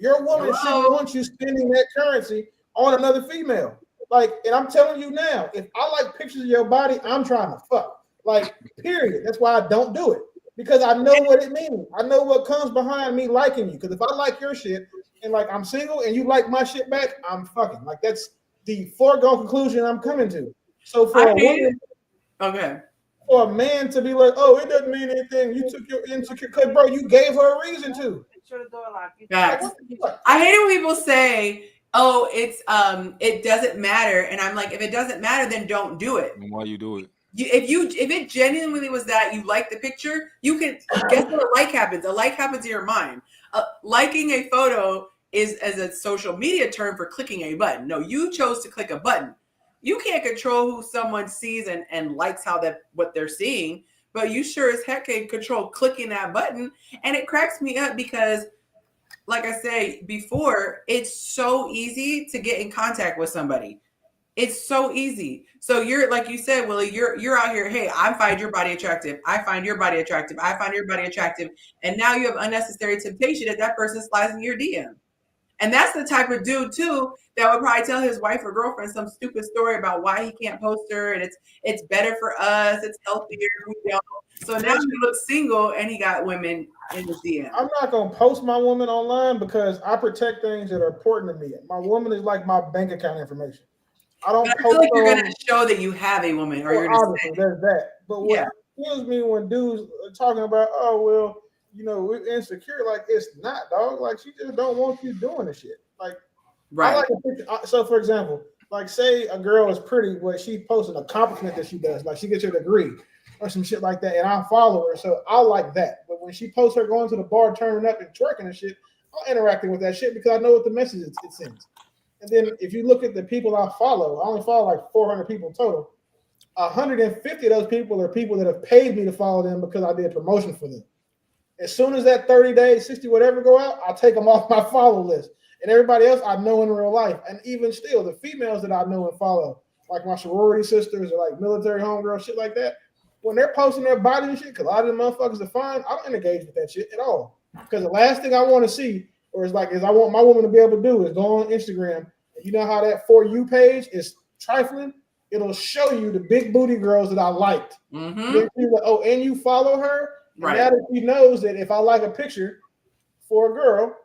[SPEAKER 3] Your woman shouldn't want you spending that currency on another female. Like, and I'm telling you now, if I like pictures of your body, I'm trying to fuck. Like, period. That's why I don't do it. Because I know what it means. I know what comes behind me liking you. Because if I like your shit and like I'm single and you like my shit back, I'm fucking. Like that's the foregone conclusion I'm coming to. So for a woman, for a man to be like, oh, it doesn't mean anything. You took your insecure, because bro, you gave her a reason to.
[SPEAKER 1] Facts. I hate it when people say, "Oh, it's it doesn't matter," and I'm like, if it doesn't matter, then don't do it.
[SPEAKER 8] And why you do it?
[SPEAKER 1] If it genuinely was that you like the picture, you can guess what a like happens. A like happens in your mind. Liking a photo is as a social media term for clicking a button. No, you chose to click a button. You can't control who someone sees and likes what they're seeing, but you sure as heck can control clicking that button. And it cracks me up because, like I say before, it's so easy to get in contact with somebody. It's so easy. So you're, like you said, Willie, you're out here, hey, I find your body attractive. I find your body attractive. I find your body attractive. And now you have unnecessary temptation that person slides in your DM. And that's the type of dude too that would probably tell his wife or girlfriend some stupid story about why he can't post her and it's better for us, it's healthier. So now he looks single and he got women in his DM.
[SPEAKER 3] I'm not gonna post my woman online because I protect things that are important to me. My woman is like my bank account information. I don't.
[SPEAKER 1] But I feel like you're gonna show that you have a woman, or you're gonna say
[SPEAKER 3] there's that. But what kills me when dudes are talking about, oh well, you know, we're insecure. Like it's not, dog. Like she just don't want you doing the shit. Like, I like a picture. So for example, like say a girl is pretty, but she posts an accomplishment that she does, like she gets her degree or some shit like that, and I follow her, so I like that. But when she posts her going to the bar, turning up and twerking and shit, I'm interacting with that shit because I know what the message it sends. And then if you look at the people I follow, I only follow like 400 people total. 150 of those people are people that have paid me to follow them because I did promotion for them. As soon as that 30 days, 60, whatever go out, I'll take them off my follow list. And everybody else I know in real life. And even still, the females that I know and follow, like my sorority sisters or like military homegirls, shit like that, when they're posting their body and shit, because a lot of them motherfuckers are fine, I don't engage with that shit at all. Because the last thing I want to see, or is I want my woman to be able to do is go on Instagram. And you know how that For You page is trifling? it'll show you the big booty girls that I liked.
[SPEAKER 1] Mm-hmm.
[SPEAKER 3] Then she's like, oh, and you follow her? And
[SPEAKER 1] Right.
[SPEAKER 3] now that she knows that if I like a picture for a girl,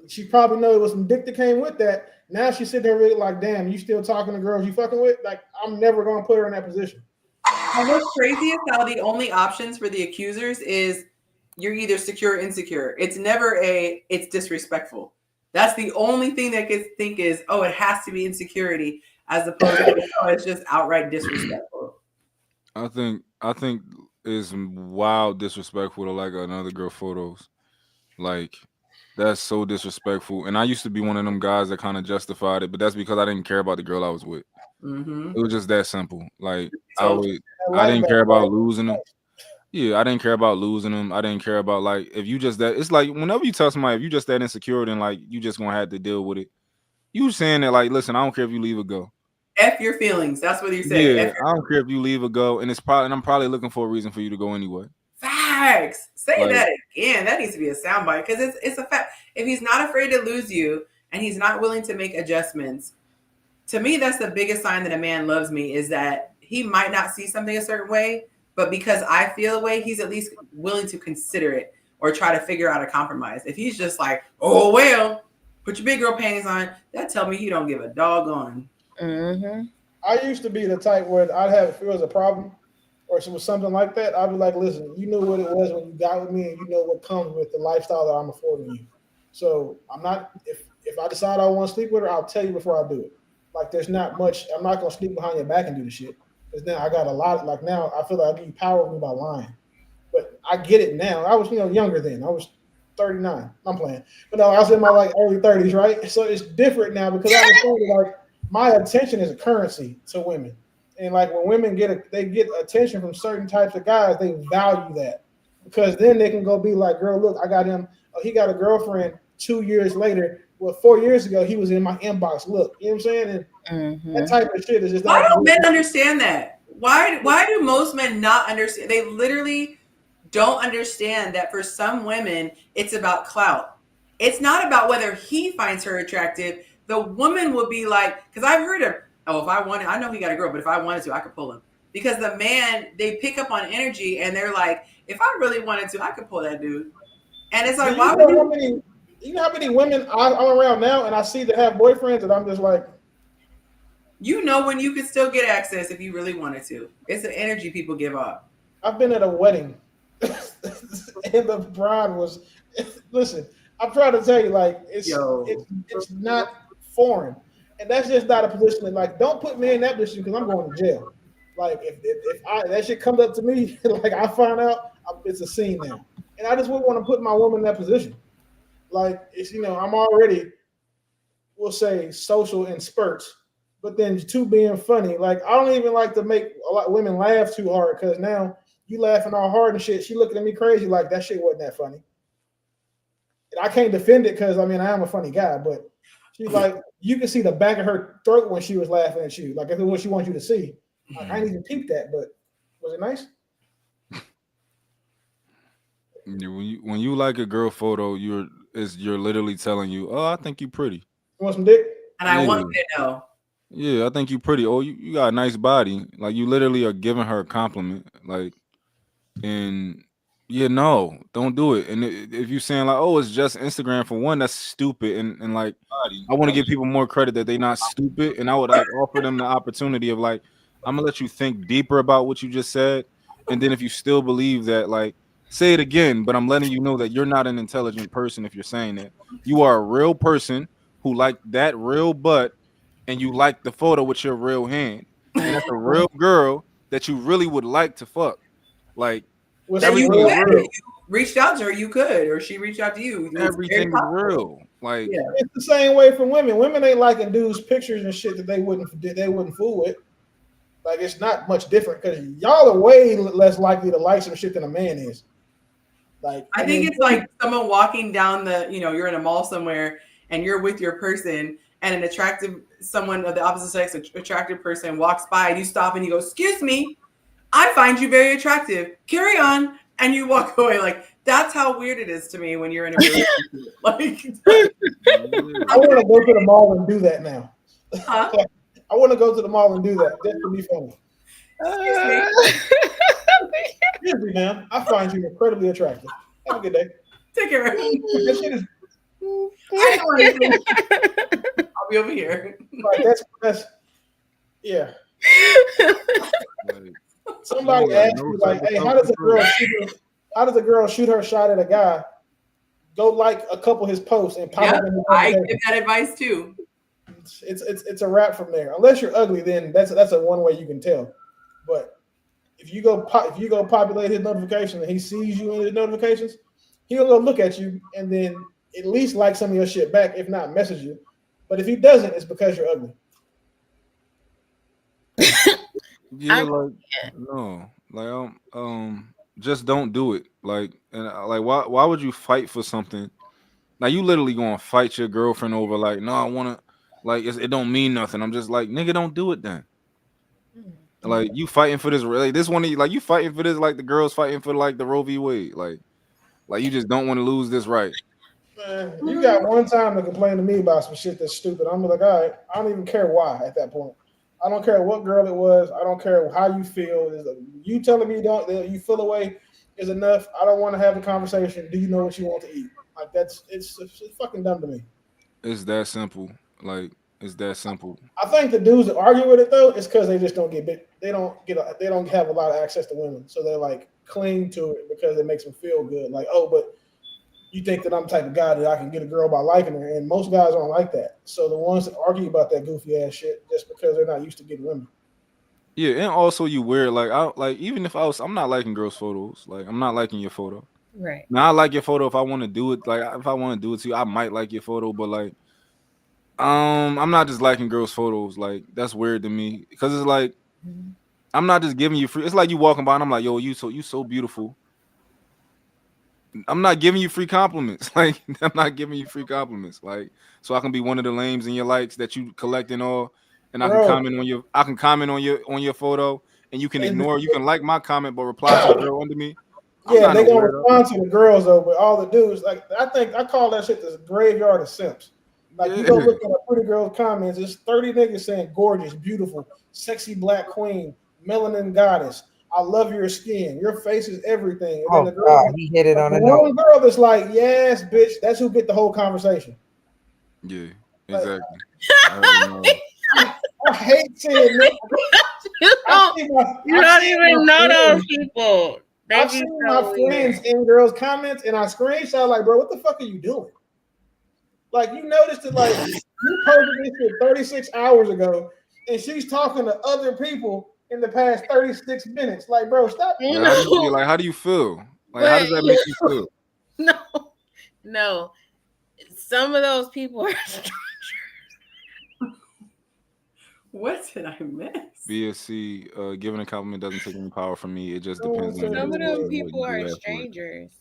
[SPEAKER 3] she probably knows there was some dick that came with that. Now she's sitting there really like, damn, you still talking to girls you fucking with? Like, I'm never going to put her in that position.
[SPEAKER 1] And what's crazy is how the only options for the accusers is you're either secure or insecure. It's never it's disrespectful. That's the only thing that gets think is, oh, it has to be insecurity, as opposed to oh, it's just outright disrespectful.
[SPEAKER 8] I think it's wild disrespectful to like another girl photos. Like that's so disrespectful. And I used to be one of them guys that kind of justified it, but that's because I didn't care about the girl I was with.
[SPEAKER 1] Mm-hmm.
[SPEAKER 8] It was just that simple. Like
[SPEAKER 1] So
[SPEAKER 8] I didn't care about losing them. Yeah, I didn't care about losing them. I didn't care about like if you just that. It's like whenever you tell somebody if you just that insecure, then like you just gonna have to deal with it. You saying that like, listen, I don't care if you leave or go.
[SPEAKER 1] F your feelings. That's what you're saying.
[SPEAKER 8] Yeah, I don't care if you leave or go, and I'm probably looking for a reason for you to go anyway.
[SPEAKER 1] Facts. Say
[SPEAKER 8] Like,
[SPEAKER 1] that again. That needs to be a soundbite because it's a fact. If he's not afraid to lose you and he's not willing to make adjustments, to me, that's the biggest sign that a man loves me is that he might not see something a certain way, but because I feel a way, he's at least willing to consider it or try to figure out a compromise. If he's just like, oh, well, put your big girl panties on, that tell me he don't give a doggone.
[SPEAKER 11] Mm-hmm.
[SPEAKER 3] I used to be the type where I'd have, if it was a problem or if it was something like that, I'd be like, listen, you knew what it was when you got with me and you know what comes with the lifestyle that I'm affording you. So I'm not, if I decide I want to sleep with her, I'll tell you before I do it. Like there's not much, I'm not going to sneak behind your back and do the shit. Because now I got a lot, like now I feel like I give you power over me by lying. But I get it now. I was, younger then. I was 39. I'm playing. But no, I was in my like early 30s, right? So it's different now because I understand like my attention is a currency to women. And like when women they get attention from certain types of guys, they value that. Because then they can go be like, girl, look, I got him, he got a girlfriend 2 years later. Well, 4 years ago, he was in my inbox. Look, you know what I'm saying? And that type of shit is just.
[SPEAKER 1] Why don't men understand that? Why do most men not understand? They literally don't understand that for some women, it's about clout. It's not about whether he finds her attractive. The woman will be like, because I've heard of, oh, if I wanted, I know he got a girl, but if I wanted to, I could pull him. Because the man, they pick up on energy and they're like, if I really wanted to, I could pull that dude. And it's like, why would you?
[SPEAKER 3] You know how many women I'm around now and I see that have boyfriends and I'm just like.
[SPEAKER 1] You know when you could still get access if you really wanted to. It's the energy people give off.
[SPEAKER 3] I've been at a wedding and the bride was, listen, I'm trying to tell you, like, it's not foreign. And that's just not a position that, like, don't put me in that position because I'm going to jail. Like, if that shit comes up to me, like, I find out, it's a scene now. And I just wouldn't want to put my woman in that position. Like, it's, I'm already, we'll say, social in spurts. But then two being funny, like, I don't even like to make a lot of women laugh too hard because now you laughing all hard and shit. She looking at me crazy like that shit wasn't that funny. And I can't defend it because, I am a funny guy, but she's like, you can see the back of her throat when she was laughing at you. Like, if it's what she wants you to see. Like, I didn't even peep that, but was it nice?
[SPEAKER 8] When you like a girl photo, you're literally telling you, oh, I think you're pretty.
[SPEAKER 3] You want some dick?
[SPEAKER 1] And I want you to know.
[SPEAKER 8] Yeah, I think you're pretty. Oh, you got a nice body. Like you literally are giving her a compliment. Like, and yeah, no, don't do it. And if you're saying like, oh, it's just Instagram for one, that's stupid. And like, I want to give people more credit that they're not stupid. And I would like offer them the opportunity of like, I'm gonna let you think deeper about what you just said. And then if you still believe that, like, say it again, but I'm letting you know that you're not an intelligent person if you're saying that. You are a real person who like that real butt. And you like the photo with your real hand, and that's a real girl that you really would like to fuck. Like everything is real.
[SPEAKER 1] You reached out to her, you could, or she reached out to you.
[SPEAKER 8] Everything is real. Like
[SPEAKER 3] it's the same way for women. Women ain't liking dudes' pictures and shit that they wouldn't fool with. Like it's not much different because y'all are way less likely to like some shit than a man is. Like
[SPEAKER 1] I think it's like someone walking down you're in a mall somewhere and you're with your person. And an attractive someone of the opposite sex, attractive person walks by and you stop and you go, excuse me, I find you very attractive. Carry on. And you walk away. Like, that's how weird it is to me when you're in a relationship. Like,
[SPEAKER 3] I want to go to the mall and do that now.
[SPEAKER 1] Huh?
[SPEAKER 3] I want to go to the mall and do that just to be funny. Excuse me, ma'am. I find you incredibly attractive. Have a good day.
[SPEAKER 1] Take care.
[SPEAKER 3] That shit is
[SPEAKER 1] I know anything. I'll be over here.
[SPEAKER 3] like that's yeah.
[SPEAKER 8] Like,
[SPEAKER 3] Somebody
[SPEAKER 8] no, like,
[SPEAKER 3] asked
[SPEAKER 8] no
[SPEAKER 3] me like,
[SPEAKER 8] type of
[SPEAKER 3] "Hey, how does a
[SPEAKER 8] self-control.
[SPEAKER 3] girl shoot? How does a girl shoot her shot at a guy? Go like a couple of his posts and pop
[SPEAKER 1] Yep,
[SPEAKER 3] up in his
[SPEAKER 1] I
[SPEAKER 3] notifications."
[SPEAKER 1] give that advice too.
[SPEAKER 3] It's a wrap from there. Unless you're ugly, then that's a one way you can tell. But if you go populate his notifications and he sees you in his notifications, he'll go look at you and then at least like some of your shit back, if not message you. But if he doesn't, it's because you're ugly.
[SPEAKER 8] Yeah, like no, like just don't do it. Like, and like, why would you fight for something? Like, you literally gonna fight your girlfriend over like, no, I wanna, like, it don't mean nothing. I'm just like, nigga, don't do it then. Like, you fighting for this, like this one, like you fighting for this, like the girls fighting for like the Roe v. Wade, like you just don't want to lose this right.
[SPEAKER 3] Man, you got one time to complain to me about some shit that's stupid. I'm like, all right, I don't even care why at that point. I don't care what girl it was. I don't care how you feel. You telling me that you feel away is enough. I don't want to have a conversation. Do you know what you want to eat? Like it's fucking dumb to me.
[SPEAKER 8] It's that simple. Like, it's that simple.
[SPEAKER 3] I think the dudes that argue with it though is because they just don't get bit. They don't have a lot of access to women, so they're like cling to it because it makes them feel good. Like, oh, but you think that I'm the type of guy that I can get a girl by liking her, and most guys aren't like that. So the ones that argue about that goofy ass shit just because they're not used to getting women.
[SPEAKER 8] Yeah, and also you weird. Like, even if I'm not liking girls' photos. Like, I'm not liking your photo.
[SPEAKER 9] Right.
[SPEAKER 8] Now, I like your photo if I want to do it. Like, if I want to do it to you, I might like your photo, but like, I'm not just liking girls' photos. Like, that's weird to me because it's like I'm not just giving you free. It's like you walking by and I'm like, yo, you so beautiful. I'm not giving you free compliments. Like, I'm not giving you free compliments. Like, so I can be one of the lames in your likes that you collect and all, and I can
[SPEAKER 3] Bro.
[SPEAKER 8] comment on your photo, and you can ignore. You can like my comment, but reply to the girl under me.
[SPEAKER 3] Yeah, they
[SPEAKER 8] no
[SPEAKER 3] gonna
[SPEAKER 8] weirdo.
[SPEAKER 3] respond to the girls though, but all the dudes, like I call that shit the graveyard of simps. Like you go
[SPEAKER 8] Yeah.
[SPEAKER 3] look at a pretty girl's comments, there's 30 niggas saying gorgeous, beautiful, sexy black queen, melanin goddess. I love your skin. Your face is everything. And then the girl,
[SPEAKER 11] God, he hit it on
[SPEAKER 3] the
[SPEAKER 11] the nose.
[SPEAKER 3] one girl that's like, yes, bitch, that's who get the whole conversation.
[SPEAKER 8] Yeah, exactly.
[SPEAKER 3] I hate seeing this.
[SPEAKER 9] You don't even know those people. They
[SPEAKER 3] I've
[SPEAKER 9] be
[SPEAKER 3] seen
[SPEAKER 9] so
[SPEAKER 3] my
[SPEAKER 9] weird.
[SPEAKER 3] friends in girls' comments, and I screenshot like, bro, what the fuck are you doing? Like, you noticed it, like, you posted this shit 36 hours ago, and she's talking to other people in the past 36 minutes. Like, bro, stop.
[SPEAKER 8] Like, how do you feel? Like, how does that make you feel?
[SPEAKER 9] No. Some of those people are
[SPEAKER 1] What did I miss?
[SPEAKER 8] BSC, giving a compliment doesn't take any power from me. It just depends on
[SPEAKER 9] some of
[SPEAKER 8] you
[SPEAKER 9] them
[SPEAKER 8] and
[SPEAKER 9] people
[SPEAKER 8] what you
[SPEAKER 9] are
[SPEAKER 8] do afterwards.
[SPEAKER 9] strangers.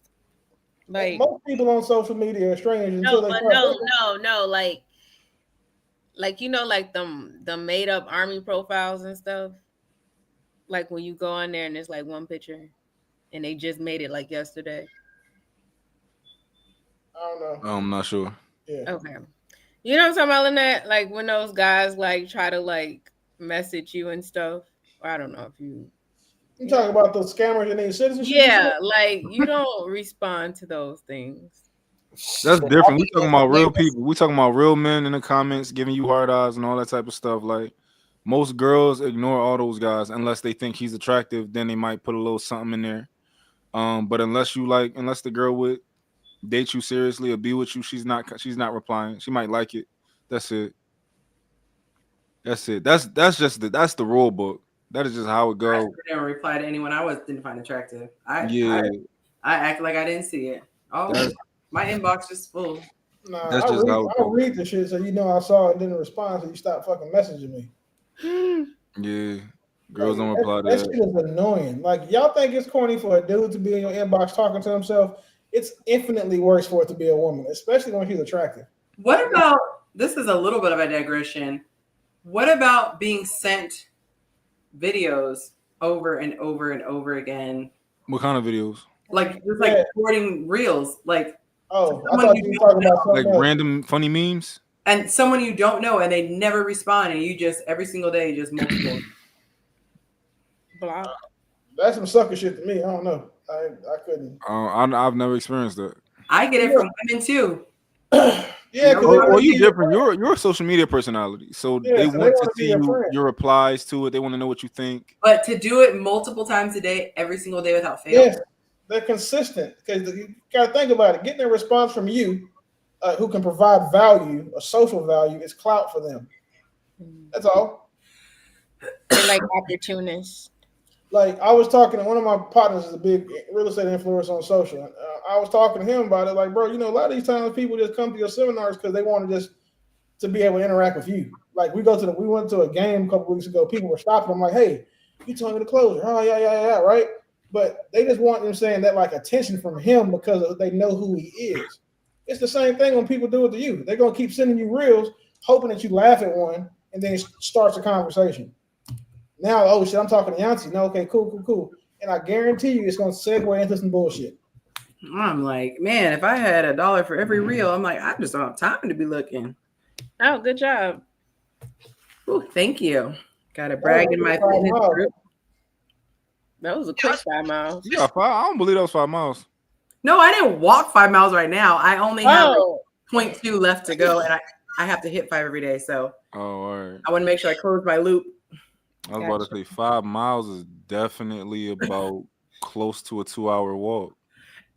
[SPEAKER 9] Like
[SPEAKER 3] most people on social media are strangers until they
[SPEAKER 9] no, like you know, like the made up army profiles and stuff. Like when you go on there and there's like one picture, and they just made it like yesterday.
[SPEAKER 3] I don't know.
[SPEAKER 8] I'm not sure.
[SPEAKER 3] Yeah.
[SPEAKER 9] Okay. You know what I'm talking about, Lynette? Like when those guys like try to like message you and stuff. Or I don't know if you.
[SPEAKER 3] You talking about those scammers and their citizenship?
[SPEAKER 9] Yeah, like you don't respond to those things.
[SPEAKER 8] That's different. We talking about real people. We talking about real men in the comments giving you hard eyes and all that type of stuff. Like, most girls ignore all those guys unless they think he's attractive. Then they might put a little something in there. But unless the girl would date you seriously or be with you, she's not replying. She might like it. That's it. That's the rule book. That is just how it goes.
[SPEAKER 1] I didn't reply to anyone I didn't find attractive. I act like I didn't see it. Oh, my inbox is full.
[SPEAKER 3] Nah,
[SPEAKER 8] That's just how it
[SPEAKER 3] I
[SPEAKER 8] goes.
[SPEAKER 3] read the shit so you know I saw it and didn't respond, so you stop fucking messaging me.
[SPEAKER 8] Yeah, girls don't reply to
[SPEAKER 3] That shit is annoying. Like, y'all think it's corny for a dude to be in your inbox talking to himself? It's infinitely worse for it to be a woman, especially when she's attractive.
[SPEAKER 1] What about, this is a little bit of a digression. What about being sent videos over and over and over again?
[SPEAKER 8] What kind of videos?
[SPEAKER 1] Like, just like recording reels. Like,
[SPEAKER 3] I thought you were talking about
[SPEAKER 8] like random funny memes.
[SPEAKER 1] and someone you don't know and they never respond and you just every single day just multiple.
[SPEAKER 9] Block.
[SPEAKER 3] That's some sucker shit to me. I don't know. I couldn't.
[SPEAKER 8] I've never experienced that.
[SPEAKER 1] I get it from women too.
[SPEAKER 3] Yeah, because
[SPEAKER 8] or you different. You're a social media personality, so
[SPEAKER 3] Yeah,
[SPEAKER 8] they
[SPEAKER 3] so they
[SPEAKER 8] want to
[SPEAKER 3] wanna be
[SPEAKER 8] see
[SPEAKER 3] your
[SPEAKER 8] you
[SPEAKER 3] friend.
[SPEAKER 8] your replies to it. They want to know what you think.
[SPEAKER 1] But to do it multiple times a day, every single day without fail.
[SPEAKER 3] Yes, they're consistent because you got to think about it. Getting a response from you, who can provide value, a social value, is clout for them. That's all.
[SPEAKER 9] They're like opportunists.
[SPEAKER 3] Like I was talking to one of my partners, is a big real estate influencer on social. I was talking to him about it. Like, bro, you know, a lot of these times people just come to your seminars because they want to just to be able to interact with you. Like we went to a game a couple weeks ago. People were stopping. I'm like, hey, you told me to close it. Oh yeah, right. But they just want them saying that like attention from him because they know who he is. It's the same thing when people do it to you. They're gonna keep sending you reels, hoping that you laugh at one, and then it starts a conversation. Now, oh shit, I'm talking to Yonci. No, okay, cool. And I guarantee you it's gonna segue into some bullshit.
[SPEAKER 1] I'm like, man, if I had $1 for every reel, I'm like, I just don't have time to be looking.
[SPEAKER 9] Oh, good job.
[SPEAKER 1] Ooh, thank you. Got to brag in my fitness group.
[SPEAKER 9] That was a quick 5 miles.
[SPEAKER 8] Yeah, 5. I don't believe that was 5 miles.
[SPEAKER 1] No, I didn't walk 5 miles right now. I only have like 0.2 left to go, and I have to hit 5 every day. So
[SPEAKER 8] all right.
[SPEAKER 1] I want to make sure I close my loop.
[SPEAKER 8] I was about to say 5 miles is definitely about close to a 2-hour walk.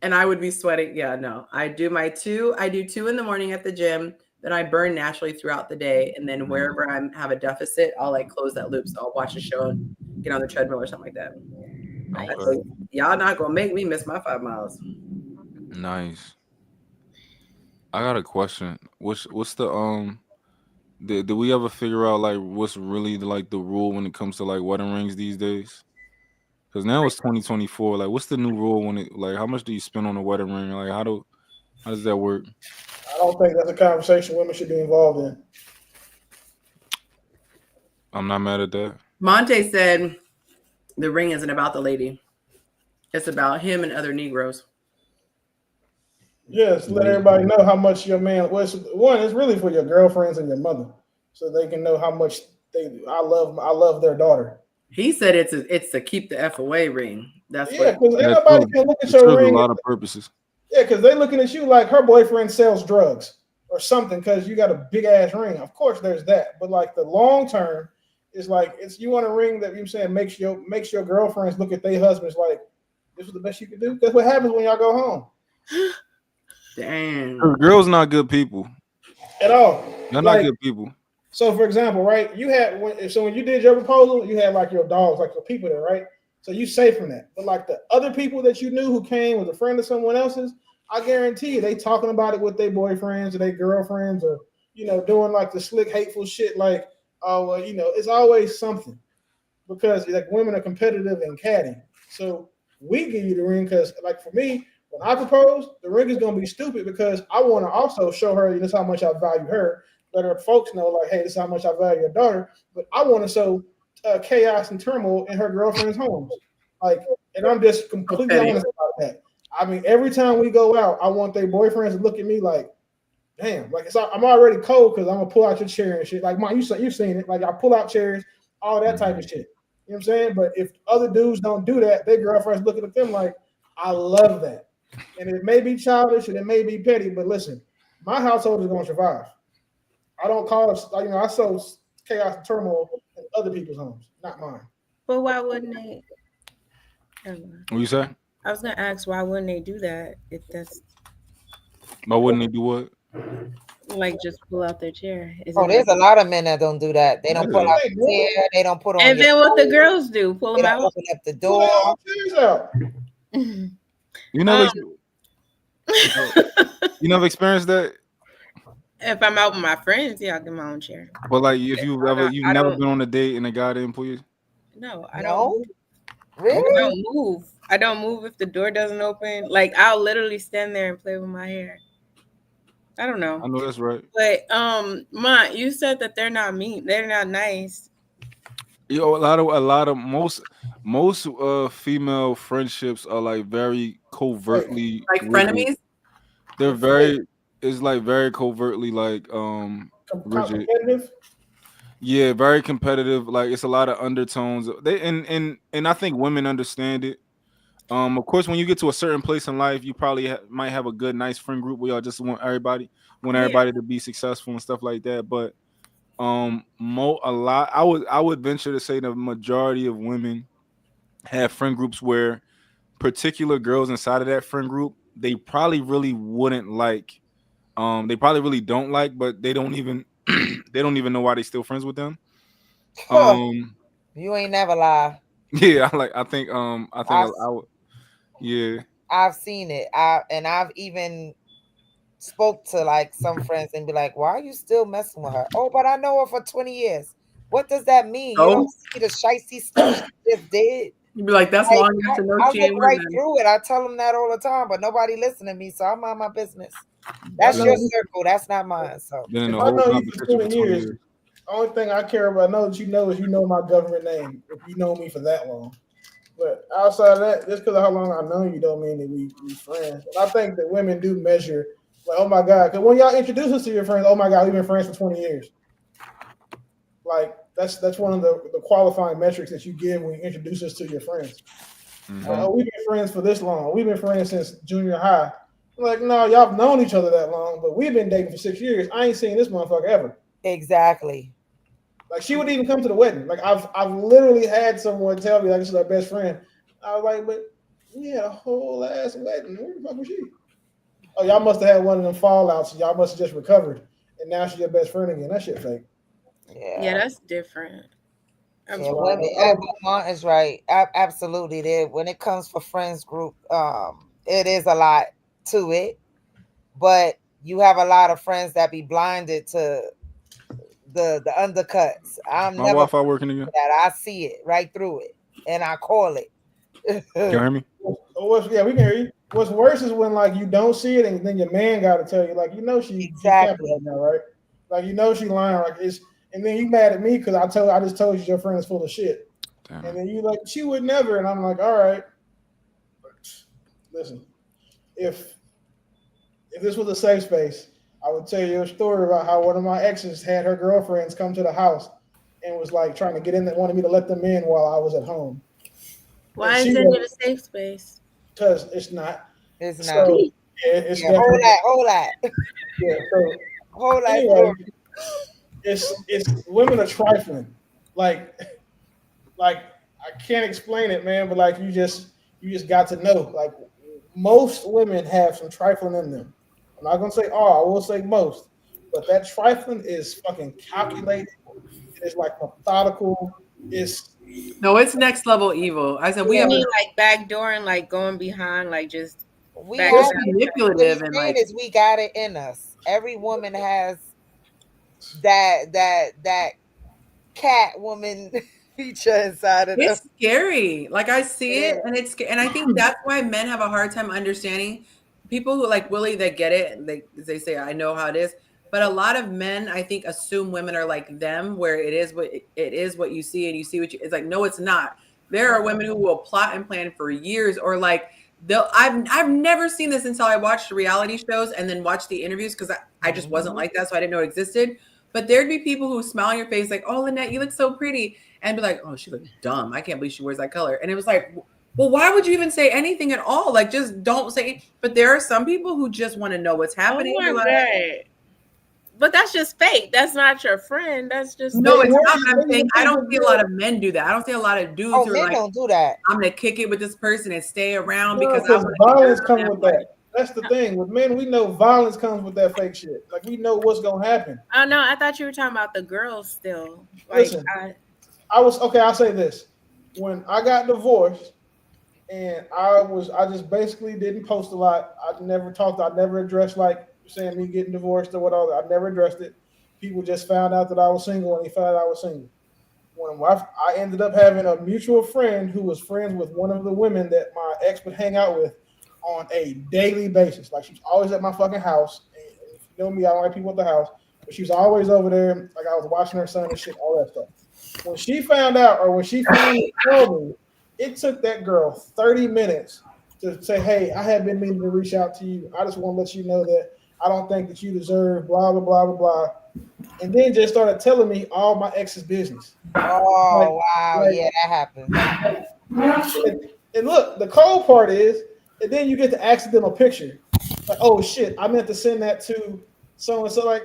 [SPEAKER 1] And I would be sweating. Yeah, no. I do 2 in the morning at the gym. Then I burn naturally throughout the day. And then wherever I have a deficit, I'll like close that loop. So I'll watch a show and get on the treadmill or something like that.
[SPEAKER 8] Okay.
[SPEAKER 1] Y'all not gonna make me miss my 5 miles.
[SPEAKER 8] Nice. I got a question. What's the did we ever figure out like what's really like the rule when it comes to like wedding rings these days? Because now it's 2024. Like, what's the new rule when it like how much do you spend on a wedding ring? Like, how does that work?
[SPEAKER 3] I don't think that's a conversation women should be involved in.
[SPEAKER 8] I'm not mad at that.
[SPEAKER 1] Monte said the ring isn't about the lady. It's about him and other Negroes.
[SPEAKER 3] Yes, let everybody know how much your man was. One, it's really for your girlfriends and your mother, so they can know how much I love their daughter.
[SPEAKER 1] He said it's to keep the F away ring. That's
[SPEAKER 3] because ain't nobody can look at your ring.
[SPEAKER 8] A lot of purposes.
[SPEAKER 3] Yeah, because they looking at you like her boyfriend sells drugs or something because you got a big ass ring. Of course, there's that, but like the long term is like you want a ring that you're saying makes your girlfriends look at their husbands like this is the best you can do. That's what happens when y'all go home.
[SPEAKER 1] Damn.
[SPEAKER 8] Girls not good people
[SPEAKER 3] at all.
[SPEAKER 8] They're not good people.
[SPEAKER 3] So, for example, right? You had when you did your proposal, you had like your dogs, like your people there, right? So you safe from that. But like the other people that you knew who came was a friend of someone else's, I guarantee you they talking about it with their boyfriends or their girlfriends or doing like the slick, hateful shit. Like, oh, well, it's always something because like women are competitive and catty. So we give you the ring because, like, for me, when I propose, the ring is gonna be stupid because I want to also show her this is how much I value her. Let her folks know, like, hey, this is how much I value your daughter. But I want to show chaos and turmoil in her girlfriend's homes. Like, and I'm just completely honest about that. I mean, every time we go out, I want their boyfriends to look at me like, damn, like I'm already cold because I'm gonna pull out your chair and shit. Like, Mom, you've seen it. Like, I pull out chairs, all that type of shit. You know what I'm saying? But if other dudes don't do that, their girlfriends looking at them like, I love that. And it may be childish and it may be petty, but listen, my household is gonna survive. I don't cause, I sow chaos and turmoil in other people's homes, not mine.
[SPEAKER 9] But why wouldn't they?
[SPEAKER 8] What you say?
[SPEAKER 9] I was gonna ask why wouldn't they do that if that's.
[SPEAKER 8] Why wouldn't they do what?
[SPEAKER 9] Like just pull out their chair.
[SPEAKER 11] There's a lot of men that don't do that. They don't pull out the chair. They don't put on.
[SPEAKER 9] And then what the girls do? Pull them out.
[SPEAKER 11] Open up the door.
[SPEAKER 8] You never, you never experienced that.
[SPEAKER 9] If I'm out with my friends, yeah, I'll get my own chair.
[SPEAKER 8] But like, if you've never been on a date and a guy didn't pull you.
[SPEAKER 9] No, I don't. Really? I don't move if the door doesn't open. Like I'll literally stand there and play with my hair. I don't know.
[SPEAKER 8] I know that's right.
[SPEAKER 9] But Ma, you said that they're not mean. They're not nice.
[SPEAKER 8] Most female friendships are like very covertly
[SPEAKER 1] like frenemies.
[SPEAKER 8] They're very. is like very covertly like rigid.
[SPEAKER 3] Competitive.
[SPEAKER 8] Yeah, very competitive. Like it's a lot of undertones. They and I think women understand it. Of course, when you get to a certain place in life, you probably might have a good, nice friend group where y'all just want everybody to be successful and stuff like that. But a lot, I would venture to say the majority of women have friend groups where particular girls inside of that friend group they probably really wouldn't like. They probably really don't like, but they don't even they don't even know why they still friends with them.
[SPEAKER 11] You ain't never lie.
[SPEAKER 8] Yeah, I would. Yeah.
[SPEAKER 11] I've seen it. I've even spoke to like some friends and be like, "Why are you still messing with her?" Oh, but I know her for 20 years. What does that mean? You don't see the shicey stuff she just did.
[SPEAKER 1] You'd be like, that's
[SPEAKER 11] Like,
[SPEAKER 1] long enough to know
[SPEAKER 11] I
[SPEAKER 1] she
[SPEAKER 11] look
[SPEAKER 1] ain't
[SPEAKER 11] right
[SPEAKER 1] winning.
[SPEAKER 11] through it. I tell them that all the time, but nobody listen to me, so I'm on my business. That's your circle. That's not mine. So
[SPEAKER 8] Been in
[SPEAKER 3] If
[SPEAKER 8] the
[SPEAKER 3] I
[SPEAKER 8] whole
[SPEAKER 3] know you for
[SPEAKER 8] conversation
[SPEAKER 3] 20
[SPEAKER 8] for 20
[SPEAKER 3] years,
[SPEAKER 8] years.
[SPEAKER 3] the only thing I care about know that you know is you know my government name. If you know me for that long. But outside of that, just because of how long I know you don't mean that we friends. And I think that women do measure like, oh my God, because when y'all introduce us to your friends, oh my God, we've been friends for 20 years. Like that's one of the qualifying metrics that you give when you introduce us to your friends. Oh, we've been friends for this long. We've been friends since junior high. I'm like, no, y'all have known each other that long, but we've been dating for 6 years. I ain't seen this motherfucker ever.
[SPEAKER 11] Exactly.
[SPEAKER 3] Like she wouldn't even come to the wedding. Like I've literally had someone tell me like this is our best friend. I was like, but we had a whole ass wedding. Where the fuck was she? Oh, y'all must have had one of them fallouts. And y'all must have just recovered, and now she's your best friend again. That shit fake.
[SPEAKER 9] Yeah, that's different.
[SPEAKER 11] Yeah, women. Mom is right. Absolutely. There, when it comes for friends group, it is a lot to it, but you have a lot of friends that be blinded to the undercuts. I'm
[SPEAKER 8] My
[SPEAKER 11] never
[SPEAKER 8] Wi-Fi working again?
[SPEAKER 11] that. I see it right through it, and I call it.
[SPEAKER 8] Can you hear me?
[SPEAKER 3] Yeah, we can hear you. What's worse is when like you don't see it, and then your man got to tell you, like, she capping right now, right? Like she lying, like it's, and then you mad at me because I just told you your friend is full of shit, and then you like she would never, and I'm like, all right, listen, if this was a safe space, I would tell you a story about how one of my exes had her girlfriends come to the house and was like trying to get in, that wanted me to let them in while I was at home.
[SPEAKER 9] Why isn't it a safe space?
[SPEAKER 3] Because it's not.
[SPEAKER 11] It's not.
[SPEAKER 3] So, it's
[SPEAKER 11] Whole lot.
[SPEAKER 3] Yeah. So
[SPEAKER 11] whole lot.
[SPEAKER 3] Anyway, it's women are trifling. Like I can't explain it, man. But like you just got to know. Like most women have some trifling in them. I'm not gonna say all. I will say most. But that trifling is fucking calculated. It's like methodical. It's
[SPEAKER 1] next level evil. I said we have
[SPEAKER 9] mean like backdooring, like going behind, like just
[SPEAKER 11] we
[SPEAKER 9] back
[SPEAKER 11] have
[SPEAKER 1] manipulative
[SPEAKER 11] what
[SPEAKER 1] and
[SPEAKER 11] he's saying
[SPEAKER 1] like
[SPEAKER 11] is we got it in us. Every woman has that cat woman feature inside of them.
[SPEAKER 1] it's scary. Like I see it, and I think that's why men have a hard time understanding people who like Willie that get it. And they say I know how it is, but a lot of men I think assume women are like them, where it is what you see, and you see what you. It's like no, it's not. There are women who will plot and plan for years, or like I've never seen this until I watched reality shows and then watched the interviews because I just wasn't like that, so I didn't know it existed. But there'd be people who smile on your face like, "Oh, Lynette, you look so pretty," and be like, "Oh, she looks dumb. I can't believe she wears that color." And it was like, well, why would you even say anything at all? Like, just don't say. But there are some people who just want to know what's happening.
[SPEAKER 9] Oh my
[SPEAKER 1] like,
[SPEAKER 9] God. But that's just fake. That's not your friend. That's just
[SPEAKER 1] no, it's not. But I'm saying I don't see a lot of men do that. I don't see a lot of dudes who are
[SPEAKER 11] men
[SPEAKER 1] like,
[SPEAKER 11] don't do that.
[SPEAKER 1] I'm gonna kick it with this person and stay around
[SPEAKER 3] no,
[SPEAKER 1] because
[SPEAKER 3] because violence comes with that. That's the thing with men. We know violence comes with that fake shit. Like we know what's gonna happen.
[SPEAKER 9] Oh no, I thought you were talking about the girls still. Like,
[SPEAKER 3] Listen, I was okay. I'll say this: when I got divorced, and I just basically didn't post a lot. I never talked. I never addressed like saying me getting divorced or whatever. I never addressed it. People just found out that I was single, and they found out I was single. When I ended up having a mutual friend who was friends with one of the women that my ex would hang out with on a daily basis. Like she was always at my fucking house. And if you know me, I don't like people at the house, but she was always over there. Like I was watching her son and shit, all that stuff. When she found out, or when she finally told me, it took that girl 30 minutes to say, "Hey, I have been meaning to reach out to you. I just want to let you know that I don't think that you deserve blah blah blah blah blah, and then just started telling me all my ex's business.
[SPEAKER 11] Oh wow, yeah, that happens.
[SPEAKER 3] And look, the cold part is, and then you get the accidental picture. Like, oh shit, I meant to send that to so and so. Like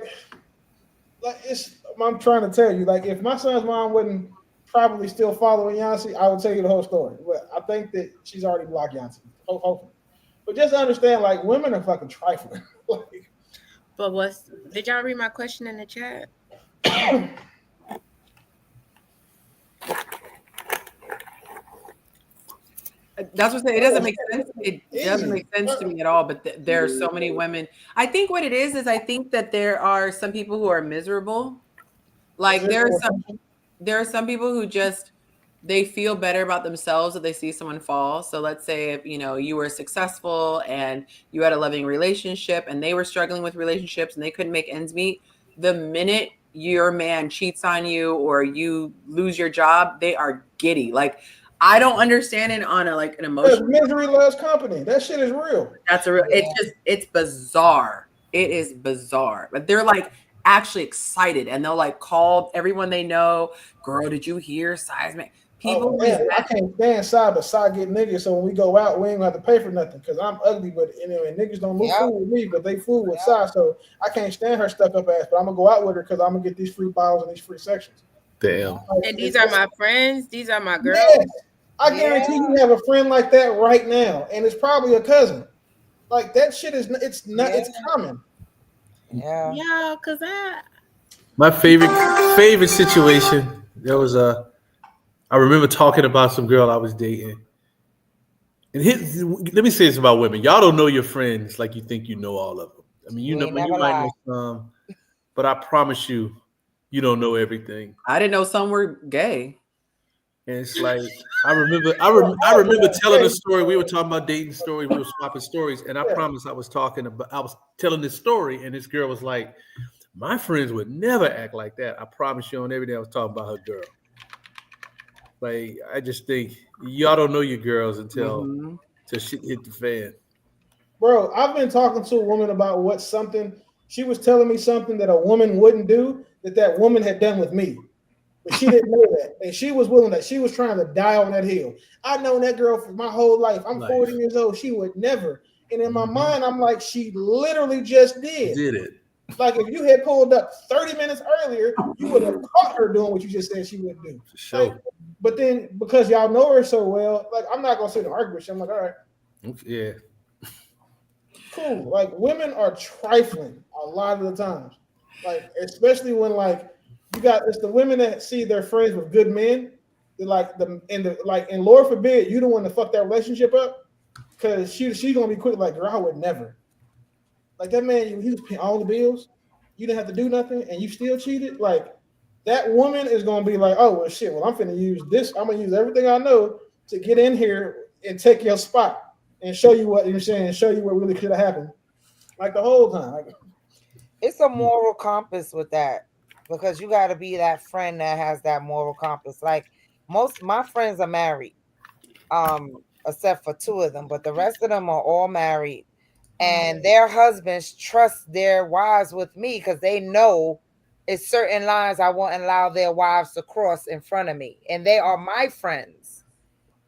[SPEAKER 3] it's. I'm trying to tell you, like, if my son's mom wasn't probably still following Yonci, I would tell you the whole story. But I think that she's already blocked Yonci. Hopefully. But just understand, like, women are fucking trifling. Like,
[SPEAKER 9] But did y'all read my question in the chat?
[SPEAKER 1] That's what it doesn't make sense. It doesn't make sense to me at all. But there are so many women. I think what it is I think that there are some people who are miserable. Like there are some people who just they feel better about themselves if they see someone fall. So let's say if you were successful and you had a loving relationship and they were struggling with relationships and they couldn't make ends meet, the minute your man cheats on you or you lose your job, they are giddy. Like I don't understand it on an emotional.
[SPEAKER 3] Misery loves company. That shit is real.
[SPEAKER 1] That's a real. It's bizarre. It is bizarre. But they're like actually excited and they'll like call everyone they know. Girl, did you hear seismic? People
[SPEAKER 3] I can't stand side by side get niggas. So when we go out, we ain't gonna have to pay for nothing because I'm ugly. But anyway, niggas don't move fool with me, but they fool with side. So I can't stand her stuck up ass. But I'm gonna go out with her because I'm gonna get these free bottles and these free sections.
[SPEAKER 6] Damn.
[SPEAKER 9] And these are my friends. These are my girls.
[SPEAKER 3] Yes. I guarantee you have a friend like that right now, and it's probably a cousin. Like that shit is it's common.
[SPEAKER 11] Yeah.
[SPEAKER 9] Yeah, cause
[SPEAKER 6] my favorite situation. There was I remember talking about some girl I was dating. And let me say this about women. Y'all don't know your friends like you think you know all of them. I mean, you might know some, but I promise you, you don't know everything.
[SPEAKER 1] I didn't know some were gay.
[SPEAKER 6] And it's like I remember telling a story. We were talking about dating stories. We were swapping stories, and I promise I was telling this story, and this girl was like, "My friends would never act like that." I promise you on everything. I was talking about her girl. Like I just think y'all don't know your girls until shit hit the fan.
[SPEAKER 3] Bro, I've been talking to a woman about she was telling me something that a woman wouldn't do that woman had done with me. But she didn't know that. And she was willing that. She was trying to die on that hill. I've known that girl for my whole life. I'm 40 years old. She would never. And in my mind, I'm like, she literally just did.
[SPEAKER 6] Did it.
[SPEAKER 3] Like if you had pulled up 30 minutes earlier, you would have caught her doing what you just said she wouldn't do.
[SPEAKER 6] Sure.
[SPEAKER 3] Like, but then because y'all know her so well, like I'm not gonna sit and argue with you. I'm like, all right.
[SPEAKER 6] Yeah.
[SPEAKER 3] Cool. Like women are trifling a lot of the times. Like, especially when it's the women that see their friends with good men. And Lord forbid you don't want to fuck that relationship up because she's gonna be quick like, girl, I would never. Like that man, he was paying all the bills. You didn't have to do nothing, and you still cheated. Like that woman is gonna be like, oh well, shit. Well, I'm gonna use this. I'm gonna use everything I know to get in here and take your spot and show you what you're saying. Show you what really could have happened. Like the whole time. Like,
[SPEAKER 11] it's a moral compass with that because you got to be that friend that has that moral compass. Like most my friends are married, except for 2 of them, but the rest of them are all married. And their husbands trust their wives with me because they know it's certain lines I won't allow their wives to cross in front of me. And they are my friends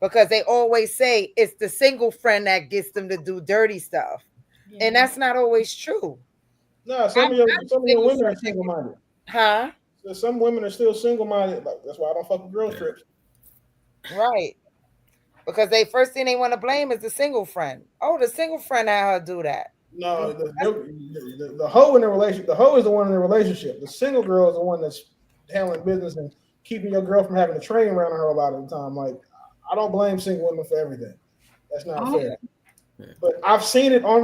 [SPEAKER 11] because they always say it's the single friend that gets them to do dirty stuff. Yeah. And that's not always true.
[SPEAKER 3] No, some of your women are single-minded.
[SPEAKER 11] Huh?
[SPEAKER 3] So some women are still single-minded. Like, that's why I don't fuck with girls trips.
[SPEAKER 11] Right. Because first thing they want to blame is the single friend. Oh, the single friend had her do that.
[SPEAKER 3] No, the hoe in the relationship. The hoe is the one in the relationship. The single girl is the one that's handling business and keeping your girl from having to train around her a lot of the time. Like, I don't blame single women for everything. That's not fair. Yeah. But I've seen it on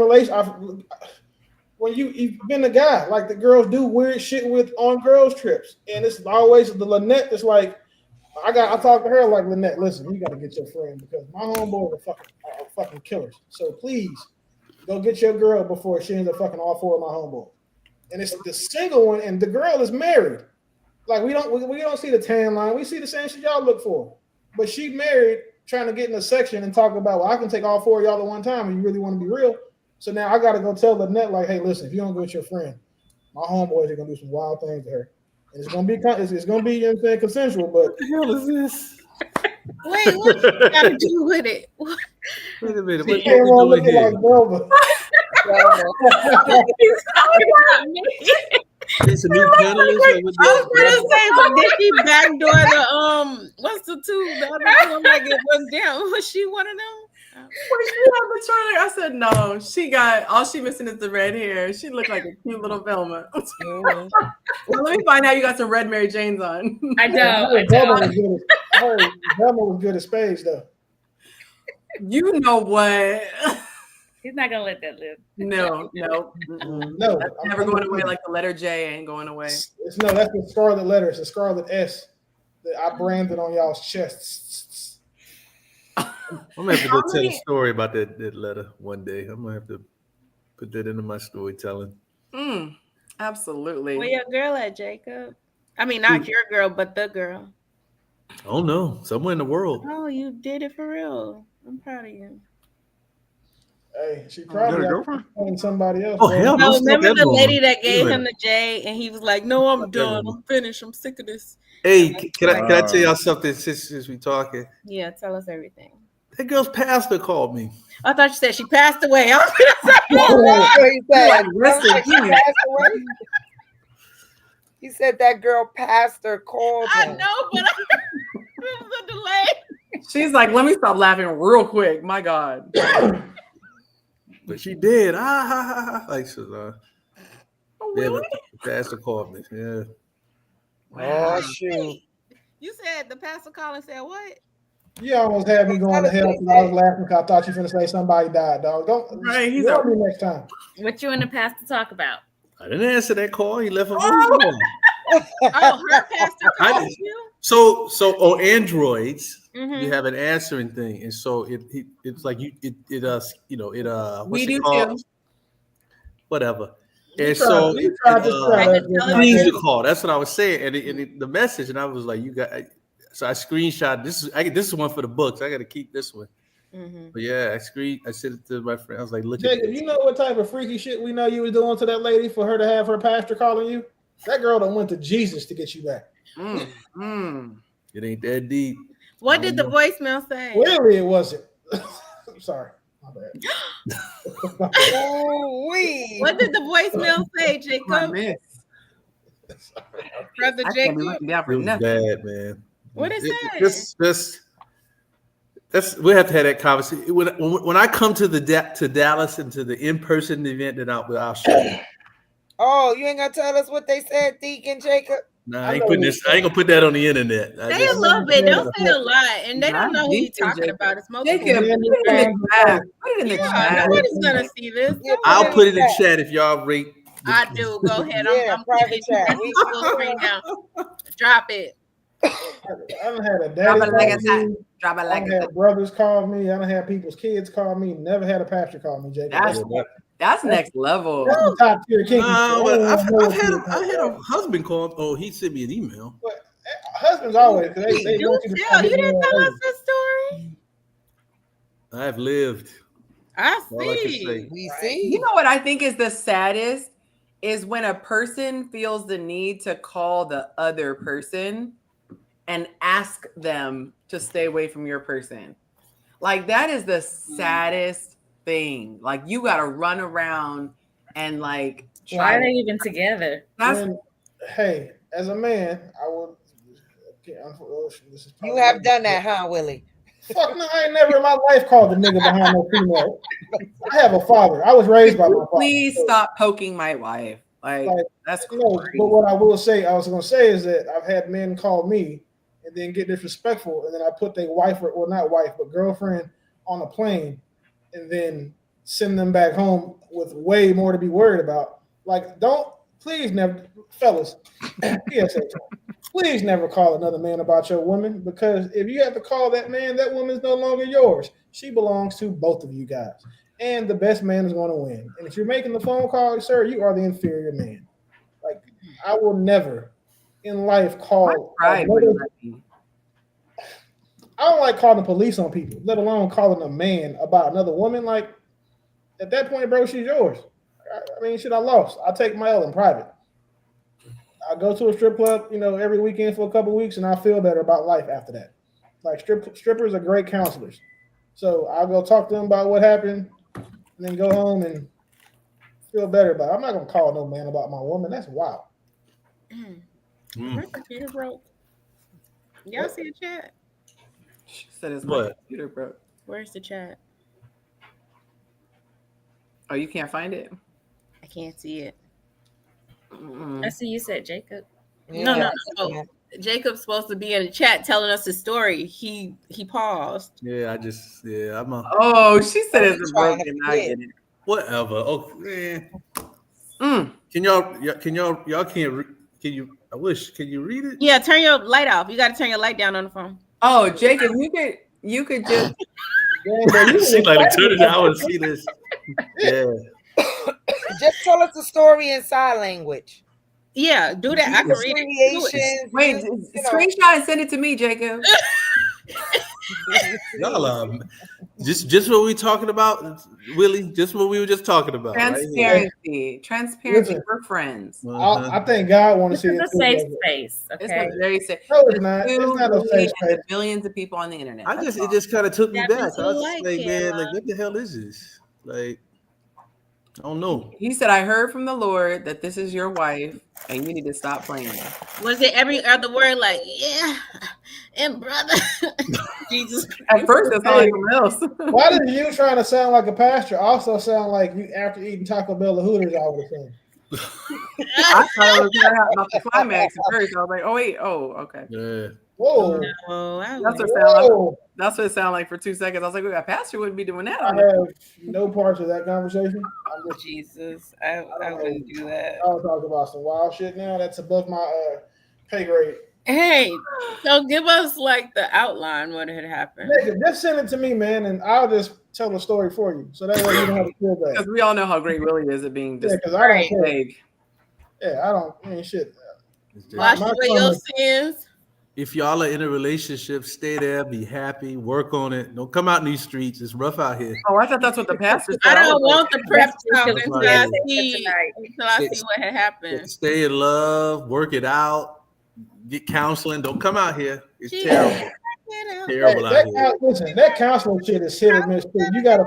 [SPEAKER 3] when you've been a guy, like the girls do weird shit on girls trips, and it's always the Lynette that's like. I talked to her like, Lynette, listen, you got to get your friend because my homeboys are fucking killers. So please go get your girl before she ends up fucking all 4 of my homeboys. And it's the single one, and the girl is married. Like we don't see the tan line. We see the same shit y'all look for. But she married, trying to get in a section and talk about, well, I can take all 4 of y'all at one time, and you really want to be real. So now I gotta go tell Lynette, like, hey, listen, if you don't go with your friend, my homeboys are gonna do some wild things to her. And it's gonna be it's gonna be, you know what I'm saying, consensual, but
[SPEAKER 6] What the hell is this?
[SPEAKER 9] Wait, what you got to do with it?
[SPEAKER 6] Wait a minute.
[SPEAKER 3] she
[SPEAKER 6] What
[SPEAKER 3] came
[SPEAKER 6] we
[SPEAKER 3] on
[SPEAKER 6] doing
[SPEAKER 3] looking
[SPEAKER 6] here?
[SPEAKER 3] like Velma.
[SPEAKER 6] It's a new panelist. Or what
[SPEAKER 9] I was
[SPEAKER 6] this?
[SPEAKER 9] gonna say, but did she backdoor the what's the other two? Like it was down. Was she one of them?
[SPEAKER 1] When she had the trailer, I said no. She got all she missing is the red hair. She looked like a cute little Velma. Well, let me find out you got some red Mary Janes on.
[SPEAKER 3] I heard Velma was good at spades though.
[SPEAKER 1] You know what?
[SPEAKER 19] He's not gonna let that live.
[SPEAKER 1] No.
[SPEAKER 3] No,
[SPEAKER 1] That's never going away. Like the letter J ain't going away.
[SPEAKER 3] That's the scarlet letter. It's a scarlet S that I branded on y'all's chests.
[SPEAKER 6] I'm gonna have to go tell a story about that letter one day. I'm gonna have to put that into my storytelling.
[SPEAKER 1] Absolutely.
[SPEAKER 9] Where your girl at, Jacob? I mean, not your girl, but the girl.
[SPEAKER 6] Oh no, somewhere in the world.
[SPEAKER 9] Oh, you did it for real. I'm proud of you.
[SPEAKER 3] Hey, she probably got somebody else.
[SPEAKER 6] Oh hell
[SPEAKER 9] no!
[SPEAKER 6] no!
[SPEAKER 9] Remember the lady that gave
[SPEAKER 6] Wait a
[SPEAKER 9] him the J, and he was like, "No, I'm done. I'm finished. I'm sick of this."
[SPEAKER 6] Hey, can I tell y'all something since we talking?
[SPEAKER 9] Yeah, tell us everything.
[SPEAKER 6] That girl's pastor called me.
[SPEAKER 9] I thought you said she passed away. I was gonna say,
[SPEAKER 11] He passed away. He said that girl pastor called him.
[SPEAKER 9] I know, but it was a delay.
[SPEAKER 1] She's like, let me stop laughing real quick. My God.
[SPEAKER 6] But she did. Like so. Yeah, but the pastor called me. Yeah.
[SPEAKER 11] Oh shoot!
[SPEAKER 9] You said the pastor called and said what?
[SPEAKER 3] You almost had me going to hell because I was laughing because I thought you were going to say somebody died, dog. Don't warn me next time.
[SPEAKER 19] What you and the pastor talk about?
[SPEAKER 6] I didn't answer that call. He left a voicemail.
[SPEAKER 9] Oh, her pastor called you?
[SPEAKER 6] So on Androids, you have an answering thing, and so it's like what's it called? Whatever. And so it screens the call. That's what I was saying, and the message, and I was like, you got. So I screenshot this. This is one for the books. I got to keep this one. But yeah, I sent it to my friend. I was like, look
[SPEAKER 3] Jacob,
[SPEAKER 6] at this.
[SPEAKER 3] you know what type of freaky shit we know you were doing to that lady for her to have her pastor calling you? That girl done went to Jesus to get you back.
[SPEAKER 6] It ain't that deep.
[SPEAKER 9] What did the voicemail say?
[SPEAKER 3] Clearly it wasn't. I'm sorry. My bad.
[SPEAKER 9] What did the voicemail say, Jacob? Brother Jacob.
[SPEAKER 6] It was bad, man.
[SPEAKER 9] What is that?
[SPEAKER 6] We have to have that conversation. When I come to Dallas and to the in-person event, that I'll share.
[SPEAKER 11] Oh, you ain't gonna tell us what they said, Deacon Jacob?
[SPEAKER 6] Nah, I ain't gonna put that on the internet.
[SPEAKER 9] Say a little bit. Don't say a lot, and they don't know who you're talking about. It's multiple.
[SPEAKER 1] Put it in the chat.
[SPEAKER 9] Nobody's gonna see this.
[SPEAKER 6] I'll put it in the chat if y'all rate.
[SPEAKER 9] I do. Go ahead. I'm
[SPEAKER 11] private chat.
[SPEAKER 9] We screen now. Drop it.
[SPEAKER 3] I done had a daddy call me. I done had brothers call me. I done had people's kids call me. Never had a pastor call me, Jacob.
[SPEAKER 1] That's next level.
[SPEAKER 3] That's the top tier king.
[SPEAKER 6] I've had a husband call. Oh, he sent me an email.
[SPEAKER 3] But husbands always. They want you to
[SPEAKER 9] you didn't tell us this story.
[SPEAKER 6] I've lived.
[SPEAKER 9] I
[SPEAKER 6] All I can
[SPEAKER 9] see.
[SPEAKER 6] say.
[SPEAKER 11] We see.
[SPEAKER 1] You know what I think is the saddest is when a person feels the need to call the other person and ask them to stay away from your person. Like that is the saddest thing. Like you got to run around and like
[SPEAKER 19] why are they even together?
[SPEAKER 3] Hey, as a man, I would.
[SPEAKER 11] You have done that, huh, Willie?
[SPEAKER 3] Fuck no, I ain't never in my life called a nigga behind no female. I have a father. I was raised by my father.
[SPEAKER 1] Please stop poking my wife. Like that's crazy.
[SPEAKER 3] But what I was going to say is that I've had men call me and then get disrespectful, and then I put their wife or not wife, but girlfriend on a plane, and then send them back home with way more to be worried about. Like, please never, fellas, PSA, please never call another man about your woman, because if you have to call that man, that woman's no longer yours. She belongs to both of you guys, and the best man is going to win. And if you're making the phone call, sir, you are the inferior man. Like, I will never in life call. I don't like calling the police on people, let alone calling a man about another woman. Like, At that point, bro, she's yours. I mean, shit, I lost. I take my L in private. I go to a strip club, every weekend for a couple weeks, and I feel better about life after that. Like strippers are great counselors. So I'll go talk to them about what happened, and then go home and feel better about it. I'm not gonna call no man about my woman. That's wild.
[SPEAKER 9] My computer broke. Y'all see the chat?
[SPEAKER 1] She said it's my computer broke.
[SPEAKER 9] Where's the chat?
[SPEAKER 1] Oh, you can't find it?
[SPEAKER 9] I can't see it.
[SPEAKER 19] I see you said Jacob.
[SPEAKER 9] No. Jacob's supposed to be in the chat telling us his story. He paused.
[SPEAKER 6] Yeah, I'm a.
[SPEAKER 1] Oh, she said it's broken. I get it.
[SPEAKER 6] Whatever. Oh man. Can y'all can't can you? I wish. Can you read it?
[SPEAKER 9] Yeah, turn your light off. You got to turn your light down on the phone.
[SPEAKER 1] Oh, Jacob, you could just.
[SPEAKER 6] She like to turn it down. I want to see this. Yeah.
[SPEAKER 11] Just tell us the story in sign language.
[SPEAKER 9] Yeah, do that. I can read it.
[SPEAKER 1] Wait, screenshot and send it to me, Jacob.
[SPEAKER 6] Y'all, just what we talking about, Willie. Just what we were just talking about.
[SPEAKER 1] Transparency, transparency. We're friends.
[SPEAKER 3] I think God wants to see it.
[SPEAKER 19] It's a safe space. Okay.
[SPEAKER 1] It's a very safe.
[SPEAKER 3] No, it's not. It's not a safe space.
[SPEAKER 1] Billions of people on the internet.
[SPEAKER 6] It just kind of took me back. I was
[SPEAKER 9] like
[SPEAKER 6] like, man, like what the hell is this? Like, I don't know.
[SPEAKER 1] He said, I heard from the Lord that this is your wife and you need to stop playing.
[SPEAKER 9] Was it every other word like, yeah, and brother? Jesus.
[SPEAKER 1] At first, it's all something else.
[SPEAKER 3] Why did you trying to sound like a pastor also sound like you after eating Taco Bell or Hooters all the time?
[SPEAKER 1] I thought it was about the climax at first. I was like, oh, wait. Oh, okay.
[SPEAKER 6] Yeah.
[SPEAKER 3] Whoa.
[SPEAKER 9] No,
[SPEAKER 1] that's what it sounded like for 2 seconds. I was like, a pastor wouldn't be doing that.
[SPEAKER 3] I have no parts of that conversation.
[SPEAKER 9] Jesus, I wouldn't do that.
[SPEAKER 3] I'll talk about some wild shit now. That's above my pay grade.
[SPEAKER 9] Hey, so give us like the outline what had happened.
[SPEAKER 3] Nigga, just send it to me, man, and I'll just tell the story for you. So that way you don't have to feel bad.
[SPEAKER 1] Because we all know how great Willie is at being just
[SPEAKER 3] because I don't care. Yeah, I don't. I mean, shit.
[SPEAKER 9] Wash away your sins.
[SPEAKER 6] If y'all are in a relationship, stay there, be happy, work on it. Don't come out in these streets. It's rough out here.
[SPEAKER 1] Oh, I thought that's what the pastor said.
[SPEAKER 9] I don't want the prep talk until I see what had happened.
[SPEAKER 6] Stay in love, work it out, get counseling. Don't come out here. It's terrible. Terrible out here.
[SPEAKER 3] Listen, that counseling shit is hit or miss too. You got to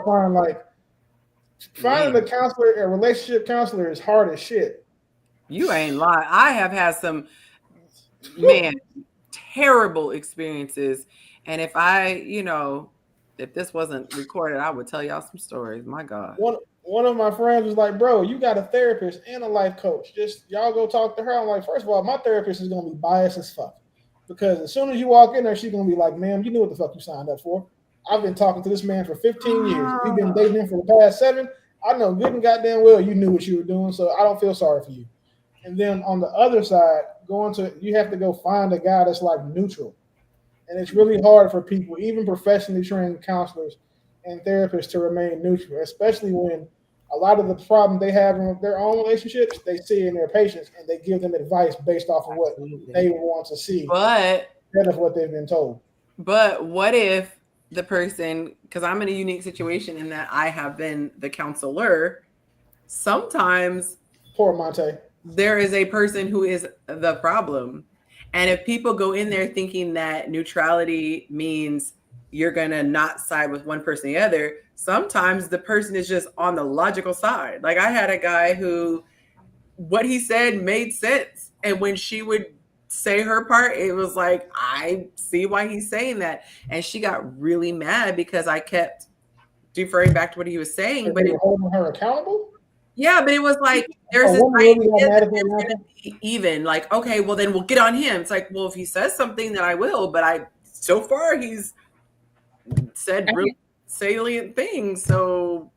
[SPEAKER 3] finding a counselor, a relationship counselor is hard as shit.
[SPEAKER 1] You ain't lying. I have had some, terrible experiences. And if if this wasn't recorded, I would tell y'all some stories. My God.
[SPEAKER 3] One of my friends was like, bro, you got a therapist and a life coach. Just y'all go talk to her. I'm like, first of all, my therapist is going to be biased as fuck. Because as soon as you walk in there, she's going to be like, ma'am, you knew what the fuck you signed up for. I've been talking to this man for 15 years. You've been dating him for the past 7. I know good and goddamn well you knew what you were doing, so I don't feel sorry for you. And then on the other side, you have to go find a guy that's like neutral. And it's really hard for people, even professionally trained counselors and therapists, to remain neutral, especially when a lot of the problem they have in their own relationships, they see in their patients and they give them advice based off of what they want to see instead of what they've been told.
[SPEAKER 1] But what if the person, because I'm in a unique situation in that I have been the counselor, sometimes
[SPEAKER 3] poor Monte,
[SPEAKER 1] there is a person who is the problem. And if people go in there thinking that neutrality means you're going to not side with one person or the other, sometimes the person is just on the logical side. Like I had a guy who, what he said made sense. And when she would say her part, it was like, I see why he's saying that. And she got really mad because I kept deferring back to what he was saying. But
[SPEAKER 3] holding her accountable?
[SPEAKER 1] Yeah, but it was like there's this idea that it's gonna be even. Like, okay, well then we'll get on him. It's like, well, if he says something, then I will. But so far he's said really salient things. So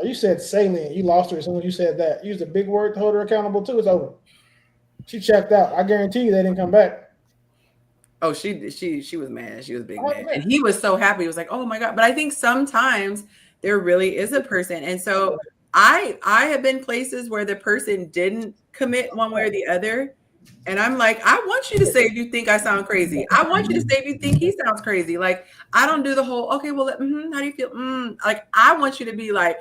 [SPEAKER 3] you said salient. You lost her as soon as you said that. You used a big word to hold her accountable too. It's over. She checked out. I guarantee you they didn't come back.
[SPEAKER 1] Oh, she was mad. She was big mad. And he was so happy. He was like, oh my God. But I think sometimes there really is a person. And so I have been places where the person didn't commit one way or the other. And I'm like, I want you to say if you think I sound crazy. I want you to say if you think he sounds crazy. Like, I don't do the whole, okay, well, how do you feel? Like, I want you to be like,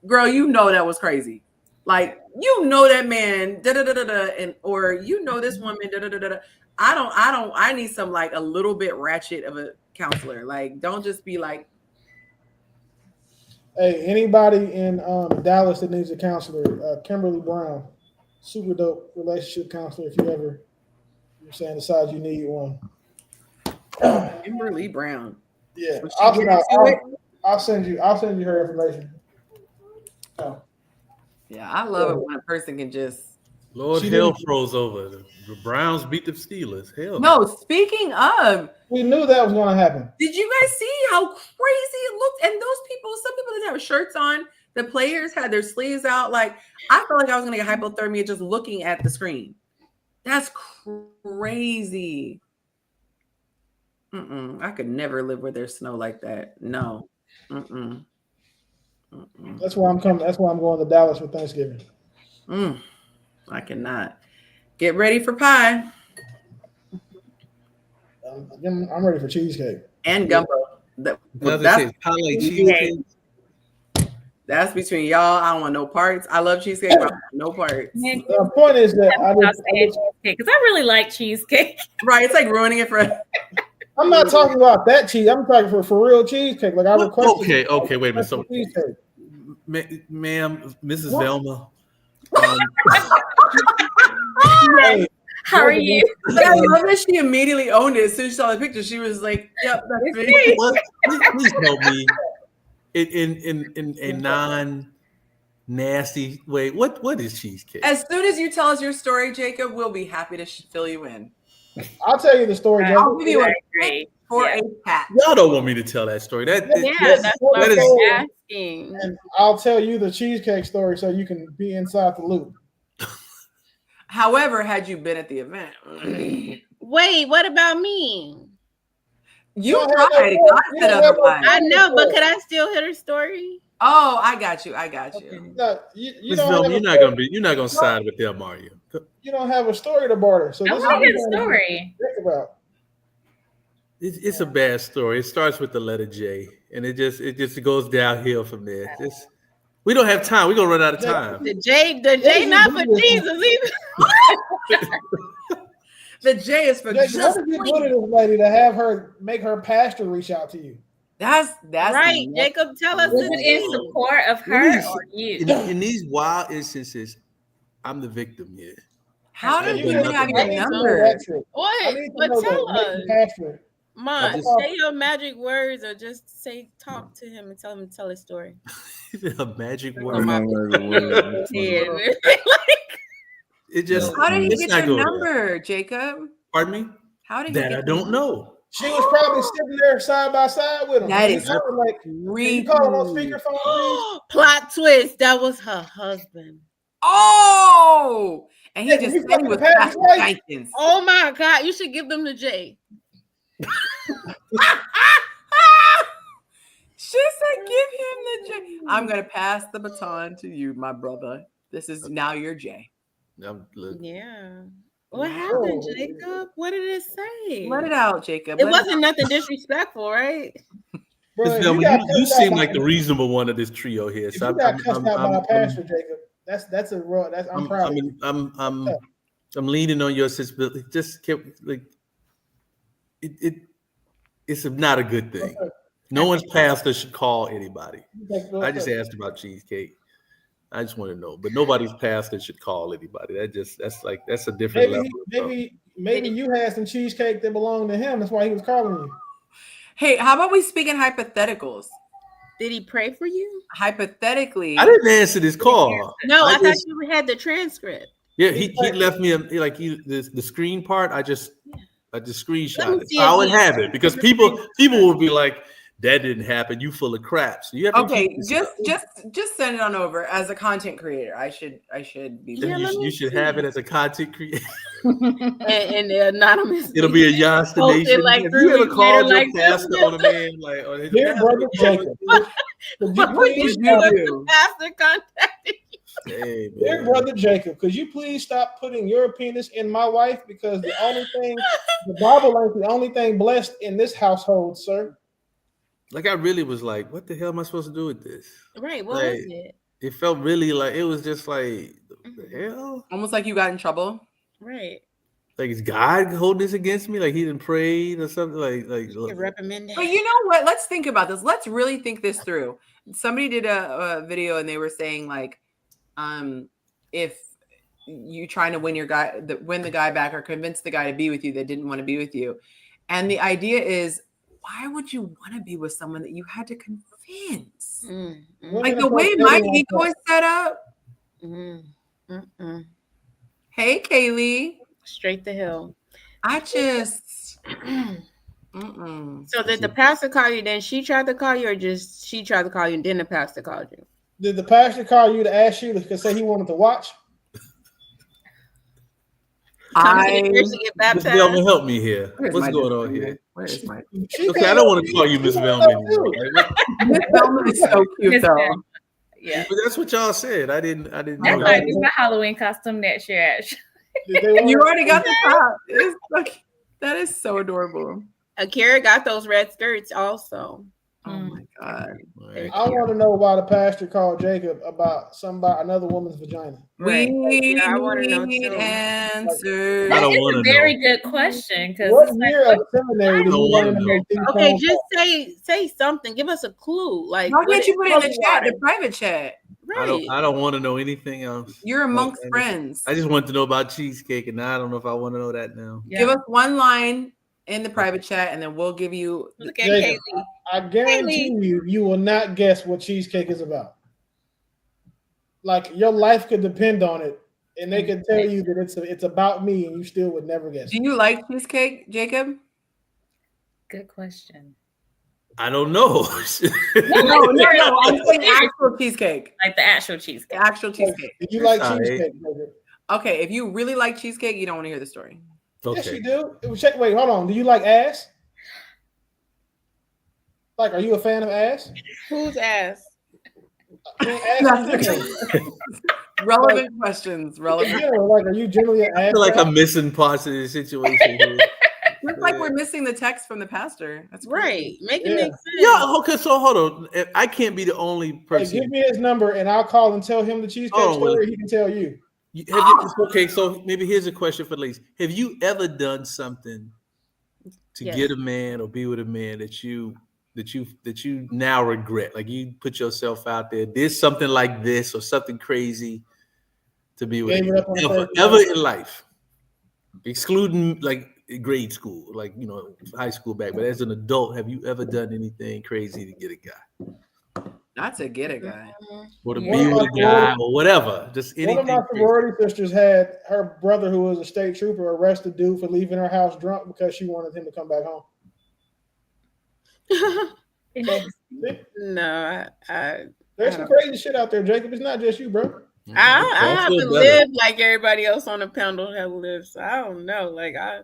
[SPEAKER 1] girl, you know that was crazy. Like, you know that man, da da da da da, and or you know this woman, da da da da. I need some like a little bit ratchet of a counselor. Like, don't just be like,
[SPEAKER 3] Hey, anybody in Dallas that needs a counselor, Kimberly Brown, super dope relationship counselor. If you're saying decide you need one.
[SPEAKER 1] Kimberly Brown.
[SPEAKER 3] Yeah,
[SPEAKER 1] So she get into it.
[SPEAKER 3] I'll send you her information. Oh.
[SPEAKER 1] Yeah, I love it when a person can just.
[SPEAKER 6] Lord, hell froze over. The Browns beat the Steelers. Hell
[SPEAKER 1] no. Speaking of,
[SPEAKER 3] we knew that was going to happen.
[SPEAKER 1] Did you guys see how crazy it looked? And those people, some people didn't have shirts on. The players had their sleeves out. Like, I felt like I was going to get hypothermia just looking at the screen. That's crazy. I could never live where there's snow like that. No.
[SPEAKER 3] That's why I'm coming. That's why I'm going to Dallas for Thanksgiving.
[SPEAKER 1] I cannot. Get ready for pie.
[SPEAKER 3] I'm ready for cheesecake
[SPEAKER 1] and gumbo.
[SPEAKER 6] Cheesecake.
[SPEAKER 1] That's between y'all. I don't want no parts. I love cheesecake, but I want no parts.
[SPEAKER 3] The point is that
[SPEAKER 19] because I really like cheesecake.
[SPEAKER 1] Right, it's like ruining it for.
[SPEAKER 3] I'm not talking about that cheese. I'm talking for real cheesecake. Like I requested.
[SPEAKER 6] Okay. Wait a minute. So, ma'am, Mrs. Velma.
[SPEAKER 19] Hey, how are you?
[SPEAKER 1] I love that she immediately owned it as soon as she saw the picture. She was like, "Yep, that's me."
[SPEAKER 6] Please help me in a non-nasty way. What is cheesecake?
[SPEAKER 1] As soon as you tell us your story, Jacob, we'll be happy to fill you in.
[SPEAKER 3] I'll tell you the story.
[SPEAKER 1] I'll give you a pick for a pat.
[SPEAKER 6] Y'all don't want me to tell that story. That's what
[SPEAKER 3] that
[SPEAKER 6] is
[SPEAKER 3] asking. And I'll tell you the cheesecake story so you can be inside the loop.
[SPEAKER 1] However, had you been at the event,
[SPEAKER 9] wait, what about me?
[SPEAKER 1] You tried.
[SPEAKER 9] I know, but could I still hear her story?
[SPEAKER 1] Oh, I got you.
[SPEAKER 3] No,
[SPEAKER 6] You're not gonna side with them, are you?
[SPEAKER 3] You don't have a story to barter. So
[SPEAKER 19] I want a good story.
[SPEAKER 3] Think about.
[SPEAKER 6] It's a bad story. It starts with the letter J, and it just goes downhill from there. We don't have time. We're gonna run out of time.
[SPEAKER 9] The J not for Jesus either.
[SPEAKER 1] The J is for
[SPEAKER 3] just. What did you do to this lady to have her make her pastor reach out to you?
[SPEAKER 1] That's
[SPEAKER 9] right, Jacob. Tell us
[SPEAKER 19] this in support of her or you.
[SPEAKER 6] In these wild instances, I'm the victim here.
[SPEAKER 1] How did you have your number?
[SPEAKER 9] What? But tell us. Mom, say your magic words or just talk to him and tell him to tell his story.
[SPEAKER 6] A magic word. It just.
[SPEAKER 1] How did he get your number, Jacob?
[SPEAKER 6] Pardon me?
[SPEAKER 1] How did he
[SPEAKER 6] that
[SPEAKER 1] get
[SPEAKER 6] I don't know.
[SPEAKER 3] She was probably sitting there side by side with him.
[SPEAKER 1] That is
[SPEAKER 3] like, you call him on speakerphone, please?
[SPEAKER 9] Plot twist. That was her husband.
[SPEAKER 1] Oh, and he just said he was Pastor Jenkins.
[SPEAKER 9] Oh my God! You should give them the J.
[SPEAKER 1] She said, "Give him the J." I'm gonna pass the baton to you, my brother. This is now your J.
[SPEAKER 9] Yeah. What happened, Jacob? What did it say?
[SPEAKER 1] Let it out, Jacob.
[SPEAKER 9] It wasn't nothing disrespectful, right?
[SPEAKER 3] Bro,
[SPEAKER 6] you seem like the reasonable one of this trio here.
[SPEAKER 3] So you got cussed out by a pastor, Jacob. That's a raw. I'm proud of you.
[SPEAKER 6] I'm leaning on your sensibility. Just like it's not a good thing. No one's pastor should call anybody. I just asked about cheesecake. I just want to know, but nobody's pastor should call anybody. That's a different level.
[SPEAKER 3] Maybe you had some cheesecake that belonged to him. That's why he was calling you.
[SPEAKER 1] Hey, how about we speak in hypotheticals?
[SPEAKER 9] Did he pray for you?
[SPEAKER 1] Hypothetically,
[SPEAKER 6] I didn't answer this call.
[SPEAKER 9] No, I thought you had the transcript.
[SPEAKER 6] Yeah, he left me the screen part. I just screenshot it. I would have it because people will be like, that didn't happen. You full of crap. So you have
[SPEAKER 1] to just send it on over as a content creator. I should be.
[SPEAKER 6] You should have it as a content creator.
[SPEAKER 9] and the anonymous.
[SPEAKER 6] It'll be a Yonci Nation.
[SPEAKER 9] Like
[SPEAKER 6] have you ever called your pastor on a man like?
[SPEAKER 3] Dear brother Jacob,
[SPEAKER 9] what would you do if the pastor contacted you?
[SPEAKER 6] Hey,
[SPEAKER 3] dear brother Jacob, could you please stop putting your penis in my wife? Because the Bible ain't the only thing blessed in this household, sir.
[SPEAKER 6] Like I really was like, what the hell am I supposed to do with this?
[SPEAKER 9] Right, what was it?
[SPEAKER 6] it felt really like it was just like the hell.
[SPEAKER 1] Almost like you got in trouble.
[SPEAKER 9] Right.
[SPEAKER 6] Like is God holding this against me? Like he didn't pray or something?
[SPEAKER 9] Get reprimanded.
[SPEAKER 1] But you know what? Let's think about this. Let's really think this through. Somebody did a video and they were saying like, if you trying to win the guy back or convince the guy to be with you that didn't want to be with you, and the idea is, why would you want to be with someone that you had to convince? Like the way my ego is set up. Hey, Kaylee.
[SPEAKER 9] Straight to hell.
[SPEAKER 1] I just.
[SPEAKER 9] So did the pastor call you? Then she tried to call you, or just she tried to call you and then the pastor called you?
[SPEAKER 3] Did the pastor call you to ask you to say he wanted to watch?
[SPEAKER 6] Miss Velma, help me here. What's going on here?
[SPEAKER 1] Where is my?
[SPEAKER 6] Okay, I don't want to call you Miss Velma anymore.
[SPEAKER 1] Miss Velma is so cute though.
[SPEAKER 19] Yeah,
[SPEAKER 6] but that's what y'all said. I didn't.
[SPEAKER 19] That
[SPEAKER 6] know
[SPEAKER 19] might be my Halloween costume next year. Actually,
[SPEAKER 1] You already got the top. It's like, that is so adorable.
[SPEAKER 9] Akira got those red skirts also.
[SPEAKER 1] Oh my god!
[SPEAKER 3] I want to know why the pastor called Jacob about another woman's vagina.
[SPEAKER 1] We need
[SPEAKER 19] answers.
[SPEAKER 6] I don't
[SPEAKER 19] It's
[SPEAKER 6] want
[SPEAKER 19] a
[SPEAKER 6] to
[SPEAKER 19] very good question because
[SPEAKER 3] What year of seminary did you learn to make these
[SPEAKER 9] Okay,
[SPEAKER 3] phone
[SPEAKER 9] just
[SPEAKER 3] calls?
[SPEAKER 9] say something. Give us a clue. Like,
[SPEAKER 1] Why can't you put it in the chat,
[SPEAKER 9] water?
[SPEAKER 1] the private chat?
[SPEAKER 9] Right.
[SPEAKER 6] I don't want to know anything else.
[SPEAKER 1] You're amongst friends.
[SPEAKER 6] I just want to know about cheesecake, and now I don't know if I want to know that now.
[SPEAKER 1] Give us one line in the private chat, and then we'll give you.
[SPEAKER 9] Look at
[SPEAKER 3] Jacob,
[SPEAKER 9] Kaylee.
[SPEAKER 3] I guarantee you will not guess what cheesecake is about. Like your life could depend on it, and they could tell you that it's about me, and you still would never guess.
[SPEAKER 1] Do you like cheesecake, Jacob?
[SPEAKER 19] Good question.
[SPEAKER 6] I don't know.
[SPEAKER 1] No. I'm saying actual cheesecake.
[SPEAKER 19] Like the actual cheesecake.
[SPEAKER 1] The actual cheesecake.
[SPEAKER 3] Do you like
[SPEAKER 6] That's
[SPEAKER 3] cheesecake, Jacob?
[SPEAKER 1] Okay, if you really like cheesecake, you don't want to hear the story.
[SPEAKER 3] Yes, you do. Wait, hold on. Do you like ass? Like, are you a fan of ass?
[SPEAKER 9] Whose ass?
[SPEAKER 3] I mean, ass
[SPEAKER 1] Relevant questions. Relevant.
[SPEAKER 3] Yeah, like, are you generally an
[SPEAKER 6] I
[SPEAKER 3] ass?
[SPEAKER 6] feel like
[SPEAKER 3] guy?
[SPEAKER 6] I'm missing parts of the situation here.
[SPEAKER 1] Looks like we're missing the text from the pastor. That's
[SPEAKER 9] right. Make it
[SPEAKER 3] Yeah.
[SPEAKER 9] make sense.
[SPEAKER 6] Yeah. Okay. So hold on. I can't be the only
[SPEAKER 3] Hey,
[SPEAKER 6] person.
[SPEAKER 3] give me his number, and I'll call and tell him the cheesecake
[SPEAKER 6] Hold on,
[SPEAKER 3] story.
[SPEAKER 6] Willie.
[SPEAKER 3] He can tell you.
[SPEAKER 6] Okay. So maybe here's a question for the ladies: have you ever done something to
[SPEAKER 9] Yes.
[SPEAKER 6] get a man or be with a man that you now regret? Like you put yourself out there, did something like this or something crazy to be with
[SPEAKER 3] Gave it up on the
[SPEAKER 6] ever
[SPEAKER 3] first
[SPEAKER 6] in life, excluding like grade school, like high school back. But as an adult, have you ever done anything crazy to get a guy?
[SPEAKER 1] Not to get a guy.
[SPEAKER 6] Or to
[SPEAKER 3] One
[SPEAKER 6] be
[SPEAKER 3] of
[SPEAKER 6] with
[SPEAKER 3] my
[SPEAKER 6] a guy or whatever. Just
[SPEAKER 3] One of
[SPEAKER 6] anything.
[SPEAKER 3] my sorority sisters had her brother, who was a state trooper, arrest a dude for leaving her house drunk because she wanted him to come back home.
[SPEAKER 9] No,
[SPEAKER 3] There's some crazy shit out there, Jacob. It's not just you, bro.
[SPEAKER 9] I have
[SPEAKER 6] feel
[SPEAKER 9] to
[SPEAKER 6] better.
[SPEAKER 9] live like everybody else on the panel have lived. So I don't know. Like I'm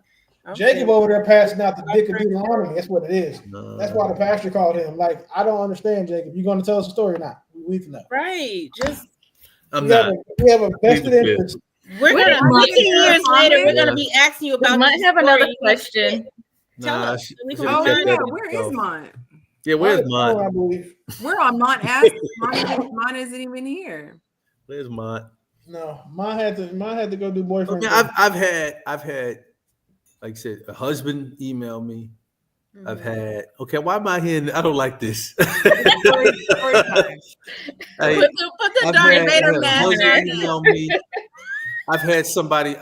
[SPEAKER 3] Jacob
[SPEAKER 9] saying-
[SPEAKER 3] over there passing out the dick of Deuteronomy. That's what it is. That's why the pastor called him. Like, I don't understand, Jacob. You going to tell us a story or not? We need to know.
[SPEAKER 9] Right. Just
[SPEAKER 6] I'm
[SPEAKER 3] We
[SPEAKER 6] not.
[SPEAKER 3] have a vested
[SPEAKER 6] Please,
[SPEAKER 3] interest.
[SPEAKER 9] we're gonna 15 years later, we're gonna be asking you about.
[SPEAKER 19] Might
[SPEAKER 9] this
[SPEAKER 19] have another
[SPEAKER 9] story.
[SPEAKER 19] question.
[SPEAKER 9] Tell
[SPEAKER 6] Nah,
[SPEAKER 9] us.
[SPEAKER 6] she-
[SPEAKER 9] We
[SPEAKER 6] she
[SPEAKER 9] can
[SPEAKER 1] Oh
[SPEAKER 6] kept
[SPEAKER 1] yeah,
[SPEAKER 6] that to
[SPEAKER 1] where
[SPEAKER 6] herself.
[SPEAKER 1] is Mont?
[SPEAKER 6] Yeah, where's
[SPEAKER 3] I
[SPEAKER 6] mine?
[SPEAKER 3] believe.
[SPEAKER 1] We're on Mont asked. Mont isn't even here.
[SPEAKER 6] Where's mine?
[SPEAKER 3] No, mine had to go do boyfriend.
[SPEAKER 6] Okay, I've had, like I said, a husband email me. I've had. Okay, why am I here? I don't like this.
[SPEAKER 1] Story time.
[SPEAKER 6] Hey,
[SPEAKER 9] Put the
[SPEAKER 6] I've
[SPEAKER 9] Darth
[SPEAKER 6] had
[SPEAKER 9] Vader
[SPEAKER 6] a
[SPEAKER 9] mask
[SPEAKER 6] husband
[SPEAKER 9] on.
[SPEAKER 6] email me. I've had somebody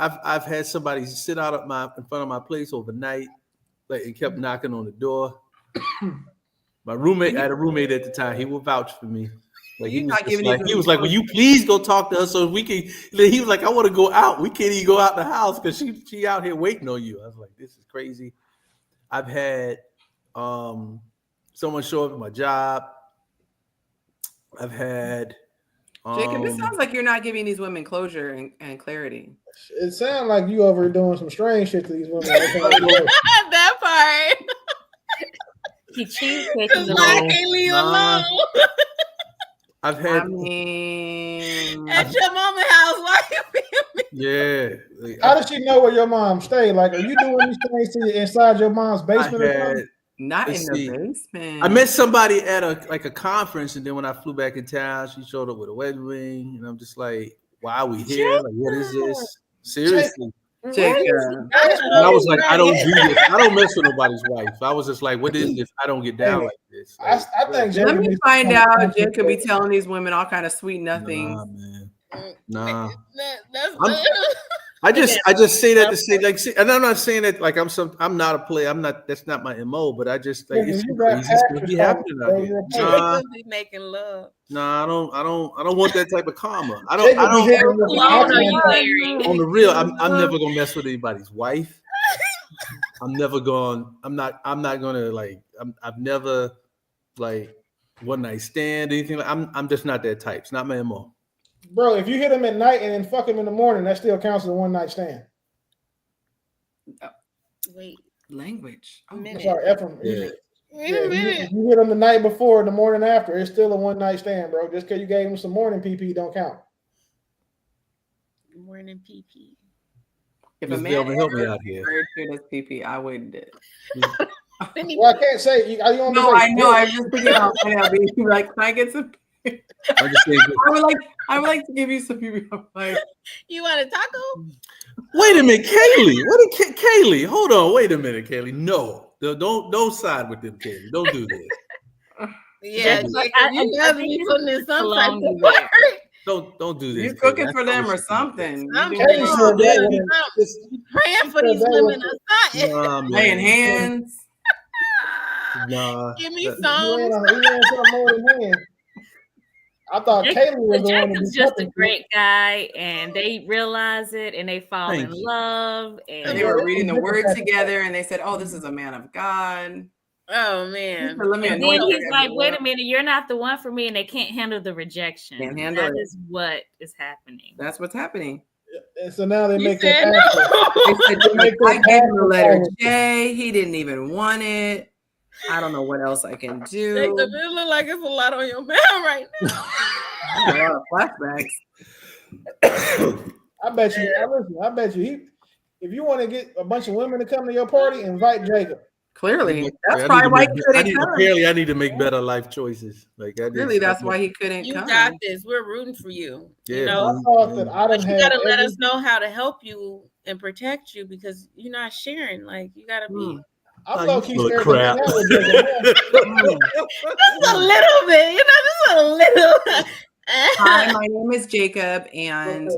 [SPEAKER 6] sit out in front of my place overnight, like and kept knocking on the door. My roommate, I had a roommate at the time. He would vouch for me. Like
[SPEAKER 1] You're not giving
[SPEAKER 6] he was like, "Will you please go talk to her so we can?" He was like, "I want to go out. We can't even go out the house because she out here waiting on you." I was like, "This is crazy." I've had someone show up at my job. I've had
[SPEAKER 1] Jacob, this sounds like you're not giving these women closure and clarity.
[SPEAKER 3] It sounds like you over here doing some strange shit to these women.
[SPEAKER 9] That part.
[SPEAKER 19] He cheesecake
[SPEAKER 9] Because
[SPEAKER 19] is
[SPEAKER 9] why
[SPEAKER 19] alone.
[SPEAKER 9] can't leave
[SPEAKER 6] Nah.
[SPEAKER 9] alone?
[SPEAKER 6] I've had
[SPEAKER 1] I mean,
[SPEAKER 9] At your mama house, why
[SPEAKER 6] yeah.
[SPEAKER 3] How does she know where your mom stay? Like, are you doing these things inside your mom's
[SPEAKER 6] I
[SPEAKER 3] basement or
[SPEAKER 6] had
[SPEAKER 3] something?
[SPEAKER 1] Not
[SPEAKER 6] Let's
[SPEAKER 1] in the
[SPEAKER 6] see.
[SPEAKER 1] basement.
[SPEAKER 6] I met somebody at a conference, and then when I flew back in town, she showed up with a wedding ring, and I'm just like, "Why are we here? Like, what is this? Seriously?"
[SPEAKER 1] Jacob.
[SPEAKER 6] And I was like, "I don't do this. I don't mess with nobody's wife." I was just like, "What is this? I don't get down like this." Like,
[SPEAKER 3] I think
[SPEAKER 1] Let
[SPEAKER 3] Jacob
[SPEAKER 1] me
[SPEAKER 3] needs to
[SPEAKER 1] find
[SPEAKER 3] come
[SPEAKER 1] out.
[SPEAKER 3] to
[SPEAKER 1] Jacob could be telling these women all kind of sweet nothings.
[SPEAKER 6] Nah, man. Nah.
[SPEAKER 9] That's
[SPEAKER 6] I just say that to say like, see, and I'm not saying that like I'm not a player. I'm not. That's not my MO. But I just like
[SPEAKER 3] Listen,
[SPEAKER 6] it's
[SPEAKER 3] you
[SPEAKER 6] some
[SPEAKER 3] got
[SPEAKER 6] crazy stuff
[SPEAKER 3] pastors
[SPEAKER 6] be
[SPEAKER 3] calling
[SPEAKER 6] happening
[SPEAKER 3] you,
[SPEAKER 6] out
[SPEAKER 3] bro.
[SPEAKER 6] here.
[SPEAKER 3] You're a player.
[SPEAKER 6] Nah,
[SPEAKER 9] Jacob be making love.
[SPEAKER 6] nah, I don't want that type of karma. I don't.
[SPEAKER 3] Jacob be hitting them with the
[SPEAKER 9] Alone are you
[SPEAKER 3] Aquaman.
[SPEAKER 9] married?
[SPEAKER 6] On the real, I'm never gonna mess with anybody's wife. I'm never going. I'm not gonna like. I've never like one night stand anything. Like, I'm just not that type. It's not my MO.
[SPEAKER 3] Bro, if you hit him at night and then fuck him in the morning, that still counts as a one night stand.
[SPEAKER 9] Wait,
[SPEAKER 1] Language.
[SPEAKER 9] a
[SPEAKER 3] I'm
[SPEAKER 9] minute.
[SPEAKER 3] sorry, F him.
[SPEAKER 6] Yeah.
[SPEAKER 9] Wait a minute.
[SPEAKER 3] If you hit him the night before, the morning after, it's still a one night stand, bro. Just because you gave him some morning PP don't count.
[SPEAKER 9] Morning PP.
[SPEAKER 1] If
[SPEAKER 6] Miss
[SPEAKER 1] a man
[SPEAKER 6] Velma, help me
[SPEAKER 1] ever
[SPEAKER 6] out here.
[SPEAKER 1] referred to it as PP, I would.
[SPEAKER 3] Well, I can't say. Are you on
[SPEAKER 1] No, I know. I'm just thinking about being like, can I get some?
[SPEAKER 6] I'm just saying.
[SPEAKER 1] I would like to give you some PP. I'm like,
[SPEAKER 9] You want a taco?
[SPEAKER 6] Wait a minute, Kaylee. What did Kaylee? Hold on. Wait a minute, Kaylee. No, don't side with them, Kaylee. Don't do this.
[SPEAKER 9] Yeah,
[SPEAKER 6] Don't do
[SPEAKER 9] Jacob,
[SPEAKER 6] this.
[SPEAKER 9] you gotta be putting in some type of
[SPEAKER 15] Cologne
[SPEAKER 9] work.
[SPEAKER 6] Don't do this.
[SPEAKER 1] you
[SPEAKER 6] Kaylee.
[SPEAKER 1] cooking
[SPEAKER 6] I
[SPEAKER 1] for
[SPEAKER 6] promise
[SPEAKER 1] them or
[SPEAKER 6] you don't do
[SPEAKER 1] something.
[SPEAKER 9] I'm
[SPEAKER 1] You
[SPEAKER 3] Katie
[SPEAKER 1] doing
[SPEAKER 3] said that
[SPEAKER 6] that.
[SPEAKER 3] with
[SPEAKER 6] You
[SPEAKER 3] a,
[SPEAKER 6] just-
[SPEAKER 9] praying for
[SPEAKER 3] said
[SPEAKER 9] these
[SPEAKER 3] that
[SPEAKER 9] women
[SPEAKER 3] with
[SPEAKER 9] or something.
[SPEAKER 6] Nah,
[SPEAKER 1] laying
[SPEAKER 6] man.
[SPEAKER 1] hands.
[SPEAKER 6] Nah.
[SPEAKER 9] Give me
[SPEAKER 3] he ran
[SPEAKER 9] some.
[SPEAKER 3] something more than hand. I thought Kaylee was the one to
[SPEAKER 19] Jacob's
[SPEAKER 3] be
[SPEAKER 19] just a
[SPEAKER 3] fucking
[SPEAKER 19] great guy, and they realize it, and they fall
[SPEAKER 6] Thank
[SPEAKER 19] in
[SPEAKER 6] you.
[SPEAKER 19] love. And
[SPEAKER 1] They were reading the word together, and they said, "Oh, this is a man of God."
[SPEAKER 9] Oh
[SPEAKER 1] He
[SPEAKER 9] man.
[SPEAKER 1] said, "Let me
[SPEAKER 19] And
[SPEAKER 1] anoint
[SPEAKER 19] then
[SPEAKER 1] her
[SPEAKER 19] he's
[SPEAKER 1] as
[SPEAKER 19] like,
[SPEAKER 1] a
[SPEAKER 19] wait
[SPEAKER 1] oil."
[SPEAKER 19] a minute, you're not the one for me, and they can't handle the rejection.
[SPEAKER 1] Can't handle
[SPEAKER 19] That
[SPEAKER 1] it.
[SPEAKER 19] is what is happening.
[SPEAKER 1] That's what's happening.
[SPEAKER 3] And so now they
[SPEAKER 9] You
[SPEAKER 3] make
[SPEAKER 9] said
[SPEAKER 3] that pastor.
[SPEAKER 1] They said,
[SPEAKER 3] They make
[SPEAKER 1] I
[SPEAKER 3] that
[SPEAKER 1] gave him the
[SPEAKER 3] pastor
[SPEAKER 1] letter
[SPEAKER 3] call him.
[SPEAKER 1] J. He didn't even want it. I don't know what else I can do.
[SPEAKER 9] Jacob, it look like it's a lot on your man right now.
[SPEAKER 1] A lot of flashbacks.
[SPEAKER 3] I bet you if you want to get a bunch of women to come to your party, invite Jacob.
[SPEAKER 1] Clearly, that's
[SPEAKER 6] I
[SPEAKER 1] probably
[SPEAKER 6] need
[SPEAKER 1] why
[SPEAKER 6] to
[SPEAKER 1] he
[SPEAKER 6] make,
[SPEAKER 1] couldn't come.
[SPEAKER 6] apparently, I need to make better life choices. Like I
[SPEAKER 1] Clearly, that's why he couldn't
[SPEAKER 9] You
[SPEAKER 1] come.
[SPEAKER 9] got this. We're rooting for you.
[SPEAKER 6] Yeah,
[SPEAKER 9] You know,
[SPEAKER 3] I thought that I
[SPEAKER 9] but
[SPEAKER 3] done
[SPEAKER 9] you
[SPEAKER 3] had
[SPEAKER 9] gotta let
[SPEAKER 3] every.
[SPEAKER 9] us know how to help you and protect you because you're not sharing. Like you gotta be.
[SPEAKER 3] I'm low key
[SPEAKER 6] full of
[SPEAKER 3] scared to
[SPEAKER 6] crap.
[SPEAKER 3] hang out with Jacob.
[SPEAKER 9] Just a little bit, you know, just a little.
[SPEAKER 1] Hi, my name is Jacob, and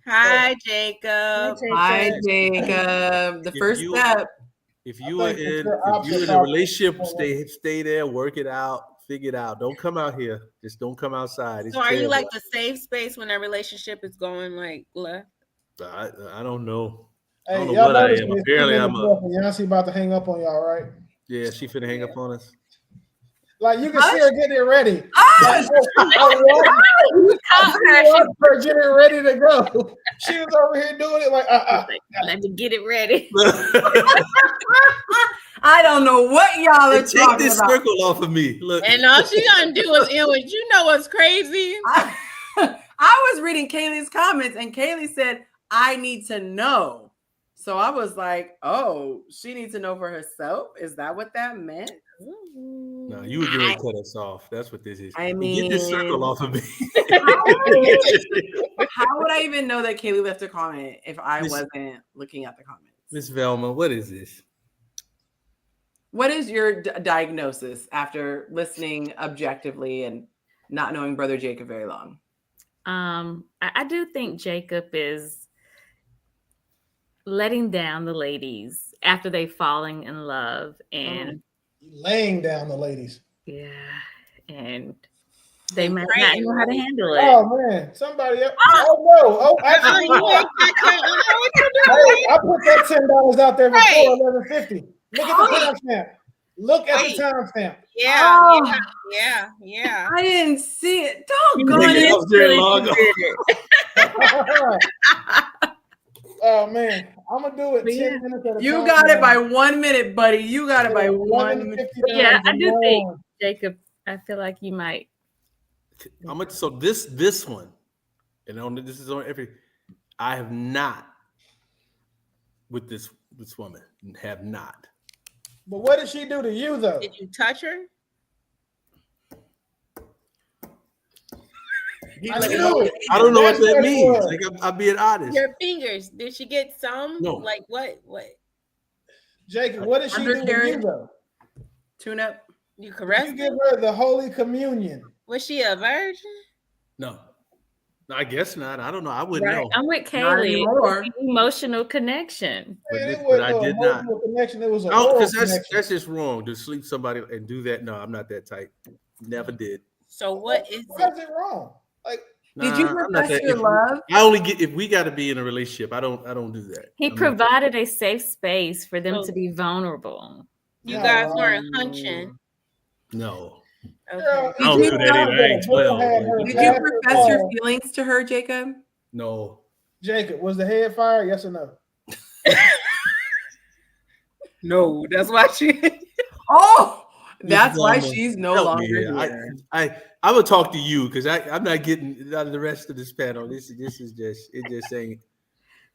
[SPEAKER 9] Hi, Jacob.
[SPEAKER 1] hi, Jacob. The first step.
[SPEAKER 6] If you are in a relationship, stay there, work it out, figure it out. Don't come out here. Just don't come outside. It's
[SPEAKER 9] So, are you
[SPEAKER 6] terrible.
[SPEAKER 9] like the safe space when that relationship is going like left?
[SPEAKER 6] I don't know. I
[SPEAKER 3] Hey,
[SPEAKER 6] don't know
[SPEAKER 3] y'all
[SPEAKER 6] what I
[SPEAKER 3] notice
[SPEAKER 6] am.
[SPEAKER 3] me?
[SPEAKER 6] Apparently, I'm a.
[SPEAKER 3] Yonci about to hang up on y'all, right?
[SPEAKER 6] Yeah, she finna hang up on us.
[SPEAKER 3] Like you can see her getting it ready.
[SPEAKER 1] I
[SPEAKER 3] watched her getting ready to go. She was over here doing it like,
[SPEAKER 19] Let me get it ready.
[SPEAKER 1] I don't know what y'all are
[SPEAKER 6] Take
[SPEAKER 1] talking
[SPEAKER 6] this
[SPEAKER 1] about.
[SPEAKER 6] circle off of me. Look.
[SPEAKER 9] And all she gonna do is end with, you know what's crazy?
[SPEAKER 1] I was reading Kaylee's comments, and Kaylee said, "I need to know." So I was like, "Oh, she needs to know for herself." Is that what that meant?
[SPEAKER 6] No, you were going to cut us off. That's what this is.
[SPEAKER 1] I
[SPEAKER 6] Get this circle
[SPEAKER 1] mean-
[SPEAKER 6] off of me.
[SPEAKER 1] How would I even know that Kaylee left a comment if I
[SPEAKER 6] Miss-
[SPEAKER 1] wasn't looking at the comments?
[SPEAKER 6] Miss Velma, what is this?
[SPEAKER 1] What is your diagnosis after listening objectively and not knowing Brother Jacob very long?
[SPEAKER 19] I do think Jacob is letting down the ladies after they falling in love, and
[SPEAKER 3] laying down the ladies.
[SPEAKER 19] yeah, and they might not know how to handle it.
[SPEAKER 3] Oh man, somebody else. Oh no! Oh, actually, hey, I put that $10 out there before $11.50. Look at the timestamp. Look at the timestamp.
[SPEAKER 9] Yeah.
[SPEAKER 1] I didn't see it.
[SPEAKER 19] You
[SPEAKER 1] Don't go
[SPEAKER 19] going
[SPEAKER 1] in.
[SPEAKER 19] into it,
[SPEAKER 3] Oh man, I'm gonna do it 10 minutes at a
[SPEAKER 1] You
[SPEAKER 3] time.
[SPEAKER 1] got it by 1 minute, buddy. You got it by 1 minute.
[SPEAKER 19] Yeah, I do think Jacob. I feel like you might.
[SPEAKER 6] So this one, and this is on every. I have not with this woman. Have not.
[SPEAKER 3] But what did she do to you though?
[SPEAKER 9] Did you touch her?
[SPEAKER 3] I knew it.
[SPEAKER 6] I don't know what
[SPEAKER 3] That's
[SPEAKER 6] that
[SPEAKER 3] what it
[SPEAKER 6] means.
[SPEAKER 3] was.
[SPEAKER 6] Like I'm being honest.
[SPEAKER 9] Your fingers. Did she get some?
[SPEAKER 6] No.
[SPEAKER 9] Like what?
[SPEAKER 3] Jacob, what did she do to you
[SPEAKER 1] Undercarriage?
[SPEAKER 3] though?
[SPEAKER 1] Tune up.
[SPEAKER 9] You
[SPEAKER 3] Did
[SPEAKER 9] caressed
[SPEAKER 3] you give
[SPEAKER 9] her?
[SPEAKER 3] her the Holy Communion?
[SPEAKER 9] Was she a virgin?
[SPEAKER 6] No, I guess not. I don't know. I wouldn't
[SPEAKER 19] Right.
[SPEAKER 6] know.
[SPEAKER 19] I'm with
[SPEAKER 1] Not
[SPEAKER 19] Kaylee.
[SPEAKER 1] anymore.
[SPEAKER 19] It's the emotional connection.
[SPEAKER 6] But,
[SPEAKER 3] Man,
[SPEAKER 6] this,
[SPEAKER 3] it
[SPEAKER 6] but
[SPEAKER 3] wasn't
[SPEAKER 6] I
[SPEAKER 3] no
[SPEAKER 6] did not.
[SPEAKER 3] emotional connection. It was an
[SPEAKER 6] No,
[SPEAKER 3] oral
[SPEAKER 6] because
[SPEAKER 3] connection.
[SPEAKER 6] that's just wrong to sleep somebody and do that. No, I'm not that type. Never did.
[SPEAKER 9] So what is
[SPEAKER 3] Why
[SPEAKER 9] it?
[SPEAKER 3] is it wrong? Like,
[SPEAKER 1] Did you
[SPEAKER 6] I'm not
[SPEAKER 1] profess
[SPEAKER 6] that.
[SPEAKER 1] your love?
[SPEAKER 6] I only get if we got to be in a relationship. I don't do that.
[SPEAKER 19] He
[SPEAKER 6] I'm not-
[SPEAKER 19] provided a safe space for them
[SPEAKER 9] So-
[SPEAKER 19] to be vulnerable.
[SPEAKER 9] You
[SPEAKER 3] No,
[SPEAKER 9] guys
[SPEAKER 3] Ron.
[SPEAKER 9] weren't hunching.
[SPEAKER 6] No.
[SPEAKER 9] Okay.
[SPEAKER 3] girl,
[SPEAKER 6] I don't
[SPEAKER 3] you
[SPEAKER 6] do that either.
[SPEAKER 3] found
[SPEAKER 6] I ain't
[SPEAKER 3] that a girl
[SPEAKER 6] 12.
[SPEAKER 3] had
[SPEAKER 6] Like,
[SPEAKER 3] her
[SPEAKER 6] what
[SPEAKER 1] Did
[SPEAKER 6] the
[SPEAKER 1] you
[SPEAKER 6] hell?
[SPEAKER 3] pastor
[SPEAKER 1] profess your
[SPEAKER 3] call.
[SPEAKER 1] feelings to her, Jacob?
[SPEAKER 6] No.
[SPEAKER 3] Jacob, was the head fire? Yes or no?
[SPEAKER 9] No, that's why she.
[SPEAKER 1] Oh,
[SPEAKER 6] Miss
[SPEAKER 1] that's why
[SPEAKER 6] Velma,
[SPEAKER 1] she's no
[SPEAKER 6] help me
[SPEAKER 1] longer
[SPEAKER 6] here.
[SPEAKER 1] here.
[SPEAKER 6] I would talk to you because I'm not getting out of the rest of this panel. This is just it just ain't.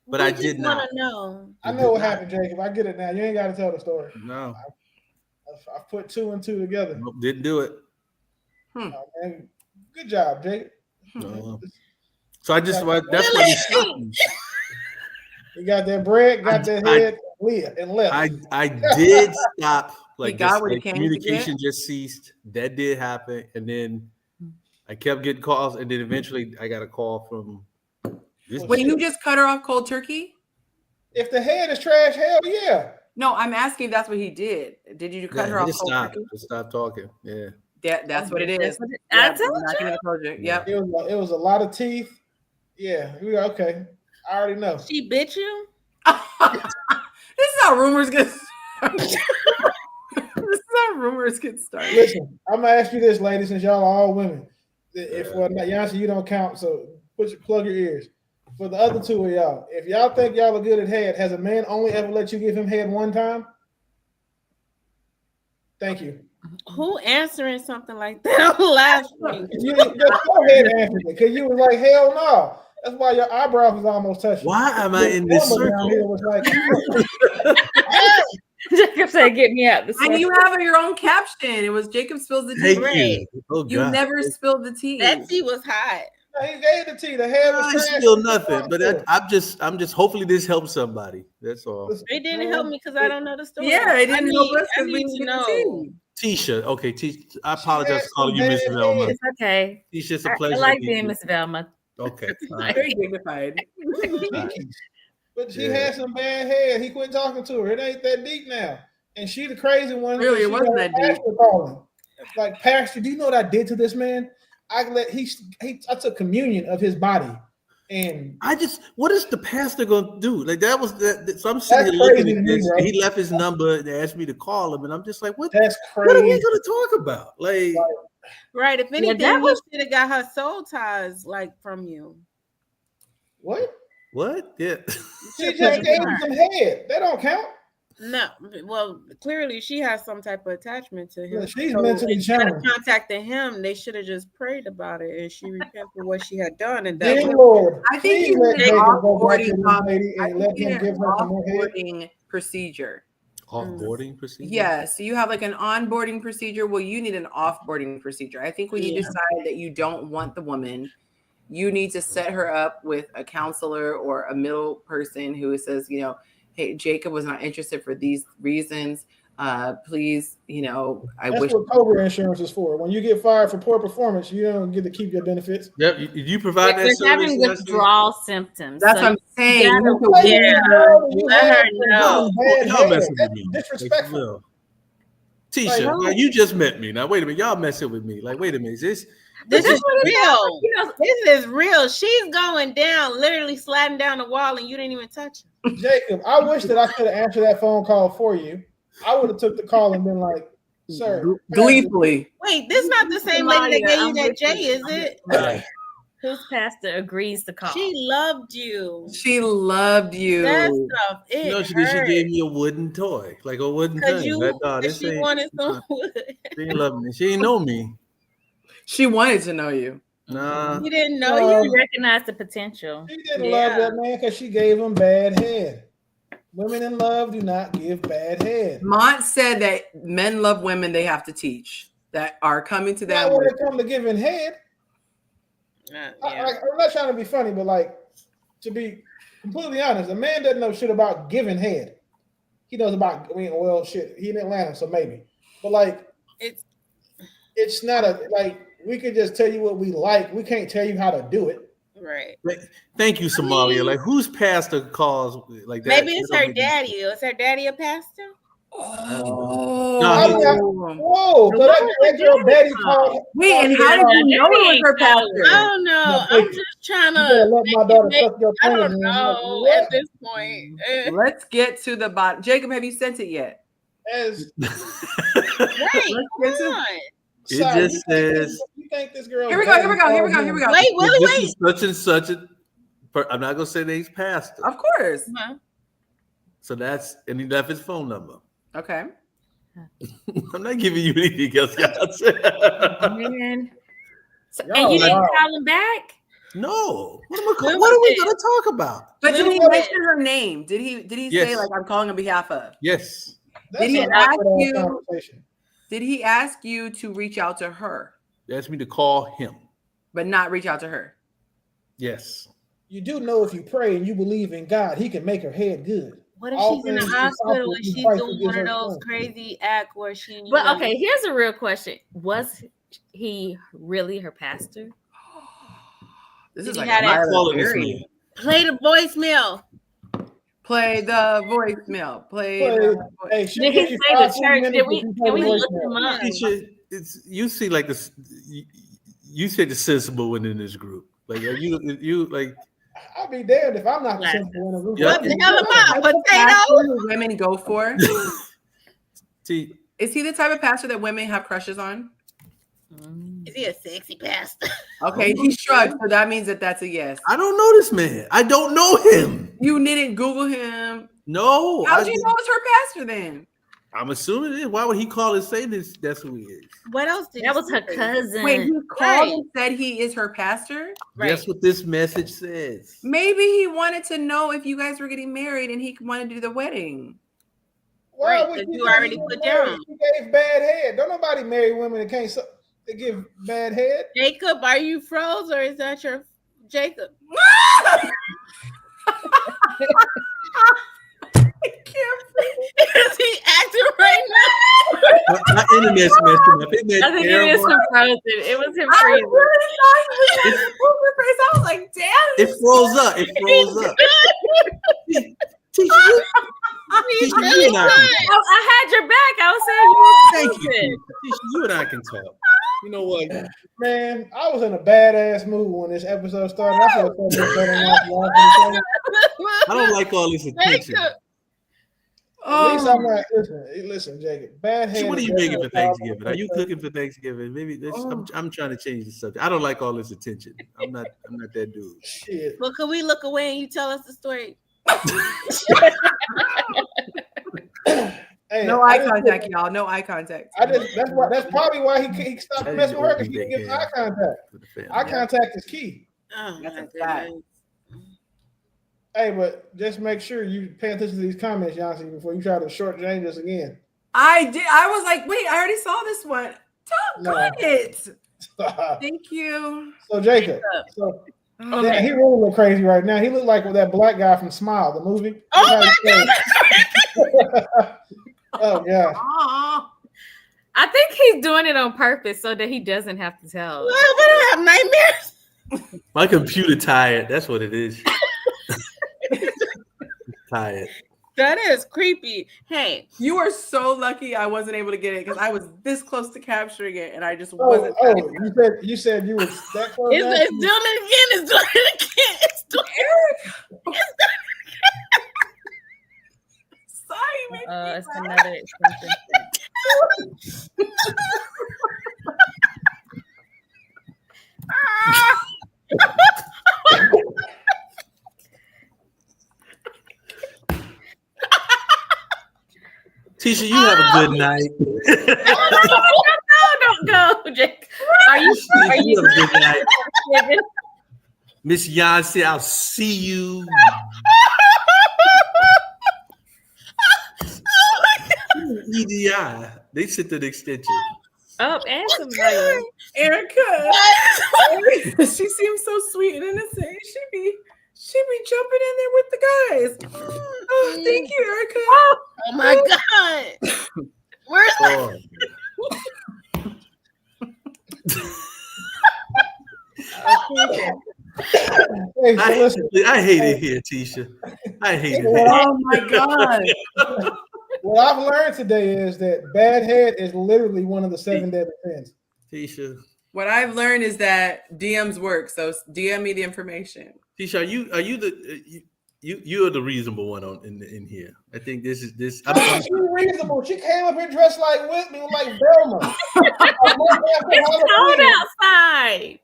[SPEAKER 6] But
[SPEAKER 9] We
[SPEAKER 6] I
[SPEAKER 9] just
[SPEAKER 6] did
[SPEAKER 9] wanna
[SPEAKER 6] not.
[SPEAKER 9] know.
[SPEAKER 3] I know what happened, Jacob. I get it now. You ain't got to tell the story.
[SPEAKER 6] No,
[SPEAKER 3] I put two and two together.
[SPEAKER 6] nope, didn't do it.
[SPEAKER 3] Oh, man. Good job, Jacob.
[SPEAKER 6] No. So I just that's what he stopped me.
[SPEAKER 3] You got that bread, got that head, and left.
[SPEAKER 6] I did stop. Like,
[SPEAKER 1] got
[SPEAKER 6] just,
[SPEAKER 1] what he
[SPEAKER 6] like
[SPEAKER 1] came to
[SPEAKER 6] communication
[SPEAKER 1] get?
[SPEAKER 6] just ceased. That did happen, and then I kept getting calls, and then eventually I got a call from this.
[SPEAKER 1] When you just cut her off cold turkey?
[SPEAKER 3] If the head is trash, hell yeah.
[SPEAKER 1] No, I'm asking if that's what he did. Did you cut her off
[SPEAKER 6] just
[SPEAKER 1] cold
[SPEAKER 6] stop.
[SPEAKER 1] turkey?
[SPEAKER 6] Just stop talking. Yeah.
[SPEAKER 1] That's what it
[SPEAKER 19] That's
[SPEAKER 1] is.
[SPEAKER 19] what it-
[SPEAKER 1] Yeah,
[SPEAKER 19] I told
[SPEAKER 1] I'm not
[SPEAKER 19] you.
[SPEAKER 1] gonna close it. Yep.
[SPEAKER 3] It was a lot of teeth. Yeah, we were okay. I already know.
[SPEAKER 9] She bit you?
[SPEAKER 1] This is how rumors get started. This is how rumors get started.
[SPEAKER 3] Listen, I'm gonna ask you this, ladies, since y'all are all women. If Yonci, you don't count, so plug your ears. For the other two of y'all, if y'all think y'all are good at head, has a man only ever let you give him head one time? Thank you.
[SPEAKER 9] Who answering something like that? I'm laughing.
[SPEAKER 3] You just go ahead and answer it, because you was like, hell no. That's why your eyebrows was almost touching.
[SPEAKER 6] Why am I in this
[SPEAKER 3] Wilma down
[SPEAKER 6] circle?
[SPEAKER 3] here was like,
[SPEAKER 19] Jacob said, "Get me out the
[SPEAKER 1] And you
[SPEAKER 19] circle."
[SPEAKER 1] have your own caption. It was Jacob spills the tea.
[SPEAKER 6] Thank
[SPEAKER 9] Right.
[SPEAKER 6] you. Oh
[SPEAKER 1] You
[SPEAKER 6] God.
[SPEAKER 1] never spilled the tea.
[SPEAKER 9] That tea was hot.
[SPEAKER 3] no, he gave the tea. The head was
[SPEAKER 6] I
[SPEAKER 3] trash.
[SPEAKER 6] spill nothing, but I'm just hopefully this helps somebody. That's all.
[SPEAKER 9] It didn't help me because I don't know the story.
[SPEAKER 1] Yeah, it didn't help us
[SPEAKER 9] I
[SPEAKER 1] because we
[SPEAKER 9] need
[SPEAKER 1] didn't
[SPEAKER 9] to
[SPEAKER 1] get the
[SPEAKER 9] know.
[SPEAKER 1] tea.
[SPEAKER 6] Tisha. Okay, Tisha. I apologize for calling you
[SPEAKER 3] some
[SPEAKER 6] Miss
[SPEAKER 3] bad
[SPEAKER 6] Velma.
[SPEAKER 3] head.
[SPEAKER 19] It's okay.
[SPEAKER 6] Tisha, it's a
[SPEAKER 19] I
[SPEAKER 6] pleasure.
[SPEAKER 19] like
[SPEAKER 6] to meet
[SPEAKER 19] being
[SPEAKER 6] you.
[SPEAKER 19] Miss Velma.
[SPEAKER 6] Okay. All right.
[SPEAKER 1] Very dignified.
[SPEAKER 3] But she
[SPEAKER 6] Yeah.
[SPEAKER 3] had some bad head. He quit talking to her. It ain't that deep now. And she the crazy one.
[SPEAKER 1] Really,
[SPEAKER 3] she
[SPEAKER 1] it wasn't
[SPEAKER 3] had
[SPEAKER 1] that deep.
[SPEAKER 3] pastor calling. Like, Pastor, do you know what I did to this man? I took communion of his body. And
[SPEAKER 6] what is the pastor gonna do? Like that was that. So I'm sitting
[SPEAKER 3] That's
[SPEAKER 6] here looking
[SPEAKER 3] crazy
[SPEAKER 6] at
[SPEAKER 3] to me,
[SPEAKER 6] this.
[SPEAKER 3] bro.
[SPEAKER 6] And he left his number and asked me to call him, and I'm just like, what?
[SPEAKER 3] That's
[SPEAKER 6] What are we
[SPEAKER 3] crazy.
[SPEAKER 6] gonna talk about? Like,
[SPEAKER 9] Right. If anything,
[SPEAKER 19] that
[SPEAKER 9] he
[SPEAKER 19] was-
[SPEAKER 9] should have got her soul ties like from you.
[SPEAKER 3] What?
[SPEAKER 6] what? Yeah.
[SPEAKER 3] She just gave him some head. That don't count.
[SPEAKER 9] No, well, clearly she has some type of attachment to him.
[SPEAKER 3] Yeah, she's mentally
[SPEAKER 9] instead of
[SPEAKER 3] challenged.
[SPEAKER 9] contacting him, they should have just prayed about it and she repented for what she had done. And that
[SPEAKER 3] Dear
[SPEAKER 9] was
[SPEAKER 3] Lord,
[SPEAKER 1] I think
[SPEAKER 3] please
[SPEAKER 1] you
[SPEAKER 3] let
[SPEAKER 1] need an
[SPEAKER 3] Jacob go back to
[SPEAKER 1] offboarding
[SPEAKER 3] this lady and let him give her some more head.
[SPEAKER 1] offboarding procedure.
[SPEAKER 6] Offboarding procedure.
[SPEAKER 1] Yeah, so you have like an onboarding procedure. Well, you need an offboarding procedure. I think when you decide that you don't want the woman, you need to set her up with a counselor or a middle person who says, hey, Jacob was not interested for these reasons. Please, I
[SPEAKER 3] That's
[SPEAKER 1] wish.
[SPEAKER 3] what Cobra insurance is for. When you get fired for poor performance, you don't get to keep your benefits.
[SPEAKER 6] Yep. You provide that
[SPEAKER 19] They're
[SPEAKER 6] service.
[SPEAKER 19] having
[SPEAKER 6] Yonci?
[SPEAKER 19] withdrawal symptoms.
[SPEAKER 1] That's
[SPEAKER 19] so
[SPEAKER 1] what I'm saying.
[SPEAKER 19] you
[SPEAKER 1] You
[SPEAKER 19] gotta-
[SPEAKER 3] You
[SPEAKER 9] let
[SPEAKER 3] have
[SPEAKER 9] her
[SPEAKER 3] some
[SPEAKER 9] know.
[SPEAKER 3] bad
[SPEAKER 6] Y'all
[SPEAKER 3] head.
[SPEAKER 6] messing with
[SPEAKER 3] That's
[SPEAKER 6] me.
[SPEAKER 3] disrespectful.
[SPEAKER 6] Like, for real. Tisha, now you just met me. Now wait a minute. Y'all messing with me. Like, wait a minute. Is
[SPEAKER 9] This is
[SPEAKER 19] what it
[SPEAKER 9] real.
[SPEAKER 19] sounds like, you know.
[SPEAKER 9] This is real. She's going down, literally sliding down the wall, and you didn't even touch her.
[SPEAKER 3] Jacob, I wish that I could have answered that phone call for you. I would have took the call and been like, sir.
[SPEAKER 1] Gleefully.
[SPEAKER 9] Wait, this not the same lady that gave you that J, is it?
[SPEAKER 6] Right.
[SPEAKER 19] Whose pastor agrees to call?
[SPEAKER 9] She loved you.
[SPEAKER 1] She loved you.
[SPEAKER 9] That stuff, it
[SPEAKER 6] No, she
[SPEAKER 9] hurt.
[SPEAKER 6] gave me a wooden toy, like a wooden
[SPEAKER 9] Because
[SPEAKER 6] thing. This
[SPEAKER 9] she
[SPEAKER 6] ain't.
[SPEAKER 9] wanted some wood.
[SPEAKER 6] She ain't love me. She ain't know me.
[SPEAKER 1] She wanted to know you.
[SPEAKER 6] Nah.
[SPEAKER 9] You didn't know
[SPEAKER 3] No.
[SPEAKER 9] you.
[SPEAKER 19] Recognize the potential.
[SPEAKER 3] She didn't love that man because she gave him bad head. Women in love do not give bad head.
[SPEAKER 1] Mont said that men love women they have to teach that are coming to them.
[SPEAKER 3] Not when it comes to giving head.
[SPEAKER 9] Yeah.
[SPEAKER 3] I'm not trying to be funny, but like, to be completely honest, a man doesn't know shit about giving head. He knows about, well, shit. He in Atlanta, so maybe. But like, it's not a like. We could just tell you what we like. We can't tell you how to do it.
[SPEAKER 9] Right.
[SPEAKER 6] Thank you, Somalia. Like, whose pastor calls like that?
[SPEAKER 9] Maybe it's her daddy. Is her daddy a pastor?
[SPEAKER 1] Oh,
[SPEAKER 3] whoa! So that girl daddy called.
[SPEAKER 1] Wait, and how did you know it was her pastor?
[SPEAKER 9] I don't know. I'm just trying to.
[SPEAKER 3] Let my daughter suck your
[SPEAKER 9] I
[SPEAKER 3] thing.
[SPEAKER 9] don't know at this point.
[SPEAKER 1] Let's get to the bottom. Jacob, have you sent it yet?
[SPEAKER 3] As
[SPEAKER 9] Right, come on.
[SPEAKER 6] It just says.
[SPEAKER 3] You think this girl?
[SPEAKER 1] Here we go.
[SPEAKER 9] Wait.
[SPEAKER 6] This is such and such a. I'm not gonna say that he's pastor.
[SPEAKER 1] Of course.
[SPEAKER 6] So that's, and he left his phone number.
[SPEAKER 1] Okay.
[SPEAKER 6] I'm not giving you anything else, guys.
[SPEAKER 19] Man. And you didn't call him back?
[SPEAKER 6] No. What are we gonna talk about?
[SPEAKER 1] But did he mention her name? Did he
[SPEAKER 6] Yes.
[SPEAKER 1] say like I'm calling on behalf of?
[SPEAKER 6] Yes.
[SPEAKER 1] Did he ask you? Did he ask you to reach out to her,
[SPEAKER 6] They asked me to call him.
[SPEAKER 1] but not reach out to her?
[SPEAKER 6] Yes.
[SPEAKER 3] You do know if you pray and you believe in God, He can make her head good.
[SPEAKER 9] What if
[SPEAKER 3] All
[SPEAKER 9] she's in the
[SPEAKER 3] things are
[SPEAKER 9] hospital
[SPEAKER 3] possible
[SPEAKER 9] and
[SPEAKER 3] through
[SPEAKER 9] she's
[SPEAKER 3] Christ
[SPEAKER 9] doing
[SPEAKER 3] who
[SPEAKER 9] one
[SPEAKER 3] gives
[SPEAKER 9] of
[SPEAKER 3] us
[SPEAKER 9] those
[SPEAKER 3] strength.
[SPEAKER 9] crazy act where she?
[SPEAKER 19] But okay, here's a real question. Was he really her pastor?
[SPEAKER 1] This
[SPEAKER 9] Did
[SPEAKER 1] is
[SPEAKER 9] he
[SPEAKER 1] like
[SPEAKER 9] have
[SPEAKER 1] a
[SPEAKER 9] that?
[SPEAKER 1] Tyler Perry.
[SPEAKER 9] Play the voicemail.
[SPEAKER 1] Play the voicemail.
[SPEAKER 3] Hey,
[SPEAKER 19] Did he say the church? Can we look him up?
[SPEAKER 6] You see, like this. You said the sensible one in this group. Like you like.
[SPEAKER 3] I'll be damned if I'm not the sensible one in the group.
[SPEAKER 6] What
[SPEAKER 9] the hell am I?
[SPEAKER 1] Potato? Women go for.
[SPEAKER 6] See,
[SPEAKER 1] is he the type of pastor that women have crushes on?
[SPEAKER 9] Is he a sexy pastor?
[SPEAKER 1] Okay, he shrugged, so that means that's a yes.
[SPEAKER 6] I don't know this man. I don't know him.
[SPEAKER 1] You didn't Google him.
[SPEAKER 6] No.
[SPEAKER 1] How do you know it's her pastor then?
[SPEAKER 6] I'm assuming it. Why would he call and say this? That's who he is.
[SPEAKER 9] What else did
[SPEAKER 19] that was her cousin?
[SPEAKER 1] Wait, he called and said he is her pastor?
[SPEAKER 6] That's what this message says.
[SPEAKER 1] Maybe he wanted to know if you guys were getting married and he wanted to do the wedding.
[SPEAKER 3] Why
[SPEAKER 9] Right,
[SPEAKER 3] would
[SPEAKER 9] 'cause
[SPEAKER 3] you
[SPEAKER 9] you already
[SPEAKER 3] think
[SPEAKER 9] put
[SPEAKER 3] she
[SPEAKER 9] down.
[SPEAKER 3] She gave bad head. Don't nobody marry women that can't they give bad head.
[SPEAKER 9] Jacob, are you froze or is that your Jacob? Is he acting right now?
[SPEAKER 6] My internet's messing up.
[SPEAKER 19] I think it was him frozen. It was him
[SPEAKER 1] I
[SPEAKER 19] freezing.
[SPEAKER 1] really thought he was having a poker face. I was like, damn.
[SPEAKER 6] It froze up. It froze up. Tisha, you and I can talk.
[SPEAKER 19] I had your back. I was saying you were
[SPEAKER 6] Thank
[SPEAKER 19] frozen.
[SPEAKER 6] you, Tisha. You and I can talk. You know what?
[SPEAKER 3] Man, I was in a badass mood when this episode started. I feel so much better now.
[SPEAKER 6] I don't like all this attention.
[SPEAKER 3] At least I'm not. Listen, Jacob. Bad head.
[SPEAKER 6] So what are you making for Thanksgiving? Are you cooking for Thanksgiving? Maybe I'm trying to change the subject. I don't like all this attention. I'm not that dude.
[SPEAKER 3] Shit.
[SPEAKER 9] Well, can we look away and you tell us the story?
[SPEAKER 3] Hey,
[SPEAKER 1] No eye contact, y'all. No eye contact.
[SPEAKER 3] That's probably why he stopped messing with her, because he didn't give eye contact. Eye contact is key.
[SPEAKER 9] Oh,
[SPEAKER 1] That's a fact.
[SPEAKER 3] Hey, but just make sure you pay attention to these comments, Yonci, before you try to shortchange us again.
[SPEAKER 1] I did. I was like, wait, I already saw this one.
[SPEAKER 3] No.
[SPEAKER 1] Got it. Thank you.
[SPEAKER 3] So Jacob, yeah, he really look crazy right now. He looked like that black guy from Smile, the movie.
[SPEAKER 9] Oh my
[SPEAKER 3] God! Oh gosh.
[SPEAKER 19] I think he's doing it on purpose so that he doesn't have to tell.
[SPEAKER 9] Well, I have nightmares.
[SPEAKER 6] My computer tired. That's what it is. Tired.
[SPEAKER 9] That is creepy. Hey,
[SPEAKER 1] you are so lucky I wasn't able to get it because I was this close to capturing it and I just
[SPEAKER 3] Oh,
[SPEAKER 1] wasn't.
[SPEAKER 3] you said you was that close.
[SPEAKER 9] It's doing it again. It's doing it again. It's doing it.
[SPEAKER 1] Sorry,
[SPEAKER 19] it's another extension.
[SPEAKER 6] Tisha, you have a good night.
[SPEAKER 19] No, don't go, Jake. Are you
[SPEAKER 6] have a good night. Miss Yonci, I'll see you EDI. They sent an extension.
[SPEAKER 19] Up and Samaya.
[SPEAKER 1] Erica. She seems so sweet and innocent. She be jumping in there with the guys. Oh, thank you, Erica.
[SPEAKER 9] Oh my God. Where's
[SPEAKER 6] I hate it here, Tisha. I hate it.
[SPEAKER 1] Oh my God.
[SPEAKER 3] What I've learned today is that bad head is literally one of the 7 deadly sins.
[SPEAKER 6] Tisha.
[SPEAKER 1] What I've learned is that DMs work. So DM me the information.
[SPEAKER 6] Tisha, are you the you are the reasonable one in here. I think this is.
[SPEAKER 3] She's reasonable. She came up here dressed like Whitney, like Velma.
[SPEAKER 19] It's cold outside.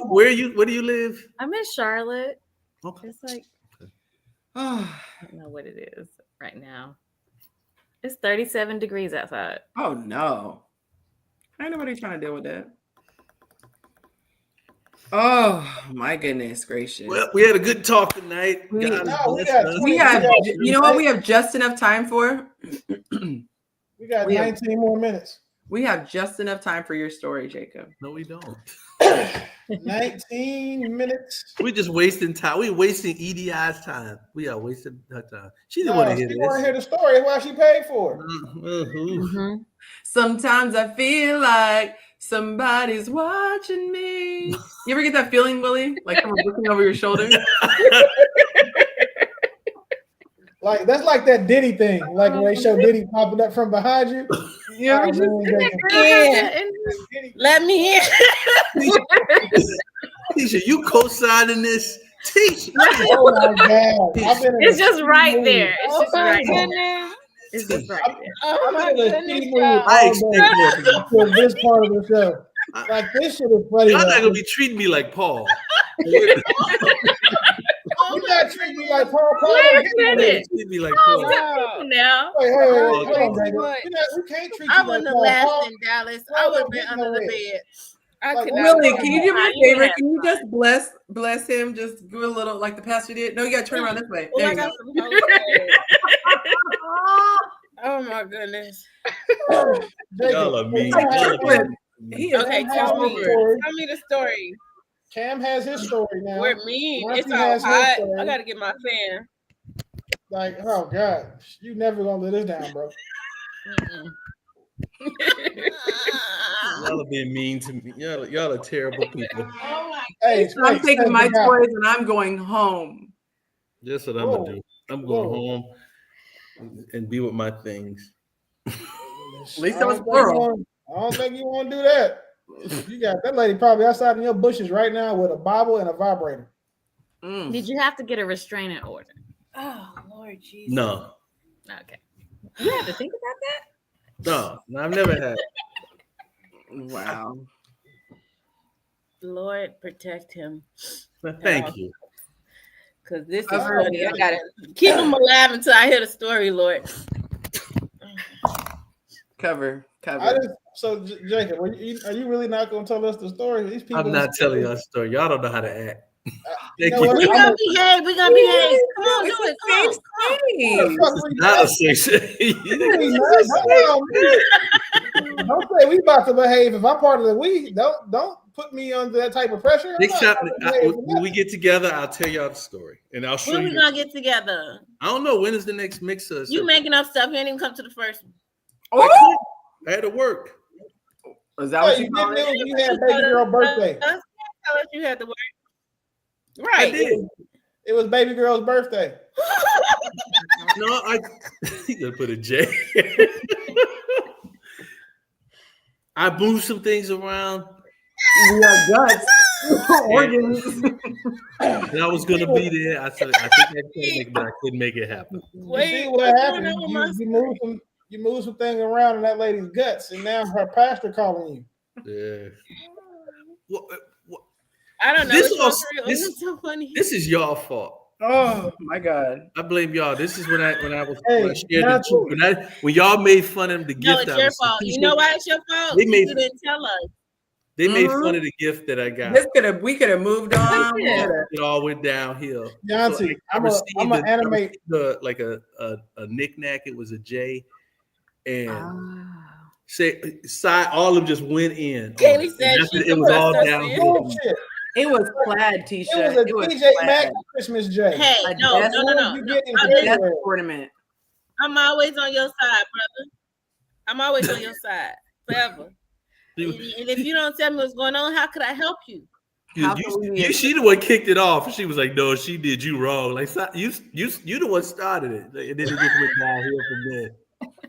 [SPEAKER 6] Where do you live?
[SPEAKER 19] I'm in Charlotte.
[SPEAKER 6] Okay.
[SPEAKER 19] It's like I don't know what it is right now. It's 37 degrees outside.
[SPEAKER 1] Oh no. Ain't nobody trying to deal with that. Oh my goodness gracious.
[SPEAKER 6] Well, we had a good talk tonight.
[SPEAKER 1] We have you know what we have just enough time for?
[SPEAKER 3] We got 19 more minutes.
[SPEAKER 1] We have just enough time for your story, Jacob.
[SPEAKER 6] No, we don't.
[SPEAKER 3] 19 minutes.
[SPEAKER 6] We're just wasting time. We're wasting EDI's time. We are wasting her time. She didn't want to hear this.
[SPEAKER 3] She want to hear the story. That's why she paid for it.
[SPEAKER 1] Mm-hmm. Sometimes I feel like somebody's watching me. You ever get that feeling, Willie? Like someone looking over your shoulder?
[SPEAKER 3] Like that's like that Diddy thing. Like when they show Diddy popping up from behind you.
[SPEAKER 9] Yeah. Let me in.
[SPEAKER 6] Tisha, you co-signing this? Tisha.
[SPEAKER 3] Oh my God.
[SPEAKER 19] It's just right there. It's just right there. It's just right there.
[SPEAKER 3] Oh my goodness.
[SPEAKER 6] I expect
[SPEAKER 3] for this part of the show. Like this shit is funny.
[SPEAKER 6] Y'all not gonna be treating me like Paul.
[SPEAKER 3] You're not treating me like Paul.
[SPEAKER 19] Wait a minute.
[SPEAKER 6] Treat me like Paul.
[SPEAKER 19] Now.
[SPEAKER 3] Wait,
[SPEAKER 9] We can't treat you. I wouldn't have lasted in Dallas. I would have been under the bed.
[SPEAKER 1] Really? Can you do me a favor? Can you just bless him? Just do a little like the pastor did. No, you gotta turn around this way. There you go.
[SPEAKER 9] Oh my goodness.
[SPEAKER 6] Y'all are mean.
[SPEAKER 9] Okay, tell me the story.
[SPEAKER 3] Cam has his story now.
[SPEAKER 9] We're mean.
[SPEAKER 3] Marcy
[SPEAKER 9] It's all
[SPEAKER 3] has her
[SPEAKER 9] hot.
[SPEAKER 3] story.
[SPEAKER 9] I gotta get my fan.
[SPEAKER 3] Like, oh God, you never gonna let us down, bro.
[SPEAKER 6] Y'all are being mean to me. Y'all are terrible people.
[SPEAKER 9] Oh my
[SPEAKER 3] Hey,
[SPEAKER 1] I'm taking my toys and I'm going home.
[SPEAKER 6] That's what I'm gonna do. I'm going home and be with my things.
[SPEAKER 1] At least that was plural.
[SPEAKER 3] I don't think you want to do that. You got that lady probably outside in your bushes right now with a Bible and a vibrator.
[SPEAKER 19] Did you have to get a restraining order?
[SPEAKER 9] Oh Lord Jesus.
[SPEAKER 6] No.
[SPEAKER 19] Okay. You had to think about
[SPEAKER 6] No, I've never had.
[SPEAKER 1] Wow.
[SPEAKER 19] that? Lord, protect him.
[SPEAKER 6] Well, thank you.
[SPEAKER 19] Because this is funny. I gotta keep him alive until I hear the story, Lord.
[SPEAKER 1] Cover.
[SPEAKER 3] So Jacob, are you really not going to tell us the story? These people.
[SPEAKER 6] I'm not telling y'all a story. Y'all don't know how to act.
[SPEAKER 9] We gonna behave. We gonna behave. Come on, do it. Come on.
[SPEAKER 6] This is not a safe.
[SPEAKER 3] Don't say we about to behave. If I'm part of the we, don't put me under that type of pressure.
[SPEAKER 6] Next time when we get together, I'll tell y'all the story and I'll show you.
[SPEAKER 9] When we gonna get together?
[SPEAKER 6] I don't know. When is the next mixer?
[SPEAKER 9] You making up stuff? You ain't even come to the first one.
[SPEAKER 6] I had to work.
[SPEAKER 1] Is that what you
[SPEAKER 3] did? You had baby girl birthday.
[SPEAKER 9] Tell us you had to work.
[SPEAKER 6] Right. I did.
[SPEAKER 3] It was baby girl's birthday.
[SPEAKER 6] No, you gotta put a J. I moved some things around.
[SPEAKER 1] We are guts. Organs.
[SPEAKER 6] And I was gonna be there. I said I think I could make it, but I couldn't make it happen.
[SPEAKER 3] Wait, see what happened? You moved some things around in that lady's guts, and now her pastor calling you.
[SPEAKER 6] Yeah.
[SPEAKER 9] I don't know.
[SPEAKER 6] This is y'all fault.
[SPEAKER 1] Oh my God!
[SPEAKER 6] I blame y'all. This is when I shared the truth. When y'all made fun of the gift.
[SPEAKER 9] No, it's your fault. You know why it's your fault? You didn't tell us.
[SPEAKER 6] They made fun of the gift that I got.
[SPEAKER 1] We could have moved on.
[SPEAKER 6] It all went downhill.
[SPEAKER 3] Yonci, I'm gonna animate
[SPEAKER 6] like a knickknack. It was a J, and side all of them just went in.
[SPEAKER 9] Kaylee said
[SPEAKER 6] it was all downhill.
[SPEAKER 3] Bullshit.
[SPEAKER 1] It was plaid, Tisha.
[SPEAKER 3] It was a TJ Maxx Christmas J.
[SPEAKER 9] Hey, no.
[SPEAKER 1] Ornament.
[SPEAKER 9] I'm always on your side, brother. I'm always on your side forever. And if you don't tell me what's going on, how could I help you?
[SPEAKER 6] She the one kicked it off. She was like, "No, she did you wrong." Like you the one started it, and then it just went downhill from there.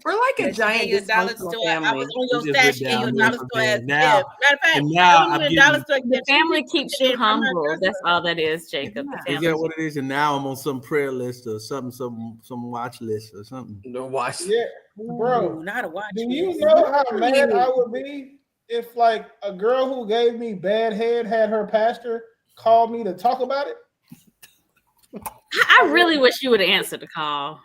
[SPEAKER 1] We're like a giant dysfunctional family.
[SPEAKER 9] I was on your stash and your dollar store ass.
[SPEAKER 6] Now,
[SPEAKER 9] matter of fact,
[SPEAKER 6] now
[SPEAKER 9] I'm dollar store.
[SPEAKER 19] The family keeps you humble. That's all that is, Jacob. The
[SPEAKER 6] Is
[SPEAKER 19] family.
[SPEAKER 6] that what it is? And now I'm on some prayer list or something, some watch list or something.
[SPEAKER 1] The watch.
[SPEAKER 3] Yeah, bro.
[SPEAKER 9] Not a watch.
[SPEAKER 3] Do you know how mad I would be if, like, a girl who gave me bad head had her pastor call me to talk about it?
[SPEAKER 19] I really wish you would have answered the call.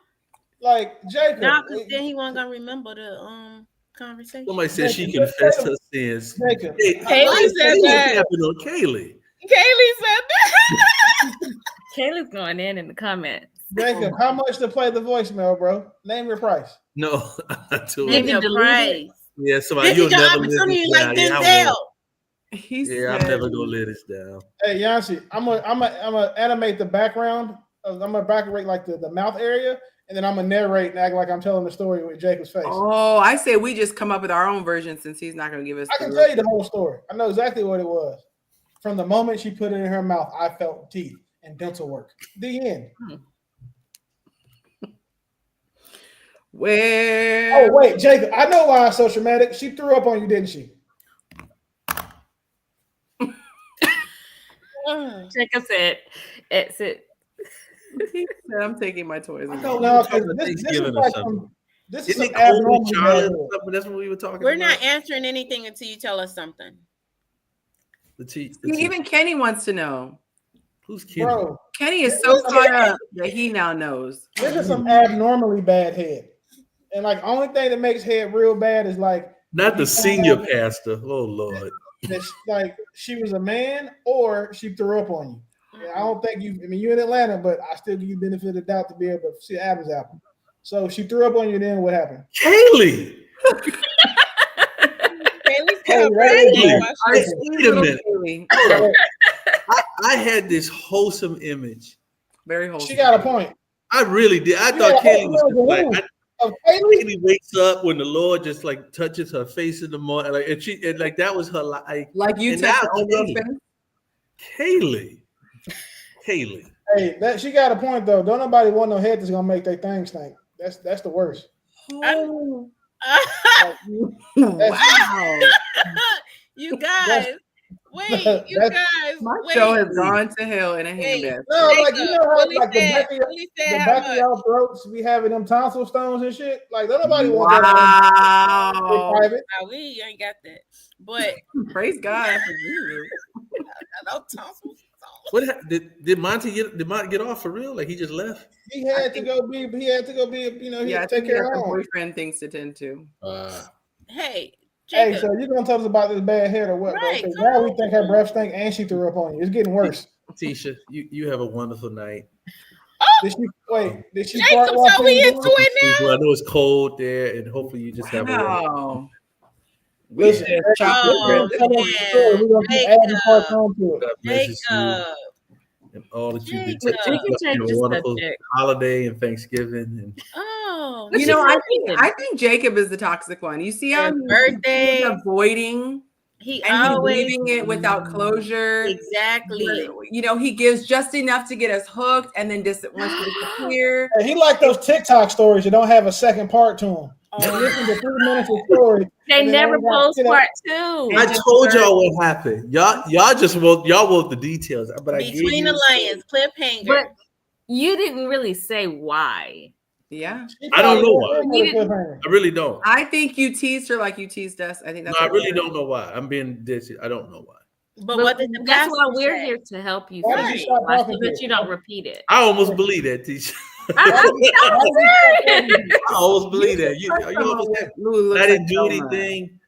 [SPEAKER 3] Like, Jacob.
[SPEAKER 9] No, because then he wasn't gonna remember the conversation.
[SPEAKER 6] Somebody said she confessed her sins.
[SPEAKER 3] Jacob.
[SPEAKER 9] Kaylee said that.
[SPEAKER 6] Kaylee.
[SPEAKER 9] Kaylee said that.
[SPEAKER 19] Kaylee's going in the comments.
[SPEAKER 3] Jacob, how much to play the voicemail, bro? Name your price.
[SPEAKER 6] No, I'm not doing
[SPEAKER 9] Name
[SPEAKER 6] it.
[SPEAKER 9] your price.
[SPEAKER 6] Yeah, somebody
[SPEAKER 9] This
[SPEAKER 6] you'll
[SPEAKER 9] is your
[SPEAKER 6] never
[SPEAKER 9] opportunity,
[SPEAKER 6] live
[SPEAKER 9] like
[SPEAKER 6] this down.
[SPEAKER 9] Denzel.
[SPEAKER 6] I'm never gonna let this down.
[SPEAKER 3] Hey, Yonci, I'm gonna animate the background. I'm gonna background like the mouth area, and then I'm gonna narrate and act like I'm telling the story with Jacob's face.
[SPEAKER 1] Oh, I say we just come up with our own version since he's not gonna give us.
[SPEAKER 3] I can tell you the whole story. I know exactly what it was. From the moment she put it in her mouth, I felt teeth and dental work. The end.
[SPEAKER 1] Where?
[SPEAKER 3] Oh wait, Jacob, I know why I'm so traumatic. She threw up on you, didn't she?
[SPEAKER 19] Jacob said, "Exit."
[SPEAKER 1] He said, "I'm taking my toys."
[SPEAKER 3] No, this is like this is some abnormal bad head.
[SPEAKER 6] That's what we were talking
[SPEAKER 9] We're
[SPEAKER 6] about.
[SPEAKER 9] not answering anything until you tell us something.
[SPEAKER 1] Even Kenny wants to know.
[SPEAKER 6] Who's Kenny?
[SPEAKER 3] Bro,
[SPEAKER 1] Kenny is so caught up that he now knows.
[SPEAKER 3] This is some abnormally bad head. And like only thing that makes head real bad is like
[SPEAKER 6] Not the senior pastor. Oh Lord.
[SPEAKER 3] that like she was a man or she threw up on you. Yeah, I don't think you. I mean, you're in Atlanta, but I still give you benefit of the doubt to be able to see Adam's apple. So she threw up on you. Then what happened?
[SPEAKER 6] Kaylee. Wait a minute. I had this wholesome image.
[SPEAKER 1] Very wholesome.
[SPEAKER 3] She got a point.
[SPEAKER 6] I really did. I thought Kaylee was just like Kaylee wakes up when the Lord just like touches her face in the morning, like and like that was her life.
[SPEAKER 1] Like you touched on your face.
[SPEAKER 6] Kaylee.
[SPEAKER 3] Hey, she got a point though. Don't nobody want no head that's gonna make their thing stink. That's the worst.
[SPEAKER 1] Oh.
[SPEAKER 9] Wow. You guys. Wait, you guys.
[SPEAKER 1] My
[SPEAKER 9] wait.
[SPEAKER 1] show has gone to hell in a handbasket.
[SPEAKER 3] No, like you know how like the back of y'all throats be having them tonsil stones and shit. Like don't nobody want that. Private.
[SPEAKER 9] Nah, we ain't got that. But
[SPEAKER 1] praise God for Jesus.
[SPEAKER 9] No tonsils.
[SPEAKER 6] What did Monty get off for real? Like he just left?
[SPEAKER 3] He had to go be. You know, he had to take care of his
[SPEAKER 1] boyfriend things to tend to.
[SPEAKER 9] Hey.
[SPEAKER 3] Hey, so you're gonna tell us about this bad head or what? Right, now we think her breath stink and she threw up on you. It's getting worse.
[SPEAKER 6] Tisha, you have a wonderful night.
[SPEAKER 3] Did she wait? Did she
[SPEAKER 9] Jacob, so we into it now?
[SPEAKER 6] Well, I know it's cold there, and hopefully you just have
[SPEAKER 1] a
[SPEAKER 3] listen. We're gonna be adding parts onto it.
[SPEAKER 6] God bless you. And all that you did. A wonderful holiday and Thanksgiving.
[SPEAKER 9] And
[SPEAKER 1] you know, I think Jacob is the toxic one. You see how he's avoiding. He's leaving it without closure.
[SPEAKER 9] Exactly.
[SPEAKER 1] You know, he gives just enough to get us hooked, and then just wants to disappear.
[SPEAKER 3] Hey, he like those TikTok stories that don't have a second part to them. Listen to 3 minutes of story.
[SPEAKER 19] They never post part 2.
[SPEAKER 6] I told y'all what happened. Y'all want the details, but
[SPEAKER 9] between the lanes, cliffhanger.
[SPEAKER 19] But you didn't really say why.
[SPEAKER 1] Yeah,
[SPEAKER 6] I don't know why. I really don't.
[SPEAKER 1] I think you teased her like you teased us. I think that's.
[SPEAKER 6] No, I really don't know why. I'm being ditchy. I don't know why.
[SPEAKER 9] But what did the
[SPEAKER 19] that's why
[SPEAKER 9] pastor
[SPEAKER 19] we're
[SPEAKER 9] say?
[SPEAKER 19] here to help you.
[SPEAKER 3] Why did you stop talking
[SPEAKER 19] so that
[SPEAKER 3] to
[SPEAKER 19] you
[SPEAKER 3] her?
[SPEAKER 19] don't repeat it.
[SPEAKER 6] I almost believe that, Tisha. I almost believe that. You almost said I didn't do anything,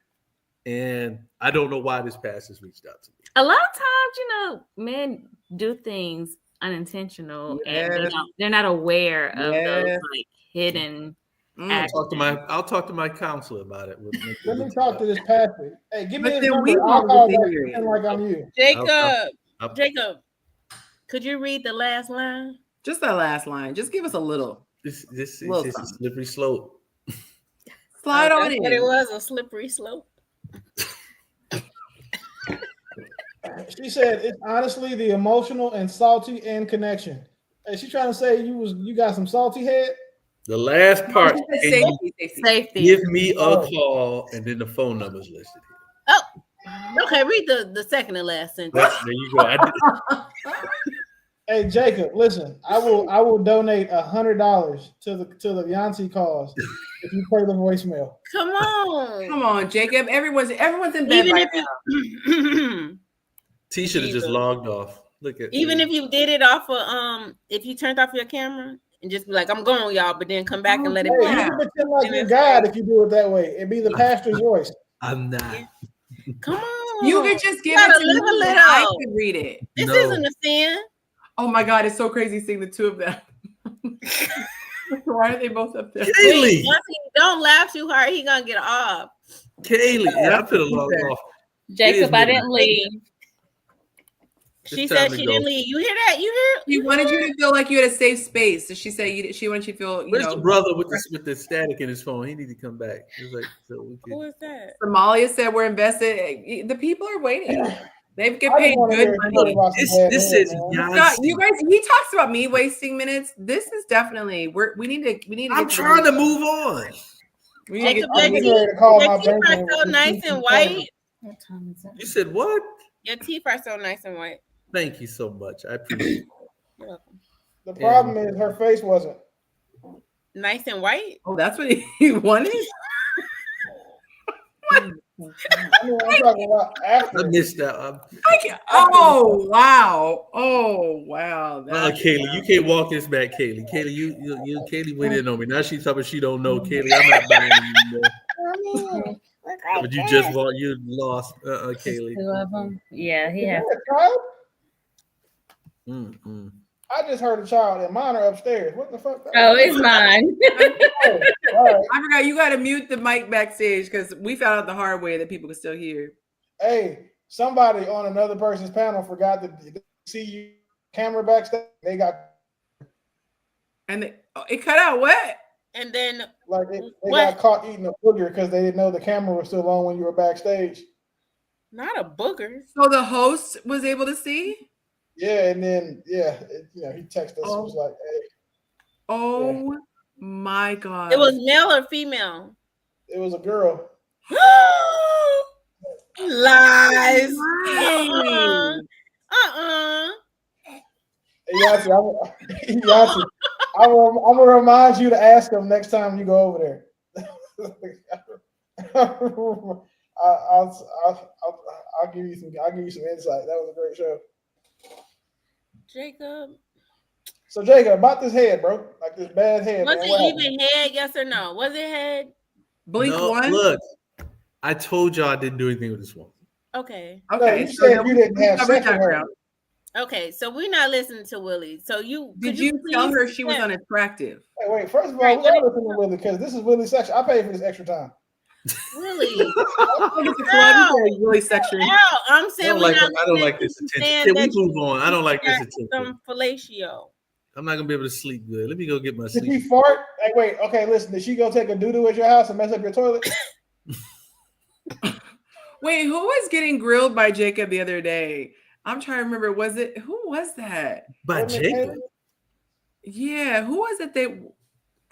[SPEAKER 6] and I don't know why this pastor's reached out to me.
[SPEAKER 19] A lot of times, men do things unintentional, and they're not aware of those like hidden
[SPEAKER 6] I'll talk to my counselor about it.
[SPEAKER 3] Let me talk to this pastor. Hey, give me
[SPEAKER 1] But
[SPEAKER 3] his
[SPEAKER 1] then
[SPEAKER 3] number.
[SPEAKER 1] we
[SPEAKER 3] I'll
[SPEAKER 1] won't
[SPEAKER 3] call
[SPEAKER 1] get to
[SPEAKER 3] back
[SPEAKER 1] hear
[SPEAKER 3] pretend
[SPEAKER 1] it.
[SPEAKER 3] like I'm you.
[SPEAKER 9] Jacob, could you read the last line?
[SPEAKER 1] Just that last line. Just give us a little.
[SPEAKER 6] This is
[SPEAKER 1] Little
[SPEAKER 6] a
[SPEAKER 1] something.
[SPEAKER 6] slippery slope.
[SPEAKER 1] Slide on
[SPEAKER 9] That's
[SPEAKER 1] in.
[SPEAKER 9] what it was, a slippery slope.
[SPEAKER 3] She said it's honestly the emotional and salty end connection. Hey, she trying to say you got some salty head?
[SPEAKER 6] The last part.
[SPEAKER 9] Safety.
[SPEAKER 6] Give me a call, and then the phone number's listed.
[SPEAKER 9] Oh, okay. Read the second and last sentence.
[SPEAKER 6] There you go.
[SPEAKER 3] Hey Jacob, listen. I will donate $100 to the Yonci cause if you play the voicemail.
[SPEAKER 9] Come on,
[SPEAKER 1] Come on, Jacob. Everyone's in bed
[SPEAKER 9] Even
[SPEAKER 1] right
[SPEAKER 9] if
[SPEAKER 1] now.
[SPEAKER 6] T should have just logged off. Look at
[SPEAKER 9] even if you did it off of if you turned off your camera and just be like, I'm going, y'all, but then come back and let it
[SPEAKER 3] Hey, you can pretend like you're God if you do it that way. It'd be the pastor's voice.
[SPEAKER 6] I'm not.
[SPEAKER 9] Come on.
[SPEAKER 1] You could just give
[SPEAKER 9] gotta
[SPEAKER 1] it to
[SPEAKER 9] live a
[SPEAKER 1] me and
[SPEAKER 9] little.
[SPEAKER 1] I could read it.
[SPEAKER 9] This isn't a sin.
[SPEAKER 1] Oh my God, it's so crazy seeing the two of them. Why are they both up there?
[SPEAKER 6] Kaylee.
[SPEAKER 9] Once he don't laugh too hard, he gonna get off.
[SPEAKER 6] Kaylee, yeah, I could have logged off.
[SPEAKER 19] Jacob, I didn't leave.
[SPEAKER 9] She said she didn't leave. You hear that? You hear?
[SPEAKER 1] She wanted you to feel like you had a safe space. Did she say she wanted you to feel?
[SPEAKER 6] Where's the brother with the static in his phone? He need to come back. He's like, so we could.
[SPEAKER 9] Who is that?
[SPEAKER 1] Somalia said we're invested. The people are waiting. They get paid good money.
[SPEAKER 6] This is Yonci.
[SPEAKER 1] You guys. He talks about me wasting minutes. This is definitely we need to.
[SPEAKER 6] I'm trying to move on.
[SPEAKER 1] We need
[SPEAKER 9] Jacob,
[SPEAKER 1] to
[SPEAKER 9] your teeth are so nice and white.
[SPEAKER 19] What time is it?
[SPEAKER 6] You said what?
[SPEAKER 9] Your teeth are so nice and white.
[SPEAKER 6] Thank you so much. I appreciate it.
[SPEAKER 9] You're welcome.
[SPEAKER 3] The problem is her face wasn't
[SPEAKER 9] nice and white.
[SPEAKER 1] Oh, that's what he wanted.
[SPEAKER 3] I'm talking about after.
[SPEAKER 6] I missed that.
[SPEAKER 1] Oh wow! Oh wow!
[SPEAKER 6] Kaylee, you can't walk this back, Kaylee. Kaylee, you Kaylee went in on me. Now she's talking. She don't know, Kaylee. I'm not buying you anymore. But you just walked. You lost, Kaylee.
[SPEAKER 19] Two of them. Yeah, he has.
[SPEAKER 3] I just heard a child, and mine are upstairs. What the fuck?
[SPEAKER 19] Oh, it's mine.
[SPEAKER 1] I forgot you got to mute the mic backstage because we found out the hard way that people can still hear.
[SPEAKER 3] Hey, somebody on another person's panel forgot to see you camera backstage. They got
[SPEAKER 1] and it cut out what?
[SPEAKER 9] And then
[SPEAKER 3] like they got caught eating a booger because they didn't know the camera was still on when you were backstage.
[SPEAKER 9] Not a booger.
[SPEAKER 1] So the host was able to see.
[SPEAKER 3] Yeah, and then he texted us. Was like, "Hey."
[SPEAKER 1] Oh my God!
[SPEAKER 9] It was male or female?
[SPEAKER 3] It was a girl.
[SPEAKER 9] Lies.
[SPEAKER 3] Hey, Yonci, I'm gonna remind you to ask them next time you go over there. I'll give you some insight. That was a great show.
[SPEAKER 9] Jacob.
[SPEAKER 3] So Jacob, about this head, bro, like this bad head.
[SPEAKER 9] Was it even head? Yes or no? Was it head?
[SPEAKER 1] Blink one.
[SPEAKER 6] Look, I told y'all I didn't do anything with this one.
[SPEAKER 9] Okay.
[SPEAKER 3] Okay. You said you didn't have sex with her.
[SPEAKER 9] Okay, so we're not listening to Willie. So
[SPEAKER 1] did you tell her she was unattractive?
[SPEAKER 3] Hey, wait. First of all, we gotta listen to Willie because this is Willie's section. I paid for this extra time.
[SPEAKER 9] Really?
[SPEAKER 1] Really section.
[SPEAKER 9] I'm saying
[SPEAKER 6] I don't like this attention. Can we move on? I don't like this attention.
[SPEAKER 9] Some fellatio.
[SPEAKER 6] I'm not gonna be able to sleep good. Let me go get my
[SPEAKER 3] Did
[SPEAKER 6] sleep.
[SPEAKER 3] she fart? Hey, wait. Okay, listen. Did she go take a doo-doo at your house and mess up your toilet?
[SPEAKER 1] Wait, who was getting grilled by Jacob the other day? I'm trying to remember. Who was that?
[SPEAKER 6] By Jacob?
[SPEAKER 1] Yeah, who was it?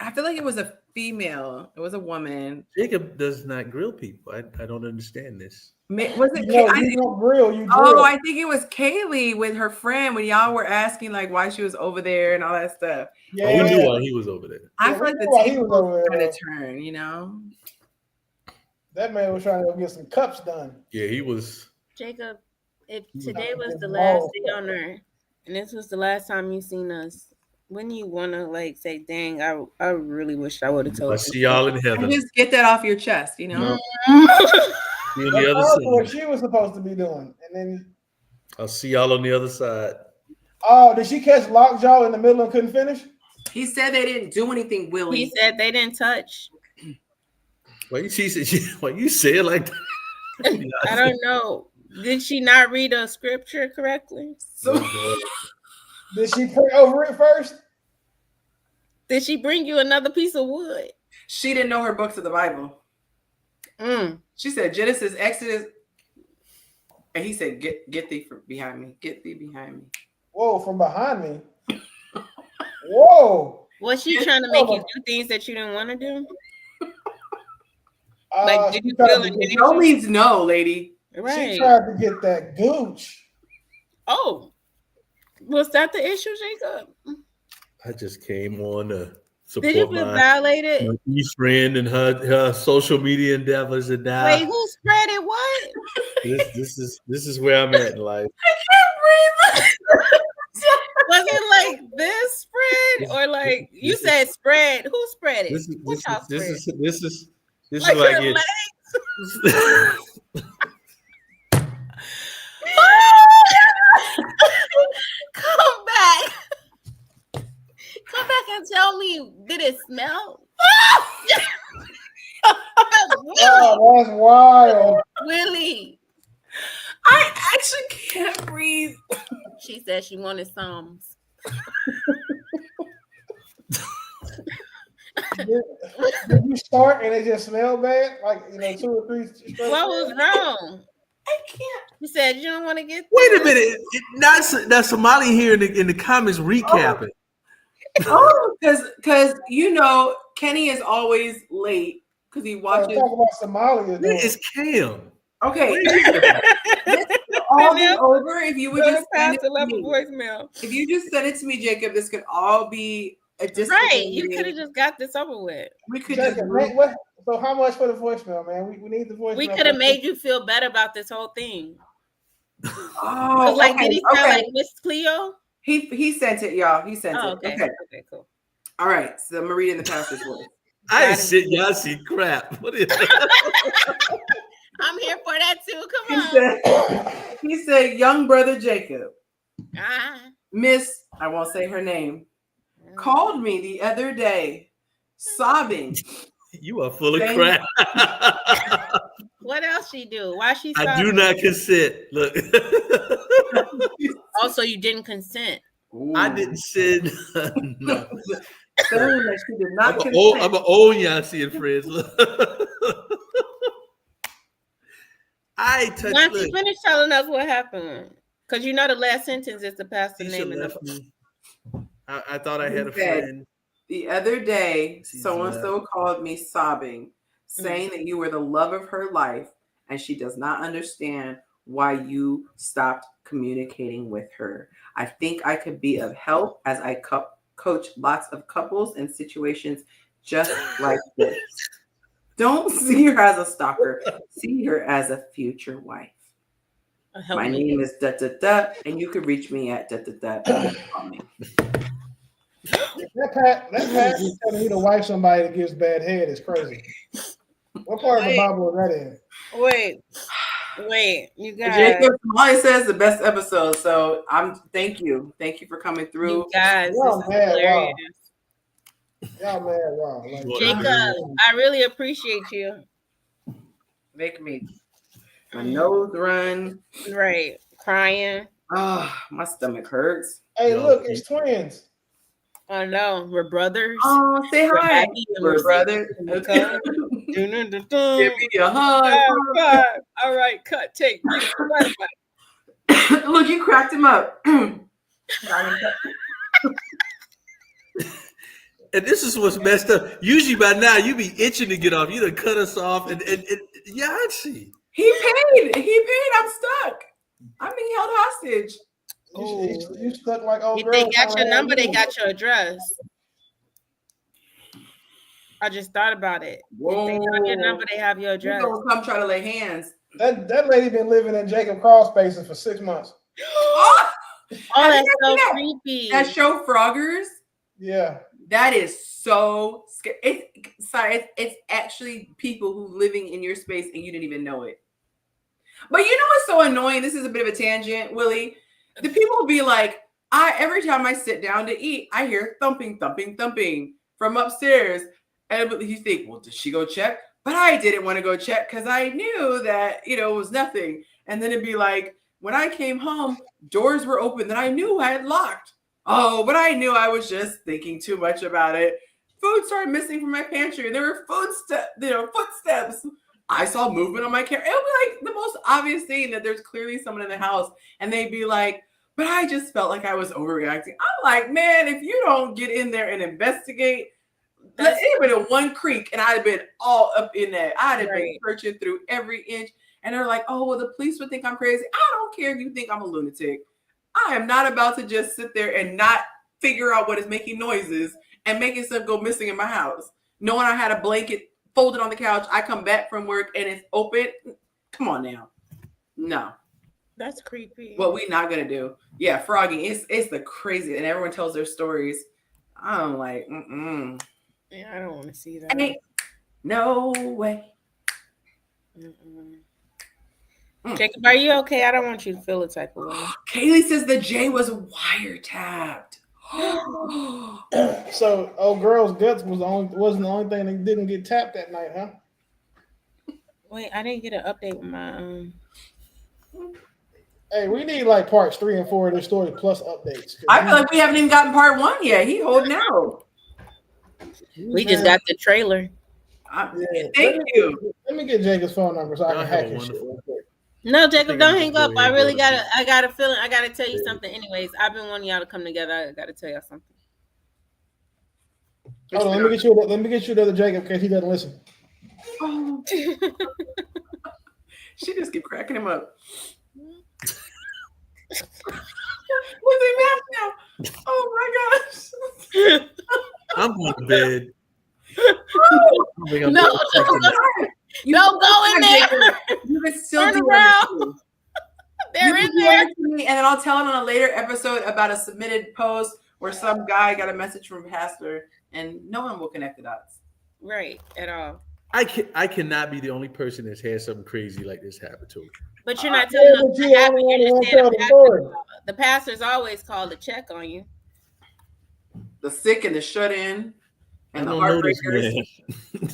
[SPEAKER 1] I feel like it was a female. It was a woman.
[SPEAKER 6] Jacob does not grill people. I don't understand this.
[SPEAKER 1] Was it?
[SPEAKER 3] No, you don't grill. You grill.
[SPEAKER 1] Oh, I think it was Kaylee with her friend when y'all were asking like why she was over there and all that stuff.
[SPEAKER 3] Yeah,
[SPEAKER 6] we knew why he was over there.
[SPEAKER 1] I feel like the table was trying to turn. You know,
[SPEAKER 3] that man was trying to go get some cups done.
[SPEAKER 6] Yeah, he was.
[SPEAKER 9] Jacob, if today was the last day on earth, and this was the last time you seen us, wouldn't you want to like say, "Dang, I really wish I would have told you."
[SPEAKER 6] I see y'all in heaven.
[SPEAKER 1] And just get that off your chest, you know.
[SPEAKER 6] See on the other side.
[SPEAKER 3] What she was supposed to be doing, and then
[SPEAKER 6] I'll see y'all on the other side.
[SPEAKER 3] Oh, did she catch lockjaw in the middle and couldn't finish?
[SPEAKER 1] He said they didn't do anything, Willie.
[SPEAKER 9] He said they didn't touch.
[SPEAKER 6] Why you say it like that?
[SPEAKER 9] I don't know. Did she not read a scripture correctly?
[SPEAKER 1] So,
[SPEAKER 3] did she pray over it first?
[SPEAKER 9] Did she bring you another piece of wood?
[SPEAKER 1] She didn't know her books of the Bible. She said Genesis, Exodus, and he said, "Get thee from behind me. Get thee behind me."
[SPEAKER 3] Whoa, from behind me. Whoa.
[SPEAKER 9] Was she trying to make you do things that you didn't want to do? Like, did you feel it?
[SPEAKER 1] No means no, lady.
[SPEAKER 9] Right.
[SPEAKER 3] She tried to get that gooch.
[SPEAKER 9] Oh, was that the issue, Jacob?
[SPEAKER 6] I just came on to
[SPEAKER 9] Did you
[SPEAKER 6] support
[SPEAKER 9] feel
[SPEAKER 6] my
[SPEAKER 9] violated?
[SPEAKER 6] East friend and her social media endeavors and now.
[SPEAKER 9] Wait, who spread it? What?
[SPEAKER 6] This is where I'm at in life.
[SPEAKER 1] I can't breathe.
[SPEAKER 9] Was it like this spread or like you said spread? Who spread it?
[SPEAKER 6] This is
[SPEAKER 9] Like
[SPEAKER 6] what I
[SPEAKER 9] her
[SPEAKER 6] get.
[SPEAKER 9] Come back. Come back and tell me, did it smell?
[SPEAKER 3] Oh, that's wild.
[SPEAKER 9] Willie.
[SPEAKER 1] I actually can't breathe.
[SPEAKER 9] She said she wanted Psalms.
[SPEAKER 3] Did you start and it just smelled bad? Like, 2 or 3 straight?
[SPEAKER 9] What was wrong?
[SPEAKER 1] I can't.
[SPEAKER 9] You said you don't want to get
[SPEAKER 6] Wait a minute. Not Somali here in the comments recapping.
[SPEAKER 1] Oh, because Kenny is always late because he watches.
[SPEAKER 3] Talk about Somalia.
[SPEAKER 6] Where is Cam?
[SPEAKER 1] Okay. This could all be over if you would just send it to me.
[SPEAKER 9] Voicemail.
[SPEAKER 1] If you just send it to me, Jacob, this could all be a
[SPEAKER 9] right. You could have just got this over with.
[SPEAKER 1] We could
[SPEAKER 3] Jacob, so how much for the voicemail, man? We need the voicemail.
[SPEAKER 9] We could have made you feel better about this whole thing.
[SPEAKER 1] Oh,
[SPEAKER 9] like, did he sound like Miss Cleo?
[SPEAKER 1] He sent it, y'all. He sent it.
[SPEAKER 9] Okay, cool.
[SPEAKER 1] All right. So I'm gonna read it in the pastor's voice.
[SPEAKER 6] I ain't sent y'all see crap. What is
[SPEAKER 9] I'm here for that too. Come on.
[SPEAKER 1] He said, young brother Jacob, Miss, I won't say her name, called me the other day, sobbing.
[SPEAKER 6] You are full of crap.
[SPEAKER 9] What else she do? Why she sobbing?
[SPEAKER 6] I do not consent. Look.
[SPEAKER 9] Also, you didn't consent.
[SPEAKER 6] Ooh. I didn't send. No.
[SPEAKER 1] That she did not consent.
[SPEAKER 6] I'm an old Yonci and friends. I touched.
[SPEAKER 9] Why don't you finish telling us what happened? Because the last sentence is the pastor name.
[SPEAKER 6] I thought I had a friend.
[SPEAKER 1] The other day, so-and-so called me sobbing, saying that you were the love of her life, and she does not understand why you stopped communicating with her. I think I could be of help as I coach lots of couples in situations just like this. Don't see her as a stalker. See her as a future wife. My name is da-da-da, and you can reach me at da-da-da.
[SPEAKER 3] That passage telling you to wife somebody that gives bad head is crazy. What part of the Bible is that in?
[SPEAKER 9] Wait, you guys.
[SPEAKER 1] Jacob Molly says the best episode, so thank you for coming through.
[SPEAKER 9] You guys, this is hilarious.
[SPEAKER 3] Y'all mad, wow.
[SPEAKER 9] Jacob, I really appreciate you.
[SPEAKER 1] Make me my nose run.
[SPEAKER 9] Right, crying.
[SPEAKER 1] Oh, my stomach hurts.
[SPEAKER 3] Hey, look, it's twins.
[SPEAKER 9] I know, we're brothers.
[SPEAKER 1] Oh, say hi. We're brothers. Okay. Give me a hug.
[SPEAKER 9] All right, cut, take.
[SPEAKER 1] Look, you cracked him up.
[SPEAKER 6] And this is what's messed up. Usually by now you be itching to get off. You done cut us off, and Yonci.
[SPEAKER 1] He paid. I'm stuck. I'm being held hostage.
[SPEAKER 3] You stuck like old girl.
[SPEAKER 9] If they got your number, they got your address. I just thought about it.
[SPEAKER 1] Whoa.
[SPEAKER 9] If they got your number, they have your address.
[SPEAKER 1] Don't come try to lay hands.
[SPEAKER 3] That lady been living in Jacob crawl spaces for 6 months.
[SPEAKER 9] Oh, that's so creepy.
[SPEAKER 1] That show Froggers?
[SPEAKER 3] Yeah.
[SPEAKER 1] That is so scary. It's actually people who living in your space and you didn't even know it. But you know what's so annoying? This is a bit of a tangent, Willie. The people will be like, Every time I sit down to eat, I hear thumping, thumping, thumping from upstairs. And you think, well, did she go check? But I didn't want to go check because I knew that, it was nothing. And then it'd be like, when I came home, doors were open that I knew I had locked. Oh, but I knew I was just thinking too much about it. Food started missing from my pantry. There were footsteps. I saw movement on my camera. It would be like the most obvious thing that there's clearly someone in the house. And they'd be like, but I just felt like I was overreacting. I'm like, man, if you don't get in there and investigate, it would have been a one creek and I'd have been all up in that. I'd have been searching through every inch. And they're like, oh, well, the police would think I'm crazy. I don't care if you think I'm a lunatic. I am not about to just sit there and not figure out what is making noises and making stuff go missing in my house. Knowing I had a blanket folded on the couch, I come back from work and it's open. Come on now. No.
[SPEAKER 9] That's creepy.
[SPEAKER 1] What we not gonna do? Yeah, frogging. It's the crazy, and everyone tells their stories. I'm like,
[SPEAKER 9] Yeah, I don't want to see that.
[SPEAKER 1] Ain't no way.
[SPEAKER 9] Jacob, are you okay? I don't want you to feel a type of way.
[SPEAKER 1] Kaylee says the J was wiretapped.
[SPEAKER 3] So, old girl's guts wasn't the only thing that didn't get tapped that night, huh?
[SPEAKER 9] Wait, I didn't get an update with my
[SPEAKER 3] Hey, we need like parts 3 and 4 of this story plus updates.
[SPEAKER 1] I feel like we haven't even gotten part 1 yet. He holding out.
[SPEAKER 9] We just got the trailer.
[SPEAKER 1] Thank you.
[SPEAKER 3] Let me get Jacob's phone number so I can hack his shit real quick.
[SPEAKER 9] No, Jacob, don't hang up. I really I got a feeling. I got to tell you something. Anyways, I've been wanting y'all to come together. I got to tell y'all something.
[SPEAKER 3] Hold on, let me get you the other Jacob in case he doesn't listen.
[SPEAKER 1] Oh. She just keep cracking him up. What's he mad now? Oh my gosh.
[SPEAKER 6] I'm going to bed.
[SPEAKER 9] No, don't go in there.
[SPEAKER 1] You can still
[SPEAKER 9] Turn
[SPEAKER 1] do
[SPEAKER 9] around. They're in there.
[SPEAKER 1] To me, and then I'll tell it on a later episode about a submitted post where some guy got a message from a pastor, and no one will connect the dots.
[SPEAKER 9] Right, at all.
[SPEAKER 6] I cannot be the only person that's had something crazy like this happen to me.
[SPEAKER 9] But you're not telling us what happened. You're just saying the pastors always call to check on you.
[SPEAKER 1] The sick and the shut in.
[SPEAKER 6] And I don't know this man.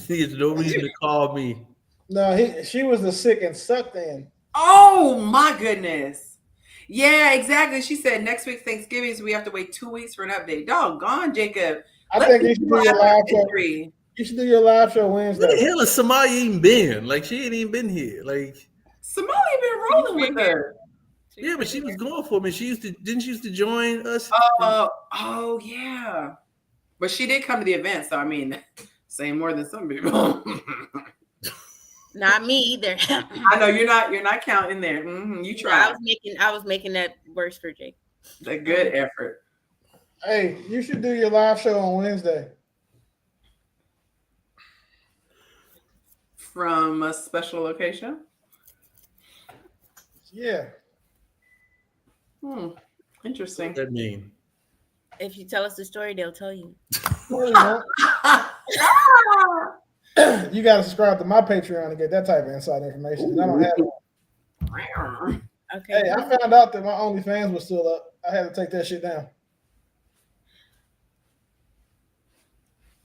[SPEAKER 6] There's no reason to call me.
[SPEAKER 3] No, she was the sick and sucked in.
[SPEAKER 1] Oh my goodness. Yeah, exactly. She said next week's Thanksgiving, so we have to wait 2 weeks for an update. Doggone, Jacob.
[SPEAKER 3] I think you should do your live show. You should do your live show Wednesday.
[SPEAKER 6] Where the hell has Somalia even been? Like, she ain't even been here. Like,
[SPEAKER 1] Somalia been rolling with her.
[SPEAKER 6] Yeah, but she was going for me. She used to join us.
[SPEAKER 1] Oh yeah. But she did come to the event, so I mean, saying more than some people.
[SPEAKER 9] Not me either.
[SPEAKER 1] I know you're not counting there. You tried.
[SPEAKER 9] I was making that worse for Jake.
[SPEAKER 1] A good effort.
[SPEAKER 3] Hey, you should do your live show on Wednesday.
[SPEAKER 1] From a special location?
[SPEAKER 3] Yeah.
[SPEAKER 1] Interesting.
[SPEAKER 6] What does that mean?
[SPEAKER 9] If you tell us the story, they'll tell you.
[SPEAKER 3] You got to subscribe to my Patreon to get that type of inside information. And I don't have it.
[SPEAKER 9] Okay.
[SPEAKER 3] Hey, I found out that my OnlyFans was still up. I had to take that shit down.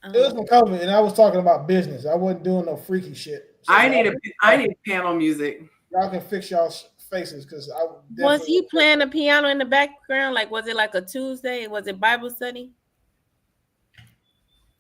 [SPEAKER 3] It was from COVID, and I was talking about business. I wasn't doing no freaky shit. So
[SPEAKER 1] I need panel music.
[SPEAKER 3] Y'all can fix y'all's faces because I
[SPEAKER 9] was he playing the piano in the background? Like, was it like a Tuesday? Was it Bible study?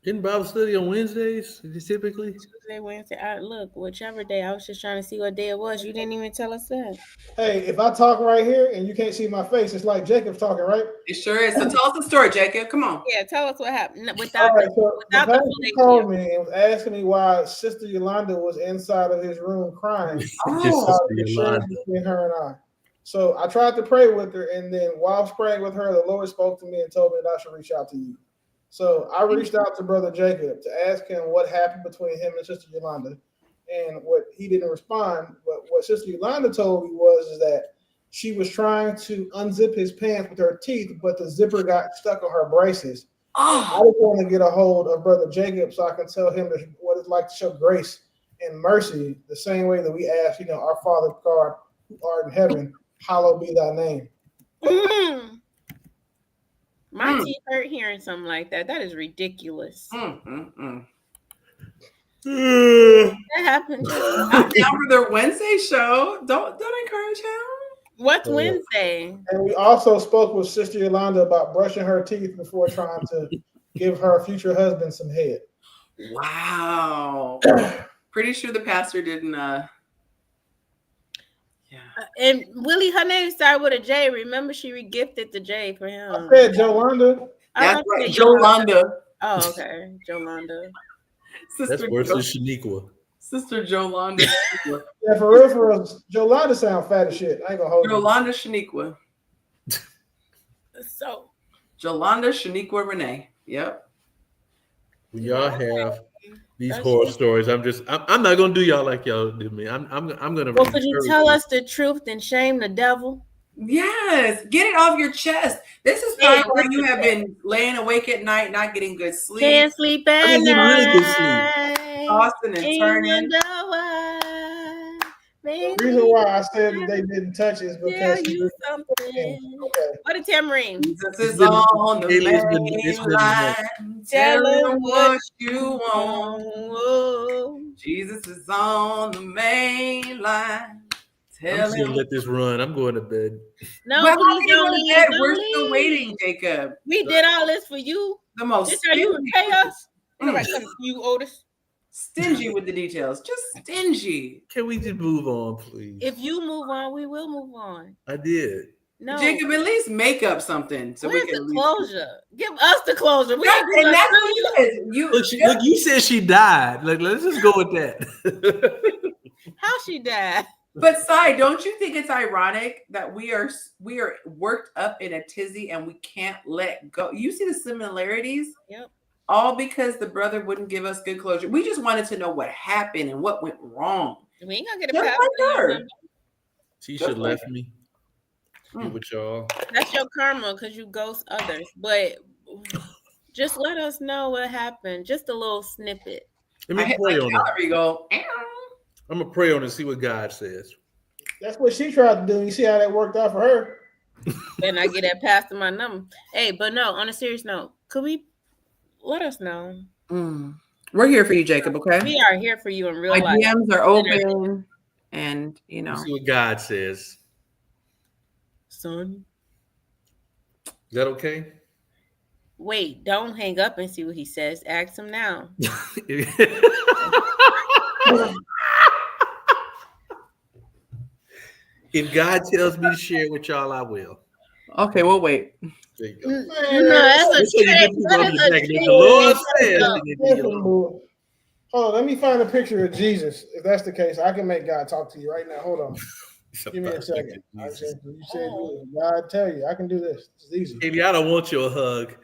[SPEAKER 6] Didn't Bible study on Wednesdays typically?
[SPEAKER 9] Tuesday, Wednesday. Look, whichever day. I was just trying to see what day it was. You didn't even tell us that.
[SPEAKER 3] Hey, if I talk right here and you can't see my face, it's like Jacob's talking, right?
[SPEAKER 1] It sure is. So tell us the story, Jacob. Come on.
[SPEAKER 9] Yeah, tell us what happened.
[SPEAKER 3] Without the called me and was asking me why Sister Yolanda was inside of his room crying. Between her and I. So I tried to pray with her, and then while praying with her, the Lord spoke to me and told me that I should reach out to you. So I reached out to Brother Jacob to ask him what happened between him and Sister Yolanda, and what he didn't respond. But what Sister Yolanda told me was that she was trying to unzip his pants with her teeth, but the zipper got stuck on her braces. I just want to get a hold of Brother Jacob so I can tell him what it's like to show grace and mercy, the same way that we ask, our Father God who art in heaven, hallowed be thy name.
[SPEAKER 9] My teeth hurt hearing something like that. That is ridiculous. That happened.
[SPEAKER 1] I'm down for their Wednesday show. Don't encourage him.
[SPEAKER 9] What's Wednesday?
[SPEAKER 3] And we also spoke with Sister Yolanda about brushing her teeth before trying to give her future husband some head.
[SPEAKER 1] Wow. Pretty sure the pastor didn't.
[SPEAKER 9] And Willie, her name started with a J. Remember, she regifted the J for him.
[SPEAKER 3] I said Jolanda.
[SPEAKER 1] That's right, Jolanda.
[SPEAKER 9] Oh, okay, Jolanda.
[SPEAKER 6] That's worse than Shaniqua.
[SPEAKER 1] Sister Jolanda.
[SPEAKER 3] Yeah, for real, Jolanda sound fat as shit. I ain't gonna hold
[SPEAKER 1] Jolanda Shaniqua.
[SPEAKER 9] So
[SPEAKER 1] Jolanda Shaniqua Renee. Yep.
[SPEAKER 6] When y'all have these horror stories, I'm not gonna do y'all like y'all do me. I'm gonna.
[SPEAKER 9] Well, could you tell us the truth and shame the devil?
[SPEAKER 1] Yes, get it off your chest. This is probably why you have been laying awake at night, not getting good sleep.
[SPEAKER 9] Can't sleep at night.
[SPEAKER 6] Really good sleep.
[SPEAKER 1] Tossing and turning.
[SPEAKER 3] The reason why I said that they didn't touch it is because
[SPEAKER 9] you something. What a tambourine.
[SPEAKER 1] Jesus is on the main line. Tell him what you want. Jesus is on the main line.
[SPEAKER 6] I'm just gonna let this run. I'm going to bed.
[SPEAKER 9] No,
[SPEAKER 1] but
[SPEAKER 9] please don't leave.
[SPEAKER 1] We're still waiting, Jacob.
[SPEAKER 9] We did all this for you.
[SPEAKER 1] The most.
[SPEAKER 9] This how you repay us? Nobody come to you, Otis.
[SPEAKER 1] Stingy with the details. Just stingy.
[SPEAKER 6] Can we just move on, please?
[SPEAKER 9] If you move on, we will move on.
[SPEAKER 6] I did.
[SPEAKER 9] No,
[SPEAKER 1] Jacob, at least make up something so
[SPEAKER 9] where's
[SPEAKER 1] we can
[SPEAKER 9] the closure? Give us the closure. We ain't
[SPEAKER 1] and that's
[SPEAKER 9] what
[SPEAKER 1] what you.
[SPEAKER 6] Look, you said she died. Like, let's just go with that.
[SPEAKER 9] How she died?
[SPEAKER 1] But Sai, don't you think it's ironic that we are worked up in a tizzy and we can't let go? You see the similarities?
[SPEAKER 9] Yep.
[SPEAKER 1] All because the brother wouldn't give us good closure. We just wanted to know what happened and what went wrong.
[SPEAKER 9] We ain't gonna get a
[SPEAKER 1] Just
[SPEAKER 9] pass.
[SPEAKER 1] like her.
[SPEAKER 6] Tisha left me. With y'all.
[SPEAKER 9] That's your karma because you ghost others. But just let us know what happened. Just a little snippet.
[SPEAKER 6] Let me pray on it.
[SPEAKER 1] Go.
[SPEAKER 6] I'm gonna pray on it and see what God says.
[SPEAKER 3] That's what she tried to do. You see how that worked out for her?
[SPEAKER 9] Then I get that pass to my number. Hey, but no, on a serious note, could we let us know?
[SPEAKER 1] We're here for you, Jacob, okay?
[SPEAKER 9] We are here for you in real
[SPEAKER 1] My
[SPEAKER 9] life.
[SPEAKER 1] DMs are open and
[SPEAKER 6] See what God says.
[SPEAKER 9] Son.
[SPEAKER 6] Is that okay?
[SPEAKER 9] Wait, don't hang up and see what he says. Ask him now.
[SPEAKER 6] If God tells me to share with y'all, I will.
[SPEAKER 1] Okay, we'll wait.
[SPEAKER 6] There you go.
[SPEAKER 9] No, that's a trick.
[SPEAKER 6] The Lord says.
[SPEAKER 3] Hold on, let me find a picture of Jesus. If that's the case, I can make God talk to you right now. Hold on. Give me a second. You said God tell you I can do this. It's easy.
[SPEAKER 6] Baby, I don't want your hug.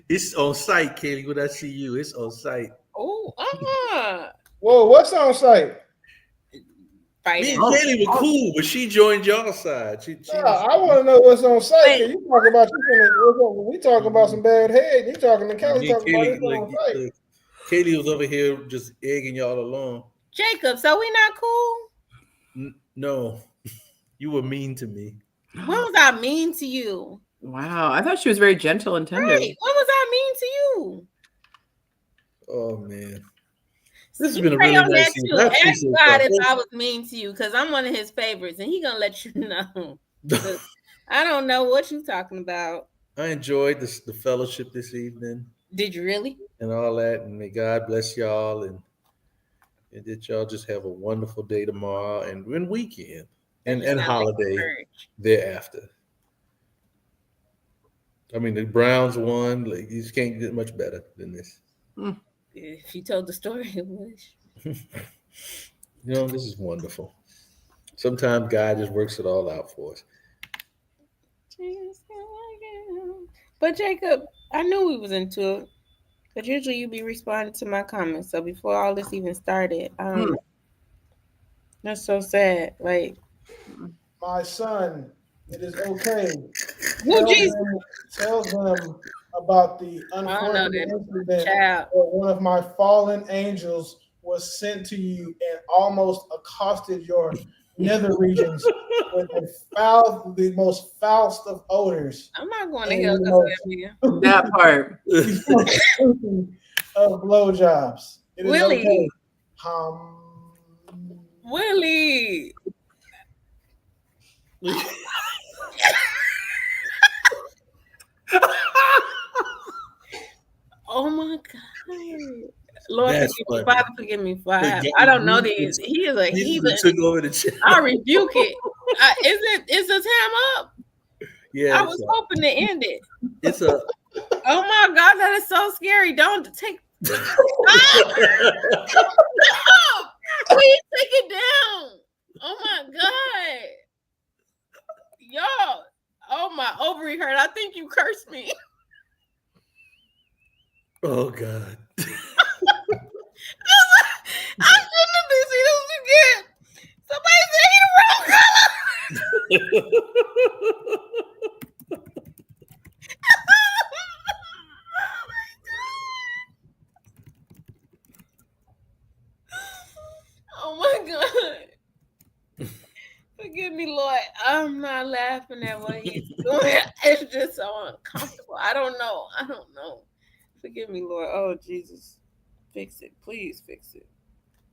[SPEAKER 6] It's on site, Kelly. When I see you, it's on site.
[SPEAKER 9] Oh,
[SPEAKER 3] Whoa, what's on site?
[SPEAKER 6] Me and Kelly were cool, but she joined y'all side.
[SPEAKER 3] I want to know what's on site. You talk about we talking about some bad head. You talking to Kelly talking about what's on site.
[SPEAKER 6] Kelly was over here just egging y'all along.
[SPEAKER 9] Jacob, so we not cool?
[SPEAKER 6] No, you were mean to me.
[SPEAKER 9] When was I mean to you?
[SPEAKER 1] Wow, I thought she was very gentle and tender.
[SPEAKER 9] Right. When was I mean to you?
[SPEAKER 6] Oh man, this has been a really nice season.
[SPEAKER 9] Ask God if I was mean to you, because I'm one of his favorites, and he gonna let you know. I don't know what you're talking about.
[SPEAKER 6] I enjoyed the fellowship this evening.
[SPEAKER 9] Did you really?
[SPEAKER 6] And all that, and may God bless y'all, and that y'all just have a wonderful day tomorrow and weekend and holiday thereafter. I mean, the Browns won. Like, you just can't get much better than this.
[SPEAKER 9] If you told the story, it was.
[SPEAKER 6] This is wonderful. Sometimes God just works it all out for us.
[SPEAKER 9] But Jacob, I knew we was into it. Because usually you be responding to my comments. So before all this even started, that's so sad. Like,
[SPEAKER 3] my son, it is okay. Tell them about the unfortunate incident where one of my fallen angels was sent to you and almost accosted your nether regions with the most foulest of odors.
[SPEAKER 9] I'm not going to
[SPEAKER 3] and
[SPEAKER 9] hell
[SPEAKER 3] the
[SPEAKER 9] because of
[SPEAKER 3] most-
[SPEAKER 9] that video.
[SPEAKER 1] That part.
[SPEAKER 3] the most stinking of blowjobs. It is
[SPEAKER 9] Willie.
[SPEAKER 3] okay.
[SPEAKER 9] Willie. Oh my God. Lord,
[SPEAKER 6] That's
[SPEAKER 9] forgive me.
[SPEAKER 6] funny.
[SPEAKER 9] Father, forgive me. I don't know these. He is a heathen.
[SPEAKER 6] Took over the channel.
[SPEAKER 9] I rebuke it. Is the time up?
[SPEAKER 6] Yeah,
[SPEAKER 9] I was hoping to end it.
[SPEAKER 6] It's a.
[SPEAKER 9] Oh my God, that is so scary. Don't take. Stop! Please take it down. Oh my God. Y'all. Oh, my ovary hurt. I think you cursed me.
[SPEAKER 6] Oh God.
[SPEAKER 9] I shouldn't have been seeing this again. Somebody said he the wrong color. Oh my God. Forgive me, Lord. I'm not laughing at what he's doing. It's just so uncomfortable. I don't know. Forgive me, Lord. Oh, Jesus. Fix it. Please fix it.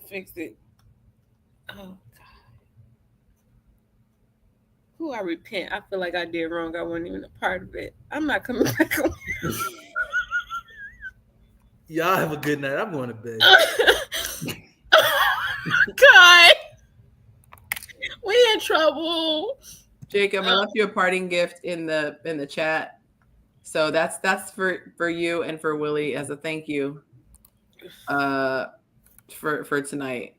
[SPEAKER 9] Fix it. Oh, God. Who I repent. I feel like I did wrong. I wasn't even a part of it. I'm not coming back on.
[SPEAKER 6] Y'all have a good night. I'm going to bed.
[SPEAKER 9] God. We in trouble.
[SPEAKER 1] Jacob, I left you a parting gift in the chat. So that's for you and for Willie as a thank you for tonight.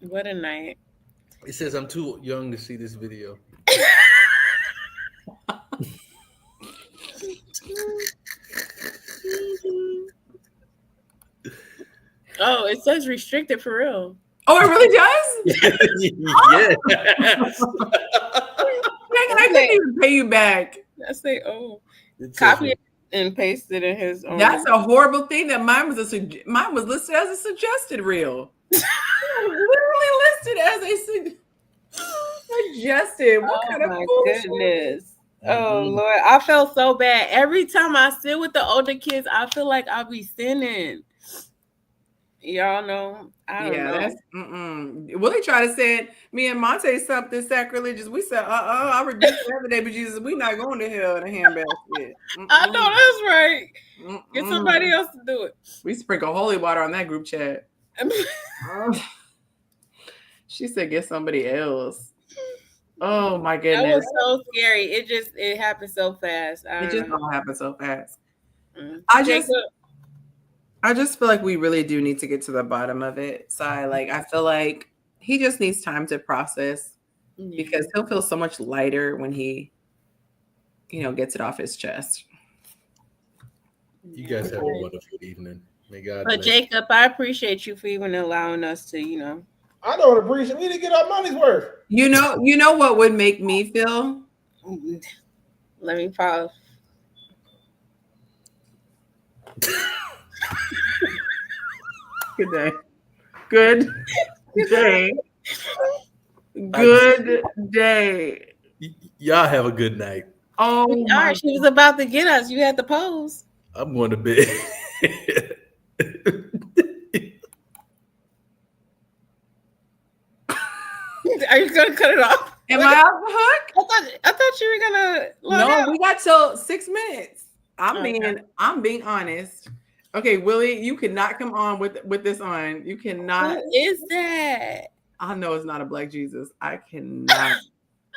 [SPEAKER 9] What a night.
[SPEAKER 6] It says I'm too young to see this video.
[SPEAKER 9] Oh, it says restricted for real.
[SPEAKER 1] Oh, it really does?
[SPEAKER 6] Yes.
[SPEAKER 1] I couldn't even pay you back.
[SPEAKER 9] That's copy it and paste it in his own.
[SPEAKER 1] That's a horrible thing that mine was listed as a suggested reel. Literally listed as a suggested. What kind of
[SPEAKER 9] goodness. Oh Lord, I felt so bad. Every time I sit with the older kids, I feel like I'll be sinning. Y'all know. I don't know.
[SPEAKER 1] That's Willie tried to say it. Me and Monte something sacrilegious. We said, I rebuke the other day, but Jesus, we not going to hell in a handbasket.
[SPEAKER 9] I know that's right. Get somebody else to do it.
[SPEAKER 1] We sprinkle holy water on that group chat. She said, get somebody else. Oh my goodness.
[SPEAKER 9] That was so scary. It happened so fast.
[SPEAKER 1] It just all happened so fast.
[SPEAKER 9] Jacob.
[SPEAKER 1] I just feel like we really do need to get to the bottom of it. So I feel like he just needs time to process because he'll feel so much lighter when he, gets it off his chest.
[SPEAKER 6] You guys have a wonderful evening. May God bless.
[SPEAKER 9] Jacob, I appreciate you for even allowing us to,
[SPEAKER 3] I don't appreciate. We didn't get our money's worth.
[SPEAKER 1] You know what would make me feel?
[SPEAKER 9] Let me pause.
[SPEAKER 1] Good day. Good day. Good day.
[SPEAKER 6] Y'all have a good night.
[SPEAKER 1] Oh,
[SPEAKER 9] all right. She was about to get us. You had to pose.
[SPEAKER 6] I'm going to bed.
[SPEAKER 9] Are you gonna cut it off?
[SPEAKER 1] Am I off the hook?
[SPEAKER 9] I thought you were gonna.
[SPEAKER 1] No, we got till 6 minutes. I'm being honest. Okay, Willie, you cannot come on with this on. You cannot.
[SPEAKER 9] Who is that?
[SPEAKER 1] I know it's not a Black Jesus. I cannot.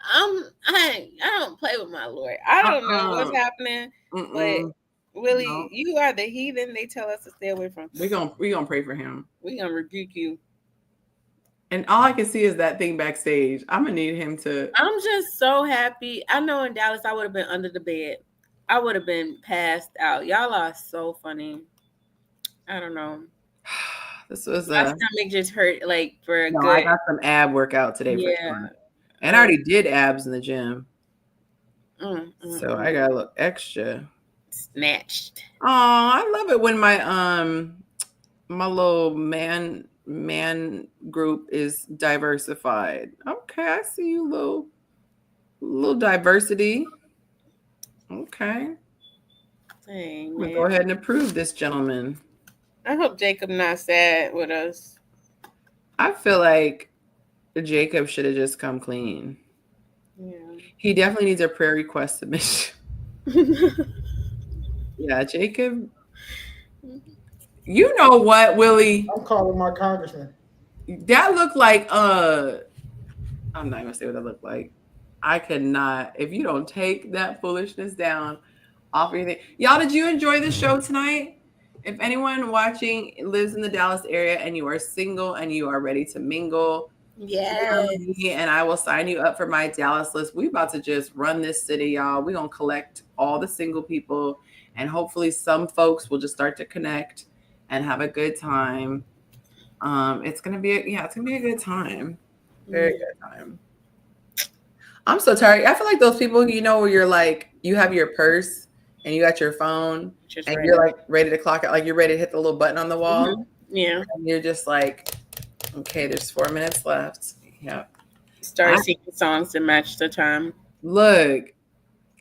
[SPEAKER 9] I don't play with my Lord. I don't know what's happening, but Willie, you are the heathen. They tell us to stay away from.
[SPEAKER 1] We gonna pray for him.
[SPEAKER 9] We gonna rebuke you.
[SPEAKER 1] And all I can see is that thing backstage. I'm gonna need him to.
[SPEAKER 9] I'm just so happy. I know in Dallas I would have been under the bed. I would have been passed out. Y'all are so funny. I don't know.
[SPEAKER 1] This was
[SPEAKER 9] my stomach just hurt for a good.
[SPEAKER 1] I got some ab workout today.
[SPEAKER 9] Yeah.
[SPEAKER 1] And I already did abs in the gym. So I gotta look extra
[SPEAKER 9] snatched.
[SPEAKER 1] Oh, I love it when my my little man man group is diversified. Okay, I see you, little diversity. Okay.
[SPEAKER 9] Dang,
[SPEAKER 1] I'm gonna
[SPEAKER 9] man.
[SPEAKER 1] go ahead and approve this gentleman.
[SPEAKER 9] I hope Jacob not sad with us.
[SPEAKER 1] I feel like Jacob should have just come clean.
[SPEAKER 9] Yeah.
[SPEAKER 1] He definitely needs a prayer request submission. Yeah, Jacob. You know what, Willie?
[SPEAKER 3] I'm calling my congressman.
[SPEAKER 1] That looked like I'm not gonna say what that looked like. I could not. If you don't take that foolishness down off anything. Y'all, did you enjoy the show tonight? If anyone watching lives in the Dallas area and you are single and you are ready to mingle,
[SPEAKER 9] Yes.
[SPEAKER 1] me and I will sign you up for my Dallas list. We about to just run this city, y'all. We're gonna collect all the single people, and hopefully some folks will just start to connect and have a good time. It's gonna be it's gonna be a good time. Very good time. I'm so tired. I feel like those people, where you're like, you have your purse and you got your phone and you're like ready to clock out, like you're ready to hit the little button on the wall.
[SPEAKER 9] Mm-hmm. Yeah.
[SPEAKER 1] And you're just like, okay, there's 4 minutes left. Yeah.
[SPEAKER 9] Start singing songs to match the time.
[SPEAKER 1] Look,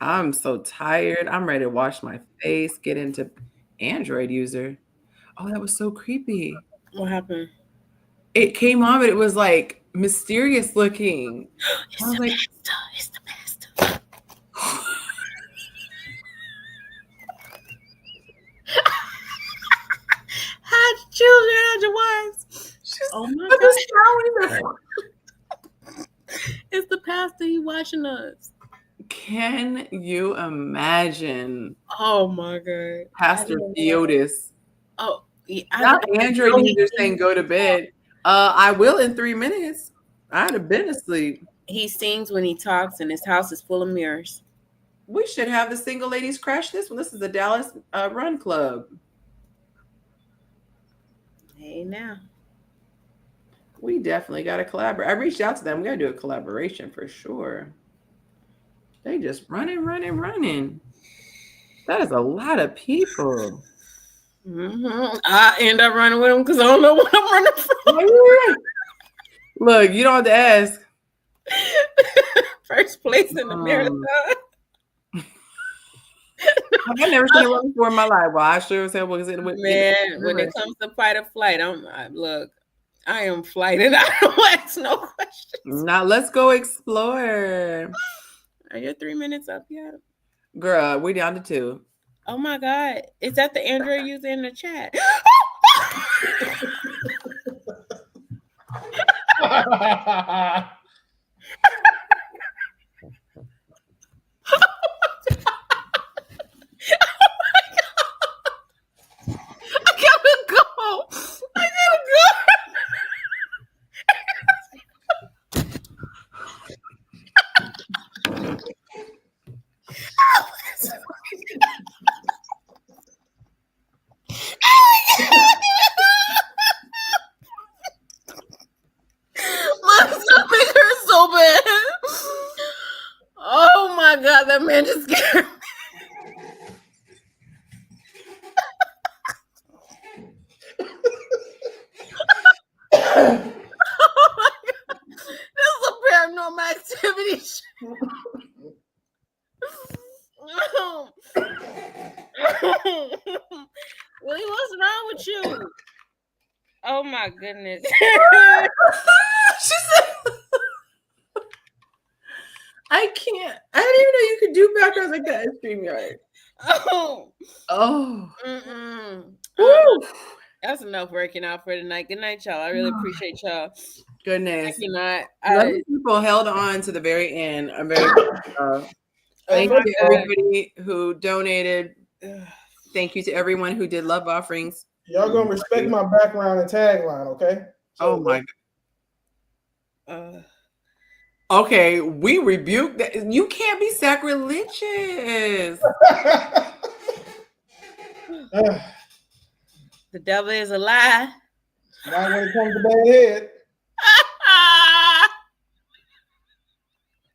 [SPEAKER 1] I'm so tired. I'm ready to wash my face, get into Android user. Oh, that was so creepy.
[SPEAKER 9] What happened?
[SPEAKER 1] It came on, but it was like mysterious looking.
[SPEAKER 9] It's the pasta. It's the pasta. Hide your children, hide your wives. Oh my God. It's the pastor. He watching us.
[SPEAKER 1] Can you imagine?
[SPEAKER 9] Oh my God.
[SPEAKER 1] Pastor Theotis.
[SPEAKER 9] Oh, yeah,
[SPEAKER 1] not Android user saying go to bed. I will in 3 minutes. I'd have been asleep.
[SPEAKER 9] He sings when he talks, and his house is full of mirrors.
[SPEAKER 1] We should have the single ladies crash this one. This is the Dallas Run Club.
[SPEAKER 9] Hey, now.
[SPEAKER 1] We definitely got to collaborate. I reached out to them. We got to do a collaboration for sure. They just running. That is a lot of people.
[SPEAKER 9] Mm-hmm. I end up running with them because I don't know what I'm running from.
[SPEAKER 1] Look, you don't have to ask.
[SPEAKER 9] First place in the marathon.
[SPEAKER 1] I've never seen a run before in my life. Well, I sure as hell was it with
[SPEAKER 9] man. When it comes to fight or flight, I am flighted. I don't ask no questions.
[SPEAKER 1] Now let's go explore.
[SPEAKER 9] Are your 3 minutes up yet?
[SPEAKER 1] Girl, we down to 2.
[SPEAKER 9] Oh my God. Is that the Android user in the chat? My stomach hurts so bad. Oh my God, that man just scared me. Oh my God. This is a paranormal activity show. Willie, what's wrong with you? Oh my goodness.
[SPEAKER 1] She said, I can't. I didn't even know you could do backgrounds like that in StreamYard. Oh.
[SPEAKER 9] That's enough working out for tonight. Good night, y'all. I really appreciate y'all.
[SPEAKER 1] Goodness.
[SPEAKER 9] You know,
[SPEAKER 1] people held on to the very end. I'm very thank you to everybody who donated. Thank you to everyone who did love offerings.
[SPEAKER 3] Y'all gonna respect my background and tagline, okay?
[SPEAKER 1] So, oh my God. Okay, we rebuke that. You can't be sacrilegious.
[SPEAKER 9] The devil is a lie.
[SPEAKER 3] Not when it comes to bad head.